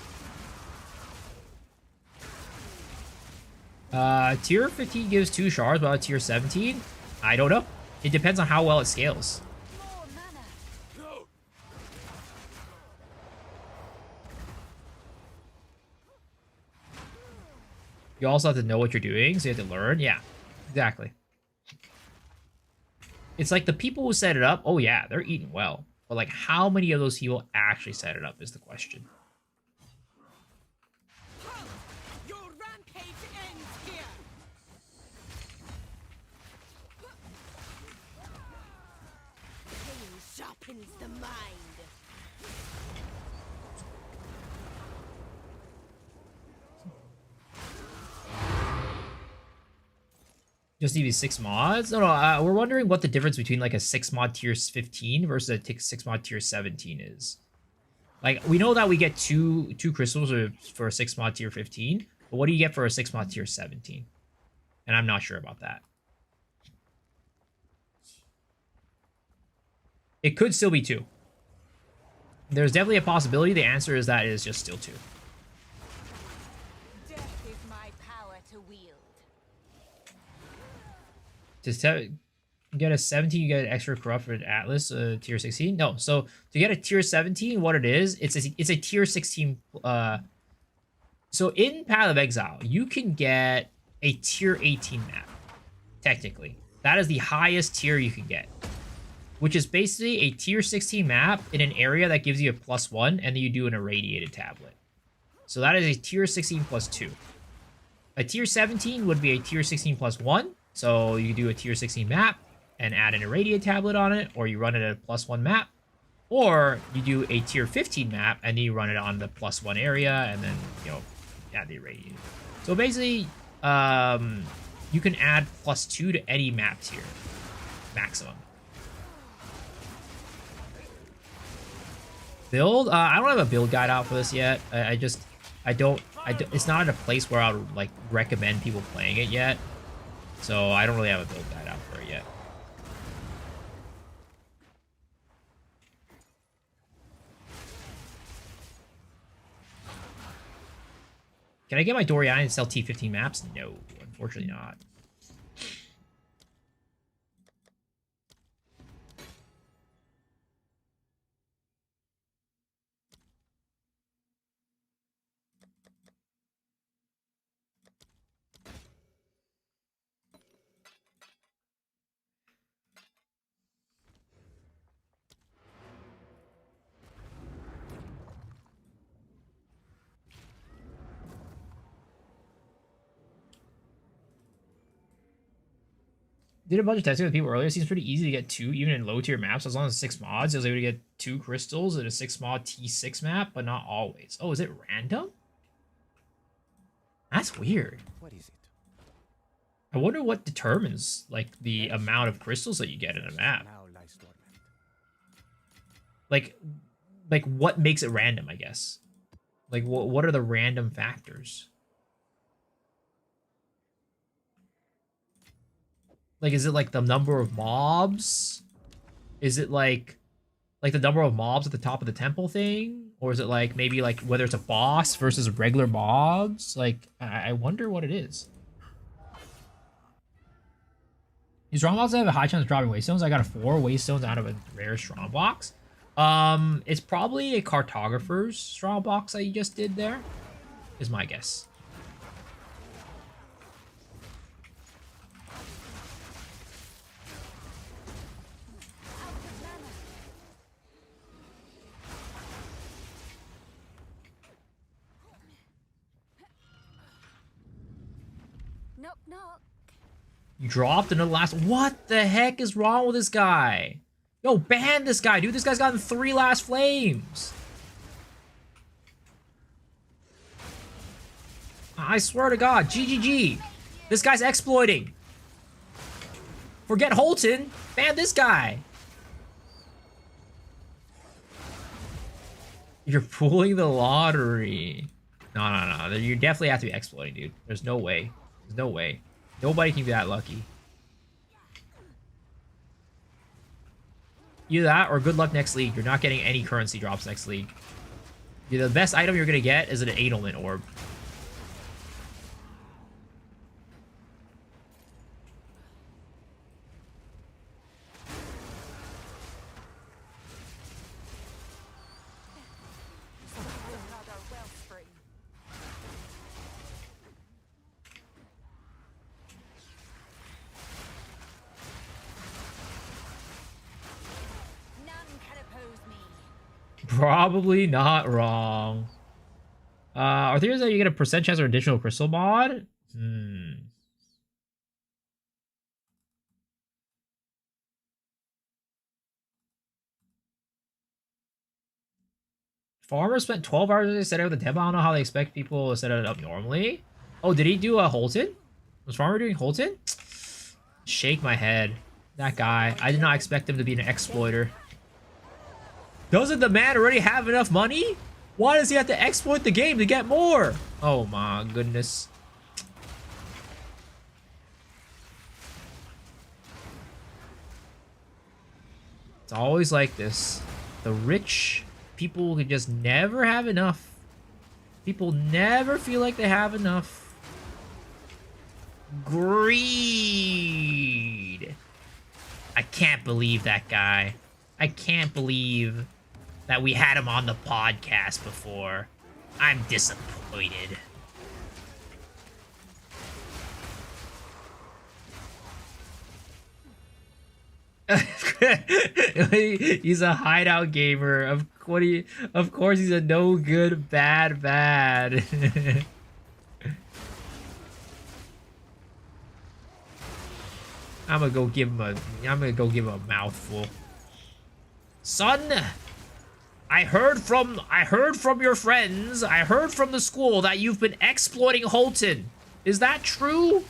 Tier 15 gives 2 shards, but tier 17, I don't know. It depends on how well it scales. More mana. Go! You also have to know what you're doing, so you have to learn. Yeah, exactly. It's like the people who set it up, oh yeah, they're eating well. But like, how many of those people actually set it up is the question. Your rampage ends here. Pain sharpens the mind. Just need 6 mods? No, we're wondering what the difference between like a 6 mod tier 15 versus a 6 mod tier 17 is. Like, we know that we get two crystals for a 6 mod tier 15, but what do you get for a 6 mod tier 17? And I'm not sure about that. It could still be 2. There's definitely a possibility. The answer is that it is just still 2. Death is my power to wield. To get a 17, you get an extra corrupted atlas, tier 16. No, so to get a tier 17, what it is, it's a tier 16. So in Path of Exile, you can get a tier 18 map. Technically, that is the highest tier you can get, which is basically a tier 16 map in an area that gives you a +1, and then you do an irradiated tablet. So that is a tier 16 +2. A tier 17 would be a tier 16 +1. So you do a tier 16 map and add an irradiate tablet on it, or you run it at a +1 map, or you do a tier 15 map and then you run it on the +1 area, and then add the irradiate. So basically, you can add +2 to any map tier maximum. Build? I don't have a build guide out for this yet. It's not in a place where I would like recommend people playing it yet. So I don't really have a build guide out for it yet. Can I get my Dorian and sell T15 maps? No, unfortunately not. Did a bunch of testing with people earlier. It seems pretty easy to get 2, even in low tier maps. As long as 6 mods, I was able to get 2 crystals in a 6 mod T6 map, but not always. Oh, is it random? That's weird. What is it? I wonder what determines like the amount of crystals that you get in a map. Now lies dormant. Like what makes it random, I guess. Like what are the random factors? Like, is it like the number of mobs? Is it like the number of mobs at the top of the temple thing? Or is it like maybe like whether it's a boss versus regular mobs? Like, I wonder what it is. These strong boxes have a high chance of dropping waystones. I got a 4 waystones out of a rare strong box. It's probably a cartographer's strong box that you just did there, is my guess. Knock, knock. You dropped another last. What the heck is wrong with this guy? Yo, ban this guy, dude. This guy's gotten 3 last flames. I swear to God, GGG. This guy's exploiting. Forget Holton. Ban this guy. You're pulling the lottery. No. You definitely have to be exploiting, dude. There's no way. There's no way. Nobody can be that lucky. Either that or good luck next league. You're not getting any currency drops next league. The best item you're going to get is an Edelman orb. Probably not wrong. Are theories that you get a percent chance or additional crystal mod? Farmer spent 12 hours to set it up the demo. I don't know how they expect people to set it up normally. Oh, did he do a Holton? Was Farmer doing Holton? Shake my head. That guy. I did not expect him to be an exploiter. Doesn't the man already have enough money? Why does he have to exploit the game to get more? Oh my goodness. It's always like this. The rich people can just never have enough. People never feel like they have enough. Greed. I can't believe that guy. I can't believe that we had him on the podcast before. I'm disappointed. He's a hideout gamer. Of course he's a no good bad. I'm gonna go give him a mouthful. Son, I heard from your friends, I heard from the school that you've been exploiting Holton. Is that true?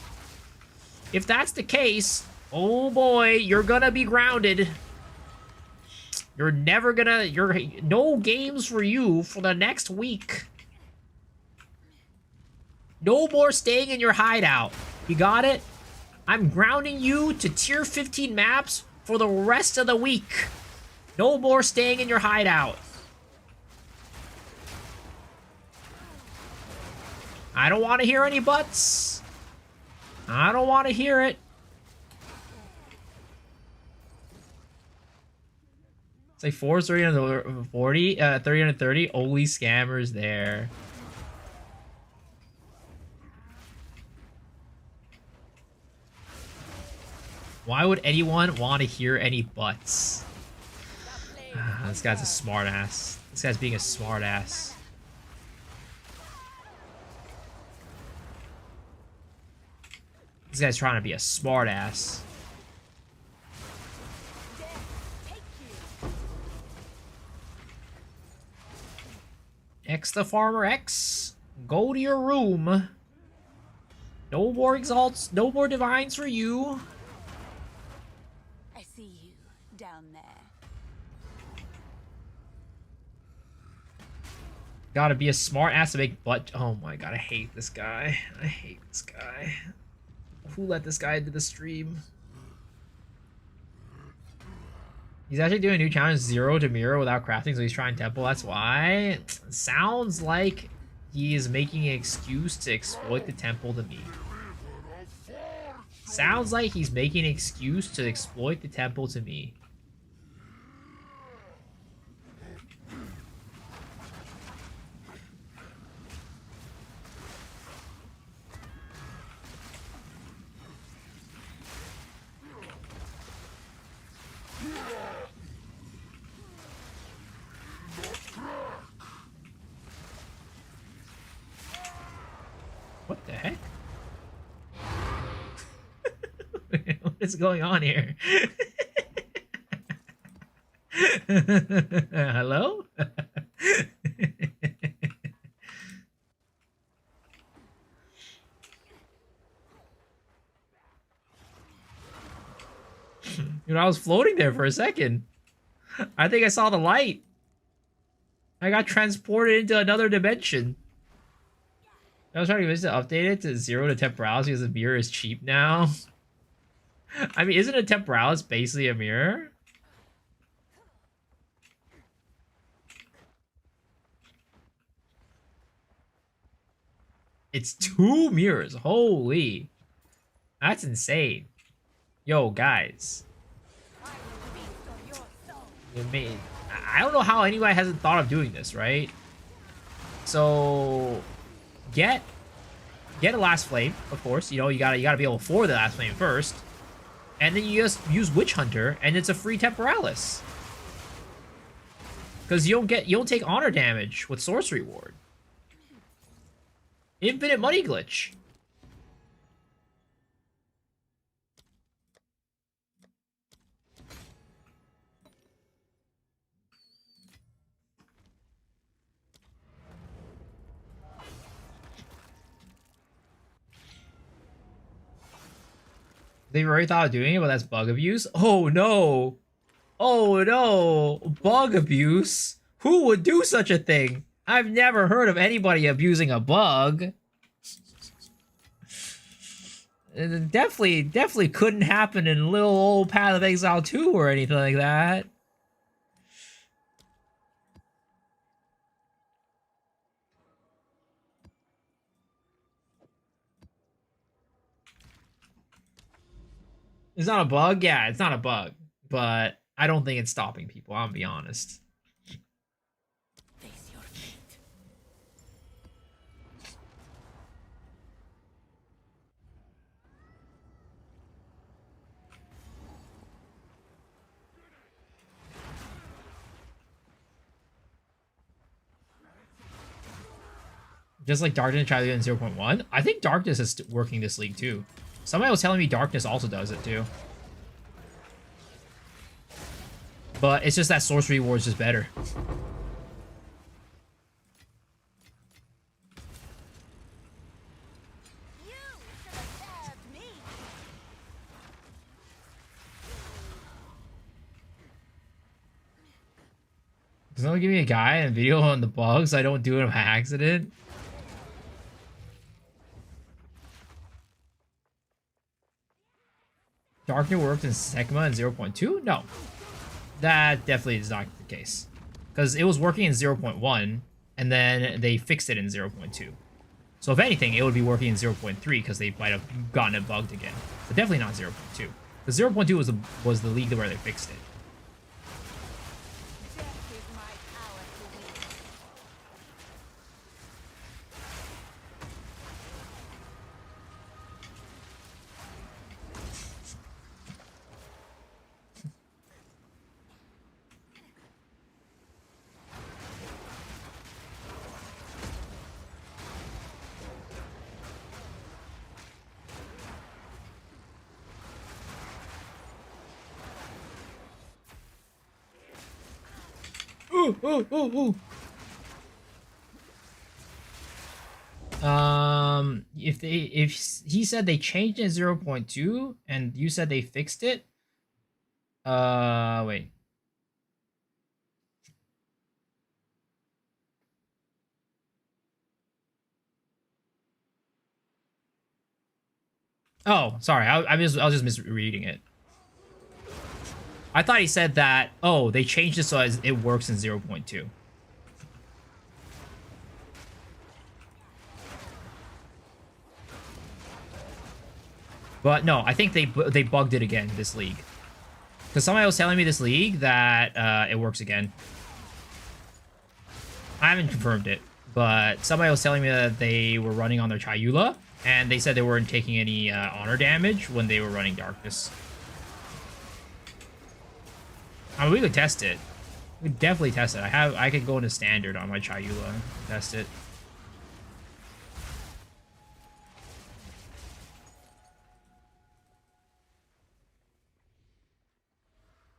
If that's the case, oh boy, you're gonna be grounded. No games for you for the next week. No more staying in your hideout. You got it? I'm grounding you to tier 15 maps for the rest of the week. No more staying in your hideout. I don't want to hear any buts. I don't want to hear it. It's like 430 330. Only scammers there. Why would anyone want to hear any buts? This guy's a smartass. This guy's being a smartass. This guy's trying to be a smartass. X the Farmer X. Go to your room. No more exalts, no more divines for you. I see you down there. Gotta be a smart ass to make butt. Oh my god, I hate this guy. I hate this guy. Who let this guy into the stream? He's actually doing a new challenge 0 to mirror without crafting, so he's trying temple. That's why. Sounds like he is making an excuse to exploit the temple to me. Sounds like he's making an excuse to exploit the temple to me. What the heck? What is going on here? Hello? You know, I was floating there for a second. I think I saw the light. I got transported into another dimension. I was trying to convince to update it to 0 to temporalis because the mirror is cheap now. I mean, isn't a temporalis basically a mirror? It's 2 mirrors. Holy. That's insane. Yo, guys. I don't know how anybody hasn't thought of doing this, right? So get a last flame, of course. You know, you gotta be able to afford the last flame first. And then you just use Witch Hunter, and it's a free temporalis. Because you don't take honor damage with sorcery ward. Infinite money glitch. They've already thought of doing it, but that's bug abuse. Oh no! Oh no! Bug abuse? Who would do such a thing? I've never heard of anybody abusing a bug. It definitely couldn't happen in little old Path of Exile 2 or anything like that. It's not a bug? Yeah, it's not a bug. But I don't think it's stopping people, I'm gonna be honest. Face your fate. Just like Darkness tried to do it in 0.1. I think Darkness is working this league too. Somebody was telling me Darkness also does it too. But it's just that sorcery war is just better. You should have served me. Does someone give me a guide and video on the bugs? I don't do it by accident. Darknet worked in Sigma in 0.2? No. That definitely is not the case. Because it was working in 0.1, and then they fixed it in 0.2. So if anything, it would be working in 0.3 because they might have gotten it bugged again. But definitely not 0.2. Because 0.2 was the league where they fixed it. Death is my power to wield. Ooh, ooh, ooh, ooh. If he said they changed it in 0.2 and you said they fixed it, wait. Oh, sorry, I was just misreading it. I thought he said that, oh, they changed it so it works in 0.2. But no, I think they bugged it again this league. Because somebody was telling me this league that it works again. I haven't confirmed it, but somebody was telling me that they were running on their Chayula, and they said they weren't taking any honor damage when they were running Darkness. I mean, we could test it. We could definitely test it. I could go into standard on my Chayula and test it.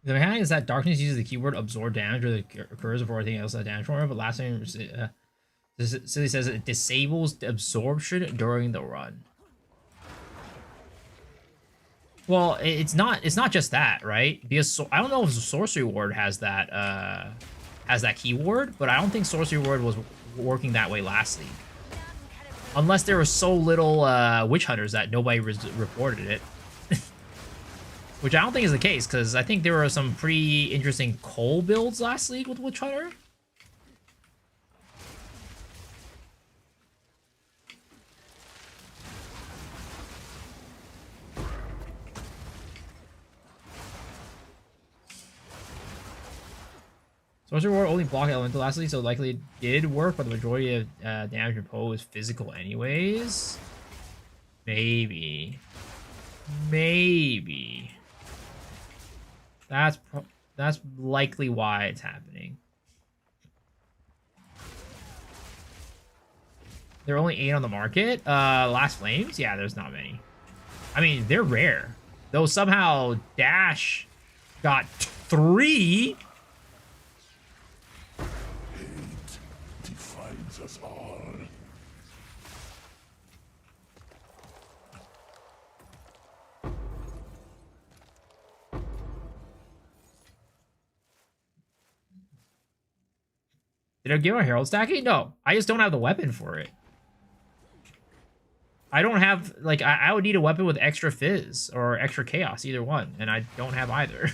The mechanic is that Darkness uses the keyword absorb damage or that occurs before anything else that damage from it, but last time Silly says it disables the absorption during the run. Well, it's not just that, right? Because I don't know if Sorcery Ward has that keyword, but I don't think Sorcery Ward was working that way last league. Unless there were so little witch hunters that nobody reported it. Which I don't think is the case, because I think there were some pretty interesting Cole builds last league with Witch Hunter. Sorcerer Ward only blocked Elemental last league, so likely it did work, but the majority of damage imposed is physical anyways. Maybe. Maybe. That's likely why it's happening. There are only 8 on the market. Last Flames? Yeah, there's not many. I mean, they're rare. Though somehow Dash got 3. Hate defines us all. Did I give a Herald stacking? No, I just don't have the weapon for it. I don't have, like, I would need a weapon with extra Fizz or extra Chaos, either one, and I don't have either.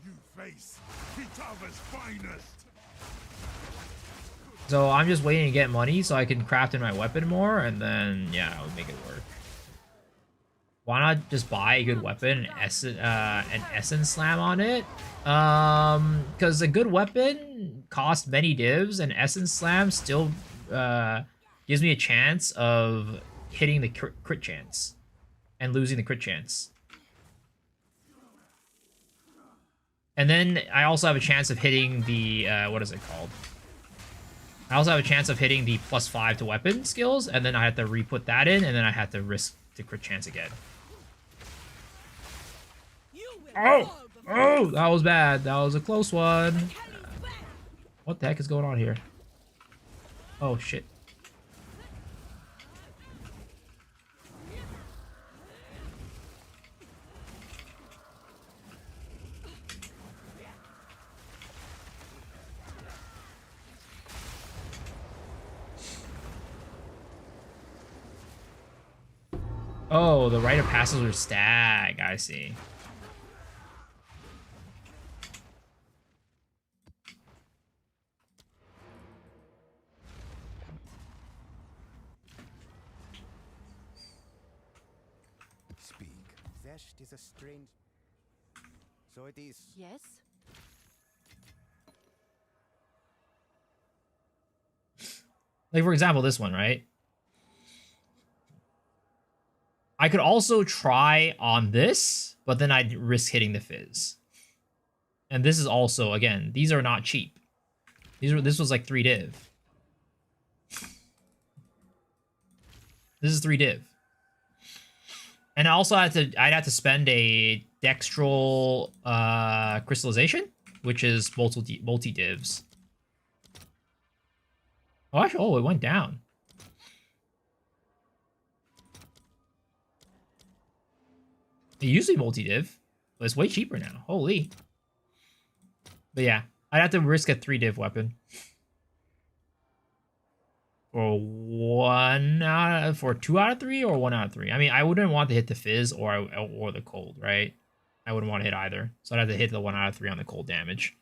You face Kitava's finest. So I'm just waiting to get money so I can craft in my weapon more, and then, yeah, I would make it work. Why not just buy a good weapon and Essence Slam on it? Because a good weapon costs many divs, and Essence Slam still gives me a chance of hitting the crit chance and losing the crit chance. And then I also have a chance of hitting the, what is it called? I also have a chance of hitting the +5 to weapon skills, and then I have to re-put that in, and then I have to risk the crit chance again. Oh! Oh! That was bad. That was a close one. What the heck is going on here? Oh, shit. Oh, the rite of passage or stag. I see. Speak. Zest is a strange. So it is. Yes? Like, for example, this one, right? I could also try on this, but then I'd risk hitting the fizz. And this is also, again, these are not cheap. This was like 3 div. This is 3 div. And also I'd have to spend a dextral crystallization, which is multi divs. Oh, actually, oh, it went down. It usually multi-div, but it's way cheaper now. Holy. But yeah, I'd have to risk a 3 div weapon. For 2 out of 3 or 1 out of 3. I mean, I wouldn't want to hit the fizz or the cold, right? I wouldn't want to hit either. So I'd have to hit the 1 out of 3 on the cold damage.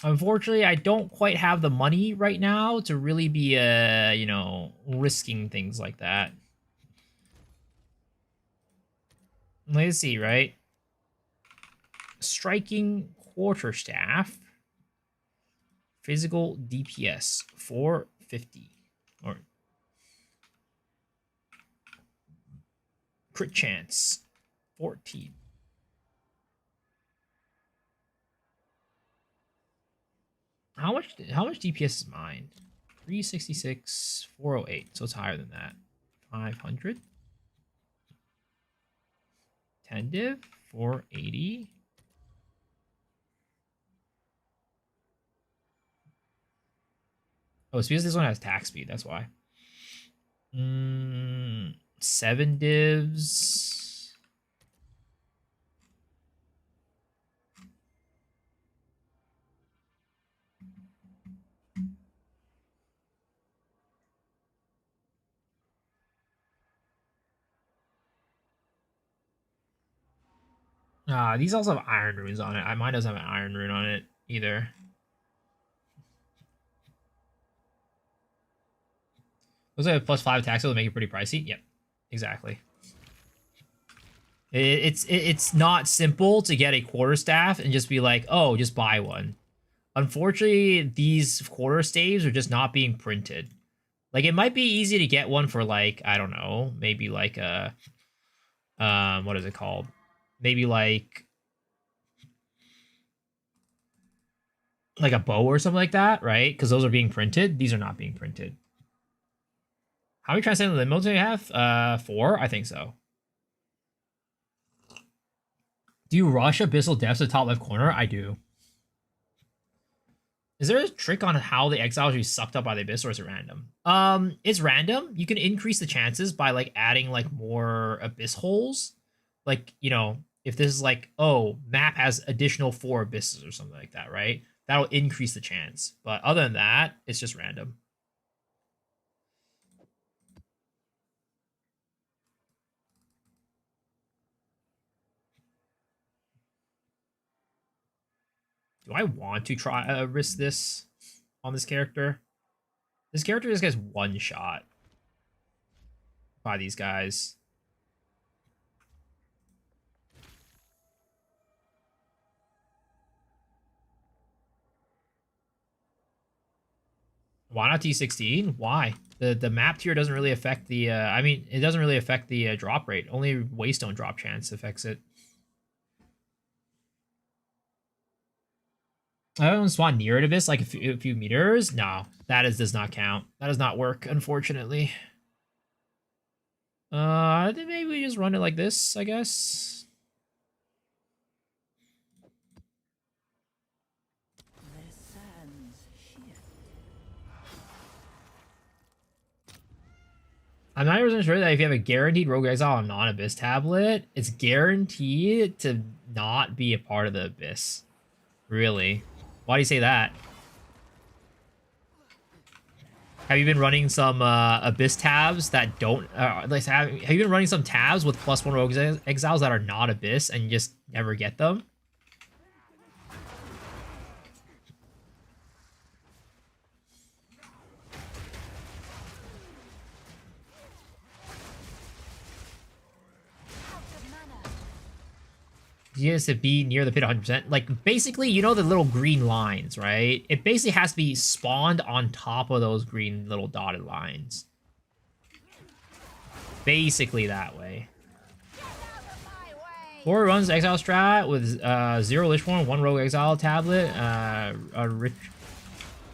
Unfortunately, I don't quite have the money right now to really be, you know, risking things like that. Let's see, right? Striking quarterstaff. Physical DPS 450. Or crit chance 14. How much DPS is mine? 366, 408. So it's higher than that. 500. 10 div, 480. Oh, it's because this one has attack speed, that's why. 7 divs. These also have iron runes on it. Mine doesn't have an iron rune on it either. Looks like a +5 attack, so it'll make it pretty pricey. Yep, exactly. It's not simple to get a quarterstaff and just be like, oh, just buy one. Unfortunately, these quarterstaves are just not being printed. Like, it might be easy to get one for, like, I don't know, maybe like a, what is it called? Maybe like a bow or something like that, right? Because those are being printed. These are not being printed. How many transcendent limos do you have? 4? I think so. Do you rush Abyssal Depths to the top left corner? I do. Is there a trick on how the exiles should be sucked up by the abyss, or is it random? It's random. You can increase the chances by like adding like more abyss holes. Like, you know, if this is like, oh, map has additional 4 abysses or something like that, right? That'll increase the chance. But other than that, it's just random. Do I want to try risk this on this character? This character just gets one shot by these guys. Why not T16? Why? The map tier doesn't really affect the, I mean, it doesn't really affect the drop rate. Only Waystone drop chance affects it. I don't spawn near to this, like a few meters. No, does not count. That does not work, unfortunately. I think maybe we just run it like this, I guess. I'm not even sure that if you have a guaranteed Rogue Exile on non-Abyss tablet, it's guaranteed to not be a part of the Abyss. Really? Why do you say that? Have you been running some Abyss tabs that don't... like, have you been running some tabs with +1 Rogue Exiles that are not Abyss and you just never get them? He has to be near the pit 100%. Like, basically, you know the little green lines, right? It basically has to be spawned on top of those green little dotted lines. Basically that way. 4 runs Exile strat with 0 Lich form, 1 Rogue Exile tablet,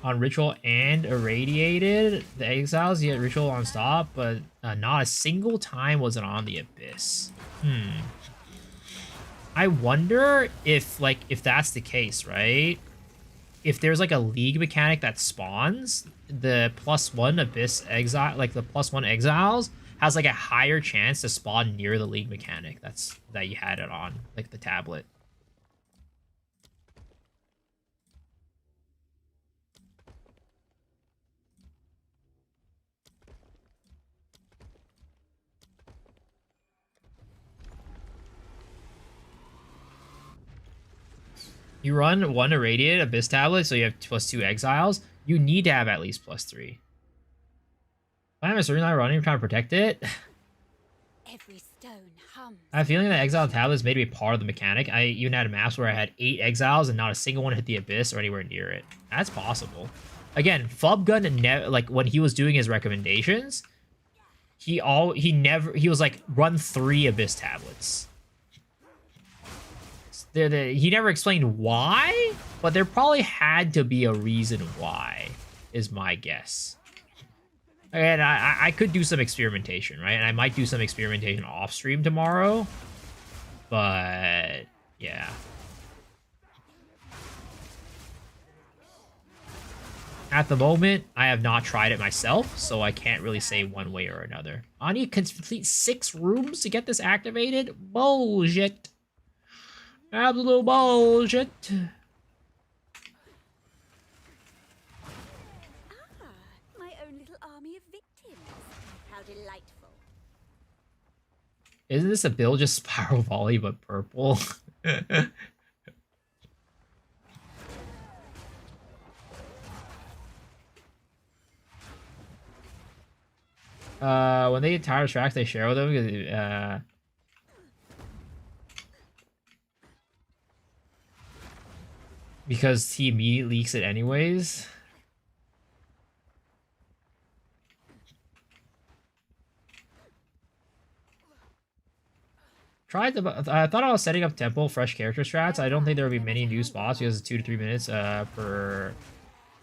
on Ritual and Irradiated. The Exiles, you get Ritual on stop, but not a single time was it on the Abyss. I wonder if that's the case, right? If there's like a league mechanic that spawns, the +1 Abyss Exile, like the +1 Exiles, has like a higher chance to spawn near the league mechanic that you had it on, like the tablet. You run 1 Irradiated Abyss tablet, so you have +2 Exiles. You need to have at least +3. I'm assuming not running, trying to protect it. Every stone hums. I have a feeling that Exile tablet is made to be part of the mechanic. I even had maps where I had 8 Exiles and not a single one hit the Abyss or anywhere near it. That's possible. Again, Fubgun, like when he was doing his recommendations, he was like, run 3 Abyss tablets. He never explained why, but there probably had to be a reason why, is my guess. And I could do some experimentation, right? And I might do some experimentation off stream tomorrow. But yeah. At the moment, I have not tried it myself, so I can't really say one way or another. I need to complete 6 rooms to get this activated? Bullshit. Absolute bullshit. My own little army of victims. How delightful. Isn't this a build just Spiral Volley but purple? When they get tired of tracks, they share with them because he immediately leaks it anyways. I thought I was setting up tempo fresh character strats. I don't think there will be many new spots because it's 2 to 3 minutes for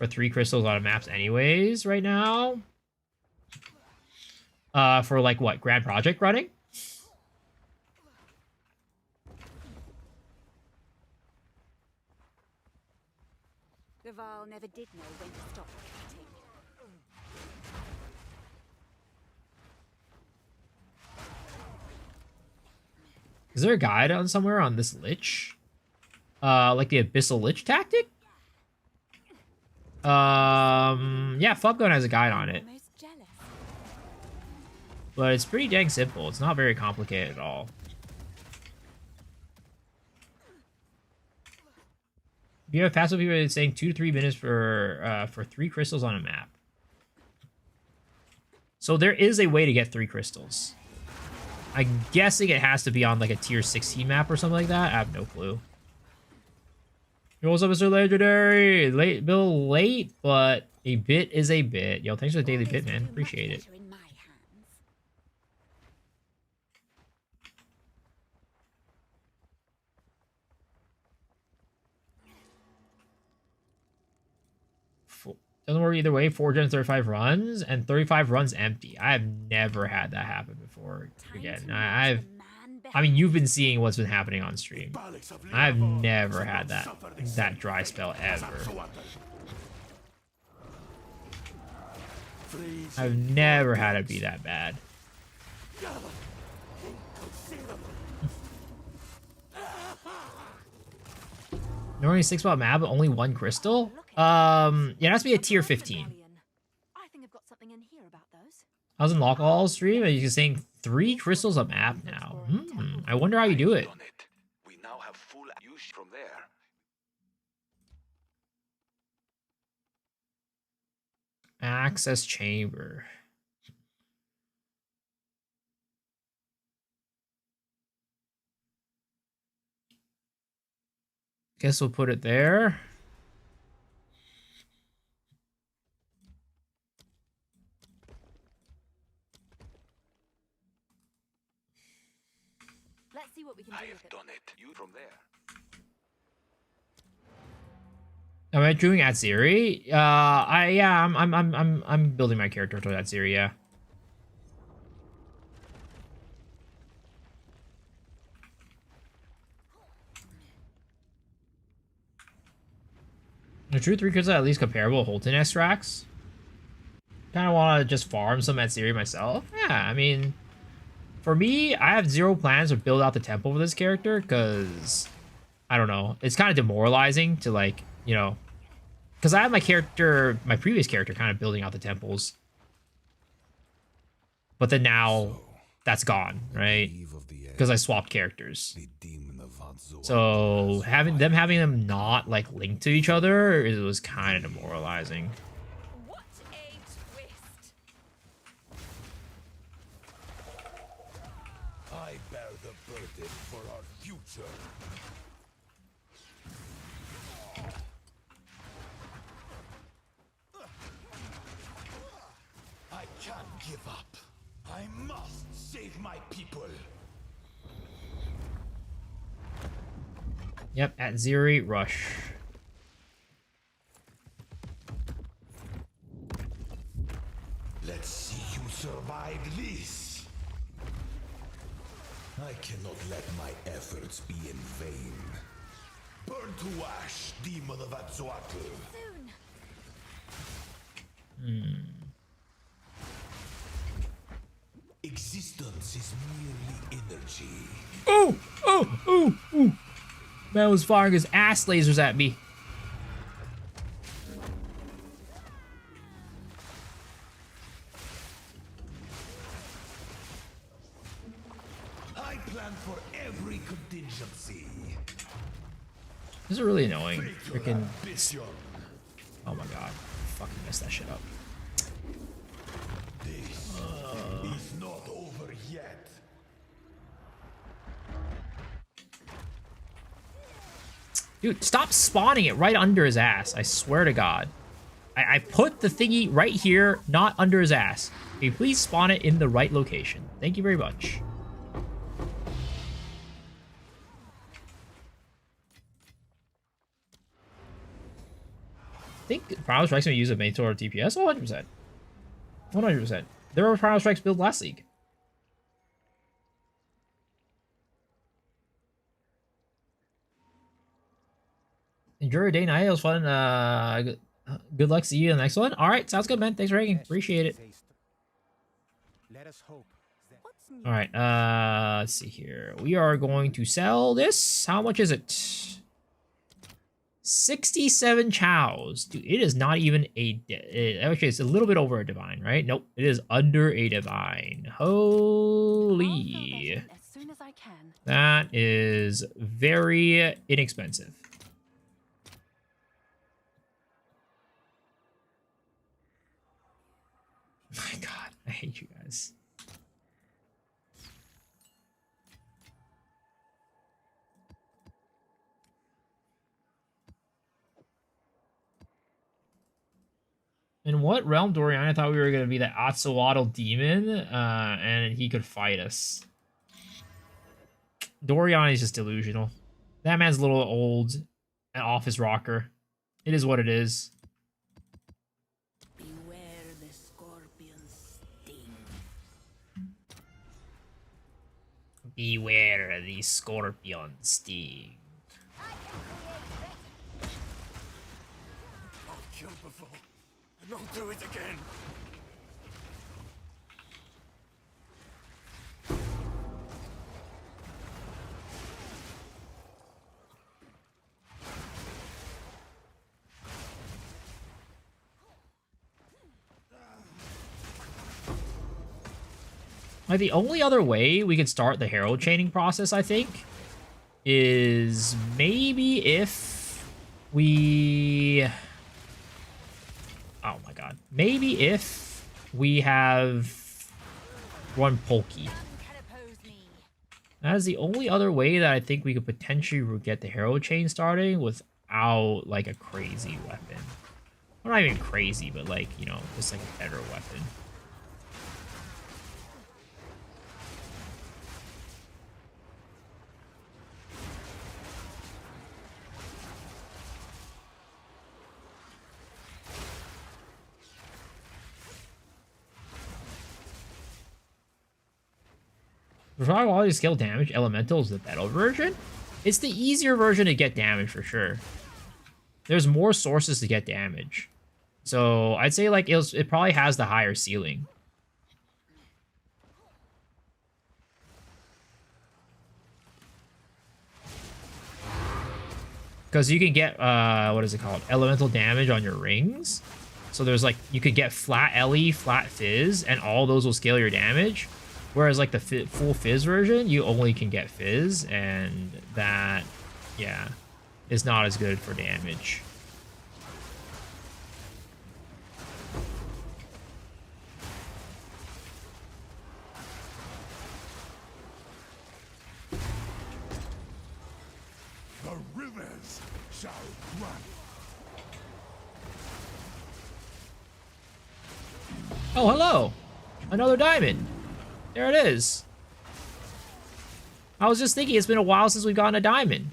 3 crystals on maps anyways right now. For like what, Grand Project running? Gaval never did know when to stop cutting. Is there a guide on somewhere on this Lich? Like the Abyssal Lich tactic? Yeah, Fubgun has a guide on it. But it's pretty dang simple. It's not very complicated at all. You have passive people saying 2 to 3 minutes for 3 crystals on a map. So there is a way to get 3 crystals. I'm guessing it has to be on like a tier 16 map or something like that. I have no clue. Yo, what's up, Mr. Legendary? Late, Bill, late, but a bit is a bit. Yo, thanks for the daily bit, man. Appreciate it. Doesn't work either way. 435 runs and 35 runs empty. I have never had that happen before. Again, I mean, you've been seeing what's been happening on stream. I've never had that dry spell ever. I've never had it be that bad. There are only 6 spot map, but only 1 crystal. Yeah, it has to be a tier 15. I think I've got something in here about those. I was in Lock All stream and you're saying 3 crystals a map now. I wonder how you do it. Done it. We now have full use from there. Access chamber. Guess we'll put it there. Let's see what we can do I with have it. done it. You from there. Am I doing Atziri? I'm building my character toward Atziri, yeah. The true 3 crystals are at least comparable to Holton extracts. Kind of want to just farm some Atziri myself. Yeah, I mean, for me, I have 0 plans to build out the temple for this character because I don't know. It's kind of demoralizing to, like, you know, because I have my character, my previous character, kind of building out the temples, but then now that's gone, right? Because I swapped characters. So having them not like linked to each other, it was kind of demoralizing. What a twist! I bear the burden for our future. I can't give up. I must save my people. Yep, Atziri rush. Let's see you survive this. I cannot let my efforts be in vain. Burn to ash, demon of Atzoatl. Soon. Existence is merely energy. Oh! Man was firing his ass lasers at me. I plan for every contingency. This is really annoying. Freaking. Ambition. Oh my god. Fucking messed that shit up. This is not over yet. Dude, stop spawning it right under his ass. I swear to God. I put the thingy right here, not under his ass. Can you please spawn it in the right location? Thank you very much. I think Primal Strike's gonna use a Mentor DPS? 100%. 100%. There were Primal Strikes built last league. Enjoy your day night. It was fun. Good luck. See you in the next one. All right. Sounds good, man. Thanks for hanging. Appreciate it. Let us hope that What's new? All right. Let's see here. We are going to sell this. How much is it? 67 chows. Dude, it is not even a... Actually, it's a little bit over a divine, right? Nope. It is under a divine. Holy. As soon as I can. That is very inexpensive. My god, I hate you guys. In what realm, Dorian? I thought we were going to be the Atzoatl demon, and he could fight us. Dorian is just delusional. That man's a little old and off his rocker. It is what it is. Beware the scorpion's sting. Beware the scorpion sting. I've killed before, and I'll do it again. Like, the only other way we could start the herald chaining process, I think, is maybe if we... Oh my god. Maybe if we have one Polky. That is the only other way that I think we could potentially get the herald chain starting without, like, a crazy weapon. Well, not even crazy, but, like, you know, just, like, a better weapon. For high quality skill damage, Elemental is the better version. It's the easier version to get damage for sure. There's more sources to get damage. So I'd say like it probably has the higher ceiling. Because you can get, what is it called? Elemental damage on your rings. So there's like, you could get flat LE, flat Fizz, and all those will scale your damage. Whereas like the full Fizz version, you only can get Fizz, and that, yeah, is not as good for damage. The rivers shall run. Oh, hello! Another diamond! There it is. I was just thinking it's been a while since we've gotten a diamond.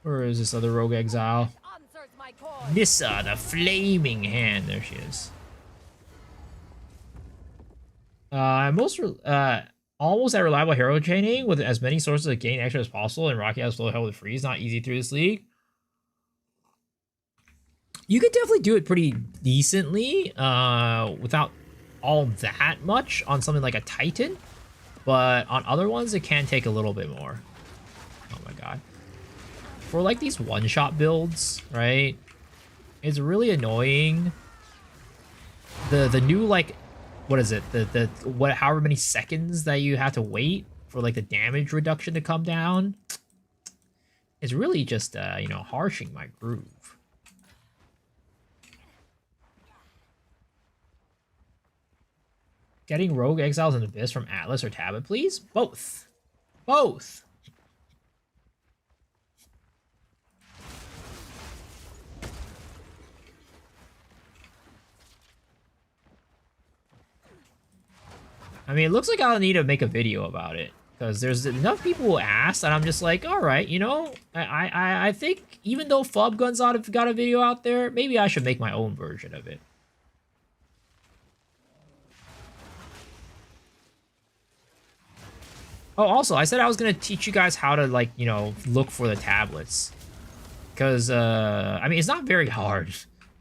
Where is this other rogue exile? Nissa, the flaming hand. There she is. Almost at reliable hero chaining with as many sources of gain extra as possible, and Rocky has slow held with freeze. Not easy through this league. You could definitely do it pretty decently without all that much on something like a Titan, but on other ones it can take a little bit more. Oh my god. For like these one-shot builds, right? It's really annoying. The new like, what is it? However many seconds that you have to wait for like the damage reduction to come down. It's really just you know, harshing my groove. Getting Rogue Exiles and Abyss from Atlas or Tablet, please? Both. Both. I mean, it looks like I'll need to make a video about it, because there's enough people who asked, and I'm just like, all right, you know, I think even though Flub Guns got a video out there, maybe I should make my own version of it. Oh, also, I said I was gonna teach you guys how to, like, you know, look for the tablets, because I mean, it's not very hard.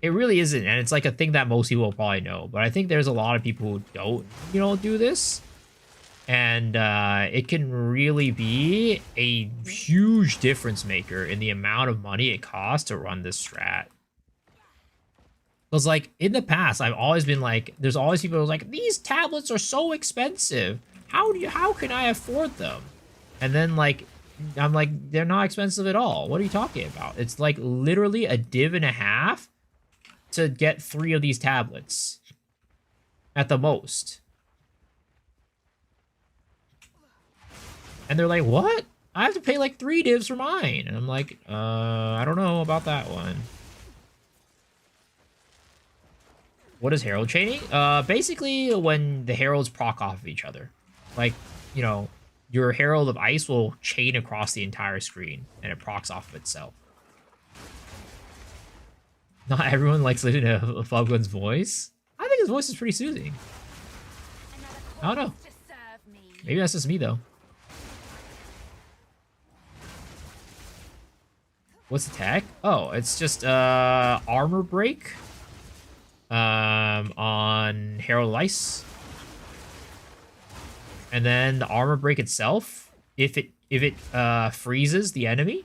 It really isn't, and it's like a thing that most people will probably know. But I think there's a lot of people who don't, you know, do this. And it can really be a huge difference maker in the amount of money it costs to run this strat. Because, like, in the past, I've always been like, there's always people who's like, these tablets are so expensive. How can I afford them? And then, like, I'm like, they're not expensive at all. What are you talking about? It's like literally a div and a half to get 3 of these tablets at the most. And they're like, what? I have to pay like 3 divs for mine. And I'm like, I don't know about that one. What is herald chaining? Basically when the heralds proc off of each other. Like, you know, your Herald of Ice will chain across the entire screen, and it procs off of itself. Not everyone likes listening to Foggun's voice. I think his voice is pretty soothing. I don't know. Maybe that's just me, though. What's the tech? Oh, it's just armor break on Herald of Ice. And then the armor break itself, if it freezes the enemy,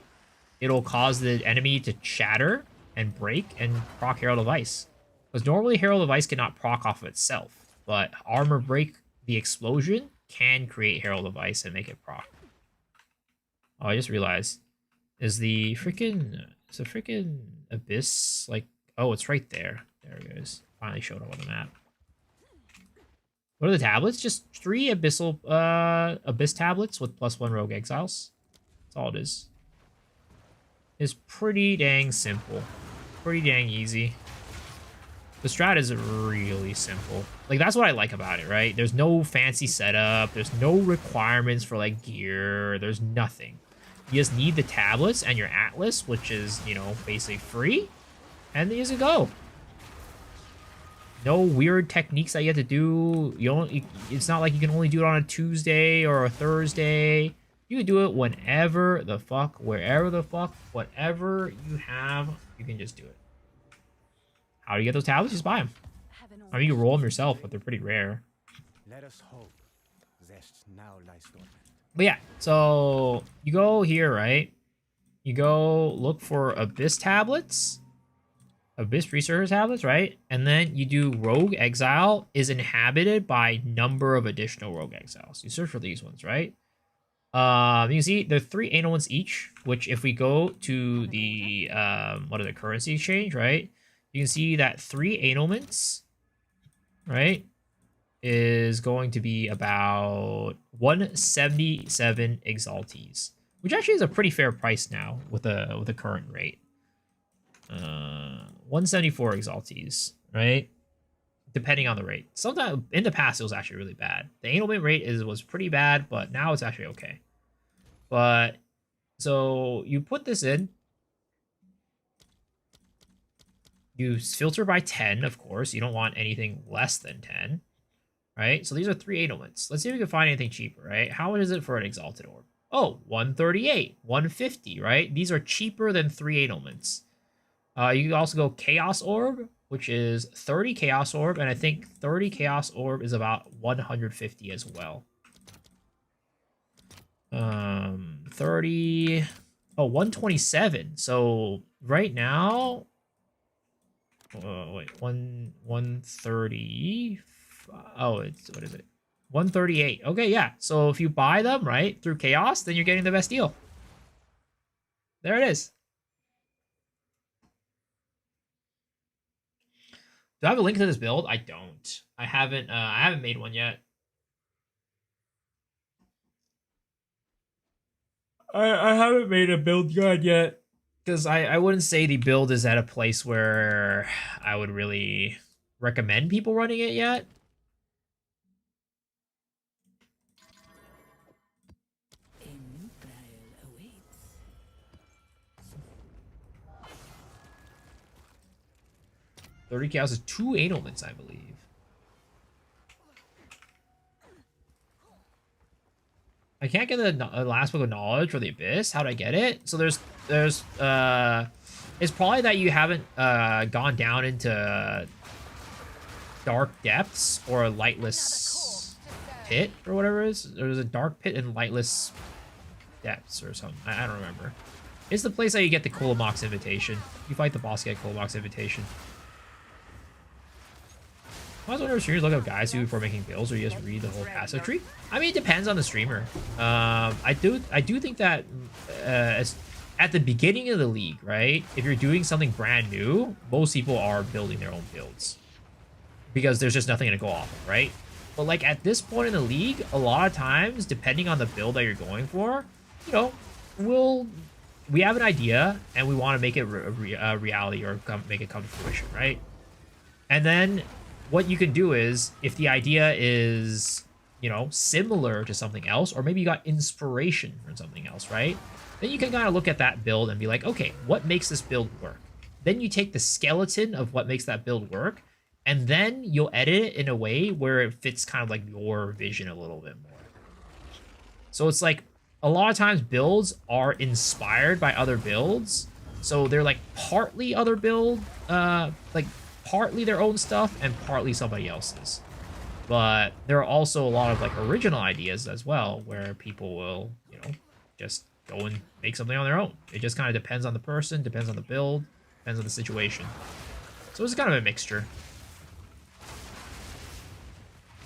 it'll cause the enemy to shatter and break and proc Herald of Ice. Because normally Herald of Ice cannot proc off of itself, but armor break the explosion can create Herald of Ice and make it proc. Oh, I just realized. Is the freaking Abyss like, oh, it's right there. There it goes. Finally showed up on the map. What are the tablets? Just 3 Abyssal Abyss tablets with +1 Rogue Exiles. That's all it is. It's pretty dang simple. Pretty dang easy. The strat is really simple. Like, that's what I like about it, right? There's no fancy setup. There's no requirements for, like, gear. There's nothing. You just need the tablets and your Atlas, which is, you know, basically free. And then you just go. No weird techniques that you have to do. It's not like you can only do it on a Tuesday or a Thursday. You can do it whenever the fuck, wherever the fuck, whatever you have, you can just do it. How do you get those tablets? Just buy them. I mean, you roll them yourself, but they're pretty rare. Let us hope Zest now lies dormant. But yeah, so you go here, right? You go look for Abyss tablets. Abyss Researcher tablets, right? And then you do Rogue Exile is inhabited by number of additional Rogue Exiles. You search for these ones, right? You can see there are 3 anal ones each, which if we go to the currency exchange, right? You can see that 3 analments, right, is going to be about 177 exaltees, which actually is a pretty fair price now with the current rate. 174 exaltees, right? Depending on the rate. Sometimes in the past it was actually really bad. The analment rate was pretty bad, but now it's actually okay. But so you put this in. You filter by 10, of course. You don't want anything less than 10, right? So these are 3 analments. Let's see if we can find anything cheaper, right? How much is it for an exalted orb? Oh, 138, 150, right? These are cheaper than 3 analments. You can also go Chaos Orb, which is 30 Chaos Orb, and I think 30 Chaos Orb is about 150 as well. 30... Oh, 127. So right now... wait, 130... Oh, it's... What is it? 138. Okay, yeah. So if you buy them, right, through Chaos, then you're getting the best deal. There it is. Do I have a link to this build? I don't. I haven't made one yet. I haven't made a build guide yet. Because I wouldn't say the build is at a place where I would really recommend people running it yet. A new trial awaits. 30 cows is 2 analments, I believe. I can't get the last book of knowledge for the Abyss. How'd I get it? So there's it's probably that you haven't gone down into dark depths or a lightless pit or whatever it is. There's a dark pit and lightless depths or something. I don't remember. It's the place that you get the Kolomox invitation. You fight the boss, get Kolomox invitation. I was wondering if streamers look up guys who before making builds, or you just read the whole passive tree. I mean, it depends on the streamer. I do think that at the beginning of the league, right? If you're doing something brand new, most people are building their own builds because there's just nothing to go off of, right? But like at this point in the league, a lot of times, depending on the build that you're going for, you know, we have an idea and we want to make it a reality or make it come to fruition, right? And then what you can do is, if the idea is you know, similar to something else, or maybe you got inspiration from something else, right? Then you can kind of look at that build and be like, okay, what makes this build work? Then you take the skeleton of what makes that build work, and then you'll edit it in a way where it fits kind of like your vision a little bit more. So it's like a lot of times builds are inspired by other builds. So they're like partly other build, like partly their own stuff and partly somebody else's. But there are also a lot of like original ideas as well where people will, you know, just go and make something on their own. It just kind of depends on the person, depends on the build, depends on the situation. So it's kind of a mixture.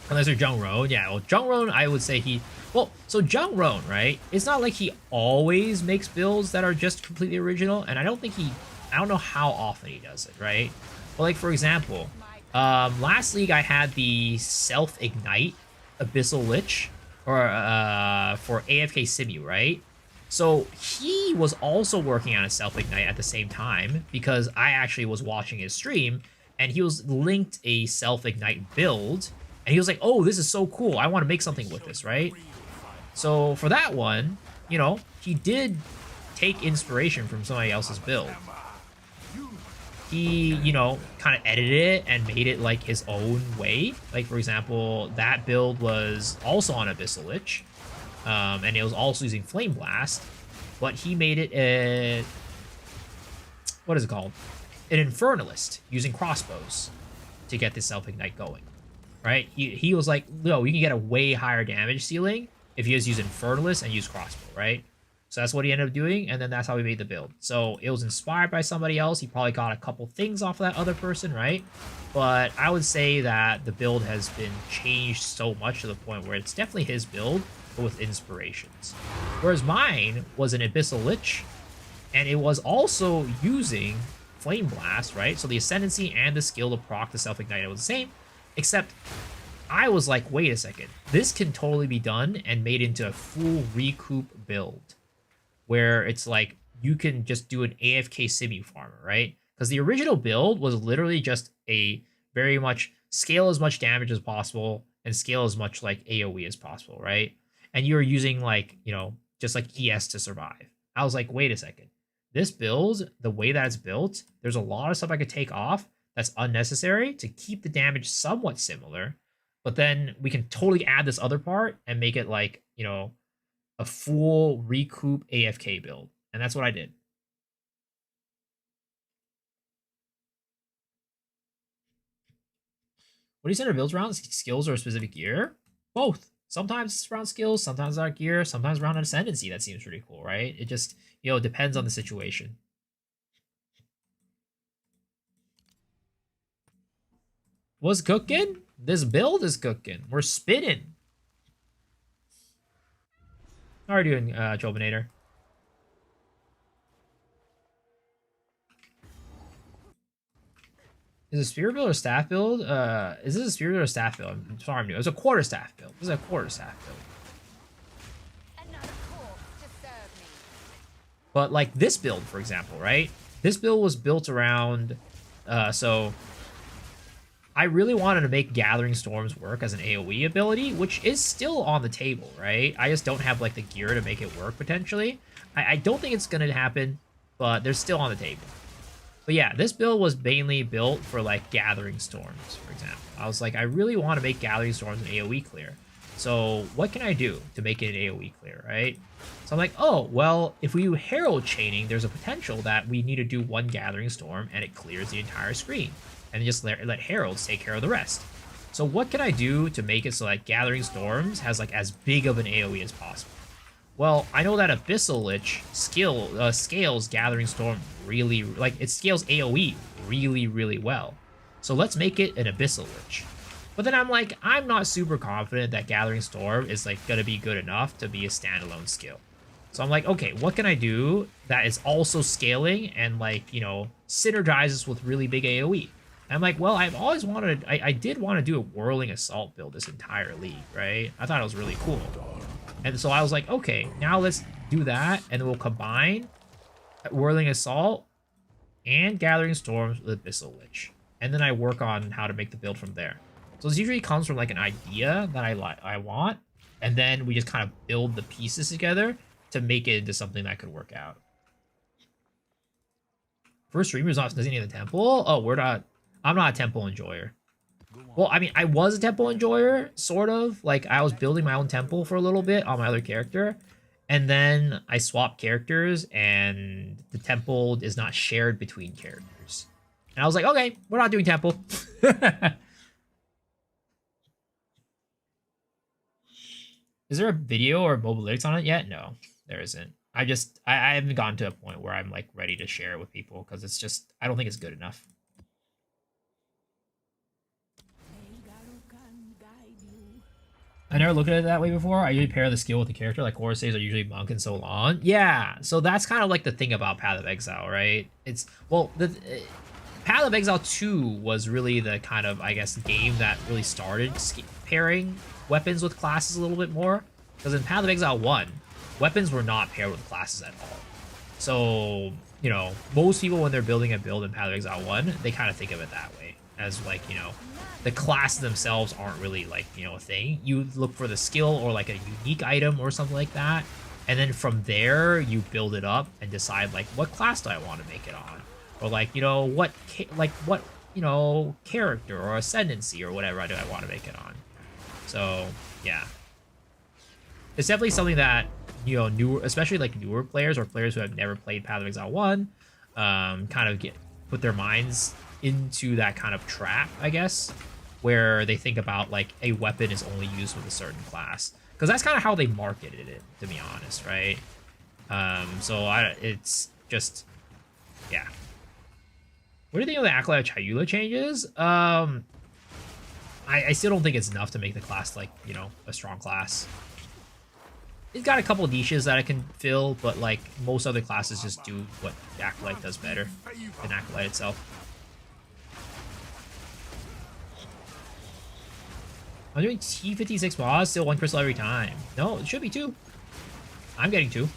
Unless you're Jung Roan. Yeah, well, Jung Roan, I would say he... Well, so Jung Roan, right? It's not like he always makes builds that are just completely original. And I don't think he... I don't know how often he does it, right? But like, for example, last league I had the Self-Ignite Abyssal Lich or for AFK Simu, right? So he was also working on a Self-Ignite at the same time because I actually was watching his stream and he was linked a Self-Ignite build and he was like, oh, this is so cool. I want to make something with this, right? So for that one, you know, he did take inspiration from somebody else's build. He, you know, kind of edited it and made it like his own way. Like, for example, that build was also on Abyssal Lich. And it was also using Flame Blast. But he made it a... What is it called? An Infernalist using crossbows to get this Self-Ignite going. Right? He was like, no, you can get a way higher damage ceiling if you just use Infernalist and use crossbow, right? So that's what he ended up doing, and then that's how he made the build. So it was inspired by somebody else. He probably got a couple things off of that other person, right? But I would say that the build has been changed so much to the point where it's definitely his build, but with inspirations. Whereas mine was an Abyssal Lich, and it was also using Flame Blast, right? So the Ascendancy and the skill to proc the Self-Ignite was the same, except I was like, wait a second. This can totally be done and made into a full recoup build, where it's like you can just do an AFK Simu farmer, right? Because the original build was literally just a very much scale as much damage as possible and scale as much like AoE as possible, right? And you're using like, you know, just like ES to survive. I was like, wait a second. This build, the way that it's built, there's a lot of stuff I could take off that's unnecessary to keep the damage somewhat similar. But then we can totally add this other part and make it like, you know, a full recoup AFK build. And that's what I did. What do you center builds around? Skills or a specific gear? Both. Sometimes it's around skills, sometimes around gear, sometimes around an ascendancy. That seems pretty cool, right? It just, you know, depends on the situation. What's cooking? This build is cooking. We're spitting. How are you doing, Jobinator? Is it a spear build or staff build? Is this a spear build or staff build? I'm sorry, I'm new. It's a quarter staff build. This is a quarter staff build. Another corpse to serve me. But like this build, for example, right? This build was built around, so I really wanted to make Gathering Storms work as an AoE ability, which is still on the table, right? I just don't have like the gear to make it work potentially. I don't think it's gonna happen, but they're still on the table. But yeah, this build was mainly built for like Gathering Storms, for example. I was like, I really want to make Gathering Storms an AoE clear. So what can I do to make it an AoE clear, right? So I'm like, oh, well, if we do Herald Chaining, there's a potential that we need to do one Gathering Storm and it clears the entire screen. And just let Heralds take care of the rest. So what can I do to make it so like Gathering Storms has like as big of an AoE as possible? Well, I know that Abyssal Lich scales Gathering Storm really, like it scales AoE really, really well. So let's make it an Abyssal Lich. But then I'm like, I'm not super confident that Gathering Storm is like gonna be good enough to be a standalone skill. So I'm like, okay, what can I do that is also scaling and like, you know, synergizes with really big AoE? And I'm like, well, I've always wanted, I did want to do a Whirling Assault build this entire league, right? I thought it was really cool. And so I was like, okay, now let's do that, and then we'll combine Whirling Assault and Gathering Storms with Abyssal Lich. And then I work on how to make the build from there. So this usually comes from like an idea that I want, and then we just kind of build the pieces together to make it into something that could work out. First streamer's off Disney in the temple. Oh, I'm not a temple enjoyer. Well, I mean, I was a temple enjoyer, sort of. Like, I was building my own temple for a little bit on my other character. And then I swapped characters, and the temple is not shared between characters. And I was like, okay, we're not doing temple. Is there a video or mobile lyrics on it yet? No, there isn't. I haven't gotten to a point where I'm, like, ready to share it with people, because it's just, I don't think it's good enough. I never looked at it that way before. I usually pair the skill with the character, like horror saves are usually monk and so on. Yeah, so that's kind of like the thing about Path of Exile, right? It's, well, Path of Exile 2 was really the kind of, I guess, game that really started pairing weapons with classes a little bit more. Because in Path of Exile 1, weapons were not paired with classes at all. So, you know, most people when they're building a build in Path of Exile 1, they kind of think of it that way. As, like, you know, the classes themselves aren't really, like, you know, a thing. You look for the skill or, like, a unique item or something like that. And then from there, you build it up and decide, like, what class do I want to make it on? Or, like, you know, what, you know, character or ascendancy or whatever do I want to make it on. So, yeah. It's definitely something that, you know, newer, especially, like, newer players or players who have never played Path of Exile 1, kind of put their minds into that kind of trap, I guess, where they think about, like, a weapon is only used with a certain class. Because that's kind of how they marketed it, to be honest, right? So it's just, yeah. What do you think of the Acolyte of Chayula changes? I still don't think it's enough to make the class, like, you know, a strong class. It's got a couple niches that I can fill, but, like, most other classes just do what Acolyte does better than Acolyte itself. I'm doing T56 mods, still 1 crystal every time. No, it should be 2. I'm getting 2.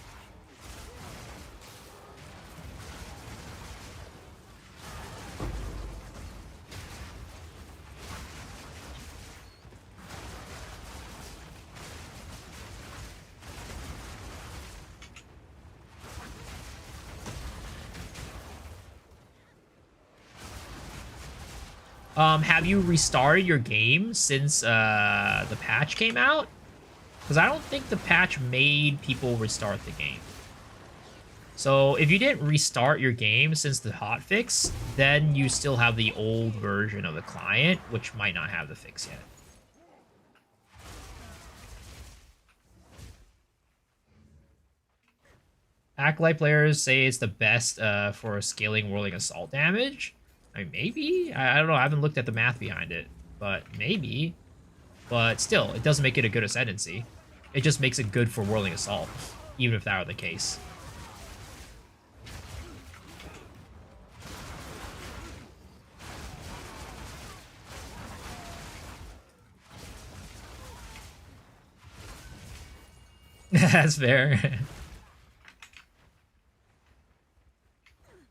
Have you restarted your game since the patch came out? Because I don't think the patch made people restart the game. So if you didn't restart your game since the hotfix, then you still have the old version of the client, which might not have the fix yet. Acolyte players say it's the best for scaling Whirling Assault damage. I mean, maybe? I don't know. I haven't looked at the math behind it, but maybe. But still, it doesn't make it a good ascendancy. It just makes it good for Whirling Assault, even if that were the case. That's fair.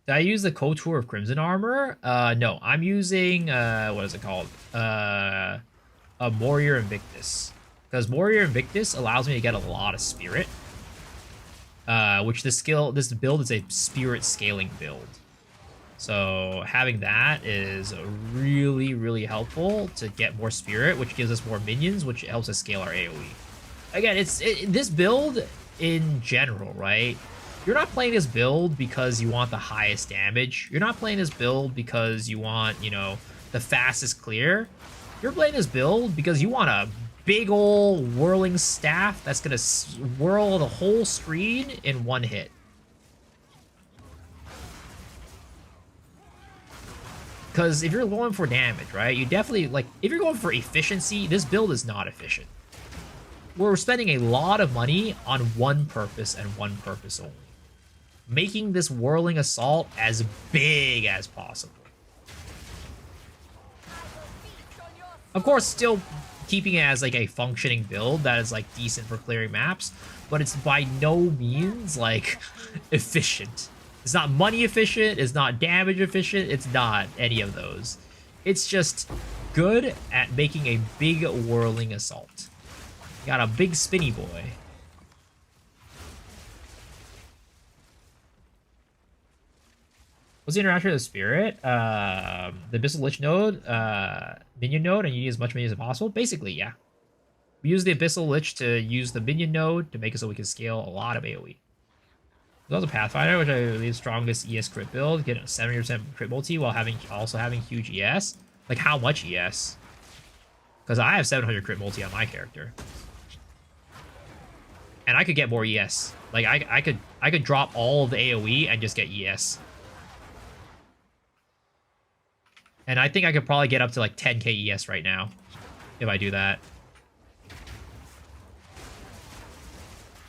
Did I use the Couture of Crimson Armor? No, I'm using, what is it called? A Warrior Invictus. Because Warrior Invictus allows me to get a lot of Spirit. Which this build is a Spirit scaling build. So having that is really, really helpful to get more Spirit, which gives us more minions, which helps us scale our AoE. Again, this build in general, right? You're not playing this build because you want the highest damage. You're not playing this build because you want, you know, the fastest clear. You're playing this build because you want a big old whirling staff that's going to whirl the whole screen in one hit. Because if you're going for damage, right, you definitely, like, if you're going for efficiency, this build is not efficient. We're spending a lot of money on one purpose and one purpose only. Making this Whirling Assault as big as possible. Of course, still keeping it as, like, a functioning build that is, like, decent for clearing maps, but it's by no means, like, efficient. It's not money efficient, it's not damage efficient, it's not any of those. It's just good at making a big whirling assault. Got a big spinny boy. What's the interaction with the spirit? The Abyssal Lich node, minion node, and you need as much minions as possible? Basically, yeah. We use the Abyssal Lich to use the minion node to make it so we can scale a lot of AoE. There's also Pathfinder, which I believe is strongest ES crit build, getting a 70% crit multi while also having huge ES. Like, how much ES? Because I have 700 crit multi on my character. And I could get more ES. Like, I could drop all of the AoE and just get ES. And I think I could probably get up to like 10k ES right now if I do that.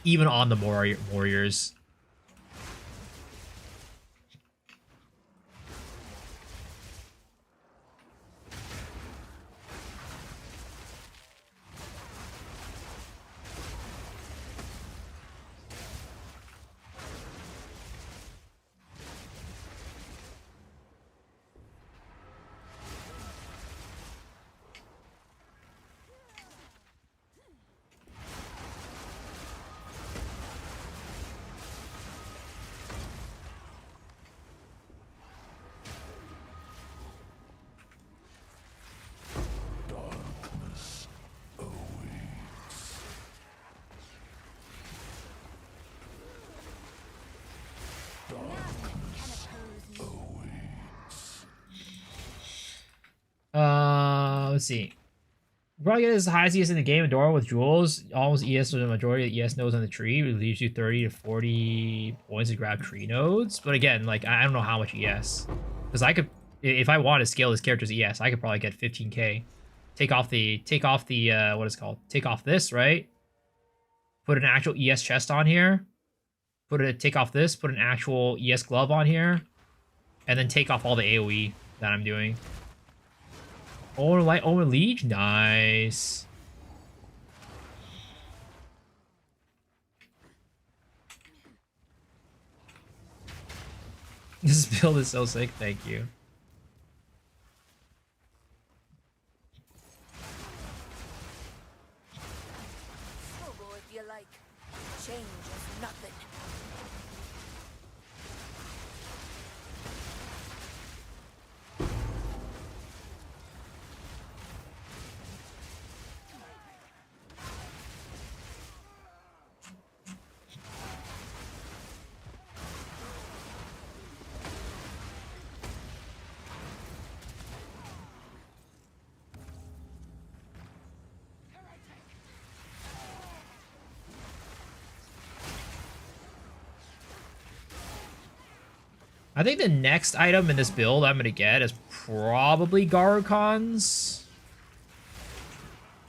Even on the warriors. Let's see. Probably get as high as ES in the game. Adora with jewels. Almost ES with the majority of the ES nodes on the tree. It leaves you 30 to 40 points to grab tree nodes. But again, like, I don't know how much ES. Because I could, if I want to scale this character's ES, I could probably get 15k. Take off the, what is it called? Take off this, right? Put an actual ES chest on here. Take off this, put an actual ES glove on here. And then take off all the AoE that I'm doing. Owen Liege? Nice. This build is so sick, thank you. Trouble if you like. Change is nothing. I think the next item in this build I'm gonna get is probably Garcons.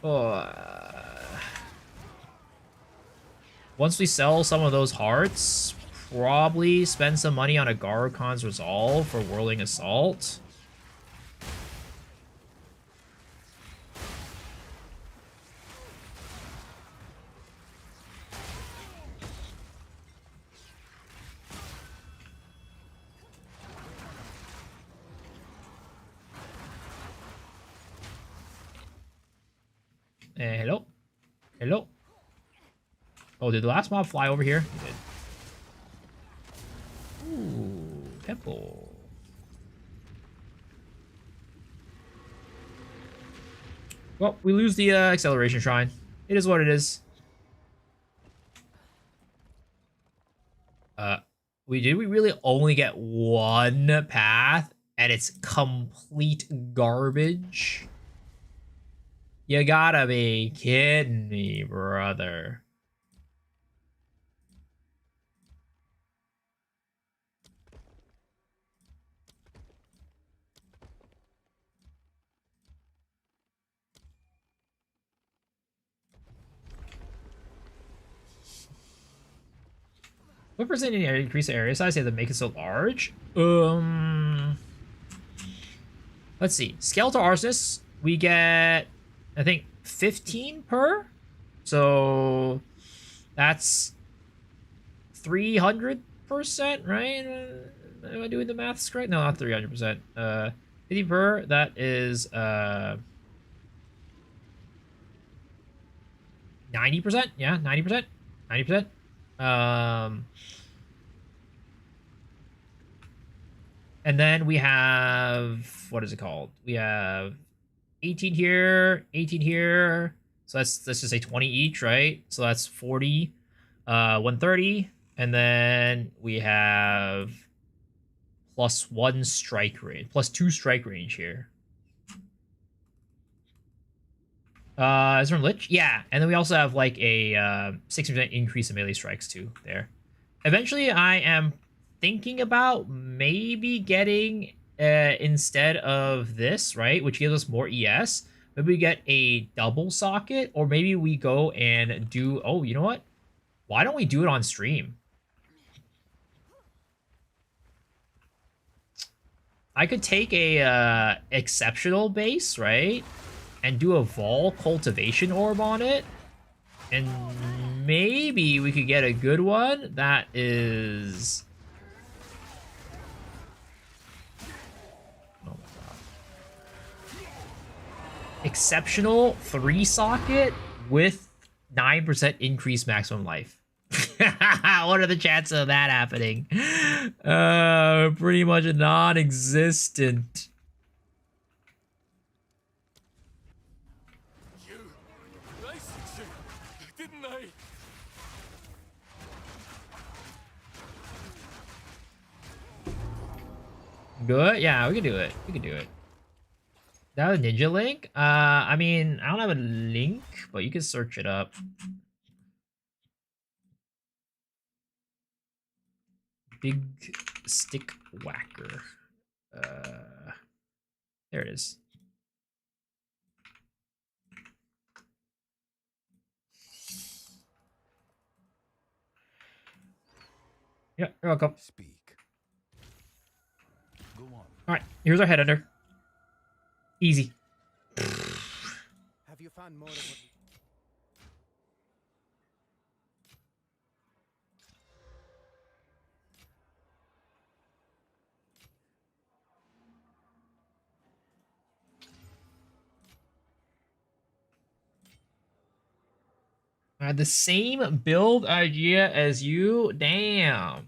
Once we sell some of those hearts, probably spend some money on a Garcon's Resolve for Whirling Assault. Hello? Hello? Oh, did the last mob fly over here? He did. Ooh, temple. Well, we lose the acceleration shrine. It is what it is. We really only get one path, and it's complete garbage? You gotta be kidding me, brother. What percent increase the area size? They have to make it so large? Let's see. Skeletal Arsonist, we get, I think, 15 per? So that's 300%, right? Am I doing the maths correct? No, not 300%. 50 per, that is 90%. Yeah, 90%. 90%. And then we have, what is it called? We have 18 here, 18 here. So let's just say 20 each, right? So that's 40, 130. And then we have +1 strike range, +2 strike range here. Is there a Lich? Yeah, and then we also have like a 60% increase in melee strikes too there. Eventually, I am thinking about maybe getting, instead of this, right, which gives us more ES, maybe we get a double socket, or maybe we go and do, oh, you know what? Why don't we do it on stream? I could take a exceptional base, right, and do a Vol cultivation orb on it, and maybe we could get a good one that is... Oh my god. Exceptional 3-socket with 9% increased maximum life. What are the chances of that happening? Pretty much non-existent. You licensed you, didn't I? Good? Yeah, we can do it. We can do it. That was Ninja Link? I mean, I don't have a link, but you can search it up. Big stick whacker. There it is. Yeah, you're welcome. Speak. Go on. Alright, here's our head under. Easy. Have you found more of what... I had the same build idea as you. Damn.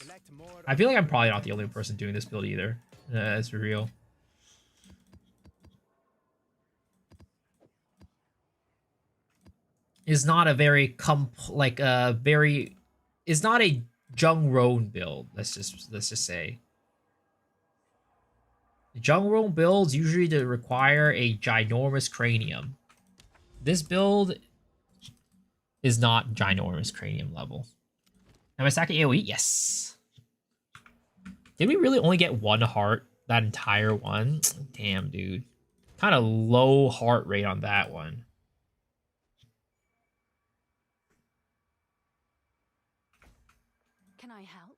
Select more I feel like I'm probably not the only person doing this build either. That's for real. Is not a very is not a Jung Roan build. Let's just say. Jung Roan builds usually require a ginormous cranium. This build is not ginormous cranium level. Am I stacking AoE? Yes. Did we really only get 1 heart that entire one? Damn, dude. Kind of low heart rate on that one. Can I help?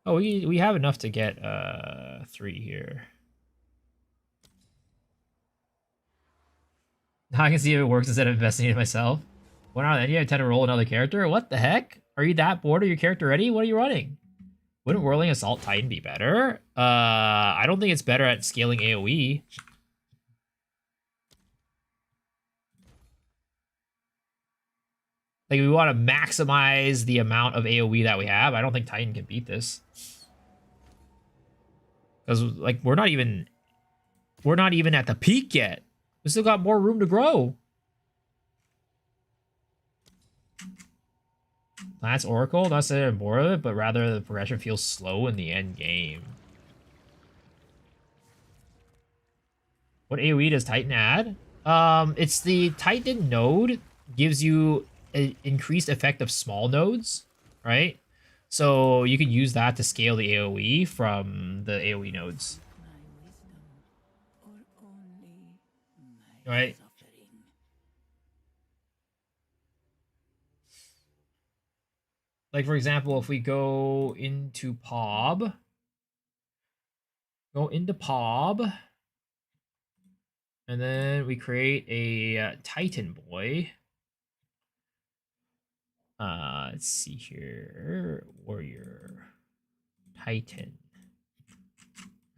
Oh, we have enough to get 3 here. Now I can see if it works instead of investing in myself. What now? Then you intend to roll another character? What the heck? Are you that bored of your character already? What are you running? Wouldn't Whirling Assault Titan be better? I don't think it's better at scaling AoE. Like, if we want to maximize the amount of AoE that we have, I don't think Titan can beat this. Because, like, we're not even at the peak yet. We still got more room to grow. That's Oracle. Not saying more of it, but rather the progression feels slow in the end game. What AoE does Titan add? It's the Titan node gives you an increased effect of small nodes, right? So you can use that to scale the AoE from the AoE nodes. Right? Like, for example, if we go into POB, and then we create a Titan boy. Let's see here, warrior. Titan.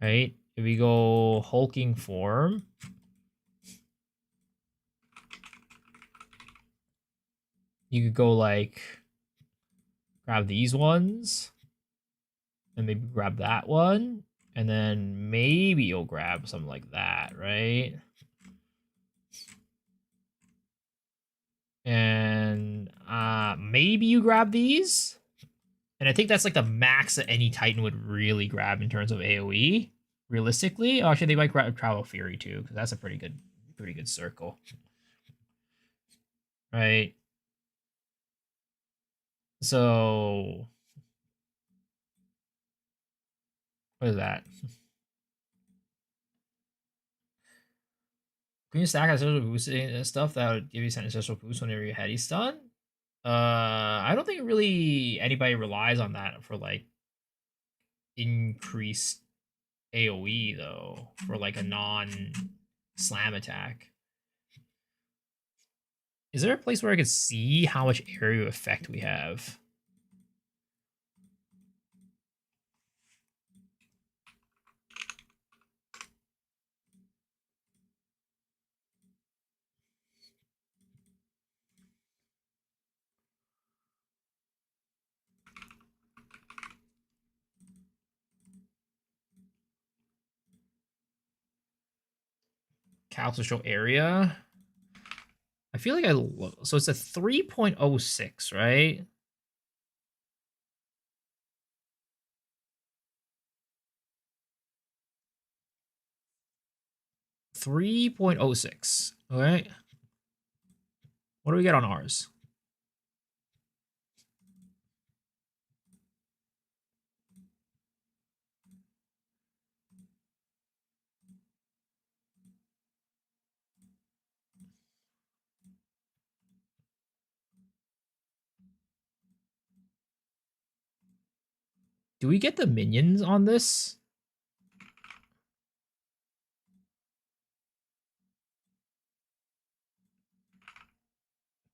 Right? If we go hulking form, you could go like grab these ones and maybe grab that one, and then maybe you'll grab something like that, right? And maybe you grab these. And I think that's like the max that any Titan would really grab in terms of AoE. Realistically, oh, actually, they might grab Travel Fury too, because that's a pretty good circle, right? So, what is that? Green stack has social boosting stuff that would give you an ancestral boost whenever your heady's done. I don't think really anybody relies on that for like increased AoE though, for like a non-slam attack. Is there a place where I could see how much area effect we have? Calcs show area. I feel like so it's a 3.06, right? .06. All right. What do we get on ours? Do we get the minions on this?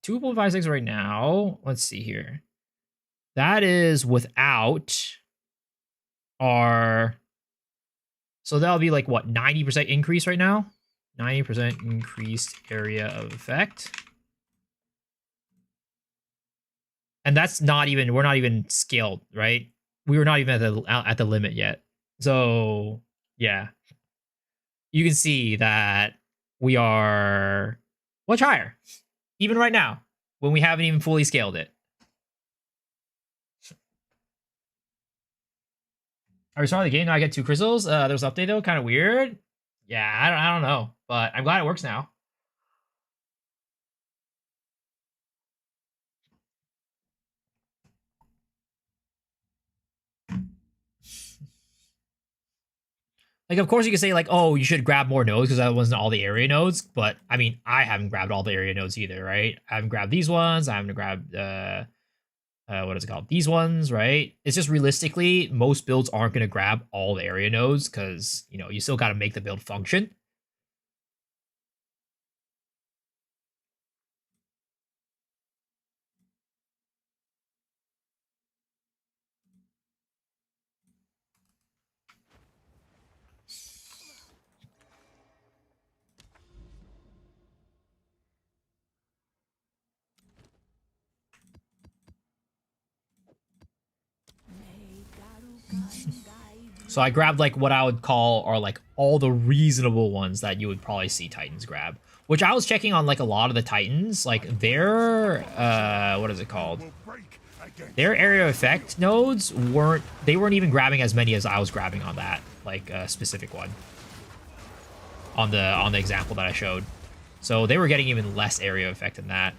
$2.56 right now. Let's see here. That is without our... So that'll be like, what, 90% increase right now? 90% increased area of effect. And that's not even... We're not even scaled, right? We were not even at the limit yet. So, yeah. You can see that we are much higher. Even right now, when we haven't even fully scaled it. I restarted the game, now I get 2 crystals. There was an update though, kind of weird. Yeah, I don't know, but I'm glad it works now. Like, of course you could say like, oh, you should grab more nodes because that wasn't all the area nodes. But I mean, I haven't grabbed all the area nodes either, right? I haven't grabbed these ones. I haven't grabbed what is it called? These ones, right? It's just realistically, most builds aren't going to grab all the area nodes because, you know, you still got to make the build function. So I grabbed like what I would call are like all the reasonable ones that you would probably see Titans grab. Which I was checking on like a lot of the Titans, like their what is it called? Their area effect nodes weren't even grabbing as many as I was grabbing on that like specific one. On the example that I showed. So they were getting even less area effect than that.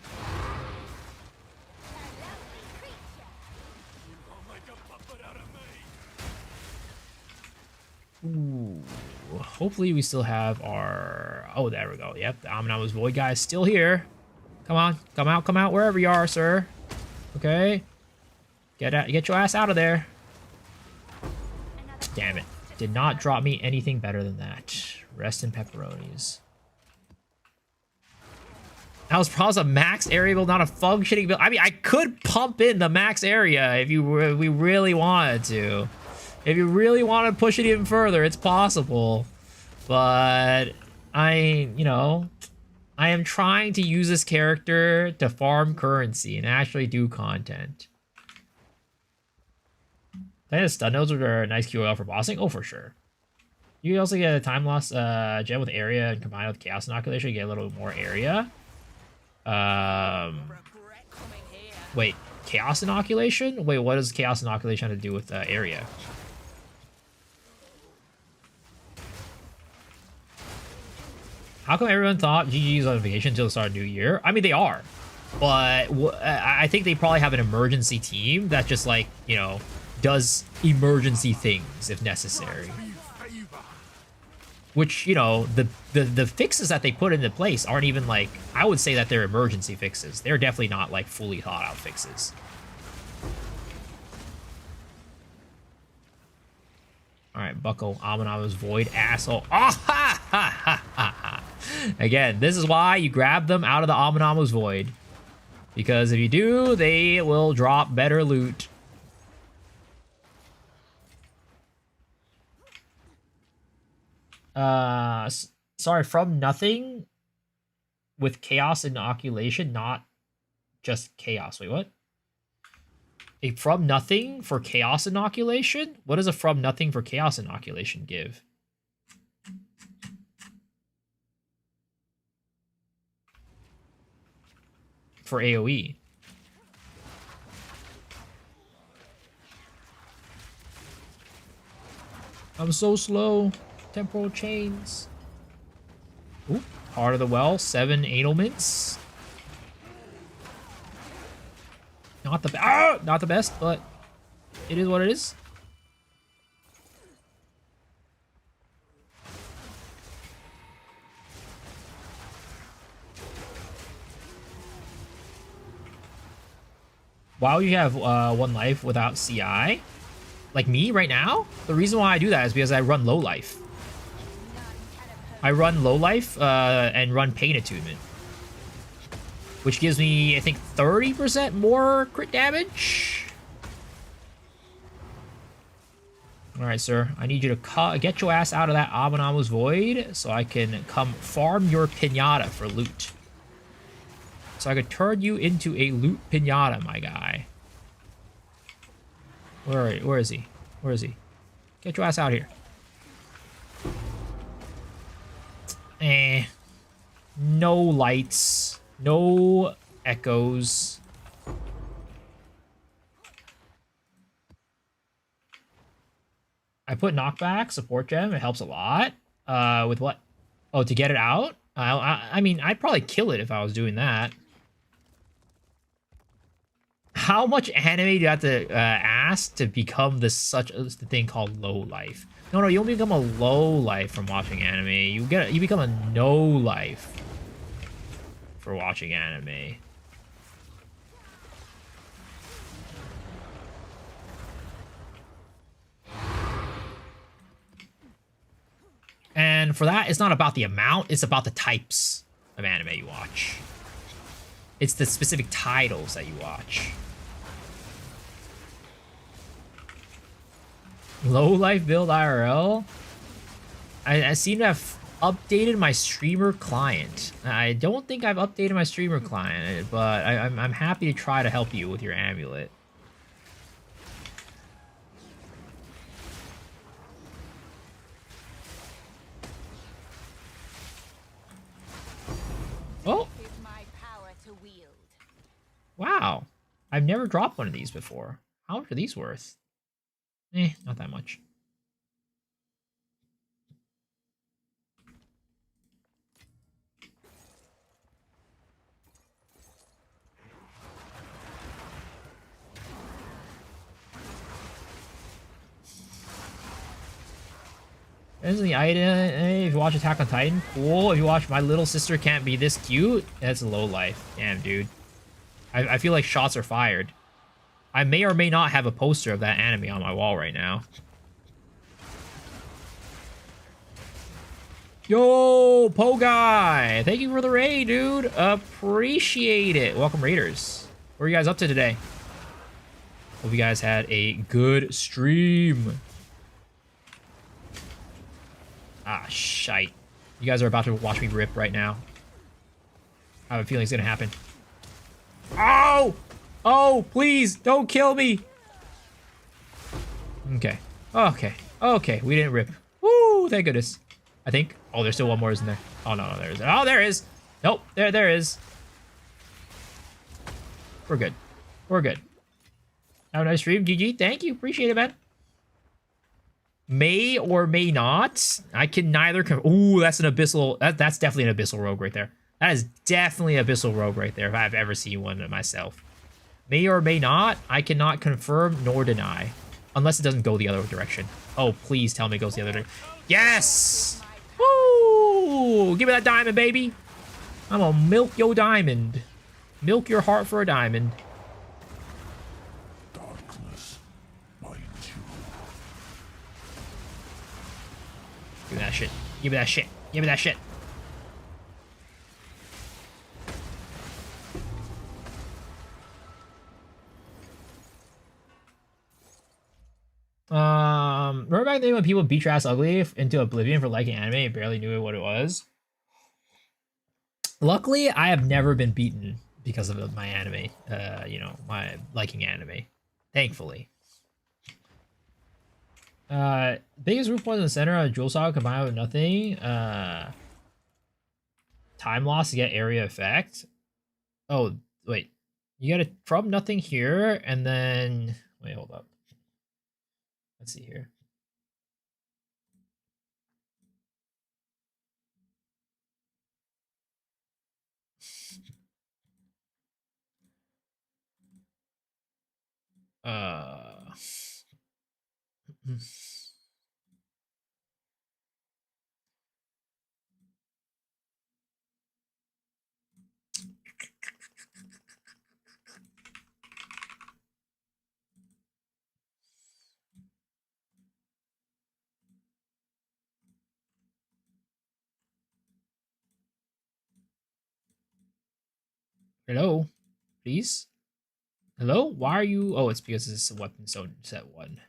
Ooh, hopefully we still have our... Oh, there we go. Yep, the Aminama's Void guy is still here. Come on, come out, wherever you are, sir. Okay. Get your ass out of there. Damn it. Did not drop me anything better than that. Rest in pepperonis. That was probably a max area build, not a functioning build. I mean, I could pump in the max area if we really wanted to. If you really want to push it even further, it's possible. But you know, I am trying to use this character to farm currency and actually do content. I think stun nodes are a nice QOL for bossing. Oh, for sure. You also get a time loss gem with area and combined with chaos inoculation, you get a little more area. Wait, chaos inoculation? Wait, what does chaos inoculation have to do with area? How come everyone thought GG's on vacation until the start of New Year? I mean, they are. But I think they probably have an emergency team that just, like, you know, does emergency things if necessary. Which, you know, the fixes that they put into place aren't even, like, I would say that they're emergency fixes. They're definitely not, like, fully thought out fixes. Alright, buckle Amanama's Void, asshole. Oh, ha, ha, ha, ha, ha. Again, this is why you grab them out of the Amanama's Void. Because if you do, they will drop better loot. Sorry, from nothing with chaos inoculation, not just chaos. Wait, what? A from nothing for chaos inoculation? What does a from nothing for chaos inoculation give? For AoE. I'm so slow. Temporal chains. Ooh, Heart of the Well, 7 ailments. Not the best, but it is what it is. While you have 1 life without CI, like me right now, the reason why I do that is because I run low life. I run low life and run pain attunement, which gives me, I think, 30% more crit damage. All right, sir. I need you to get your ass out of that Amanama's Void so I can come farm your pinata for loot. So I could turn you into a loot pinata, my guy. Where is he? Where is he? Get your ass out here. No lights. No echoes. I put knockback, support gem. It helps a lot. With what? Oh, to get it out? I mean, I'd probably kill it if I was doing that. How much anime do you have to ask to become such a thing called low life? No, you don't become a low life from watching anime. You become a no life for watching anime. And for that, it's not about the amount, it's about the types of anime you watch. It's the specific titles that you watch. Low life build IRL? I seem to have updated my streamer client. I don't think I've updated my streamer client, but I'm happy to try to help you with your amulet. Oh! Wow. I've never dropped one of these before. How much are these worth? Not that much. There's the item. If you watch Attack on Titan, cool. If you watch My Little Sister Can't Be This Cute, that's a low life. Damn, dude. I feel like shots are fired. I may or may not have a poster of that anime on my wall right now. Yo, Po Guy! Thank you for the raid, dude. Appreciate it. Welcome, raiders. What are you guys up to today? Hope you guys had a good stream. Ah, shite. You guys are about to watch me rip right now. I have a feeling it's gonna happen. Oh! Oh, please, don't kill me! Okay. Okay. Okay, we didn't rip. Woo, thank goodness. I think. Oh, there's still one more, isn't there? Oh, no, there is. Oh, there is. Nope, there is. We're good. We're good. Have a nice stream, GG. Thank you. Appreciate it, man. May or may not. I can neither. Ooh, that's an abyssal. That's definitely an abyssal rogue right there. That is definitely an abyssal rogue right there if I've ever seen one myself. May or may not. I cannot confirm nor deny. Unless it doesn't go the other direction. Oh, please tell me it goes the other direction. Yes! Woo! Give me that diamond, baby. I'm gonna milk your diamond. Milk your heart for a diamond. Darkness binds you. Give me that shit. Give me that shit. Give me that shit. Remember back then when people beat your ass ugly into oblivion for liking anime and barely knew what it was? Luckily, I have never been beaten because of my anime, you know, my liking anime. Thankfully. Biggest root point in the center of Jewel Saga combined with nothing. Time loss to get area effect. Oh, wait. You get it from nothing here, and then... Wait, hold up. Let's see here. Hello, please. Hello, why are you? Oh, it's because it's a weapon so set one.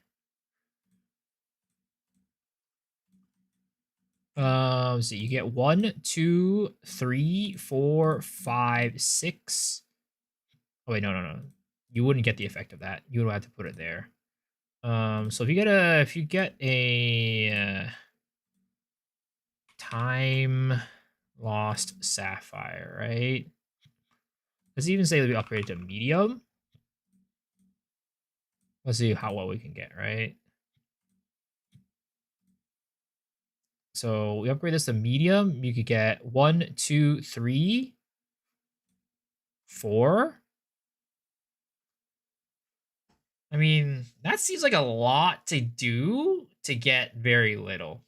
So you get 1, 2, 3, 4, 5, 6. Oh wait, no. You wouldn't get the effect of that. You would have to put it there. So if you get a time lost sapphire, right? Let's even say we upgrade to medium. Let's see how well we can get, right? So we upgrade this to medium. You could get 1, 2, 3, 4. I mean, that seems like a lot to do to get very little.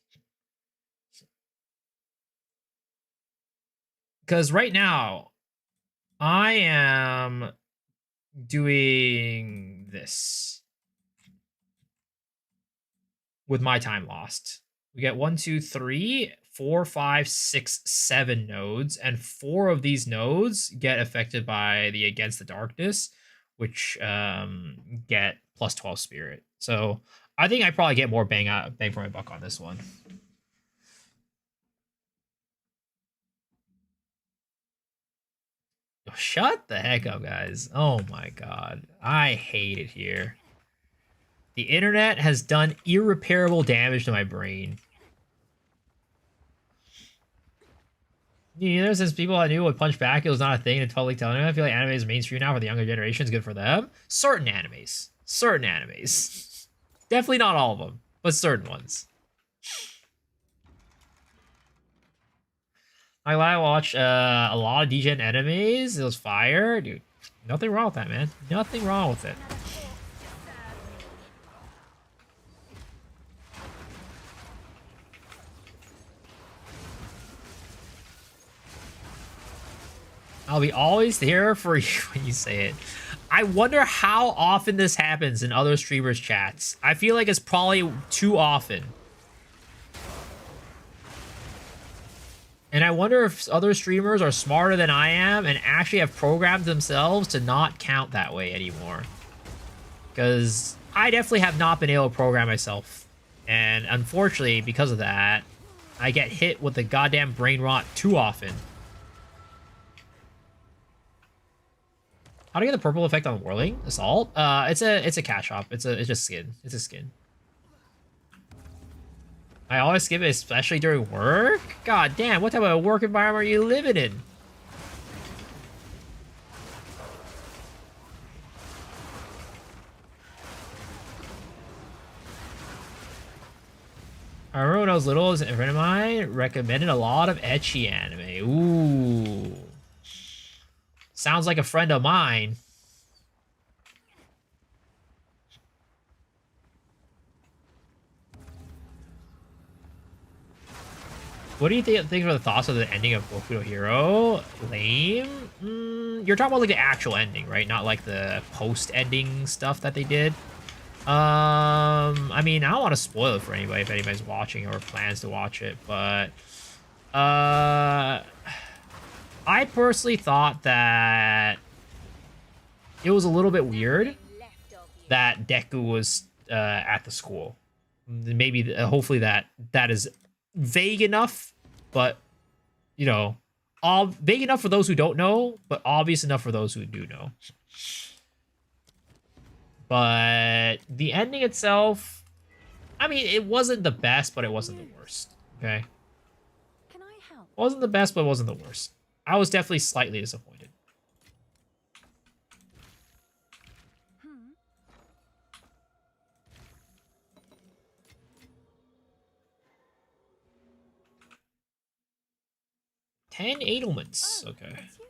Because right now, I am doing this with my time lost. We get 1, 2, 3, 4, 5, 6, 7 nodes, and 4 of these nodes get affected by the Against the Darkness, which get plus 12 spirit. So I think I probably get more bang for my buck on this one. Shut the heck up, guys. Oh my god. I hate it here. The internet has done irreparable damage to my brain. You know, since people I knew would punch back, it was not a thing to totally telling them. I feel like anime is mainstream now for the younger generation. It's good for them. Certain animes. Certain animes. Definitely not all of them, but certain ones. I watch a lot of DGen animes. It was fire. Dude, nothing wrong with that, man. Nothing wrong with it. I'll be always here for you when you say it. I wonder how often this happens in other streamers' chats. I feel like it's probably too often. And I wonder if other streamers are smarter than I am and actually have programmed themselves to not count that way anymore. Because I definitely have not been able to program myself. And unfortunately, because of that, I get hit with the goddamn brain rot too often. How do I get the purple effect on Whirling? Assault? It's a cash shop. It's just skin. It's a skin. I always skip it, especially during work? God damn, what type of work environment are you living in? I remember when I was little, a friend of mine recommended a lot of ecchi anime. Ooh. Sounds like a friend of mine. What do you think for the thoughts of the ending of Boku no Hero? Lame? You're talking about like the actual ending, right? Not like the post-ending stuff that they did. I mean, I don't want to spoil it for anybody if anybody's watching or plans to watch it, but I personally thought that it was a little bit weird that Deku was at the school. Maybe, hopefully that is vague enough, but you know, all vague enough for those who don't know, but obvious enough for those who do know. But the ending itself, I mean, it wasn't the best, but it wasn't the worst. Okay, Can I help? wasn't the best, but it wasn't the worst. I was definitely slightly disappointed. Hmm. 10 Edelmans. Oh, Okay. it's you.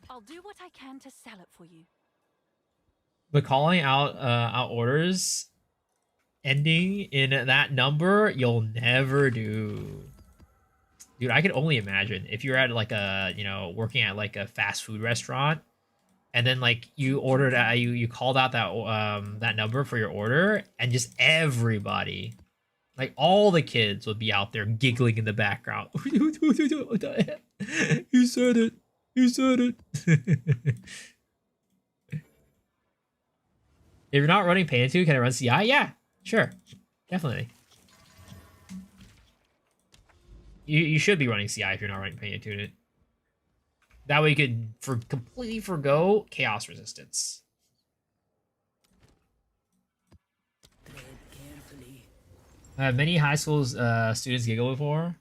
I'll do what I can to sell it for you. But calling out orders ending in that number, you'll never do. Dude, I can only imagine if you're at like a, you know, working at like a fast food restaurant, and then like you ordered you called out that that number for your order, and just everybody, like all the kids would be out there giggling in the background. You said it. You said it. If you're not running Pain 2, can I run CI? Yeah, sure. Definitely. You should be running CI if you're not running Pain 2. That way you could completely forgo chaos resistance. Many high school students giggle before.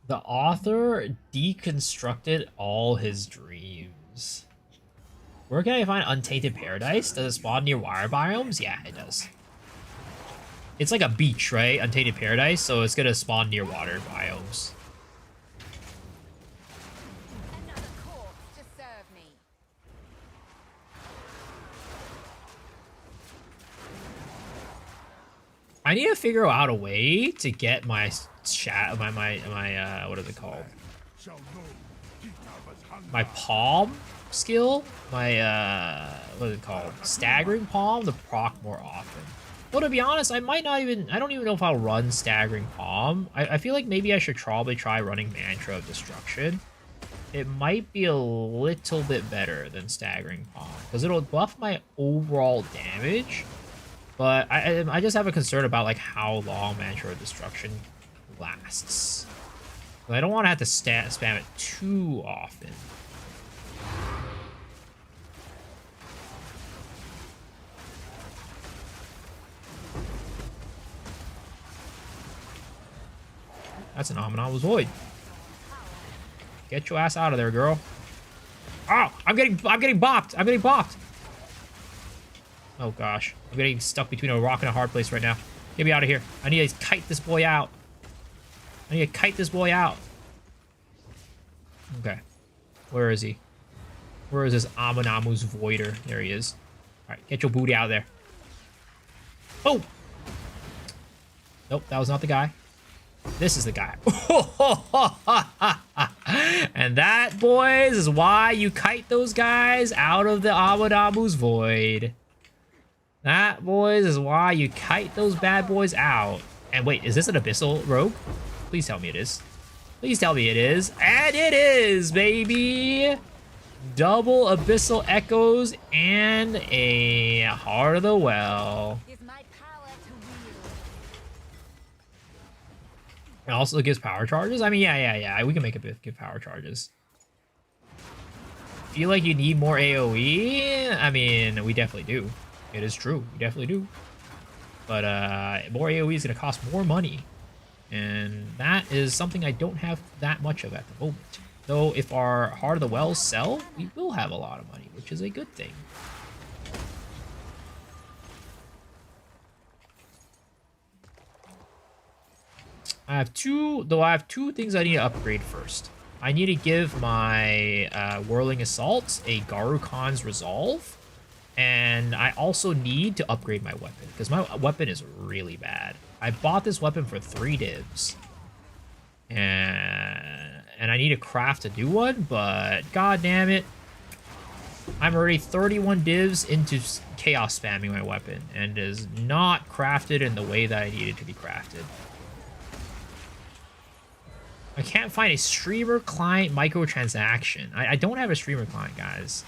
The author deconstructed all his dreams. Where can I find Untainted Paradise? Does it spawn near water biomes? Yeah, it does. It's like a beach, right? Untainted Paradise, so it's gonna spawn near water biomes. Another corpse to serve me. I need to figure out a way to get my what is it called? My palm skill? My what is it called? Staggering palm to proc more often. Well, to be honest, I don't even know if I'll run Staggering Palm. I feel like maybe I should probably try running Mantra of Destruction. It might be a little bit better than Staggering Palm, because it'll buff my overall damage. But I just have a concern about like how long Mantra of Destruction lasts. I don't want to have to spam it too often. That's an Amana's Void. Get your ass out of there, girl. Oh, I'm getting bopped. I'm getting bopped. Oh gosh, I'm getting stuck between a rock and a hard place right now. Get me out of here. I need to kite this boy out. I need to kite this boy out. Okay, where is he? Where is this Amana's Voider? There he is. All right, get your booty out of there. Oh. Nope, that was not the guy. This is the guy. And that, boys, is why you kite those guys out of the Amana's Void. That, boys, is why you kite those bad boys out. And wait, is this an Abyssal rogue? Please tell me it is. Please tell me it is. And it is, baby! Double Abyssal Echoes and a Heart of the Well. Is my power to wield. It also gives power charges? I mean, yeah. We can make it give power charges. Feel like you need more AoE? I mean, we definitely do. It is true. We definitely do. But more AoE is going to cost more money. And that is something I don't have that much of at the moment. Though if our Heart of the Wells sell, we will have a lot of money, which is a good thing. I have two things I need to upgrade first. I need to give my Whirling Assault a Garukan's Resolve. And I also need to upgrade my weapon, because my weapon is really bad. I bought this weapon for 3 divs. And I need to craft a new one, but god damn it. I'm already 31 divs into chaos spamming my weapon, and is not crafted in the way that I need it to be crafted. I can't find a streamer client microtransaction. I don't have a streamer client, guys.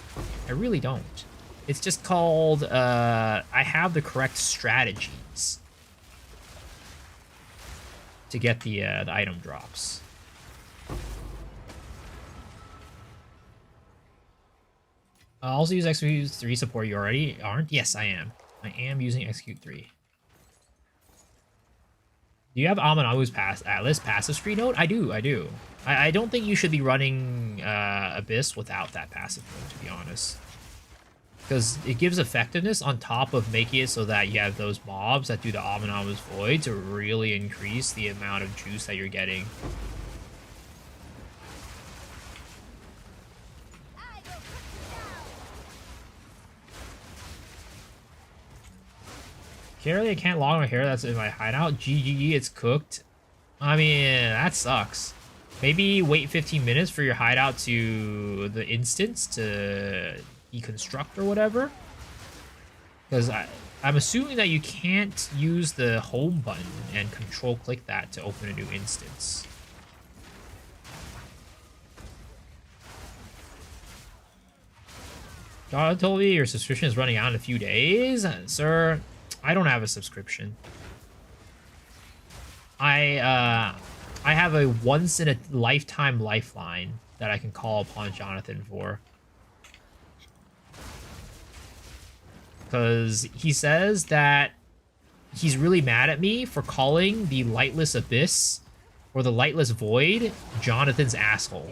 I really don't. It's just called, I have the correct strategies to get the item drops. I also use Execute 3 support. You already aren't? Yes, I am. I am using Execute 3. Do you have Amanawu's Atlas passive screen node? I do. I don't think you should be running Abyss without that passive node, to be honest. Because it gives effectiveness on top of making it so that you have those mobs that do the Amanawu's Void to really increase the amount of juice that you're getting. Carely, I can't log my hair that's in my hideout. GGE, it's cooked. I mean, that sucks. Maybe wait 15 minutes for your hideout to the instance to deconstruct or whatever. Because I'm assuming that you can't use the home button and control click that to open a new instance. God told me your subscription is running out in a few days. Sir, I don't have a subscription. I have a once in a lifetime lifeline that I can call upon Jonathan for. Because he says that he's really mad at me for calling the Lightless Abyss or the Lightless Void Jonathan's asshole.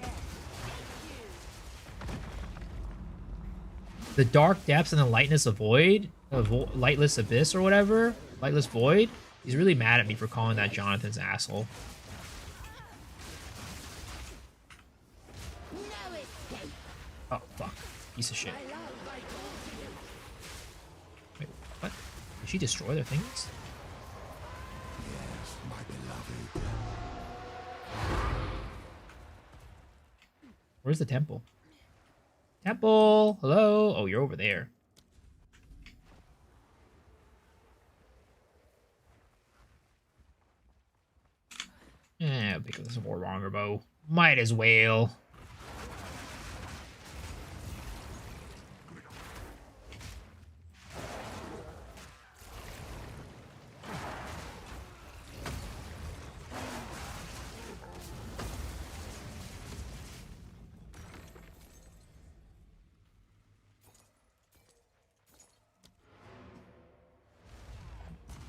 The Dark Depths and the Lightless Void, Lightless Abyss or whatever, Lightless Void, he's really mad at me for calling that Jonathan's asshole. Oh, fuck. Piece of shit. Wait, what? Did she destroy their things? Yes, my beloved. Where's the temple? Temple! Hello? Oh, you're over there. I'll pick up some more longbow. Might as well.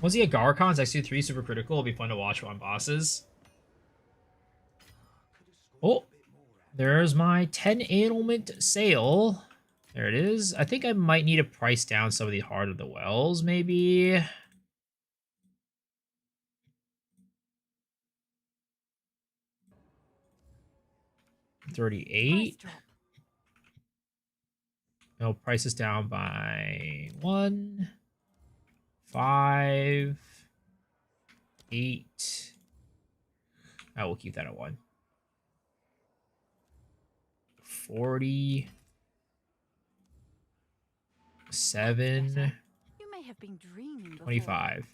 Was he a Garcon's XQ3 super critical? It'll be fun to watch on bosses. Oh, there's my 10 ailment sale. There it is. I think I might need to price down some of the Heart of the Wells, maybe. $38. No, price is down by 1, 5, 8. I will keep that at 1. 40, 7, You may have been dreaming before. 25.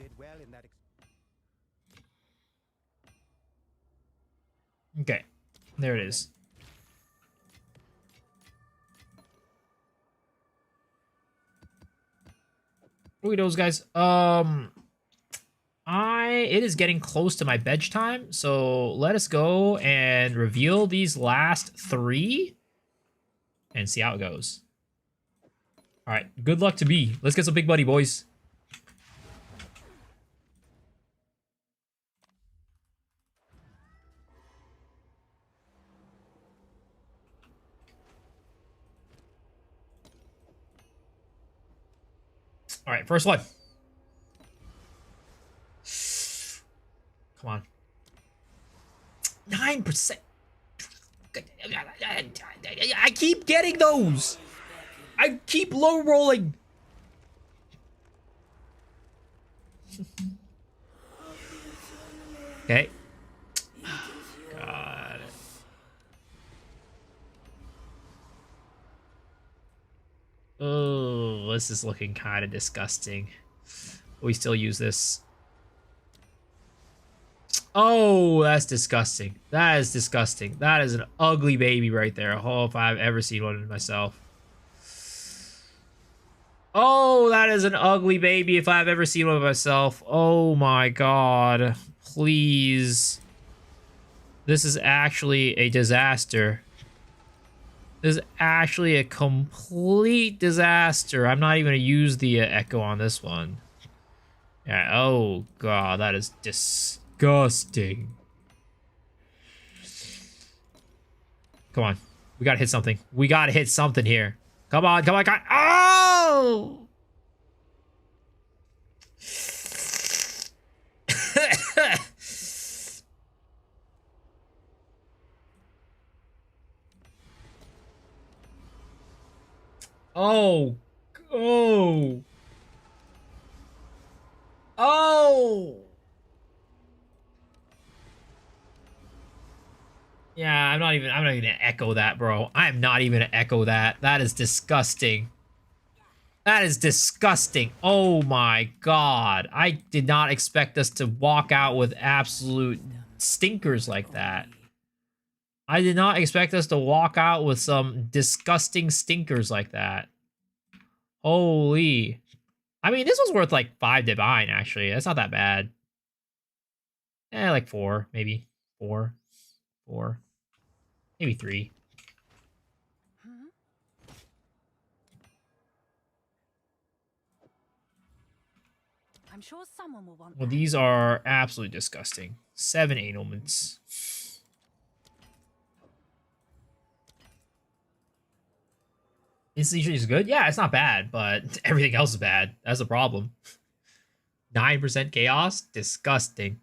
did well in that. Okay, there it is. Look at those guys. It is getting close to my bedtime, so let us go and reveal these last 3 and see how it goes. All right, good luck to me. Let's get some big buddy, boys. All right, first one. Come on. 9%. I keep getting those. I keep low rolling. Okay. God. Oh, this is looking kind of disgusting. We still use this. Oh, that's disgusting. That is disgusting. That is an ugly baby right there. Oh, if I've ever seen one myself. Oh, that is an ugly baby if I've ever seen one myself. Oh my god. Please. This is actually a disaster. This is actually a complete disaster. I'm not even going to use the echo on this one. Yeah, oh god, that is disgusting. Come on. We gotta hit something. We gotta hit something here. Come on, come on, come on. Oh! Oh. Oh. Oh. Yeah, I'm not even gonna echo that, bro. I'm not even gonna echo that. That is disgusting. That is disgusting. Oh my god. I did not expect us to walk out with absolute stinkers like that. I did not expect us to walk out with some disgusting stinkers like that. Holy. I mean, this was worth like 5 divine, actually. That's not that bad. Eh, like 4, maybe. 4. 4. Maybe 3. I'm sure someone will want Well, that. these are absolutely disgusting. 7 ailments. Instant is good? Yeah, it's not bad, but everything else is bad. That's the problem. 9% chaos? Disgusting.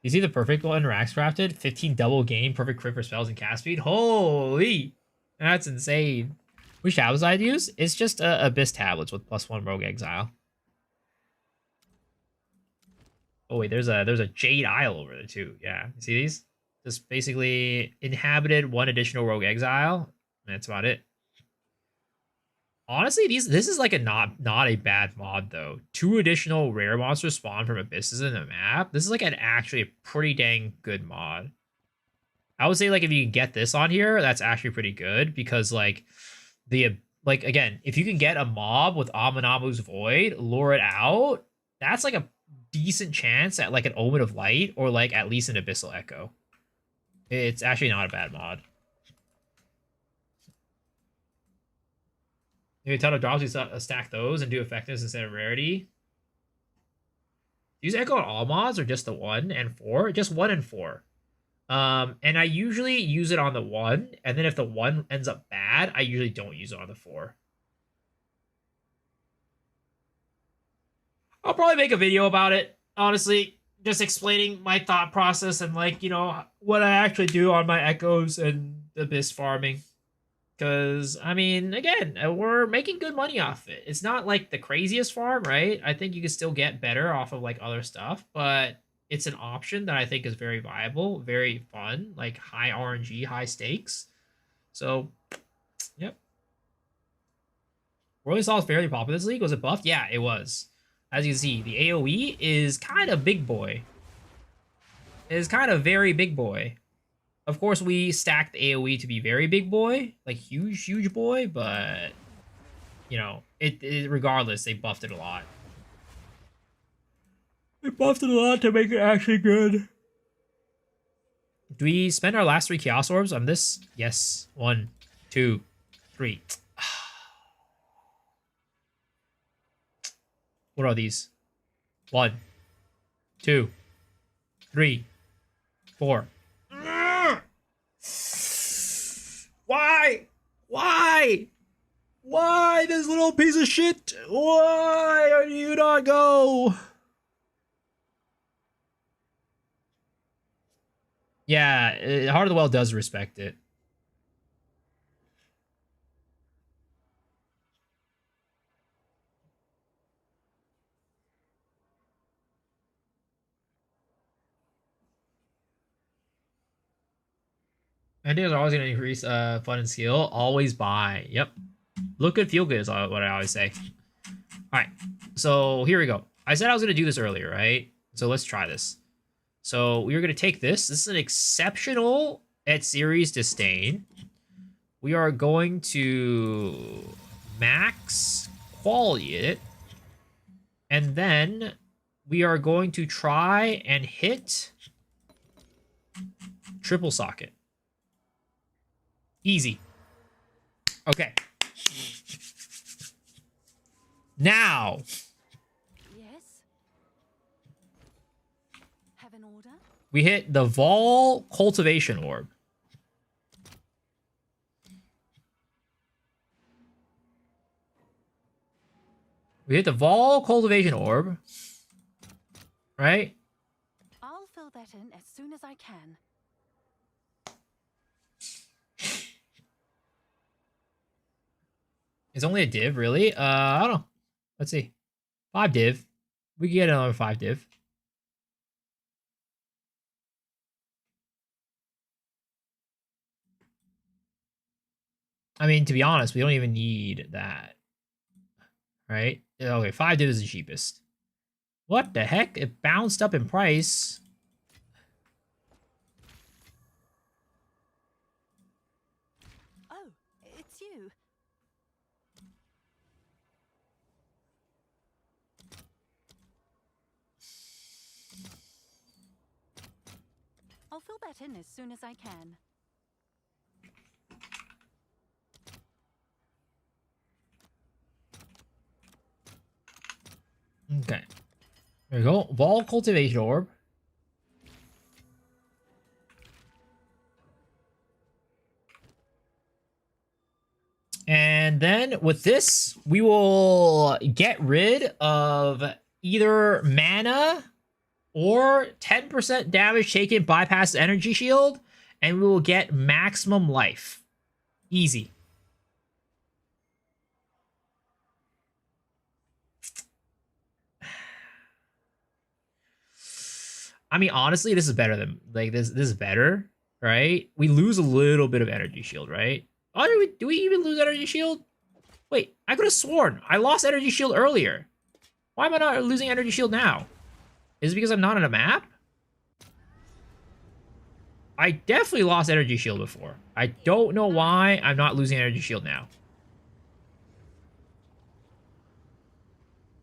You see the perfect one Rax crafted? 15 double game, perfect crit for spells and cast speed? Holy! That's insane. Which tablets I'd use? It's just Abyss tablets with +1 Rogue Exile. Oh wait, there's a Jade Isle over there too. Yeah, you see these? Just basically inhabited 1 additional Rogue Exile. And that's about it. Honestly, this is like a not a bad mod though. 2 additional rare monsters spawn from abysses in the map. This is like actually a pretty dang good mod. I would say like if you can get this on here, that's actually pretty good because like again, if you can get a mob with Aminamu's Void, lure it out, that's like a decent chance at like an Omen of Light or like at least an Abyssal Echo. It's actually not a bad mod. Maybe a ton of drops, you stack those and do effectiveness instead of rarity. Use Echo on all mods or just the 1 and 4? Just 1 and 4. And I usually use it on the 1, and then if the 1 ends up bad, I usually don't use it on the 4. I'll probably make a video about it, honestly, just explaining my thought process and like, you know, what I actually do on my Echoes and Abyss farming. Because, I mean, again, we're making good money off it. It's not like the craziest farm, right? I think you can still get better off of like other stuff, but it's an option that I think is very viable, very fun, like high RNG, high stakes. So, yep. Whirling Saw is fairly popular this league. Was it buffed? Yeah, it was. as you can see, the AoE is kind of big boy. It is kind of very big boy. Of course, we stacked the AoE to be very big boy, like huge boy, but you know, it regardless, they buffed it a lot. They buffed it a lot to make it actually good. Do we spend our last 3 Chaos Orbs on this? Yes. 1, 2, 3. What are these? 1, 2, 3, 4. Why? Why? Why, this little piece of shit? Why do you not go? Yeah, Heart of the Well does respect it. Ideas are always going to increase fun and skill. Always buy. Yep. Look good, feel good is what I always say. All right. So here we go. I said I was going to do this earlier, right? So let's try this. So we are going to take this. This is an exceptional at series disdain. We are going to max quality it. And then we are going to try and hit triple socket. Easy. Okay. Now. Yes? Have an order? We hit the Vol Cultivation Orb. We hit the Vol Cultivation Orb. Right? I'll fill that in as soon as I can. It's only a div, really? I don't know. Let's see. 5 div. We can get another 5 div. I mean, to be honest, we don't even need that. Right? Okay, 5 div is the cheapest. What the heck? It bounced up in price. Oh, it's you. I'll fill that in as soon as I can. Okay. There we go. Vol Cultivation Orb. And then with this, we will get rid of either mana or 10% damage taken bypass energy shield, and we will get maximum life. Easy. I mean, honestly, this is better than like this. This is better, right? We lose a little bit of energy shield, right? Oh, do we even lose energy shield? Wait, I could have sworn I lost energy shield earlier. Why am I not losing energy shield now? Is it because I'm not on a map? I definitely lost energy shield before. I don't know why I'm not losing energy shield now.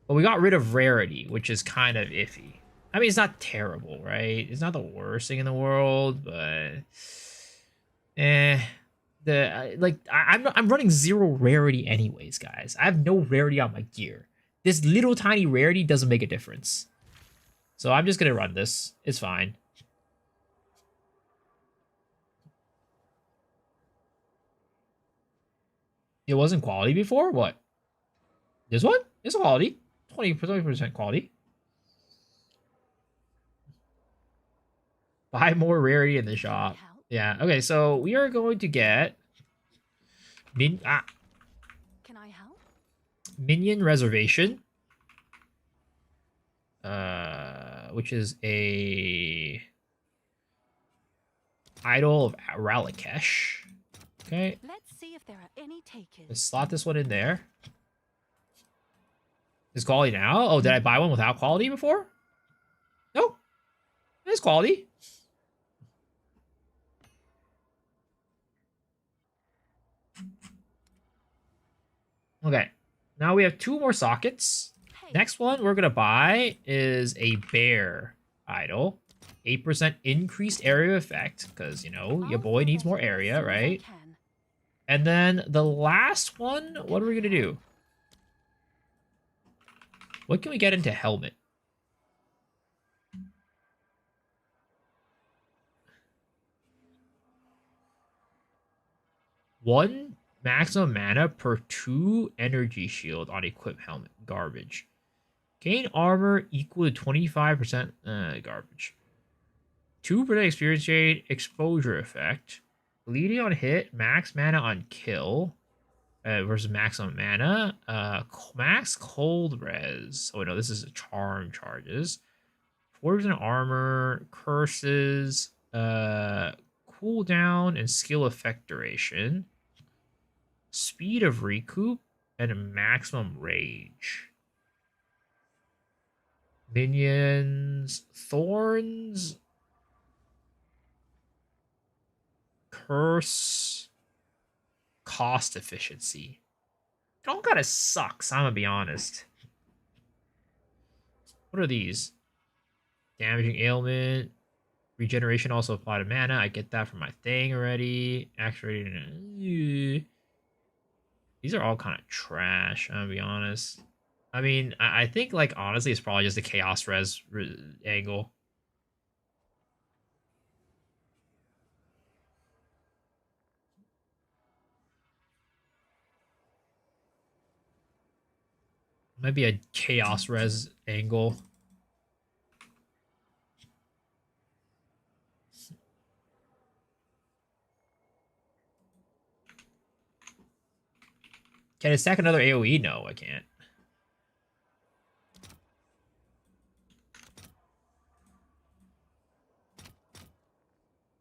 But we got rid of rarity, which is kind of iffy. I mean, it's not terrible, right? It's not the worst thing in the world, but I'm running 0 rarity anyways, guys. I have no rarity on my gear. This little tiny rarity doesn't make a difference. So I'm just gonna run this. It's fine. It wasn't quality before? What? This one? It's quality. 20% quality. Buy more rarity in the shop. Yeah, okay, so we are going to get Can I help? Minion Reservation. Which is a Idol of Ralakesh. Okay. Let's see if there are any takers. Let's slot this one in there. It's quality now? Oh, did I buy one without quality before? No. It's quality. Okay. Now we have 2 more sockets. Next one we're going to buy is a bear idol. 8% increased area effect, because, you know, your boy needs more area, right? And then the last one, what are we going to do? What can we get into helmet? One maximum mana per 2 energy shield on equip helmet. Garbage. Gain armor equal to 25%. Garbage. 2% experience rate, exposure effect. Bleeding on hit, max mana on kill. Versus maximum mana. Max cold res. Oh, no, this is a charm charges. 40% armor, curses, cooldown, and skill effect duration. Speed of recoup, and a maximum rage. Minions, thorns, curse, cost efficiency. It all kind of sucks, I'm gonna be honest. What are these? Damaging ailment, regeneration also apply to mana. I get that from my thing already. Actually, these are all kind of trash, I'm gonna be honest. I mean, I think, like, honestly, it's probably just a chaos res angle. Might be a chaos res angle. Can I stack another AoE? No, I can't.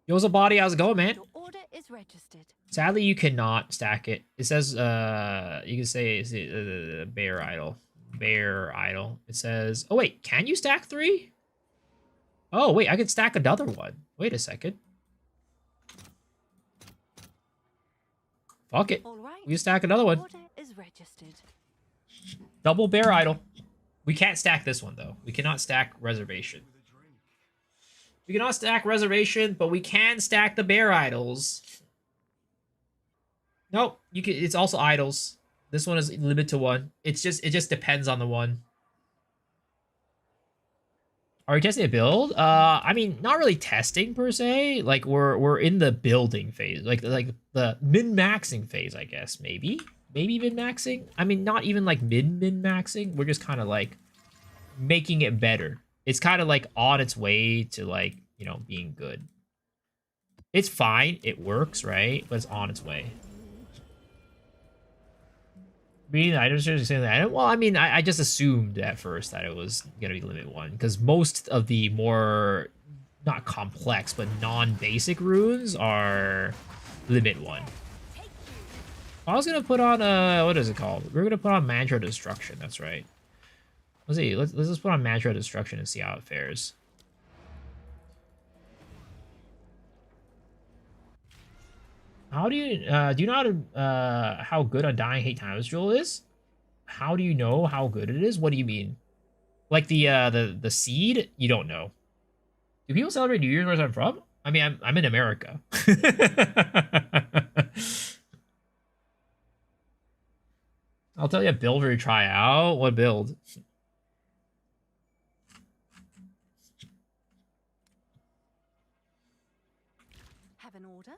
Yo's a body, how's it going, man? Your order is registered. Sadly, you cannot stack it. It says, you can say it's bear idol. Bear idol. It says, oh wait, can you stack 3? Oh wait, I could stack another one. Wait a second. Fuck it. All right. We can stack another one. Order is registered. Double bear idol. We can't stack this one though. We cannot stack reservation. We cannot stack reservation, but we can stack the bear idols. Nope, you can. It's also idols. This one is limited to 1. It just depends on the one. Are we testing a build? I mean, not really testing per se. Like we're in the building phase, like the min-maxing phase, I guess. Maybe min-maxing. I mean, not even like min-maxing. We're just kind of like making it better. It's kind of like on its way to, like, you know, being good. It's fine. It works, right? But it's on its way. Mean items are saying that. Well, I mean, I just assumed at first that it was gonna be limit 1 because most of the more not complex but non-basic runes are limit 1. I was gonna put on what is it called? We're gonna put on Mantra Destruction. That's right. Let's see. Let's just put on Mantra Destruction and see how it fares. How do you know how good Undying Hate Timeless Jewel is? How do you know how good it is? What do you mean? Like the seed? You don't know. Do people celebrate New Year's where I'm from? I mean, I'm in America. I'll tell you a build to try out. What build? Have an order?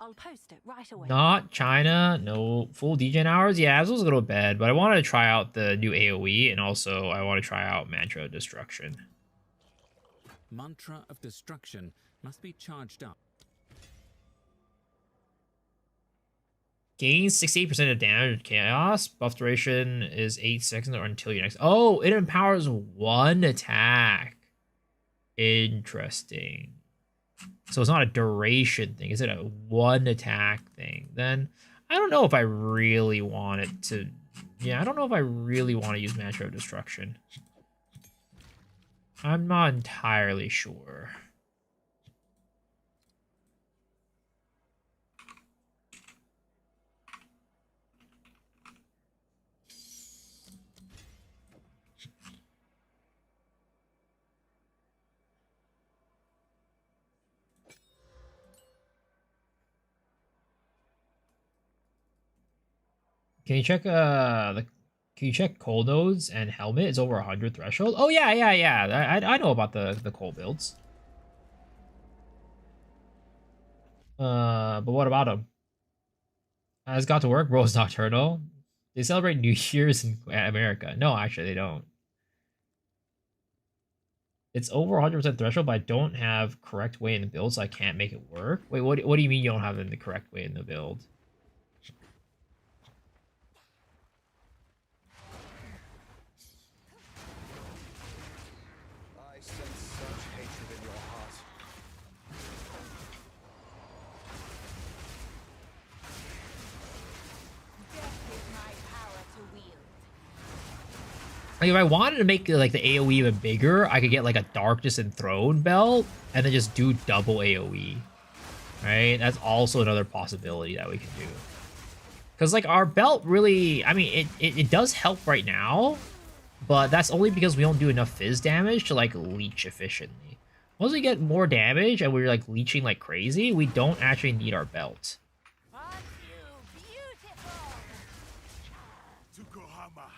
I'll post it right away. Not China. No full degen hours. Yeah, this was a little bad, but I wanted to try out the new AoE, and also I want to try out Mantra Destruction. Mantra of Destruction must be charged up. Gains 68% of damage with chaos. Buff duration is 8 seconds or until your next. Oh, it empowers 1 attack. Interesting. So it's not a duration thing. Is it a one attack thing? Then I don't know if I really want it to... Yeah, I don't know if I really want to use Mantra of Destruction. I'm not entirely sure. Can you check can you check coal nodes and helmet? It's over 100 threshold. Oh yeah, yeah, yeah. I know about the coal builds. But what about them? It's got to work, bro. It's nocturnal. They celebrate New Year's in America. No, actually, they don't. It's over 100% threshold, but I don't have correct way in the build, so I can't make it work. Wait, what do you mean you don't have it in the correct way in the build? I sense such hatred in your heart. Death is my power to wield. Like, if I wanted to make like the AoE even bigger, I could get like a Darkness Enthroned belt and then just do double AoE. Right? That's also another possibility that we can do. Because like our belt really, I mean, it does help right now, but that's only because we don't do enough fizz damage to like leech efficiently. Once we get more damage and we're like leeching like crazy, we don't actually need our belt. Aren't you beautiful? Tukohama,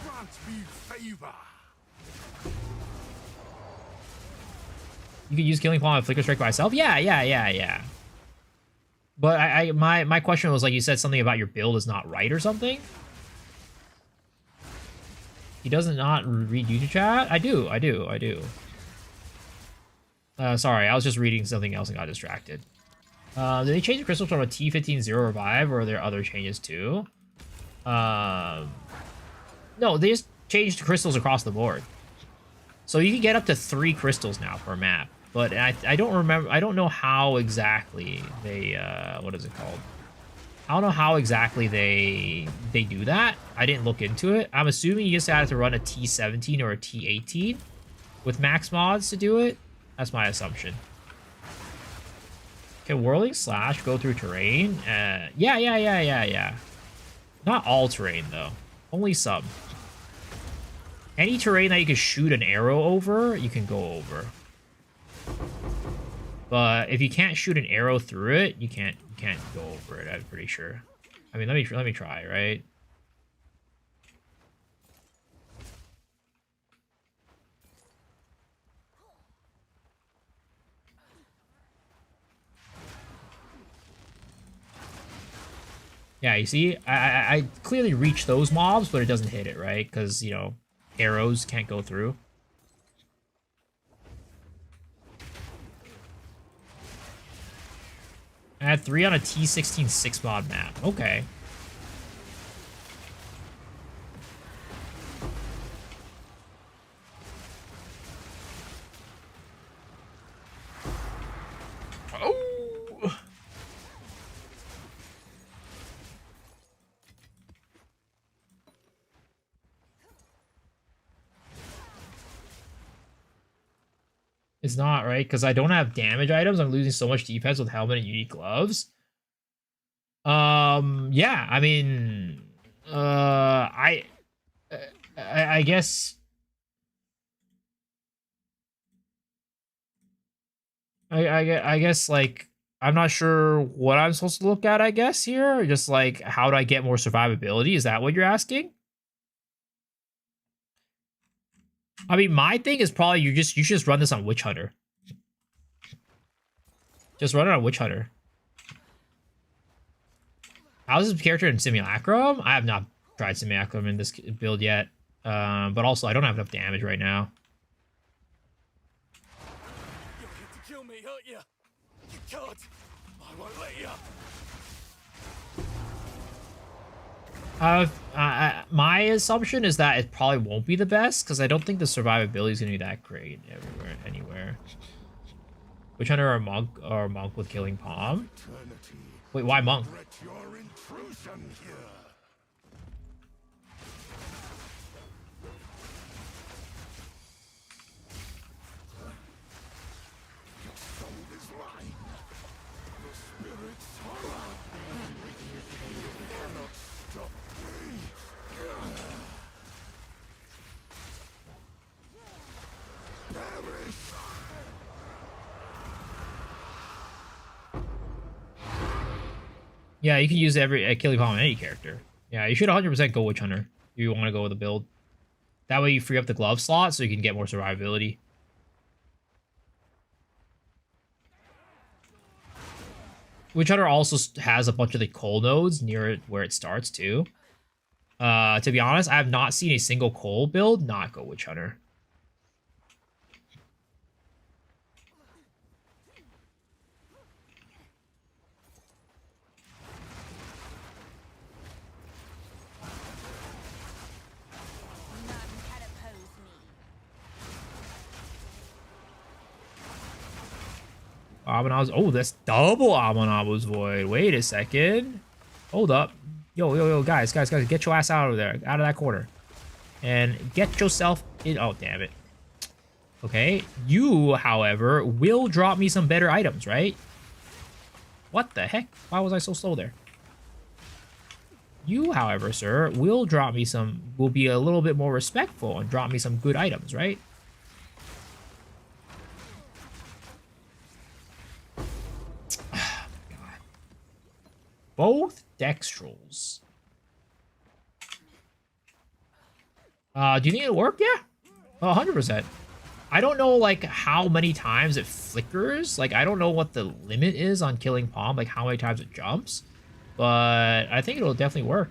grant me favor. You could use Killing Palm and Flicker Strike by itself? Yeah. But my question was, like, you said something about your build is not right or something? He doesn't not read YouTube chat? I do. Sorry, I was just reading something else and got distracted. Did they change the crystals from a T15-0 revive, or are there other changes too? No, they just changed the crystals across the board. So you can get up to 3 crystals now per map. But I don't remember, I don't know how exactly they, what is it called? I don't know how exactly they do that. I didn't look into it. I'm assuming you just have to run a T17 or a T18 with max mods to do it. That's my assumption. Can Whirling Slash go through terrain? Yeah. Not all terrain, though. Only some. Any terrain that you can shoot an arrow over, you can go over. But if you can't shoot an arrow through it, you can't go over it, I'm pretty sure. I mean, let me try, right? Yeah, you see, I clearly reach those mobs, but it doesn't hit it, right? Because, you know, arrows can't go through. I had 3 on a T16 6-mod map. Okay. Oh! It's not, right? Because I don't have damage items. I'm losing so much defense with helmet and unique gloves. Yeah, I mean, I guess I guess like I'm not sure what I'm supposed to look at, I guess here. Just like, how do I get more survivability? Is that what you're asking? I mean, my thing is probably you just run this on Witch Hunter. Just run it on Witch Hunter. How's this character in Simulacrum? I have not tried Simulacrum in this build yet. But also, I don't have enough damage right now. You're here to kill me, aren't you? You can't. I won't let you. My assumption is that it probably won't be the best, because I don't think the survivability is going to be that great anywhere. Witch Hunter or monk with killing palm? Wait, why monk? Yeah, you can use every killing palm on any character. Yeah, you should 100% go Witch Hunter if you want to go with the build. That way you free up the glove slot so you can get more survivability. Witch Hunter also has a bunch of the coal nodes near it where it starts too. To be honest, I have not seen a single coal build not go Witch Hunter. Abonabo's, oh, that's double Abonabo's Void. Wait a second. Hold up. Yo, guys, get your ass out of there, out of that corner. And get yourself in. Oh, damn it. Okay. You, however, will drop me some better items, right? What the heck? Why was I so slow there? You, however, sir, will drop me some, will be a little bit more respectful and drop me some good items, right? Both dextrals. Do you think it'll work? Yeah. 100%. I don't know, like, how many times it flickers. Like, I don't know what the limit is on killing palm, like, how many times it jumps. But I think it'll definitely work.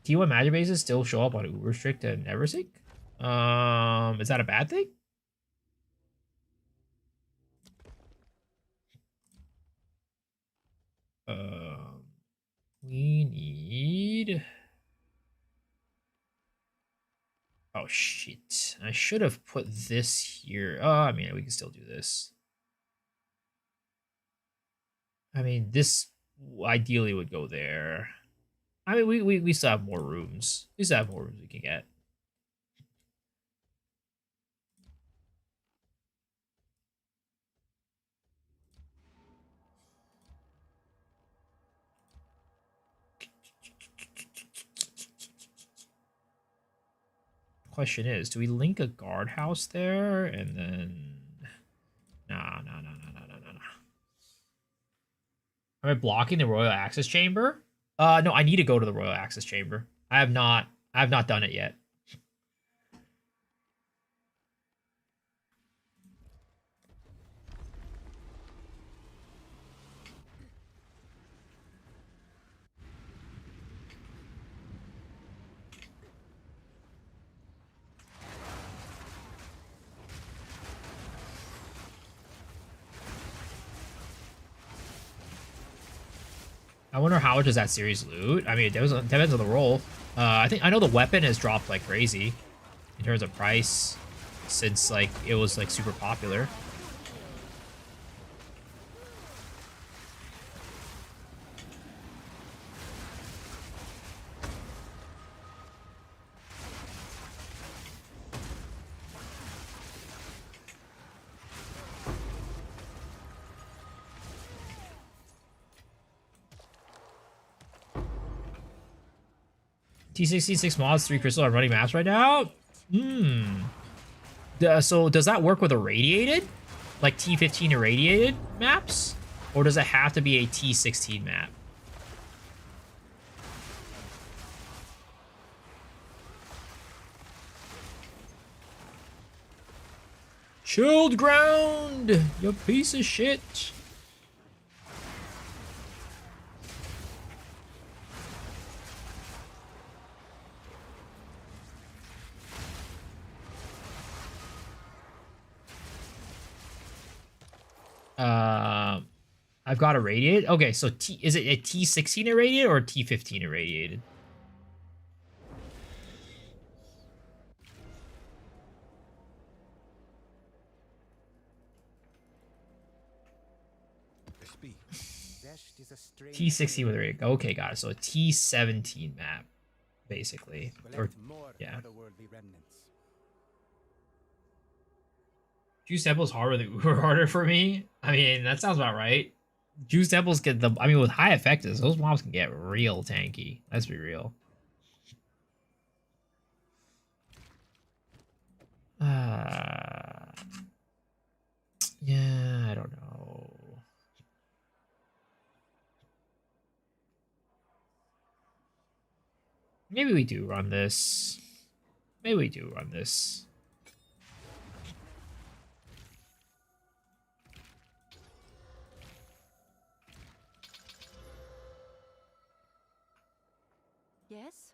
T1 magic bases still show up on Uber Strict and Neversing? Is that a bad thing? We need... Oh, shit. I should have put this here. Oh, I mean, we can still do this. I mean, this ideally would go there. I mean, we still have more rooms. We still have more rooms we can get. Question is, do we link a guardhouse there and then... Nah. Am I blocking the Royal Access Chamber? No, I need to go to the Royal Access Chamber. I have not done it yet. I wonder how much is that series loot. I mean, it depends on the role. I know the weapon has dropped like crazy in terms of price since like it was like super popular. T66 mods, 3 crystal are running maps right now? So does that work with irradiated? Like T15 irradiated maps? Or does it have to be a T16 map? Chilled ground, you piece of shit. I've got irradiated. Okay, so is it a T16 irradiated or a T15 irradiated? speak. Zesht is a strange T16 with rig. Okay, got it. So a T17 map, basically. Or collect more yeah. otherworldly remnants. Juice Temple's harder for me. I mean, that sounds about right. Juice Temples get the. I mean, with high effectives, those mobs can get real tanky. Let's be real. Yeah, I don't know. Maybe we do run this. Maybe we do run this. Yes?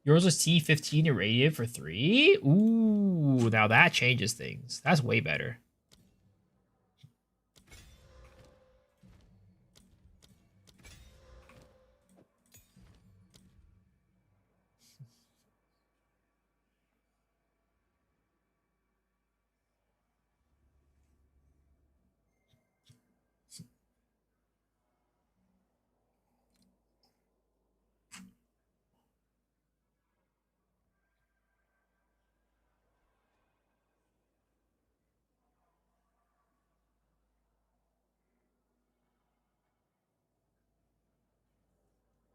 Yours was T15 irradiated for 3? Ooh, now that changes things. That's way better.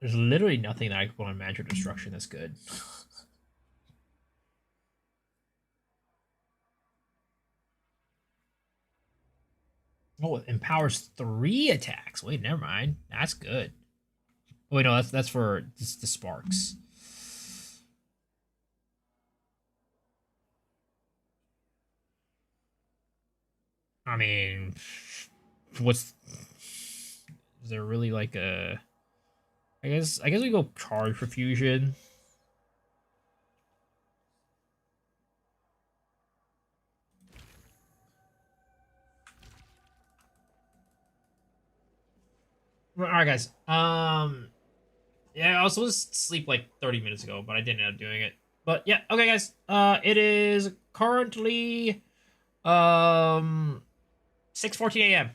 There's literally nothing that I could put on Magic Destruction that's good. Oh, it empowers 3 attacks. Wait, never mind. That's good. Oh, wait, no, that's for just the sparks. I mean, what's is there really like a? I guess we go charge for fusion. All right, guys. Yeah, I was supposed to sleep like 30 minutes ago, but I didn't end up doing it. But yeah, okay, guys. It is currently 6:14 a.m.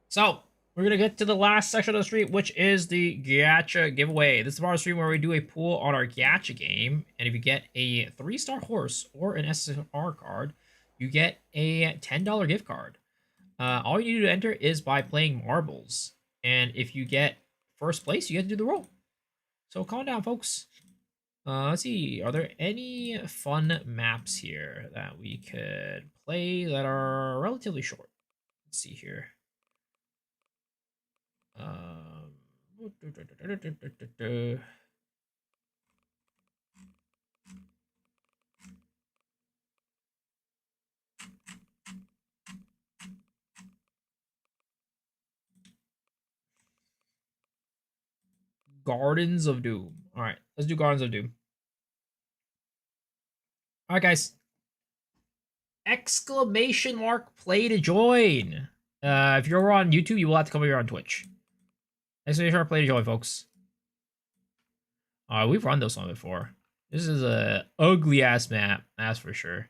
So we're gonna get to the last section of the stream, which is the gacha giveaway. This is part of the stream where we do a pool on our gacha game, and if you get a 3-star horse or an SSR card, you get a $10 gift card. All you need to enter is by playing marbles, and if you get first place, you get to do the roll. So calm down, folks. Let's see. Are there any fun maps here that we could play that are relatively short? Let's see here. Gardens of Doom. All right, let's do Gardens of Doom. All right, guys. Exclamation mark play to join. If you're on YouTube, you will have to come over here on Twitch. Exclamation mark play to join, folks. We've run this one before. This is a ugly ass map, that's for sure.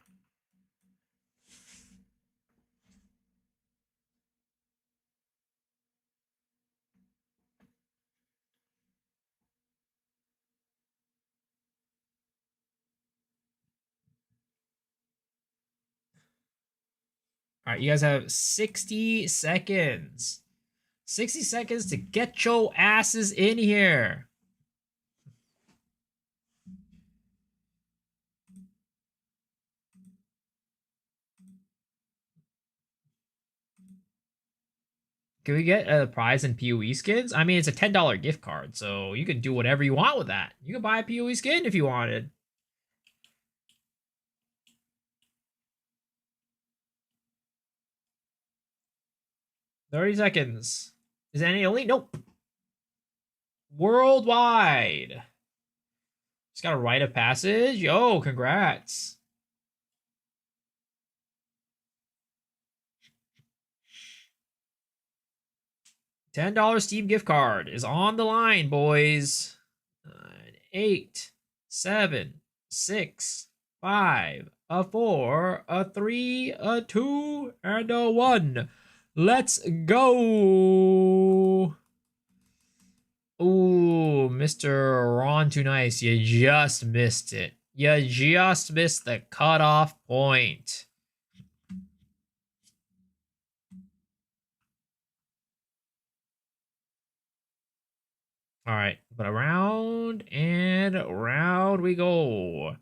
All right, you guys have 60 seconds. 60 seconds to get your asses in here. Can we get a prize in PoE skins? I mean, it's a $10 gift card, so you can do whatever you want with that. You can buy a PoE skin if you wanted. $30 seconds. Is that any only? Nope. Worldwide. got a rite of passage. Yo, congrats. $10 Steam gift card is on the line, boys. 8, 7, 6, 5, a 4, a 3, a 2, and a 1. Let's go. Ooh, Mr. Ron Too Nice, you just missed it. You just missed the cutoff point. All right, but around and around we go.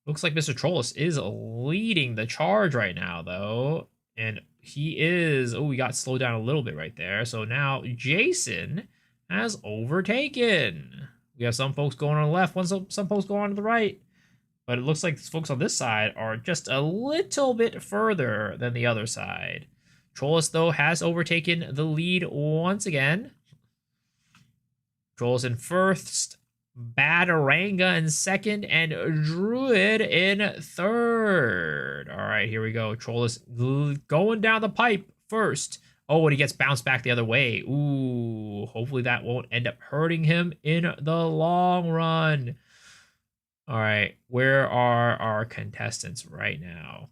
Looks like Mr. Trollus is leading the charge right now, though. And he is... Oh, we got slowed down a little bit right there. So now Jason has overtaken. We have some folks going on the left, some folks going on to the right. But it looks like the folks on this side are just a little bit further than the other side. Trollus, though, has overtaken the lead once again. Trollus in first, Bataranga in second, and Druid in third. All right, here we go. Trollus going down the pipe first. Oh, and he gets bounced back the other way. Ooh, hopefully that won't end up hurting him in the long run. All right, where are our contestants right now?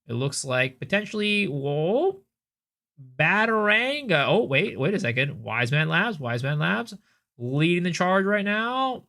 It looks like potentially, whoa, Bataranga. Oh, wait a second. Wise Man Labs leading the charge right now.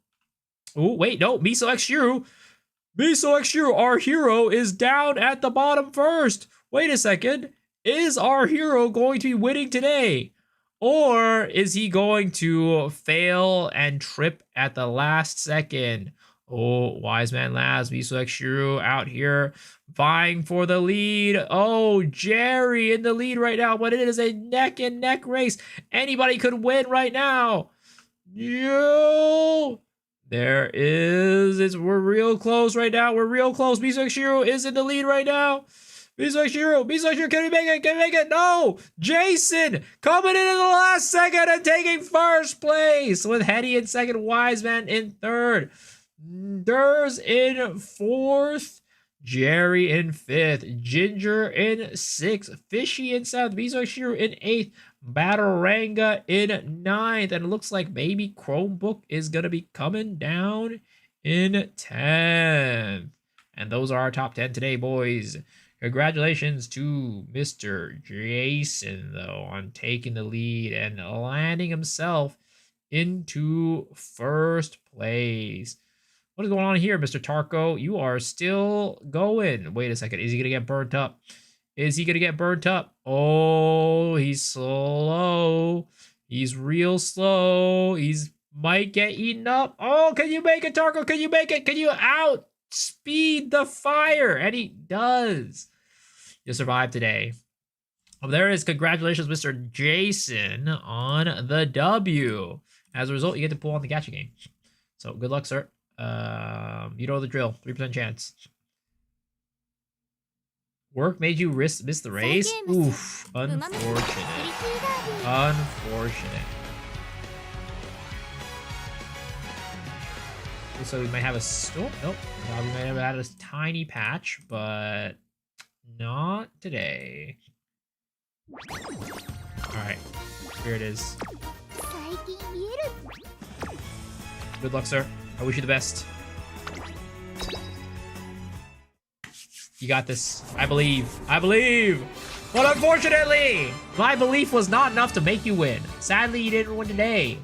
Oh, wait, no, Miso X Shiro, our hero, is down at the bottom first. Wait a second. Is our hero going to be winning today? Or is he going to fail and trip at the last second? Oh, Wise Man Labs, Miso X Shiro out here vying for the lead. Oh, Jerry in the lead right now, but it is a neck and neck race. Anybody could win right now. Yo! There is... we're real close right now. We're real close. Miso X Shiro is in the lead right now. Miso X Shiro, can we make it? Can we make it? No! Jason coming in the last second and taking first place with Hetty in second, Wise Man in third. Durs in fourth. Jerry in fifth. Ginger in sixth. Fishy in seventh. Miso X Shiro in eighth. Bataranga in ninth. And it looks like maybe Chromebook is going to be coming down in 10th. And those are our top 10 today, boys. Congratulations to Mr. Jason, though, on taking the lead and landing himself into first place. What is going on here, Mr. Tarko? You are still going. Wait a second. Is he going to get burnt up? Is he going to get burnt up? Oh, he's slow. He's real slow. He's might get eaten up. Oh, can you make it, Tarko? Can you make it? Can you outspeed the fire? And he does. You survived today. Well, there is. Congratulations, Mr. Jason, on the W. As a result, you get to pull on the gacha game. So good luck, sir. You know the drill. 3% chance. Work made you miss the race? Oof. Unfortunate. Unfortunate. So we might have a... Oh, nope. We might have had a tiny patch, but not today. Alright. Here it is. Good luck, sir. I wish you the best. You got this. I believe. I believe. But unfortunately, my belief was not enough to make you win. Sadly, you didn't win today.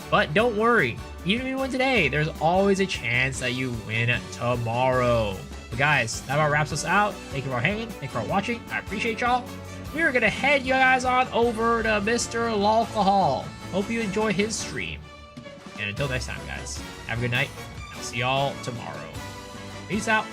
But don't worry. Even if you win today, there's always a chance that you win tomorrow. But guys, that about wraps us out. Thank you for hanging. Thank you for watching. I appreciate y'all. We are going to head you guys on over to Mr. Lalcohol. Hope you enjoy his stream. And until next time, guys, have a good night. I'll see y'all tomorrow. Peace out.